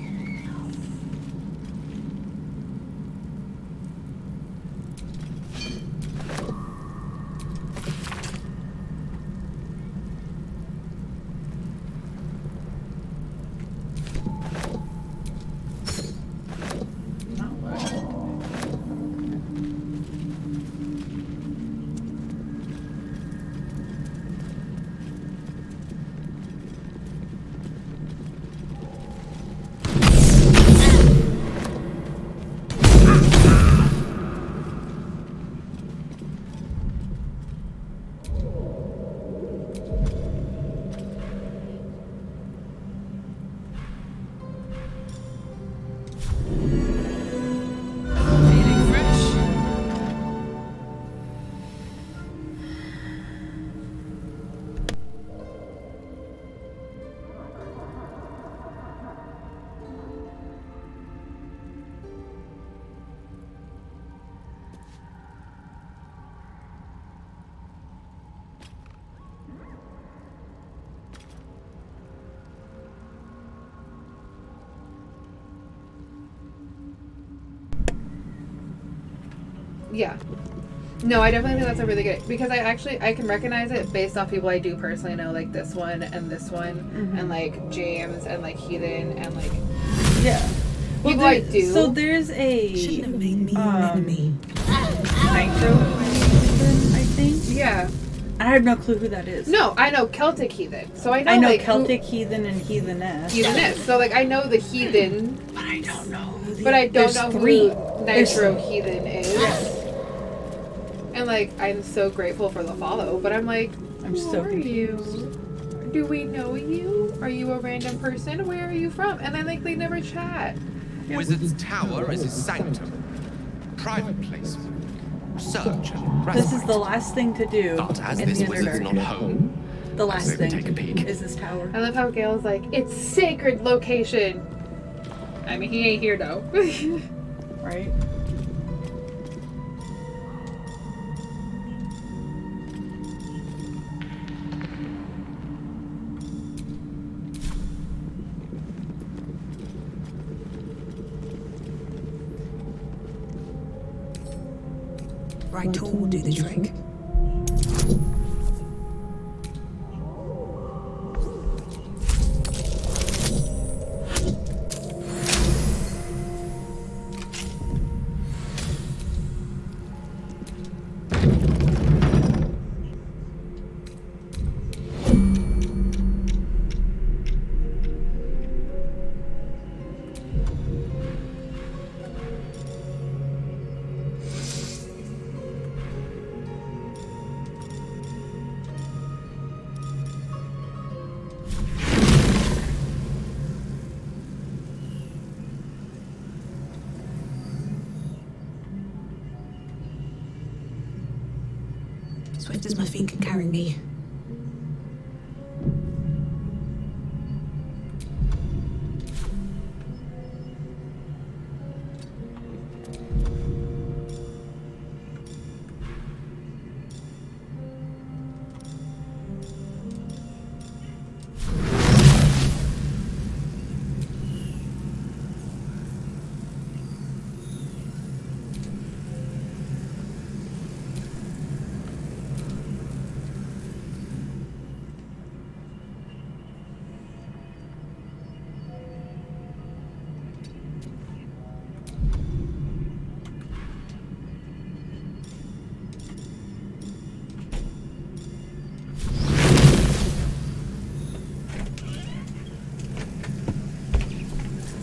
Yeah. No, I definitely think that's a really good, because I can recognize it based off people I do personally know, like this one and this one, and like James and like Heathen and like yeah. Well, people I do. So there's a Shouldn't have made me your enemy. Nitro Heathen, I think. Yeah. I have no clue who that is. No, I know Celtic Heathen, so I know. I know like, Celtic Heathen and Heatheness. Heatheness. So like I know the Heathen, but I don't know who the but I don't there's know three. who Nitro Heathen is. And like I'm so grateful for the follow, but I'm like, I'm who so are you? Do we know you? Are you a random person? Where are you from? And then like they never chat. Wizard's Tower is his sanctum. Private place. Search and This is respite. the last thing to do But as in this the wizard's Underdark. not home, The last I say we thing take a peek. is this tower. I love how Gail's like, it's sacred location. I mean, he ain't here though. Right? Right tool will do the trick. swift as my feet can carry me.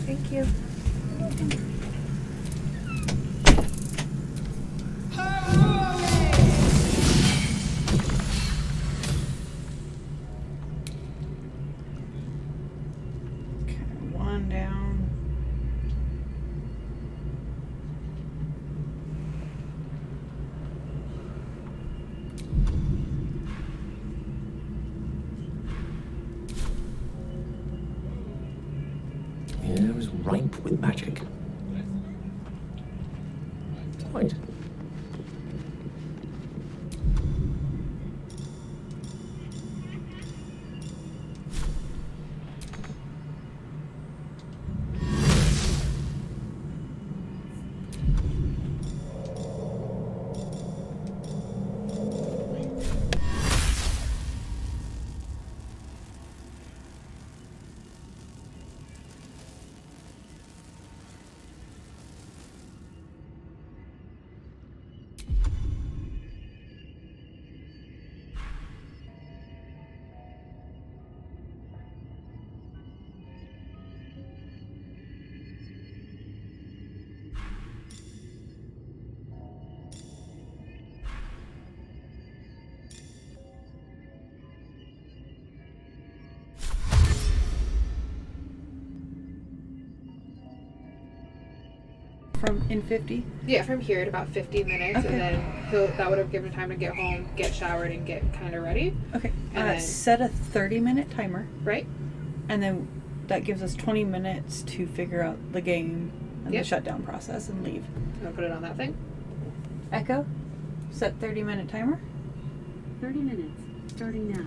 Thank you. Okay, one down. The air was ripe with magic. Quite. From in 50? Yeah, from here at about 50 minutes, Okay. and then that would have given time to get home, get showered, and get kind of ready. Okay. And then, Set a 30-minute timer. Right. And then that gives us 20 minutes to figure out the game and Yep. the shutdown process and leave. I'm gonna put it on that thing. Echo, set 30-minute timer. 30 minutes, starting now.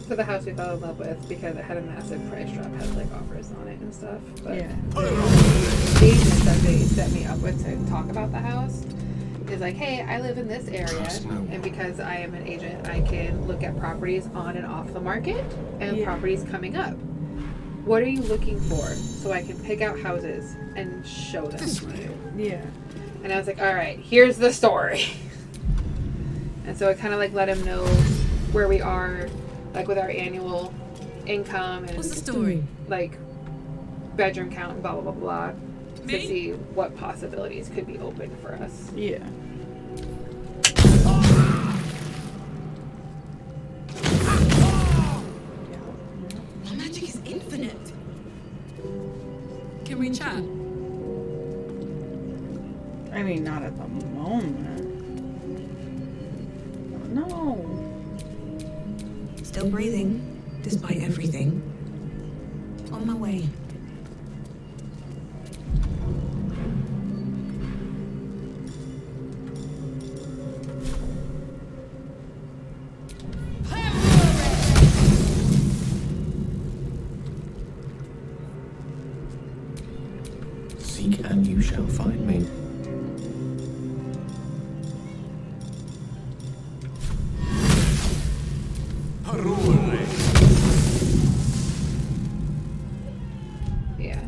So the house we fell in love with, because it had a massive price drop, had like offers on it and stuff. But Yeah. the agent that they set me up with to talk about the house is like, hey, I live in this area, and because I am an agent, I can look at properties on and off the market and properties coming up. What are you looking for? So I can pick out houses and show them to you. Yeah. And I was like, all right, here's the story. And so I kind of like let him know where we are, like with our annual income and What's the story? like bedroom count and blah blah blah blah to Me? see what possibilities could be open for us. Yeah. My magic is infinite. Can we chat? I mean, not at the moment. No. Still breathing, despite everything. On my way. Seek and you shall find me. Yeah.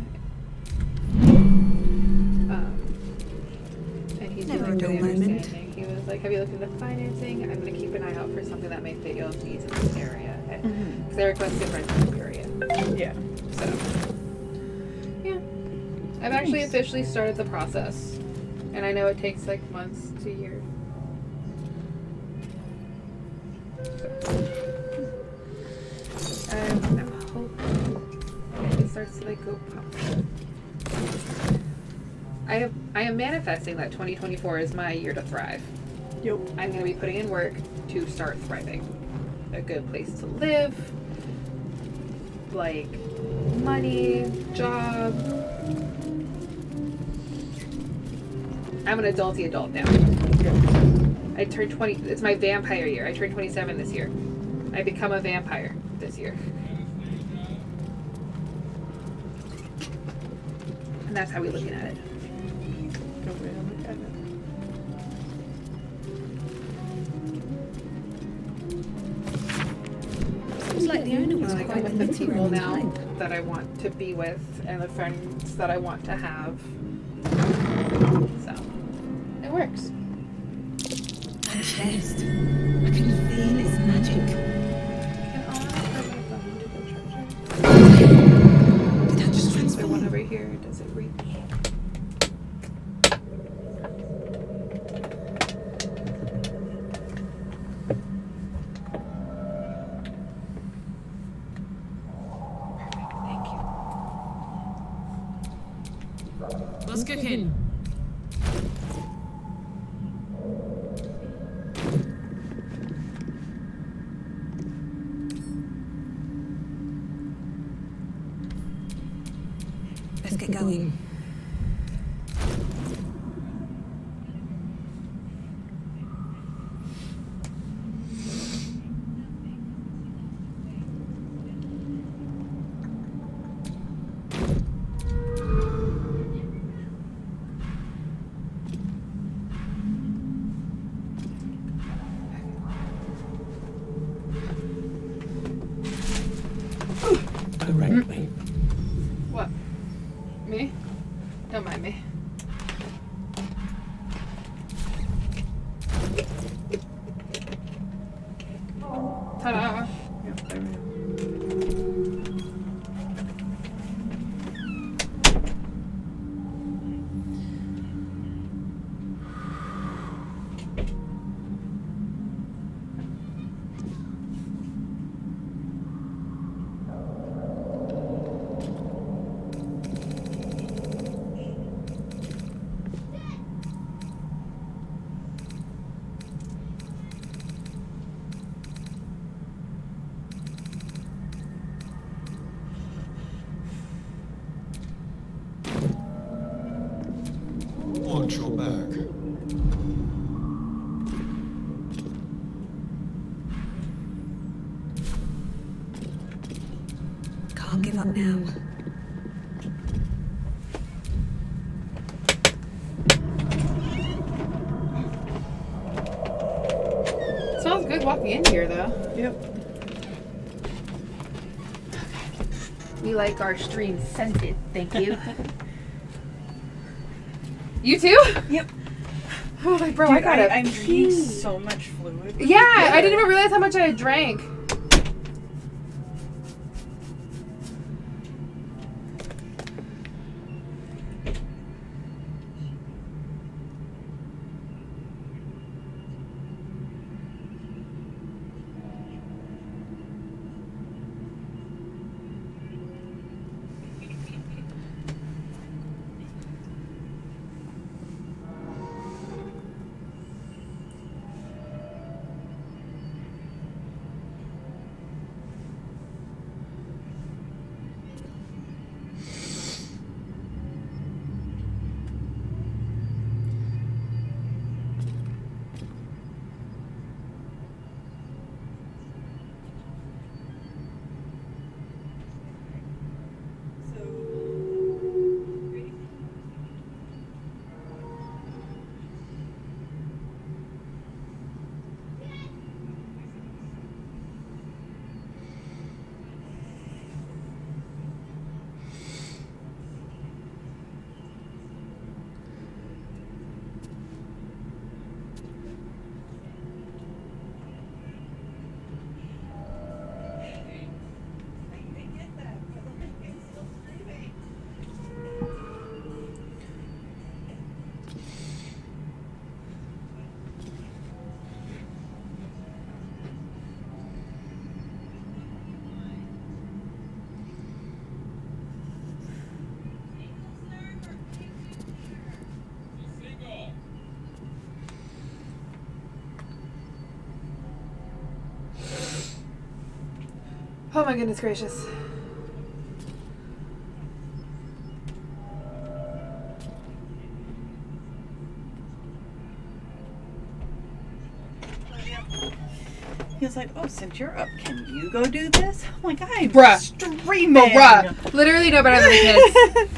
And he's Never really a dull really moment. understanding. He was like, have you looked into financing? I'm going to keep an eye out for something that may fit your needs in this area. Because they request different time period. Yeah. So, yeah. I've actually officially started the process. And I know it takes like months to years. I'm hoping it starts to like go pop. I am manifesting that 2024 is my year to thrive. Yep. I'm going to be putting in work to start thriving. A good place to live, like money, job. I'm an adulty adult now. I turned 20. It's my vampire year. I turned 27 this year. I become a vampire this year. And that's how we're looking at it. Good way to look at it. Seems like the owner was Like quite I'm with the people literal now type. that I want to be with and the friends that I want to have. So it works. That chest. I can feel its magic. Did that just Is there one transform? over here? Does it reach? What's cooking? Let's get going. Directly. What? Me? Don't mind me. Ta-da! Yep, there we go. Watch your back. Can't give up now. It smells good walking in here, though. Yep. We like our stream scented. Thank you. You too? Yep. Oh, like, bro, Dude, I gotta I'm pee. drinking so much fluid. Yeah, I didn't even realize how much I had drank. Oh my goodness gracious. He was like, oh, since you're up, can you go do this? I'm like, I'm Streaming. Bruh. Literally no better than the kids.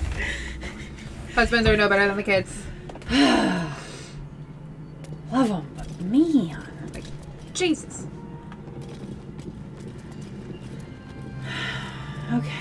Husbands are no better than the kids. Love them, but man. Like, Jesus. Okay.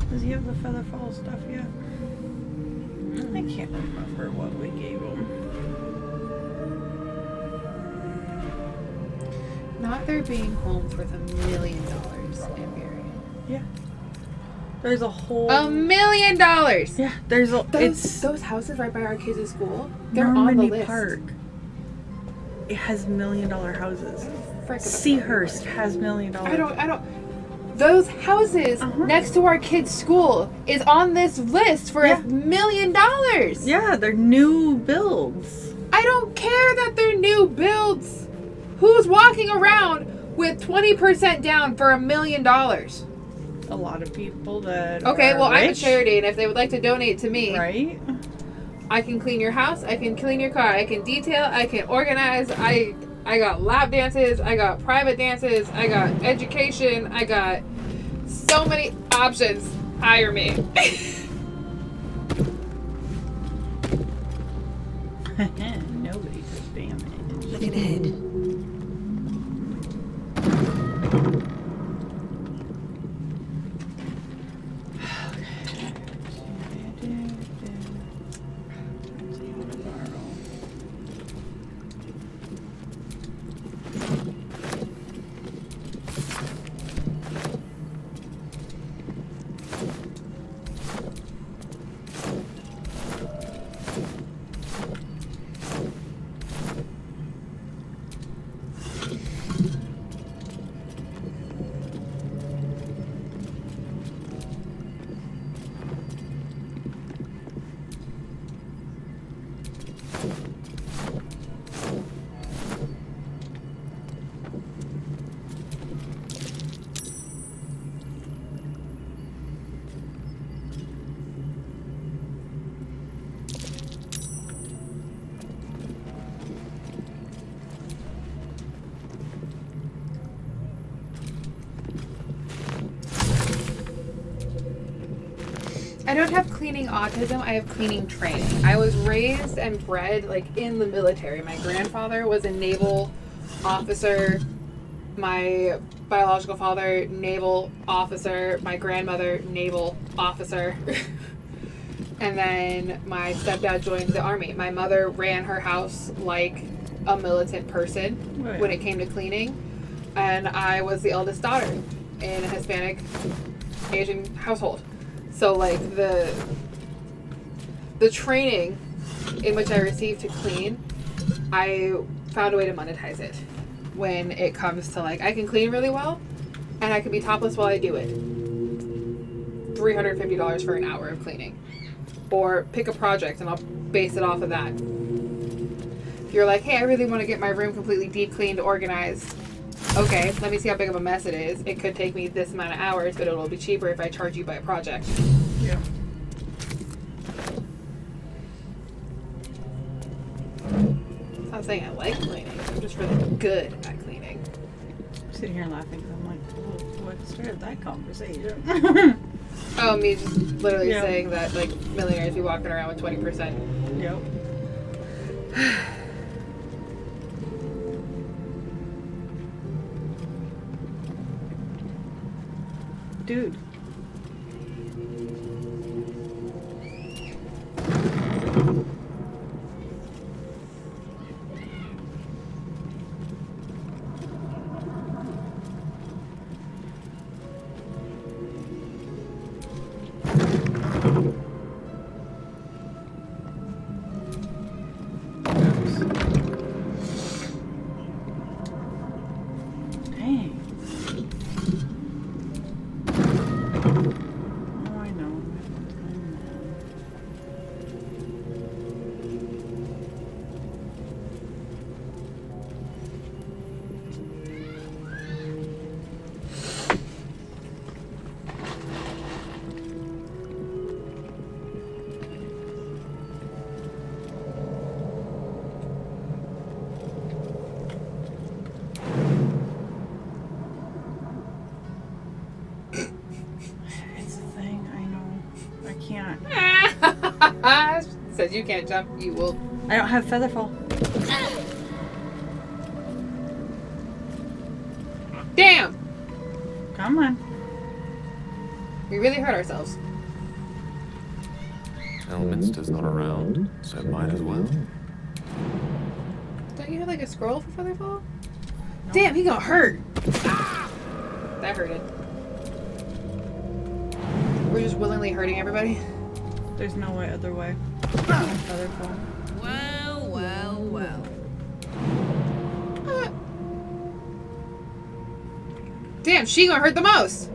Does he have the feather fall stuff yet? I can't remember what we gave him. Not there being home for the $1 million in Marion. Yeah. There's a whole $1 million. Yeah, there's a those houses right by our kids' school. They're Normandy on the list. Park. It has $1 million houses. Frick, Seahurst has $1 million. I don't. Those houses next to our kids' school is on this list for $1 million. Yeah, they're new builds. I don't care that they're new builds. Who's walking around with 20% down for $1 million? A lot of people that Okay, are well, I'm a rich. charity, and if they would like to donate to me, right? I can clean your house, I can clean your car, I can detail, I can organize, I got lap dances, I got private dances, I got education, I got so many options. Hire me. Nobody took damage. Looking ahead. I don't have cleaning autism, I have cleaning training. I was raised and bred like in the military. My grandfather was a naval officer. My biological father, naval officer. My grandmother, naval officer. And then my stepdad joined the army. My mother ran her house like a militant person when it came to cleaning. And I was the eldest daughter in a Hispanic Asian household. So like the training in which I received to clean, I found a way to monetize it when it comes to like I can clean really well and I can be topless while I do it. $350 for an hour of cleaning. Or pick a project and I'll base it off of that. If you're like, hey, I really want to get my room completely deep cleaned, organized. Okay, let me see how big of a mess it is. It could take me this amount of hours, but it'll be cheaper if I charge you by a project. Yeah. I'm not saying I like cleaning. I'm just really good at cleaning. I'm sitting here laughing because I'm like, what started that conversation? Oh, me just literally saying that like millionaires be walking around with 20%. Yep. Dude. Dang. Oh, I know. Says you can't jump, you will. I don't have featherfall. Damn! Come on. We really hurt ourselves. Elminster's not around, so might as well. Don't you have like a scroll for featherfall? No. Damn, he got hurt. That hurted. We're just willingly hurting everybody. There's no way other way. Featherfall. Well, well, well. Damn, she gonna hurt the most.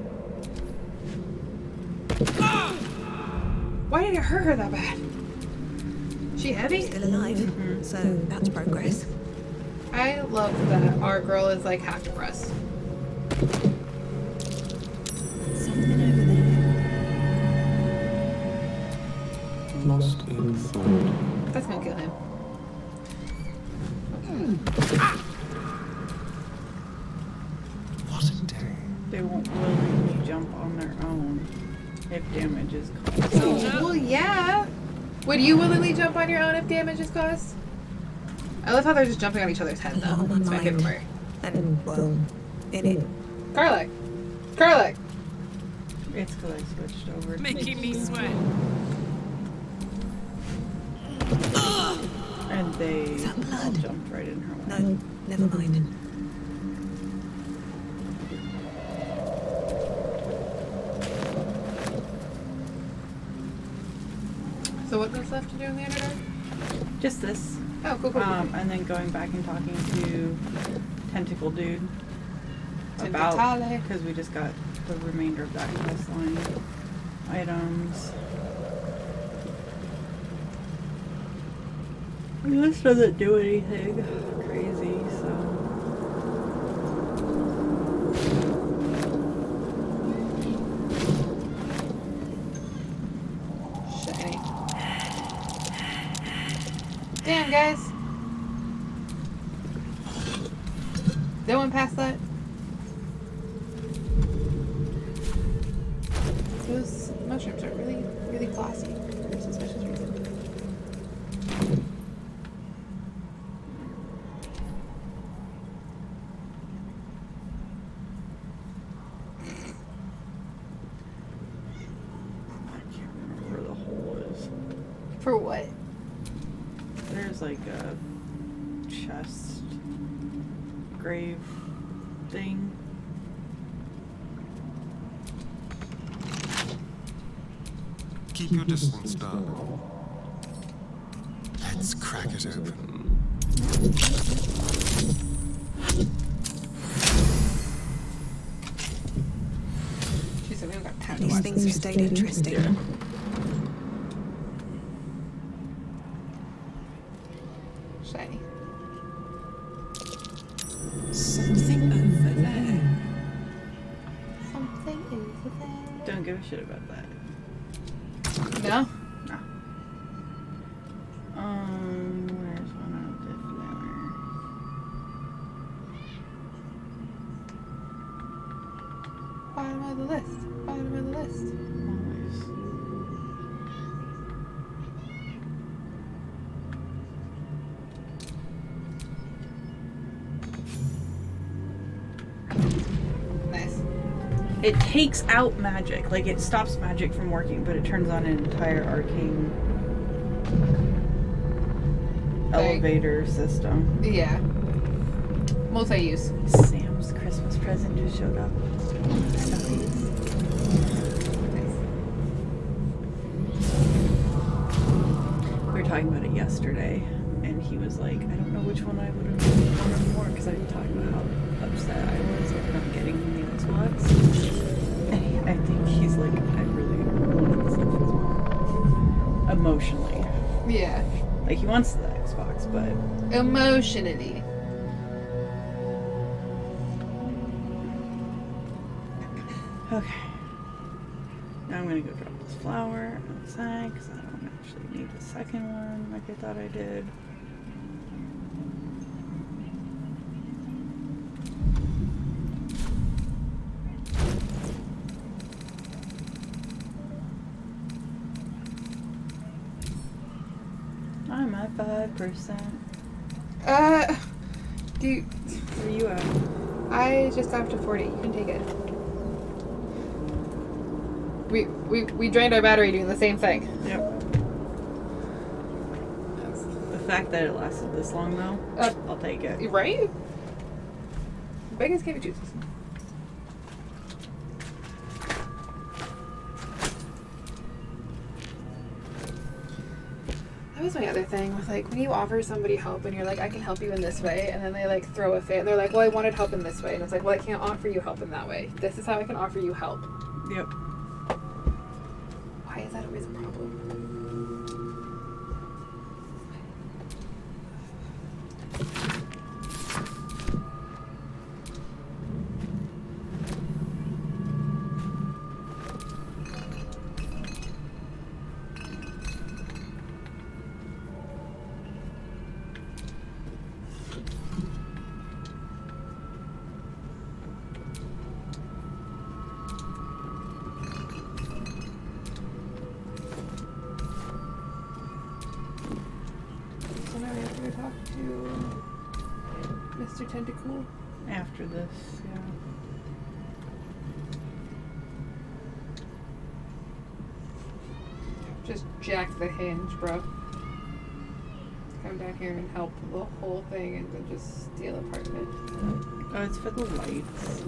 Why did it hurt her that bad? She heavy? Still alive, so that's progress. I love that our girl is like half depressed. Something over there. Lost in thought. That's gonna kill him. What a day. They won't willingly jump on their own if damage is caused. Well, yeah. Would you willingly jump on your own if damage is caused? I love how they're just jumping on each other's heads though. That's my favorite part. And, well, in it. Karlach! Karlach! It's because I switched over. Making me sweat. And they all jumped right in her way. No, never mind. So what's left to do in the Underdark? Just this. Oh, cool, cool. And then going back and talking to Tentacle Dude about, because we just got the remainder of that quest line items. This doesn't do anything crazy, so. Shiny. Damn, guys. Did one pass that? Those mushrooms are really, really classy for a suspicious reason. For what? There's like a chest grave thing. Keep your distance, darling. Let's crack it open. She said we don't got time to These watch things have stayed interesting. Yeah. Shiny. Something over there. Something over there. Don't give a shit about that. No? No. Where's one of the flowers? Bottom of the list. Bottom of the list. Always. Nice. It takes out magic. Like, it stops magic from working, but it turns on an entire arcane elevator system. Yeah. Multi-use. Sam's Christmas present just showed up. We were talking about it yesterday, and he was like, I don't know which one I would have wanted more, because I talked about how upset I was over Yeah. Like, he wants the Xbox, but... Emotionally. Okay. Now I'm gonna go drop this flower outside, because I don't actually need the second one like I thought I did. I'm at 5%. Do you... Where are you at? I just got up to 40. You can take it. We drained our battery doing the same thing. Yep. The fact that it lasted this long, though, I'll take it. Right? Biggest game of juices. That was my other thing with, like, when you offer somebody help and you're like, I can help you in this way, and then they like throw a fit. They're like, well, I wanted help in this way, and it's like, well, I can't offer you help in that way. This is how I can offer you help. Yep. Why is that always a problem? Mr. Tentacool? After this, yeah. Just jack the hinge, bro. Come down here and help the whole thing and then just steal a part of it. Oh, it's for the lights.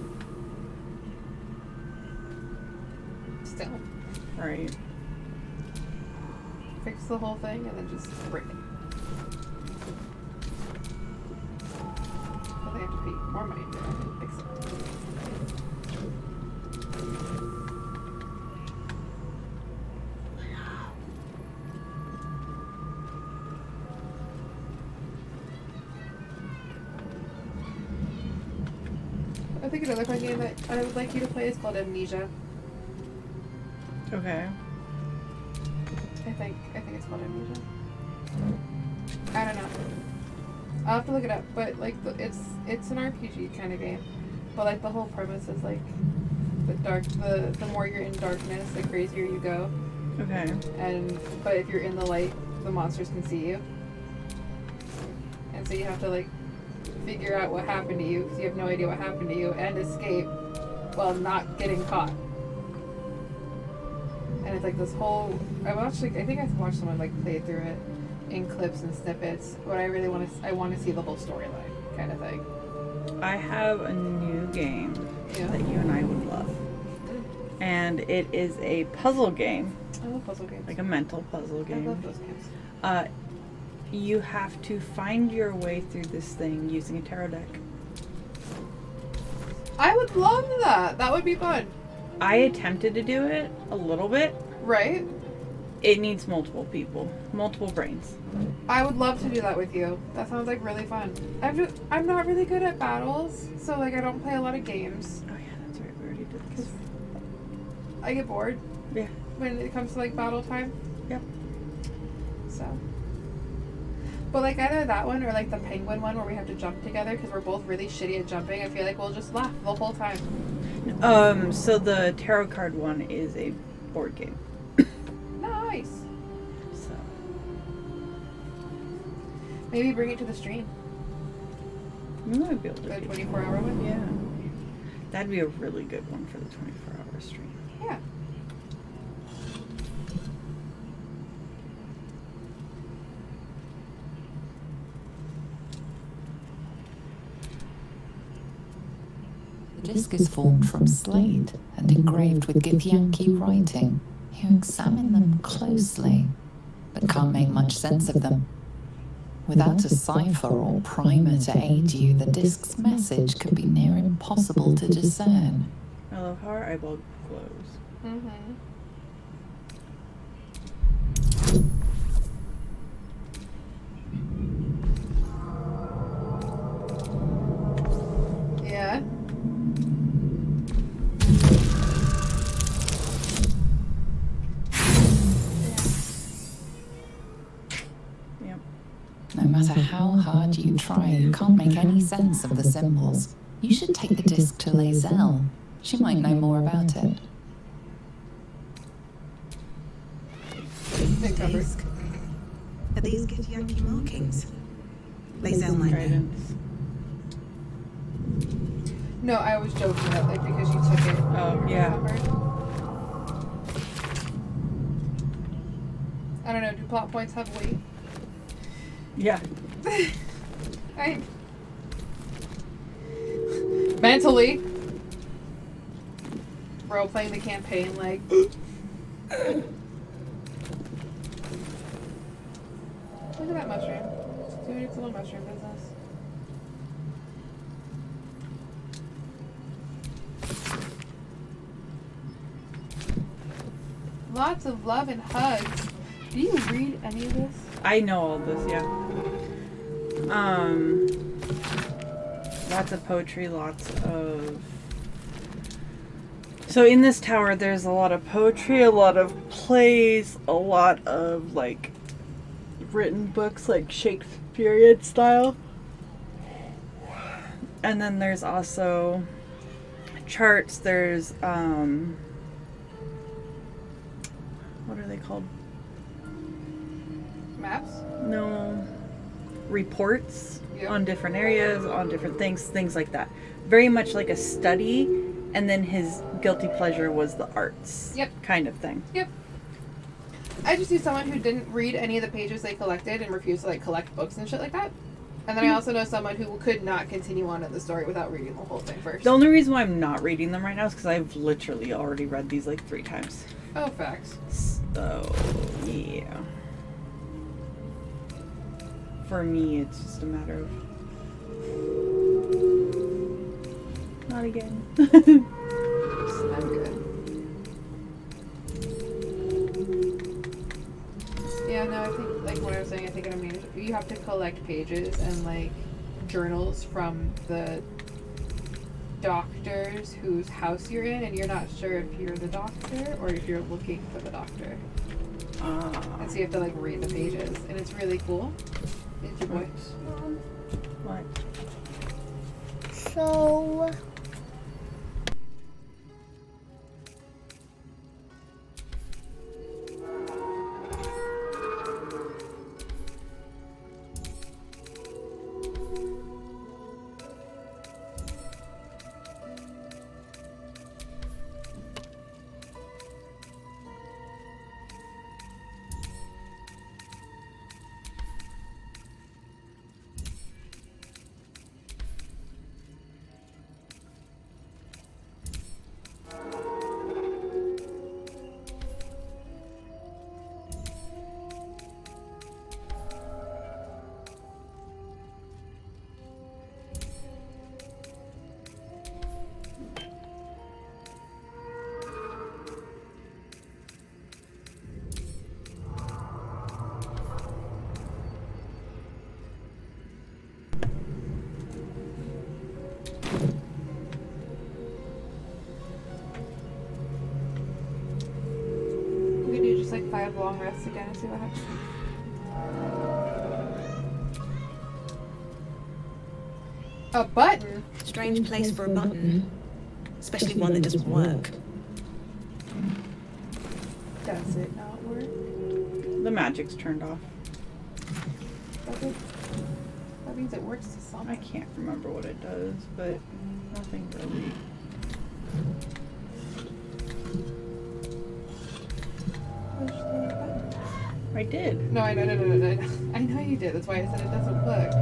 Still. Right. Fix the whole thing and then just break it. They have to pay more money to fix it. I think another fun game that I would like you to play is called Amnesia. Okay. I think it's called Amnesia. I don't know. I'll have to look it up, but like it's an RPG kind of game, but like the whole premise is like the more you're in darkness, the crazier you go. Okay. But if you're in the light, the monsters can see you, and so you have to like figure out what happened to you because you have no idea what happened to you and escape while not getting caught. And it's like this whole. I think I watched someone like play through it in clips and snippets. But I really want to see the whole storyline kind of thing. I have a new game that you and I would love, and it is a puzzle game. I love puzzle games. Like a mental puzzle game. I love those games. You have to find your way through this thing using a tarot deck. I would love that. That would be fun. I attempted to do it a little bit. Right. It needs multiple people, multiple brains. I would love to do that with you. That sounds like really fun. I'm not really good at battles, so like I don't play a lot of games. Oh yeah, that's right. We already did this. I get bored. Yeah. When it comes to like battle time. Yep. So. But like either that one or like the penguin one where we have to jump together because we're both really shitty at jumping. I feel like we'll just laugh the whole time. So the tarot card one is a board game. Nice. So maybe bring it to the stream. We might be able to. The 24-hour one? Yeah. That'd be a really good one for the 24-hour stream. Yeah. The disc is formed from slate and engraved with Githyanki writing. You examine them closely, but can't make much sense of them. Without a cipher or primer to aid you, the disc's message can be near impossible to discern. I love how our eyeball glows. hard you try, you can't make any sense of the symbols. You should take the disc to Lazelle. She might know more about it. The disc. Are these Githyanki markings? Lazelle might know. No, I was joking about like because you took it. Oh, yeah. I don't know, do plot points have weight? Yeah. I mentally role playing the campaign like look at that mushroom. It's doing its little mushroom business. Lots of love and hugs. Do you read any of this? I know all this, yeah. Lots of poetry, lots of... So in this tower, there's a lot of poetry, a lot of plays, a lot of, like, written books, like Shakespearean style. And then there's also charts, there's, what are they called? Maps? No. Reports Yep. on different areas, on different things like that. Very much like a study, and then his guilty pleasure was the arts. Yep. Kind of thing. Yep. I just knew someone who didn't read any of the pages they collected and refused to like collect books and shit like that. And then I also know someone who could not continue on in the story without reading the whole thing first. The only reason why I'm not reading them right now is because I've literally already read these like 3 times. Oh, facts. So, yeah. For me, it's just a matter of... Not again. I'm good. Yeah, no, I think, like what I was saying, I think I mean, you have to collect pages and, like, journals from the doctors whose house you're in, and you're not sure if you're the doctor or if you're looking for the doctor. And so you have to, like, read the pages, and it's really cool. It's your boy. What? So... We could do just like 5 long rests again and see what happens. A button? Strange place for a button. Especially one that doesn't work. Does it not work? The magic's turned off. That means it works to some. I can't remember what it does, but nothing really. I did. No, I know. I know you did. That's why I said it doesn't work.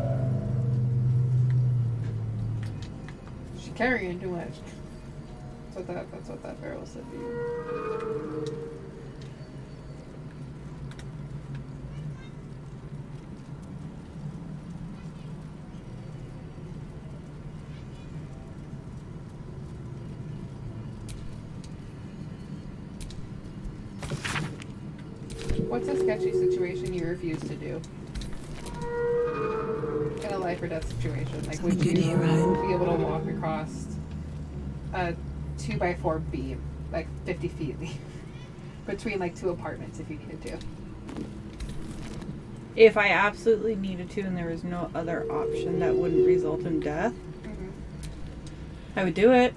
She's carrying too much. That's what that barrel said to you. What's a sketchy situation you refuse to do? In a life or death situation. Like, would you be able to walk across a 2x4 beam, like 50 feet between like 2 apartments if you needed to? If I absolutely needed to and there was no other option that wouldn't result in death, I would do it.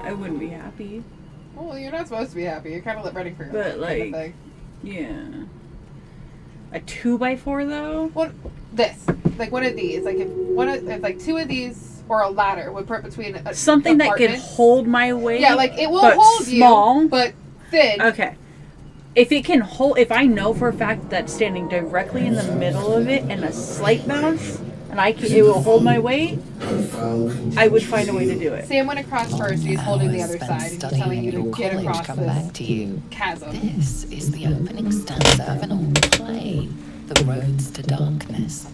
I wouldn't be happy. Well, you're not supposed to be happy. You're kind of running for your But, life kind of like, thing. yeah. A 2x4 though? What? This. Like one of these. Like if like two of these or a ladder would put between something that could hold my weight. Yeah, like it will but hold small, you, but thin. Okay. If it can hold, if I know for a fact that standing directly in the middle of it and a slight bounce, and it will hold my weight, I would find a way to do it. Sam went across first. He's holding the other side. He's telling you to get across this chasm. This is the opening stanza of an old play, The Roads to Darkness.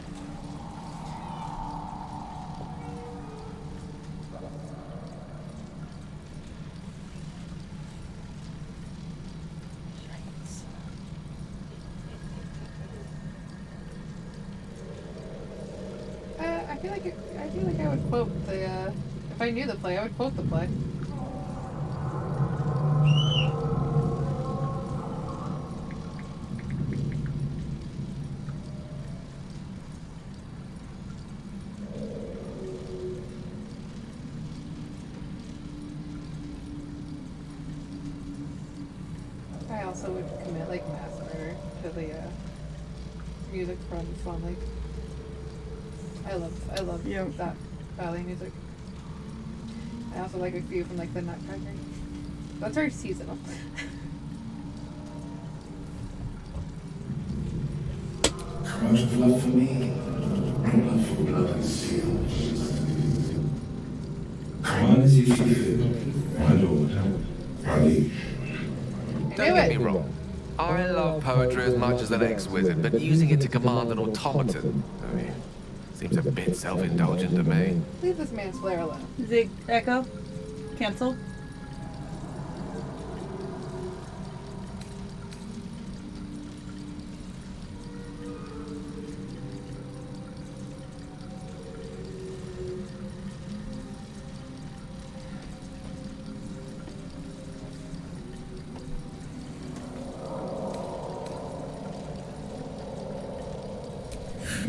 I feel like I would quote the. If I knew the play, I would quote the play. I also would commit like mass murder to the music from Swan Lake. I love that ballet music. I also like a few from like the Nutcracker. That's very seasonal. How much of love for me, love for blood and steel. Come on as you feel, my lord, my liege. Don't get me wrong. I love poetry as much as an ex-wizard, but using it to command an automaton, I mean, seems a bit self-indulgent to me. Leave this man's flair alone. Zig, Echo, cancel.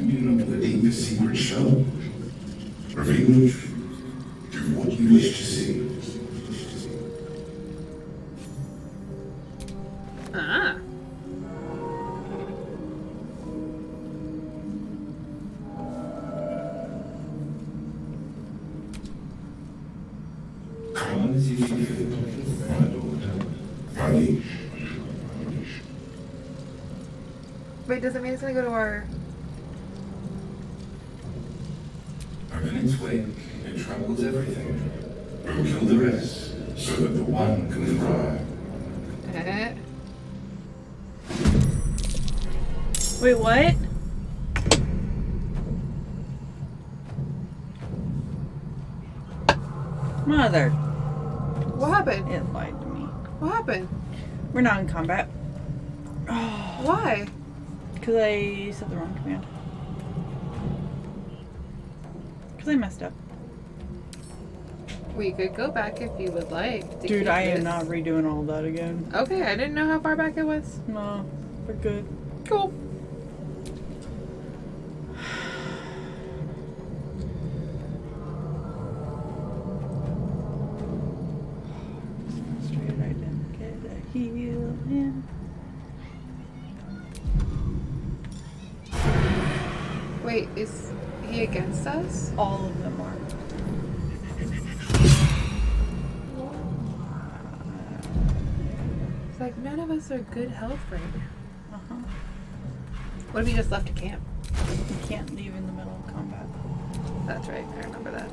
You know the deepest secret show. Reveal, do what you wish to see. Ah. Come on as you feel, my lord, my liege. Wait, does it mean it's gonna go to our... In its wake, it travels everything. We'll kill the rest, so that the one can thrive. Wait, what? Mother. What happened? It lied to me. What happened? We're not in combat. Why? Because I said the wrong command. Because I messed up. We could go back if you would like. Dude, I am not redoing all that again. Okay, I didn't know how far back it was. No, we're good. Cool. Frustrated I didn't get a heal in. Wait, is he against us? All of them are. It's like none of us are good health right now. Uh-huh. What if he just left to camp? You can't leave in the middle of combat. That's right, I remember that.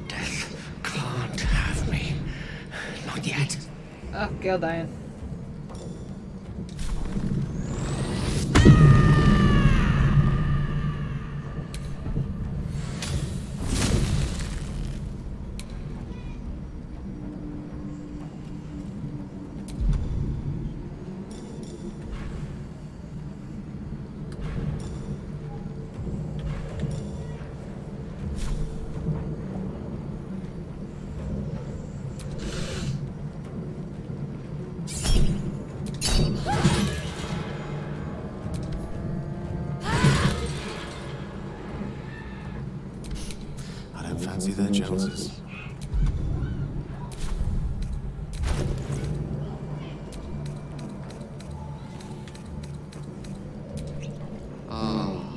Death can't have me. Not yet. Oh, Gale dying. consequences. Oh.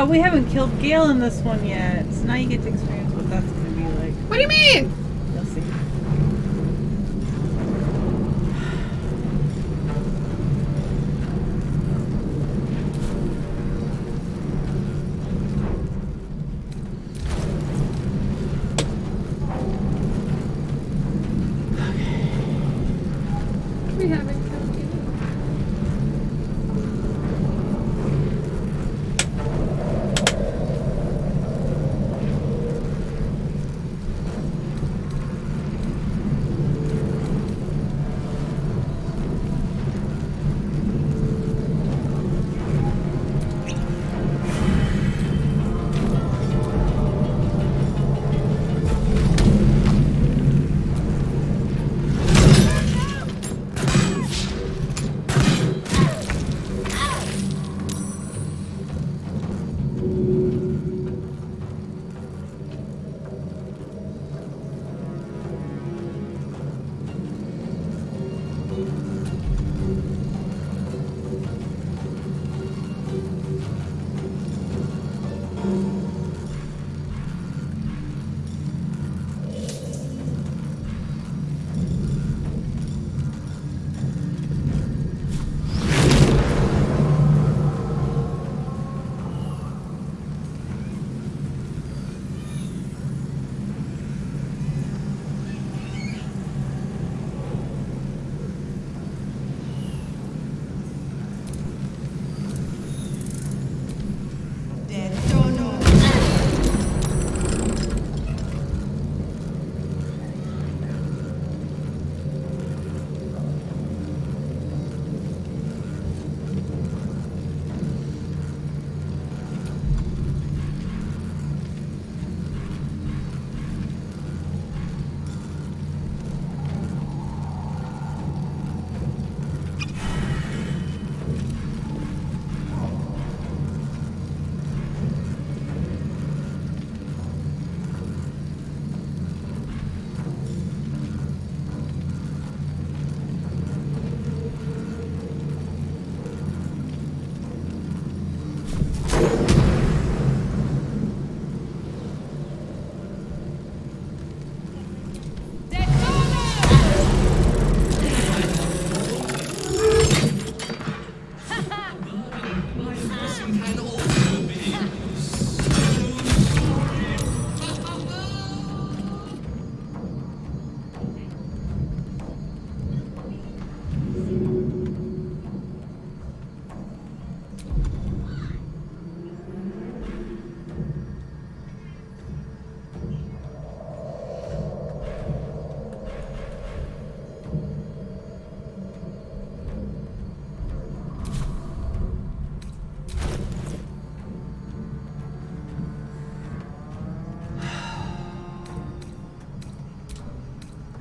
Oh, we haven't killed Gale in this one yet, so now you get to experience what that's gonna be like. What do you mean? You'll see. We haven't killed you.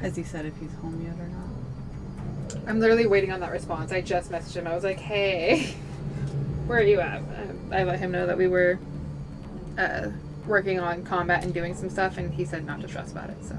Has he said if he's home yet or not? I'm literally waiting on that response. I just messaged him. I was like, hey, where are you at? I let him know that we were working on combat and doing some stuff, and he said not to stress about it, so.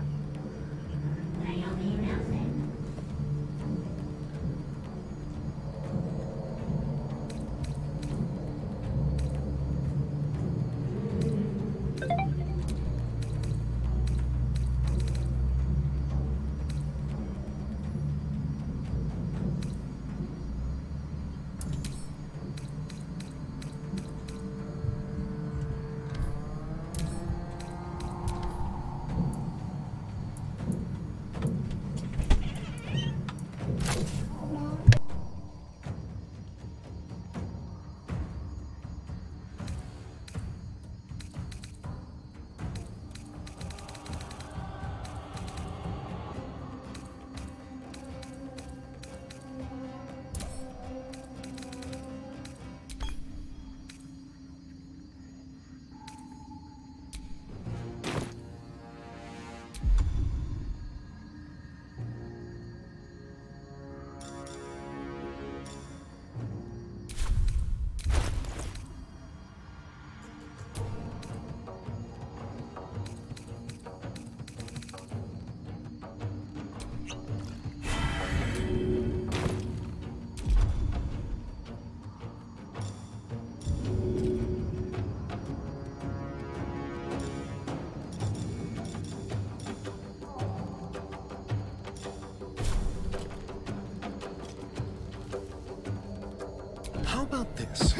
about this?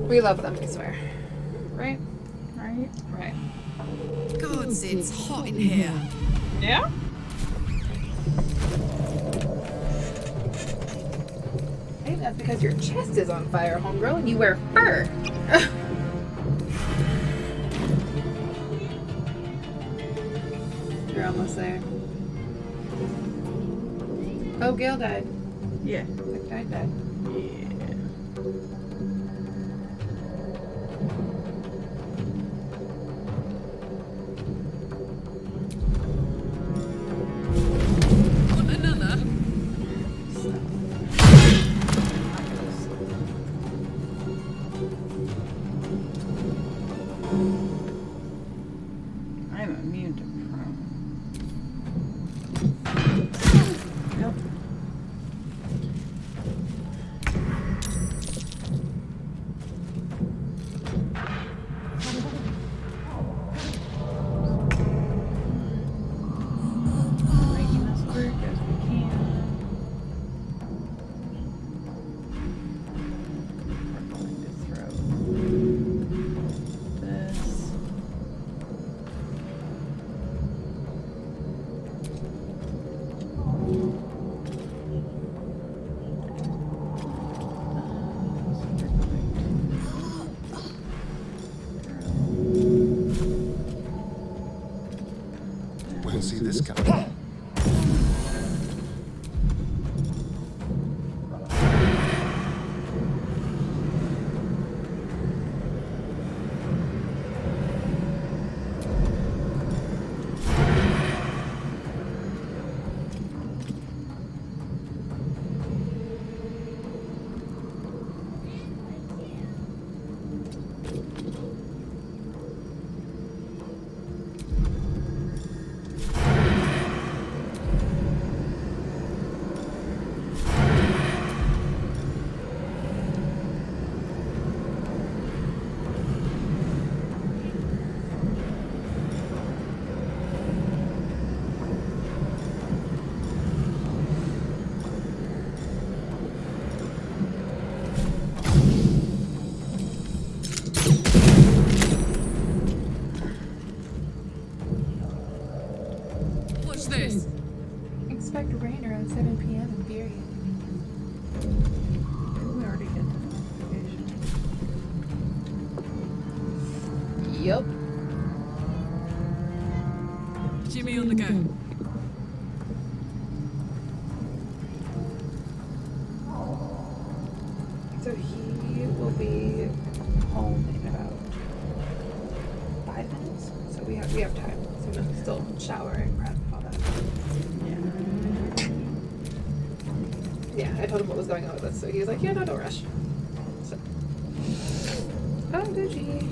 We love them, I swear. Right? Right? Right. Gods, it's hot in here. Yeah? Maybe that's because your chest is on fire, homegirl, and you wear fur. You're almost there. Oh, Gail died. Yeah. That guy died. Want another? I'm immune to prone. Nope. Making this work as we can. We're going to throw this. We'll see this coming. Watch this. Expect rain around 7 p.m. in Beery. Didn't we already get the notification? Yup. Jimmy on the go. So he will be home in about 5 minutes. So we have time. So we'll still shower and prep all that. Yeah, I told him what was going on with us, so he was like, yeah, no, don't rush. So. Oh, Gucci.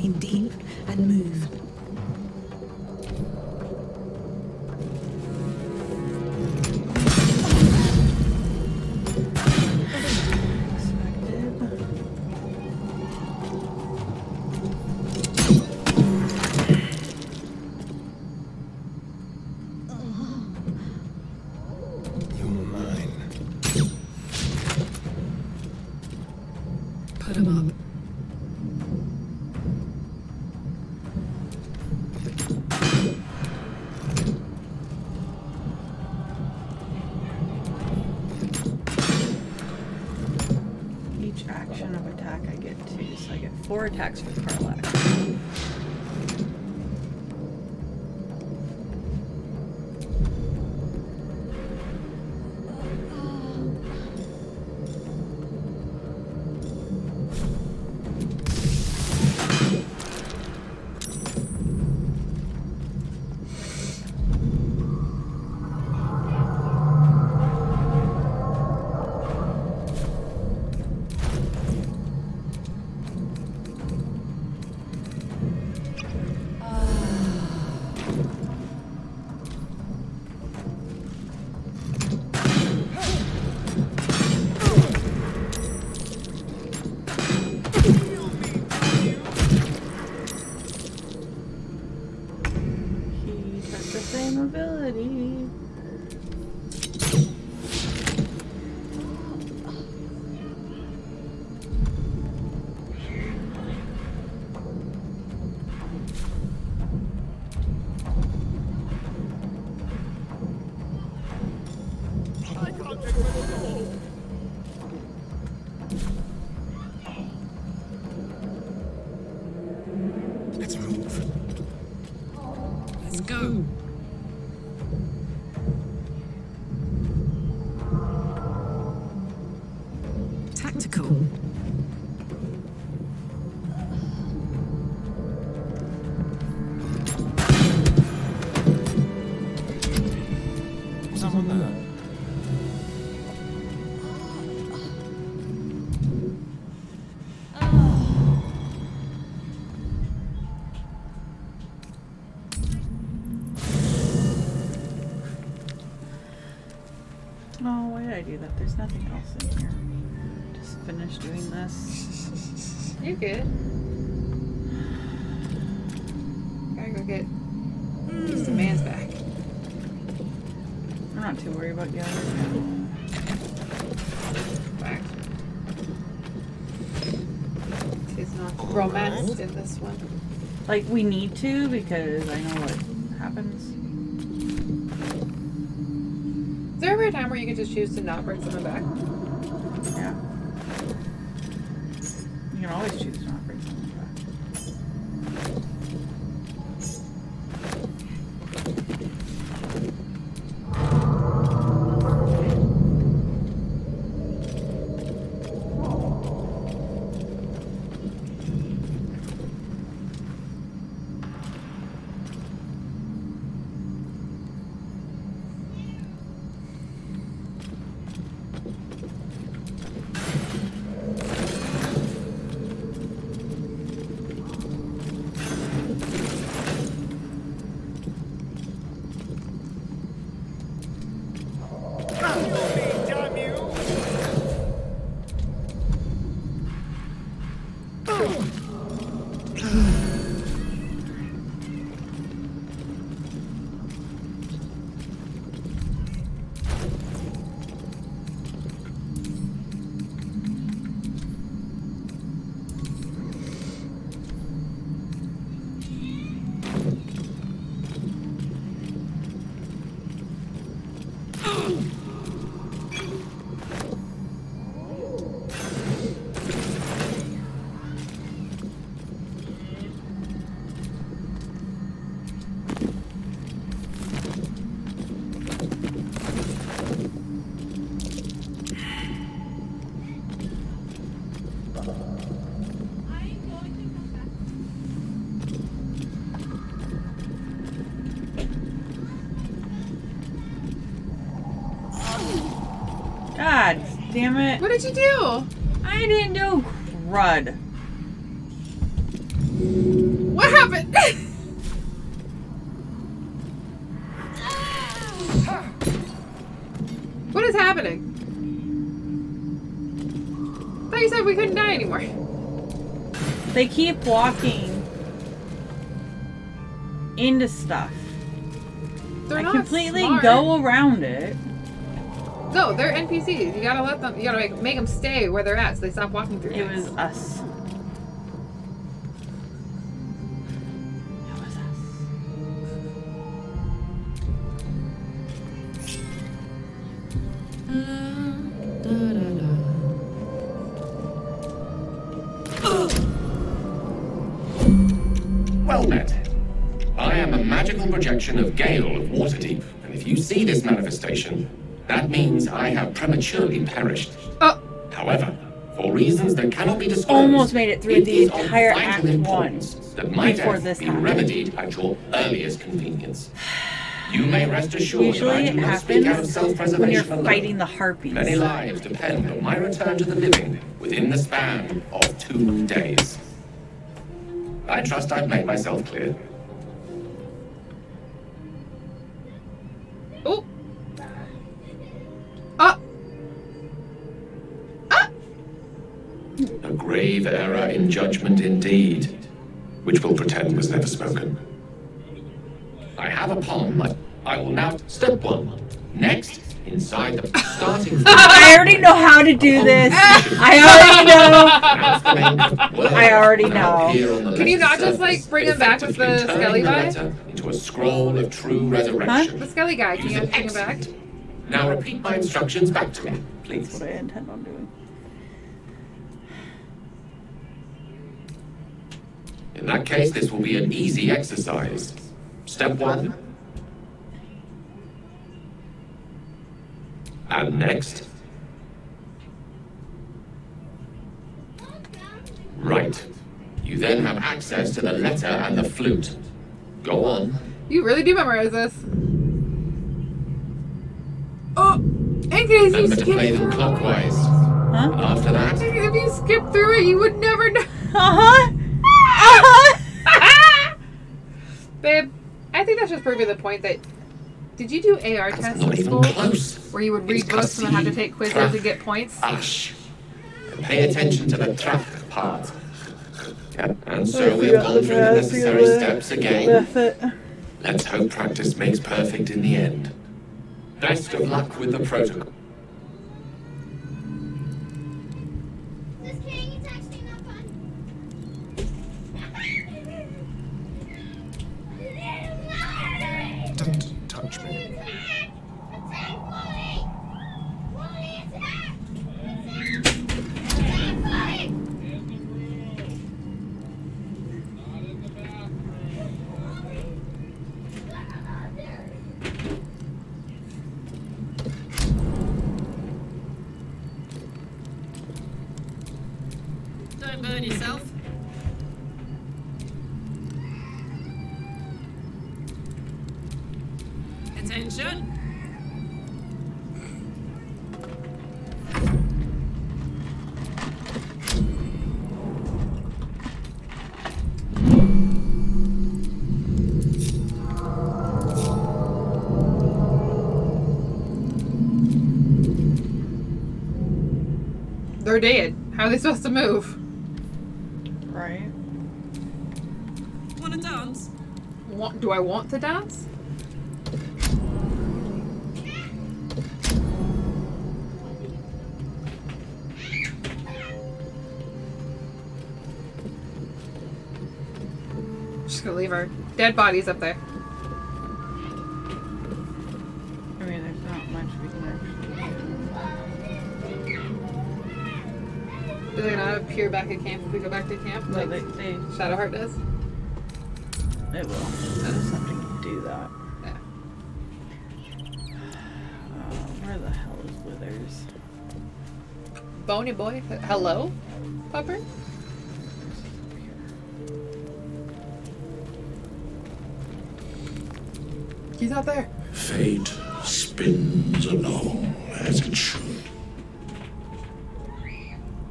in deep and move. Put him up. Each action of attack I get 2, so I get 4 attacks for Karlach. Ability. Let's move. Let's go. Tactical. Someone there. Oh, why did I do that? There's nothing else in here. Just finish doing this. You're good. Gotta go get the man's back. I'm not too worried about gathering. Back. He's not romanced in this one. Like, we need to because I know what happens. Is there ever a time where you could just choose to not bring someone back? Yeah. You can always choose to not bring someone back. God damn it. What did you do? I didn't do crud. What happened? What is happening? I thought you said we couldn't die anymore. They keep walking into stuff. They're I not completely smart. go around it. No, they're NPCs. You gotta let them. You gotta make them stay where they're at, so they stop walking through. It things. was us. Well met. I am a magical projection of Gale of Waterdeep, and if you see this manifestation, that means I have prematurely perished. However, for reasons that cannot be disclosed, Almost made it through it the is of entire vital Act 1 importance that my before death this be happened. remedied at your earliest convenience. You may rest assured Usually that I it do not speak out of happens self-preservation when you're alone. fighting the harpies. Many lives depend on my return to the living within the span of 2 days. I trust I've made myself clear. Oh. A grave error in judgment indeed, which we'll pretend was never spoken. I have a palm. I will now step 1. Next, inside the starting. I already know how to do this. I already know. Can you not just like bring him back with the Skelly guy? Into a scroll of true Huh? resurrection. The Skelly guy. Can you bring him back? Now repeat my instructions back to me, please. That's what I intend on doing. In that case, this will be an easy exercise. Step 1. And next. Right. You then have access to the letter and the flute. Go on. You really do memorize this. Oh, in case you Remember to skip play them through. clockwise. Huh? And after that, If you skip through it, you would never know. Babe, I think that's just proving the point that. Did you do AR tests not in even school? close. Where you would read It's books and then have to cutscene. take quizzes Trap. and get points? Ash. Pay attention to the trap part. And so I we have forgot gone the through the math, necessary yeah. steps again. Method. Let's hope practice makes perfect in the end. Best of luck with the protocol. Don't touch me. Don't burn yourself. Attention. They're dead. How are they supposed to move? Right. Wanna dance? Do I want to dance? Just gonna leave our dead bodies up there. I mean, there's not much we can actually Do they not appear back at camp if we go back to camp? No, Like they Shadowheart does? do. It will. I just have to do that. Yeah. Where the hell is Withers? Bony boy. Hello? Pupper? He's not there. Fate spins along as it should.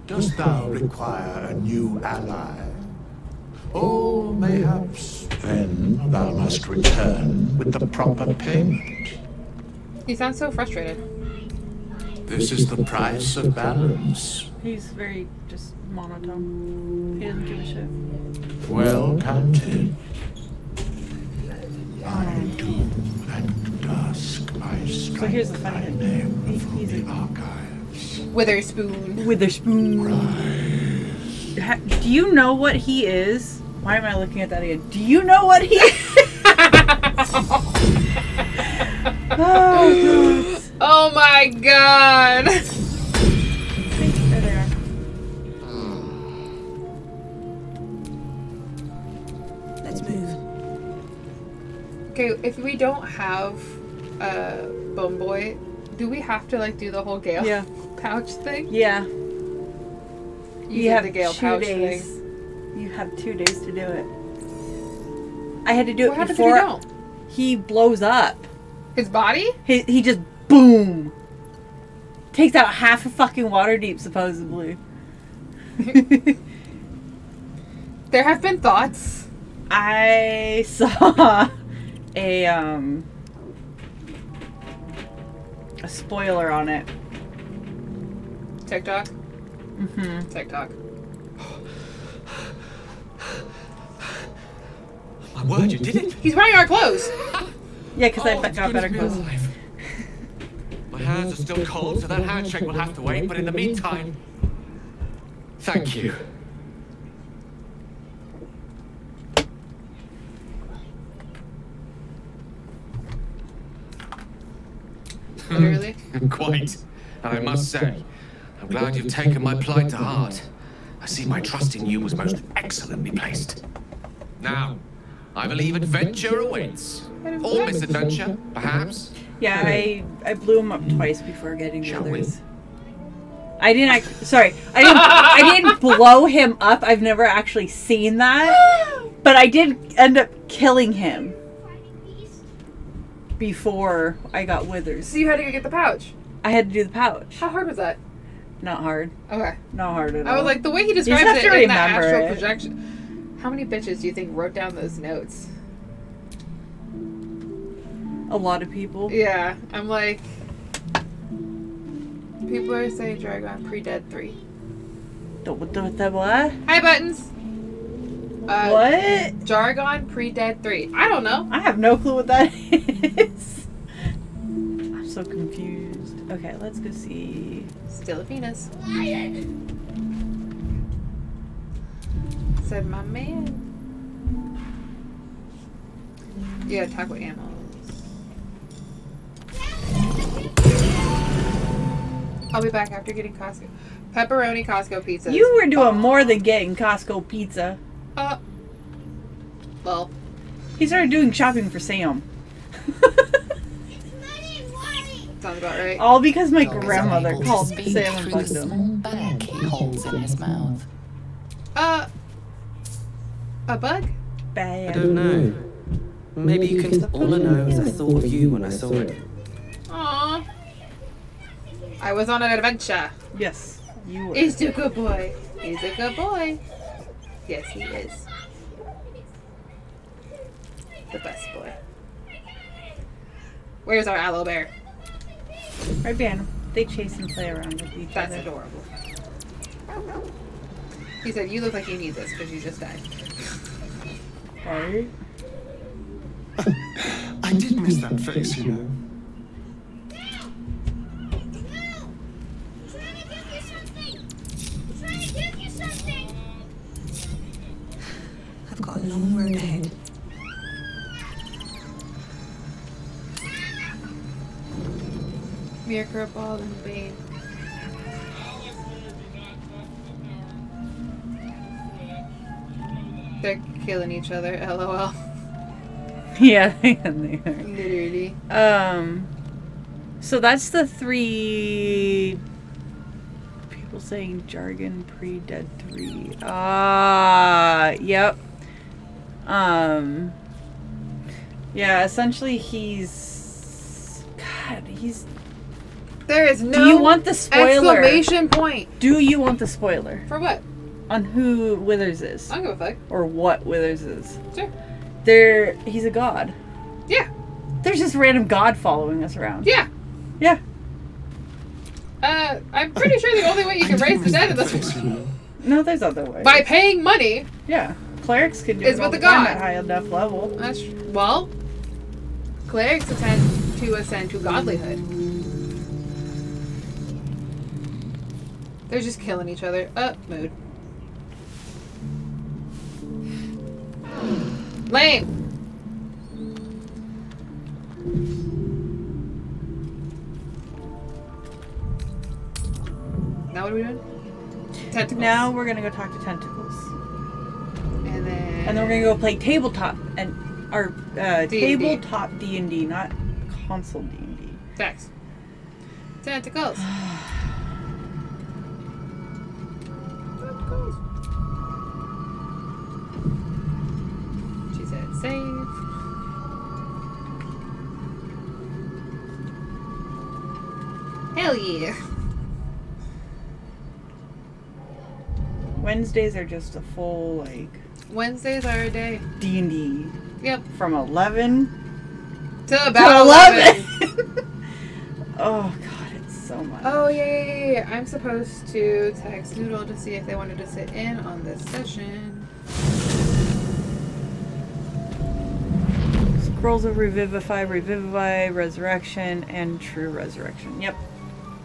Dost thou require a new ally? Or mayhaps then thou must return with the proper payment. He sounds so frustrated. This is the price of balance. He's very just monotone. He doesn't give a shit. Well counted. I do at dusk I strike So here's the funny thing. He's the archives. Witherspoon. Witherspoon. Do you know what he is? Why am I looking at that again? Do you know what he is? Oh my god. There they are. Let's move. Okay, if we don't have Bone Boy, do we have to like do the whole Gale pouch thing? Yeah. You have the Gale 2 pouch days. thing. You have 2 days to do it. I had to do What it happens before if you don't? he blows up. His body? He just boom takes out half of fucking Waterdeep supposedly. There have been thoughts. I saw a spoiler on it. TikTok? Mm-hmm. TikTok. My word, you did it! He's wearing our clothes! Yeah, because I got better clothes. My hands are still cold, so that handshake will have to wait, but in the meantime, thank you. Literally? Quite. And I must say, I'm glad you've taken my plight to heart. I see my trust in you was most excellently placed. Now, I believe adventure awaits. Or misadventure, perhaps. Yeah, I blew him up twice before getting the others. I didn't I didn't blow him up. I've never actually seen that. But I did end up killing him before I got withers. So you had to go get the pouch? I had to do the pouch. How hard was that? Not hard. Okay. Not hard at all. I was like, the way he You just describes have it to in the remember astral it. projection. How many bitches do you think wrote down those notes? A lot of people. Yeah, I'm like, people are saying Dragon pre-dead 3. The what? Hi, Buttons. What? Jargon pre-dead 3. I don't know. I have no clue what that is. I'm so confused. Okay, let's go see. Still a penis. Said my man. You gotta talk with animals. I'll be back after getting Costco. Pepperoni Costco pizza. You were doing more than getting Costco pizza. Well. He started doing shopping for Sam. Sounds about right. All because my Dog is grandmother unable to called speak Sam and through bugged the him. small bag he holds in his mouth. A bug? Bad. I don't know. Maybe you can. All I know is I thought of you when I saw it. Aww. I was on an adventure. Yes, you were. He's a good boy. He's a good boy. Yes, he is. The best boy. Where's our aloe bear? Right behind him. They chase and play around with each That's other. adorable. He said, you look like you need this because you just died. Right? I did miss that face, you know. I've got a long road ahead. Mirror ball and Bane. They're killing each other, lol. Yeah, they are. Literally. So that's the 3 people saying jargon pre-dead 3. Yep. Yeah, essentially he's There is no Do you want the spoiler? exclamation point. Do you want the spoiler? For what? on who Withers is. I don't give a fuck. Or what Withers is. Sure. He's a god. Yeah. There's just random god following us around. Yeah. Yeah. I'm pretty sure the only way you can raise the dead in this world. No, there's other ways. By paying money. Yeah. Clerics can do is it all with the the time god. at high enough level. That's well, clerics tend to ascend to godlyhood. They're just killing each other. Mood. Lame. Now what are we doing? Tentacles. Now we're gonna go talk to Tentacles. And then we're gonna go play tabletop and our D&D. tabletop D&D, not console D&D. Thanks. Tentacles. Tentacles. She said save. Hell yeah. Wednesdays are just a full like Wednesdays are a day. D&D. Yep. From 11 to about 11. Oh god, it's so much. Oh yeah. I'm supposed to text Noodle to see if they wanted to sit in on this session. Scrolls of Revivify, Resurrection, and True Resurrection. Yep.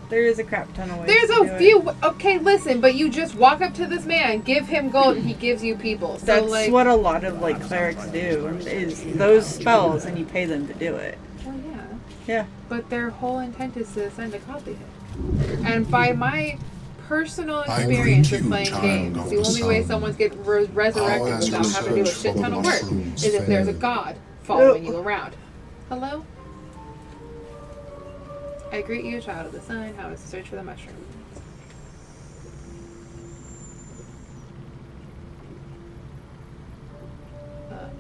There is a crap ton of ways. There's to do a few. it. Okay, listen, but you just walk up to this man, give him gold, and he gives you people. So That's like, what a lot of like clerics do, is those spells, and you pay them to do it. Well, yeah. Yeah. But their whole intent is to ascend to godlyhood. And by my personal experience with playing games, the only way someone's getting resurrected without having to do a shit ton of work is if there's a god following you around. Hello? I greet you, child of the sun. How is the search for the mushroom?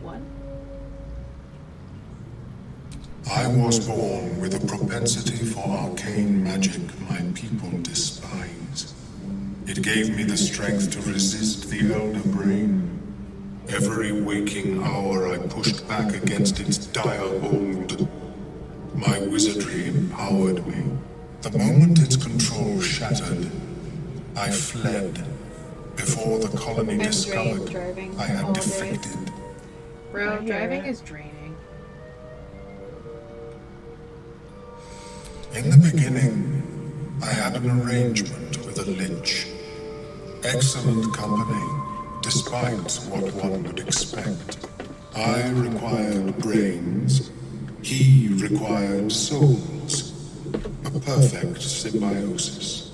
One. I was born with a propensity for arcane magic my people despise. It gave me the strength to resist the elder brain. Every waking hour I pushed back against its dire hold. My wizardry empowered me. The moment its control shattered, I fled. Before the colony discovered I had defected. Bro, driving is draining. In the beginning, I had an arrangement with a lich. Excellent company, despite what one would expect. I required brains. He required souls. A perfect symbiosis.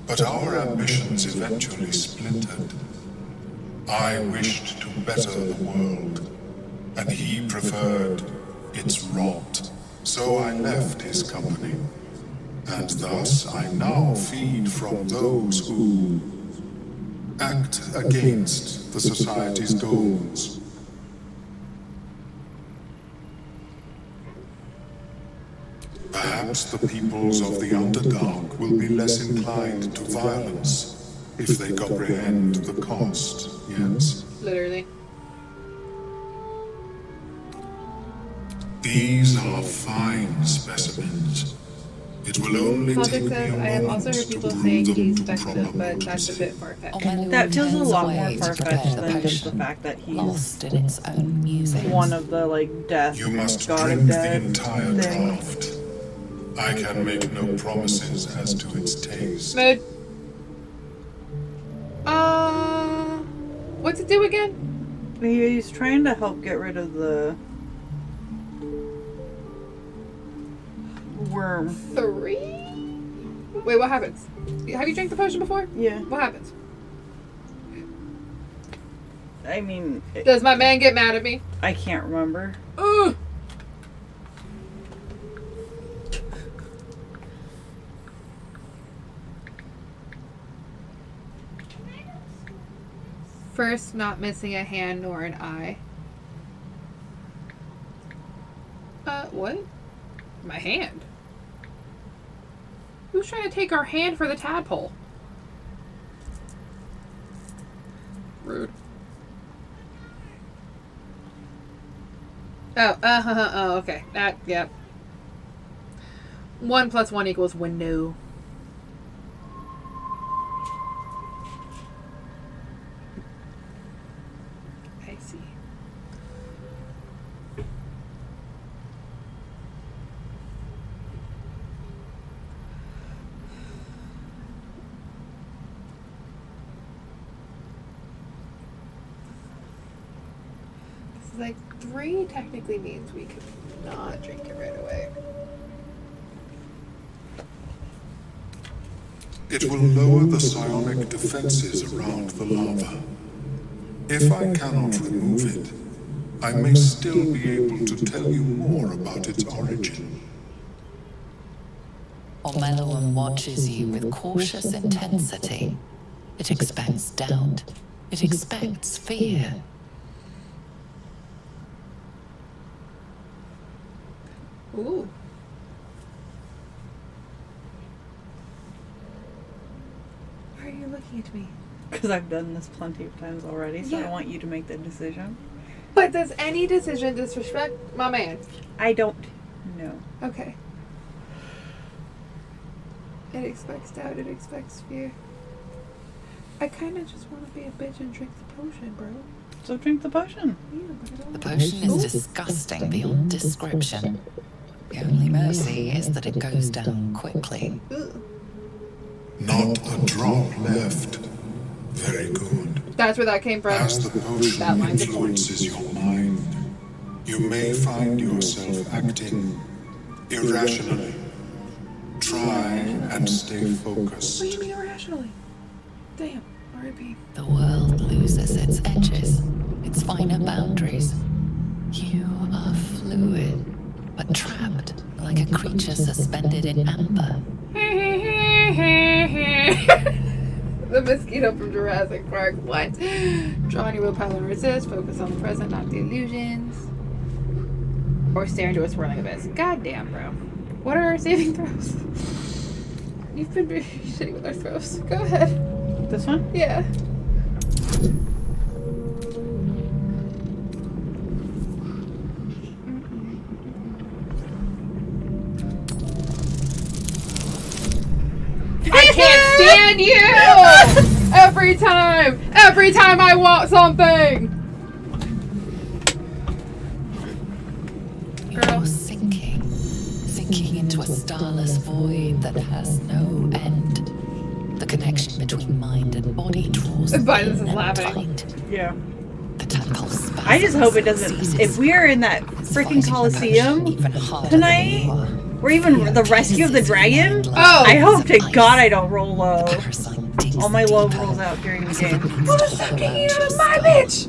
But our ambitions eventually splintered. I wished to better the world, and he preferred its rot. So I left his company, and thus I now feed from those who act against the society's goals. Perhaps the peoples of the Underdark will be less inclined to violence if they comprehend the cost, yes? Literally. These are fine specimens. It will only take me a I have also moment heard to people brew saying them he's to effective, proper but that's a potency. bit far-fetched. That feels a lot more away to far-fetched prepare the than just the potion, fact that he's lost in its own music. one of the like death. You must god drink of the death entire things. draft. I can make no promises as to its taste. Mood. What's it do again? He's trying to help get rid of the worm. 3? Wait, what happens? Have you drank the potion before? Yeah. What happens? I mean... Does my man get mad at me? I can't remember. Ugh! First, not missing a hand nor an eye. What? My hand? Who's trying to take our hand for the tadpole? Rude. Oh, oh, okay. That, yep. 1 + 1 = window. I see. Like 3 technically means we could not drink it right away. It will lower the psionic defenses around the lava. If I cannot remove it, I may still be able to tell you more about its origin. Ormeluum watches you with cautious intensity. It expects doubt. It expects fear. Ooh. Why are you looking at me? Because I've done this plenty of times already, so Yeah. I want you to make the decision. But does any decision disrespect my man? I don't know. Okay. It expects doubt, it expects fear. I kind of just want to be a bitch and drink the potion, bro. So drink the potion. Yeah, but I don't The want potion is disgusting beyond description. The only mercy is that it goes down quickly. Not a drop left. Very good. That's where that came from. As the potion That line's influences your mind, you may find yourself acting irrationally. Try and stay focused. What do you mean irrationally? Damn, R.I.P. The world loses its edges, its finer boundaries. You are fluid, but trapped like a creature suspended in amber. The mosquito from Jurassic Park. What? Draw on your willpower and resist. Focus on the present, not the illusions. Or stare into a swirling abyss. Goddamn, bro. What are our saving throws? You've been very shitty with our throws. Go ahead. This one? Yeah. I can't stand you! Every time I want something! You're sinking into a starless void that has no end. The connection between mind and body draws Biden's thin is and laughing. tight. Yeah. The temple spasms. I just hope it doesn't. If we are in that freaking Coliseum tonight, or even the rescue of the dragon, I hope to God I don't roll low. All my low rolls out during the game. Who the fuck are you out of my bitch?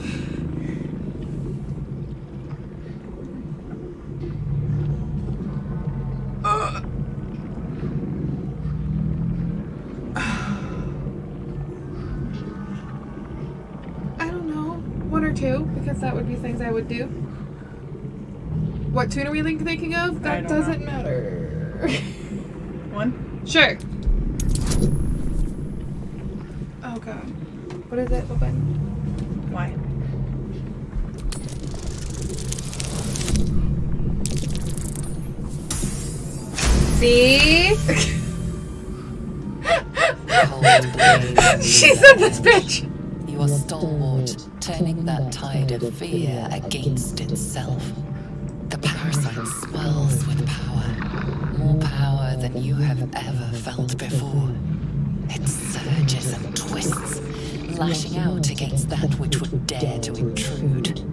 I don't know. 1 or 2, because that would be things I would do. What tune are we thinking of? That doesn't matter. 1? Sure. Oh god. What is it? What button? Why? See? She said this bitch! You are stalwart, turning that tide of fear against itself. The parasite swells with power, more power than you have ever felt before. It surges and twists, lashing out against that which would dare to intrude.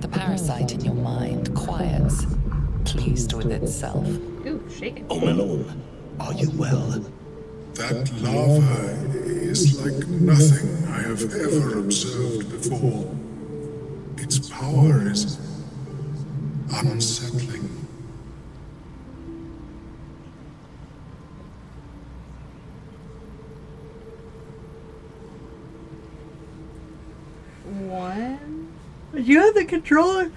The parasite in your mind quiets, pleased with itself. Ooh, shake it. Ormeluum, are you well? That lava is like nothing I have ever observed before. Its power is unsettling. One. You have the controller.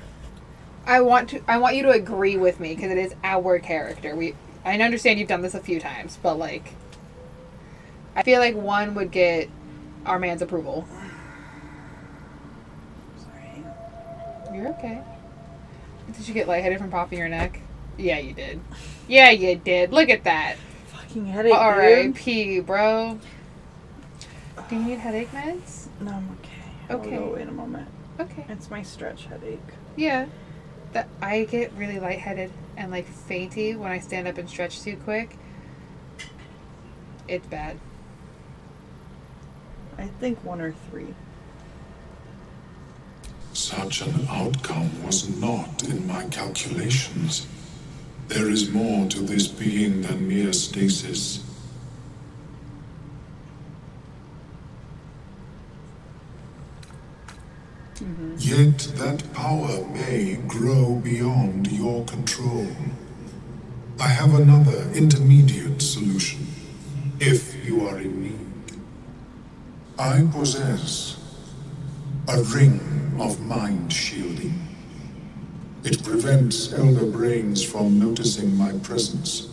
I want you to agree with me because it is our character. I understand you've done this a few times, but like, I feel like 1 would get our man's approval. Sorry. You're okay. Did you get lightheaded from popping your neck? Yeah, you did. Yeah, you did. Look at that. Fucking headache, R.I.P., bro. Do you need headache meds? No, I'm okay. Okay. I'll go in a moment. Okay. It's my stretch headache. Yeah. I get really lightheaded and like fainty when I stand up and stretch too quick. It's bad. I think 1 or 3. Such an outcome was not in my calculations. There is more to this being than mere stasis. Yet that power may grow beyond your control. I have another intermediate solution, if you are in need. I possess a ring of mind shielding. It prevents elder brains from noticing my presence.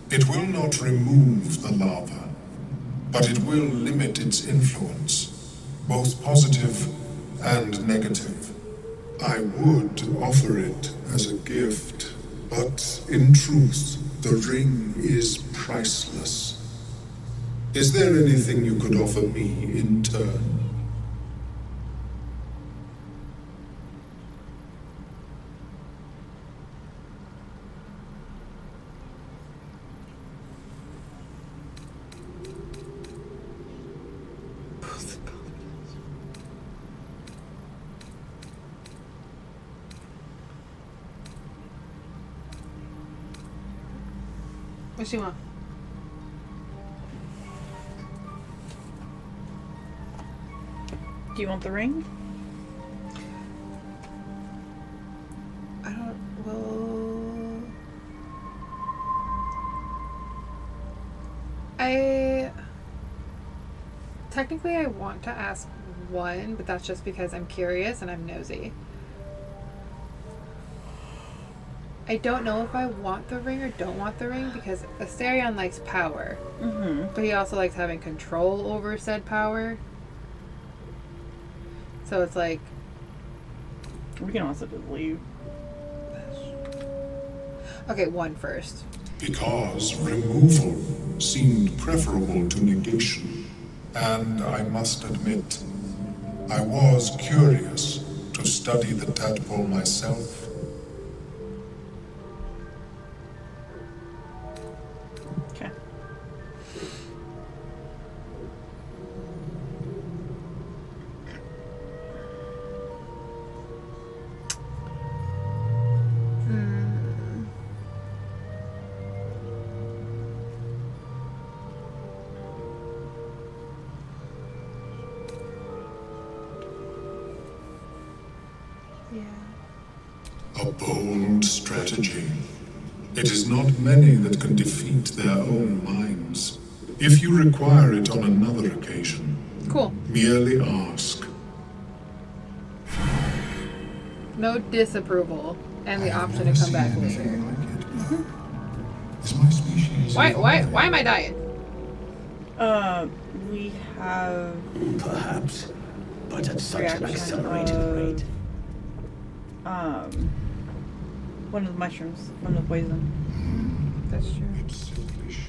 It will not remove the lava, but it will limit its influence, both positive and negative. I would offer it as a gift, but in truth, the ring is priceless. Is there anything you could offer me in turn? What you want? Do you want the ring? I don't. Well, technically I want to ask one, but that's just because I'm curious and I'm nosy. I don't know if I want the ring or don't want the ring because Asterion likes power. But he also likes having control over said power. So it's like... We can also just leave. Okay, one first. Because removal seemed preferable to negation. And I must admit, I was curious to study the tadpole myself. A bold strategy. It is not many that can defeat their own minds. If you require it on another occasion, cool. Merely ask. No disapproval, and the option to come back later. Is my species? Why am I dying? We have perhaps, but at such an accelerated rate. One of the mushrooms from the poison. That's true. It simply should.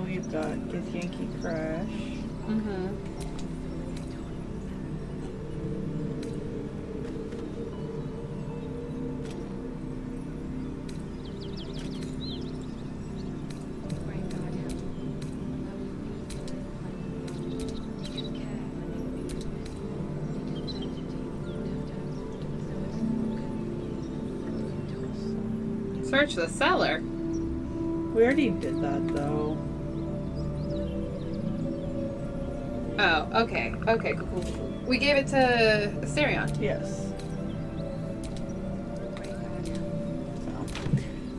We've got Githyanki Crash. Search the cellar. We already did that though. Oh, okay. Okay, cool. We gave it to Asterion. Yes.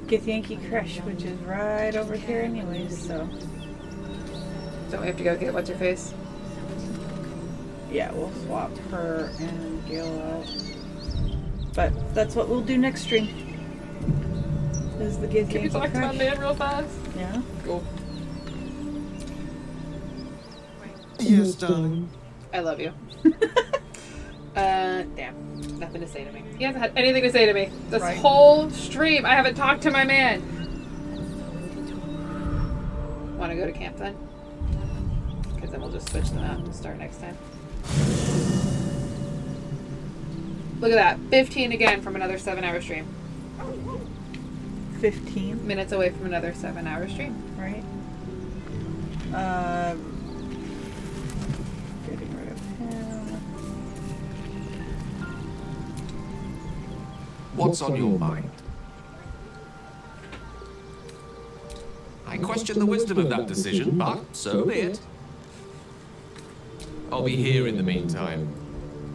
Githyanki Crush, which is right over here anyways, so. Don't we have to go get what's her face? Yeah, we'll swap her and Gale out. But that's what we'll do next stream. Is the Githyanki Crush. Can you talk to my man real fast? Yeah. Cool. Yes, darling. I love you. Damn. Nothing to say to me. He hasn't had anything to say to me. This whole stream, I haven't talked to my man. Want to go to camp then? Because then we'll just switch them out and start next time. Look at that. 15 again from another 7-hour stream. 15 minutes away from another 7-hour stream. Right. Getting rid of him. What's on your mind? I question the wisdom of that decision, but so be it. I'll be here in the meantime,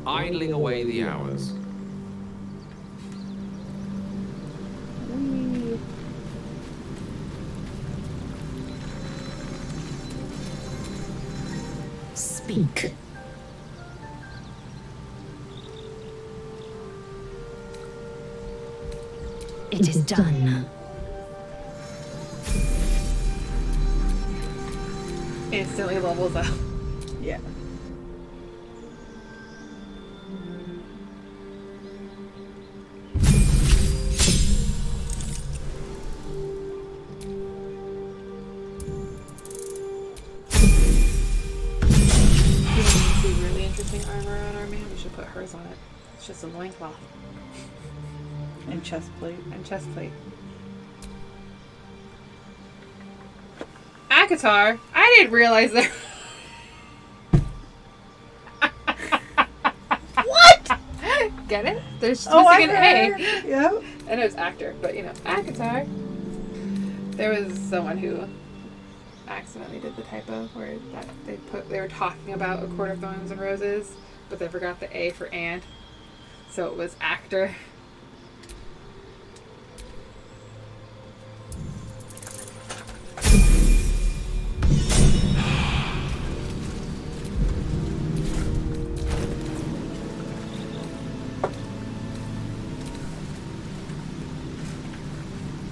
idling away the hours. Speak. It is done. Instantly levels up. Yeah. Really interesting armor on our man. We should put hers on it. It's just a loincloth. And chest plate. And chest plate. Akatar? I didn't realize that. What? Get it? There's missing an A. Yep. I know it's actor, but you know, Akatar. There was someone who accidentally did the typo where that they were talking about A Court of Thorns and Roses, but they forgot the A for and, so it was actor.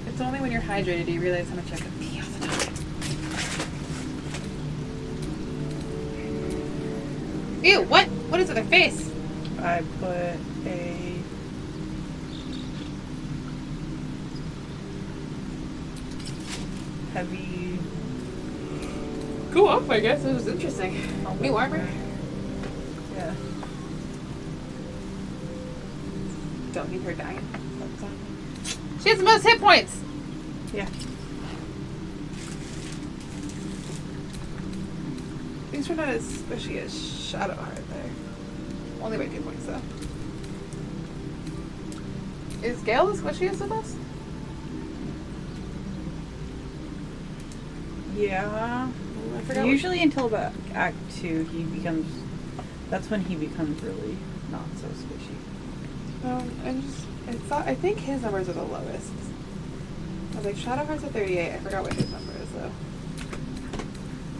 It's only when you're hydrated do you realize how much I can pee all the time. Ew, what? What is it, their face? I put a heavy... Cool up, I guess. It was interesting. New armor? Yeah. Don't need her dying. She has the most hit points! Yeah. These were not as squishy as Shadowheart there. Only by 2 points though. Is Gale the squishiest of us? Yeah. I forgot. Usually until about Act 2 he becomes... That's when he becomes really not so squishy. I think his numbers are the lowest. I was like, Shadowheart's at 38. I forgot what his number is though.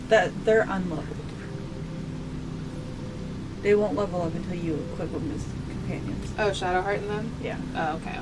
That they're unleveled. They won't level up until you equip them as companions. Oh, Shadowheart and them? Yeah. Oh, okay.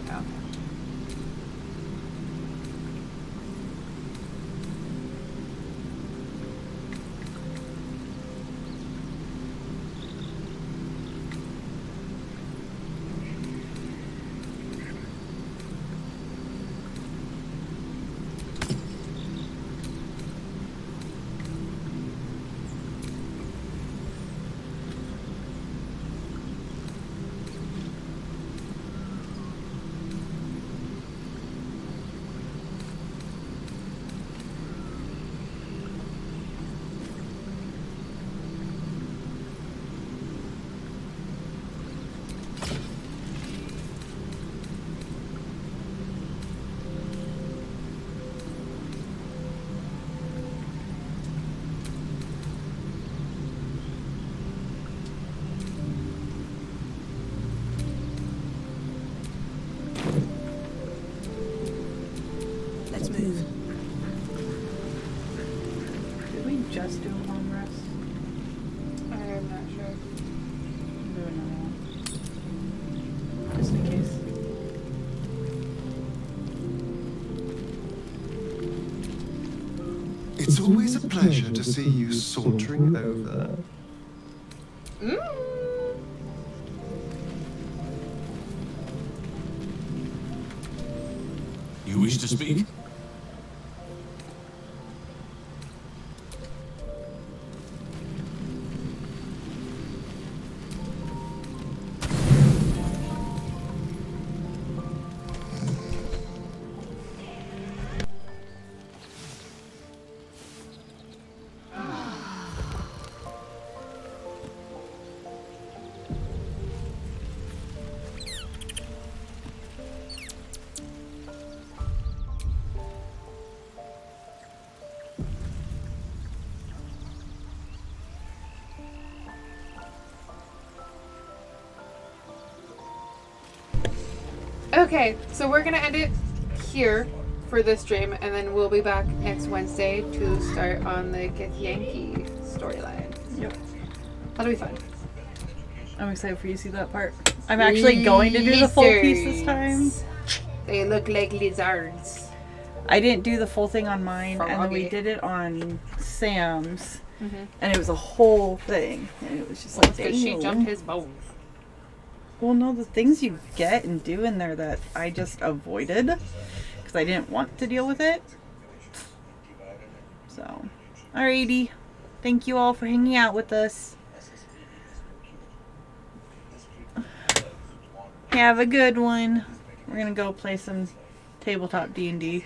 It's always a pleasure to see you sauntering over. You wish to speak? Okay, so we're gonna end it here for this stream, and then we'll be back next Wednesday to start on the Githyanki storyline. Yep. That'll be fun. I'm excited for you to see that part. I'm actually going to do the full piece this time. They look like lizards. I didn't do the full thing on mine, and then we Froggy. did it on Sam's, Mhm. and it was a whole thing, and it was just like, Because she dang. jumped his bones. Well, no, the things you get and do in there that I just avoided because I didn't want to deal with it. So, alrighty. Thank you all for hanging out with us. Have a good one. We're gonna go play some tabletop D&D.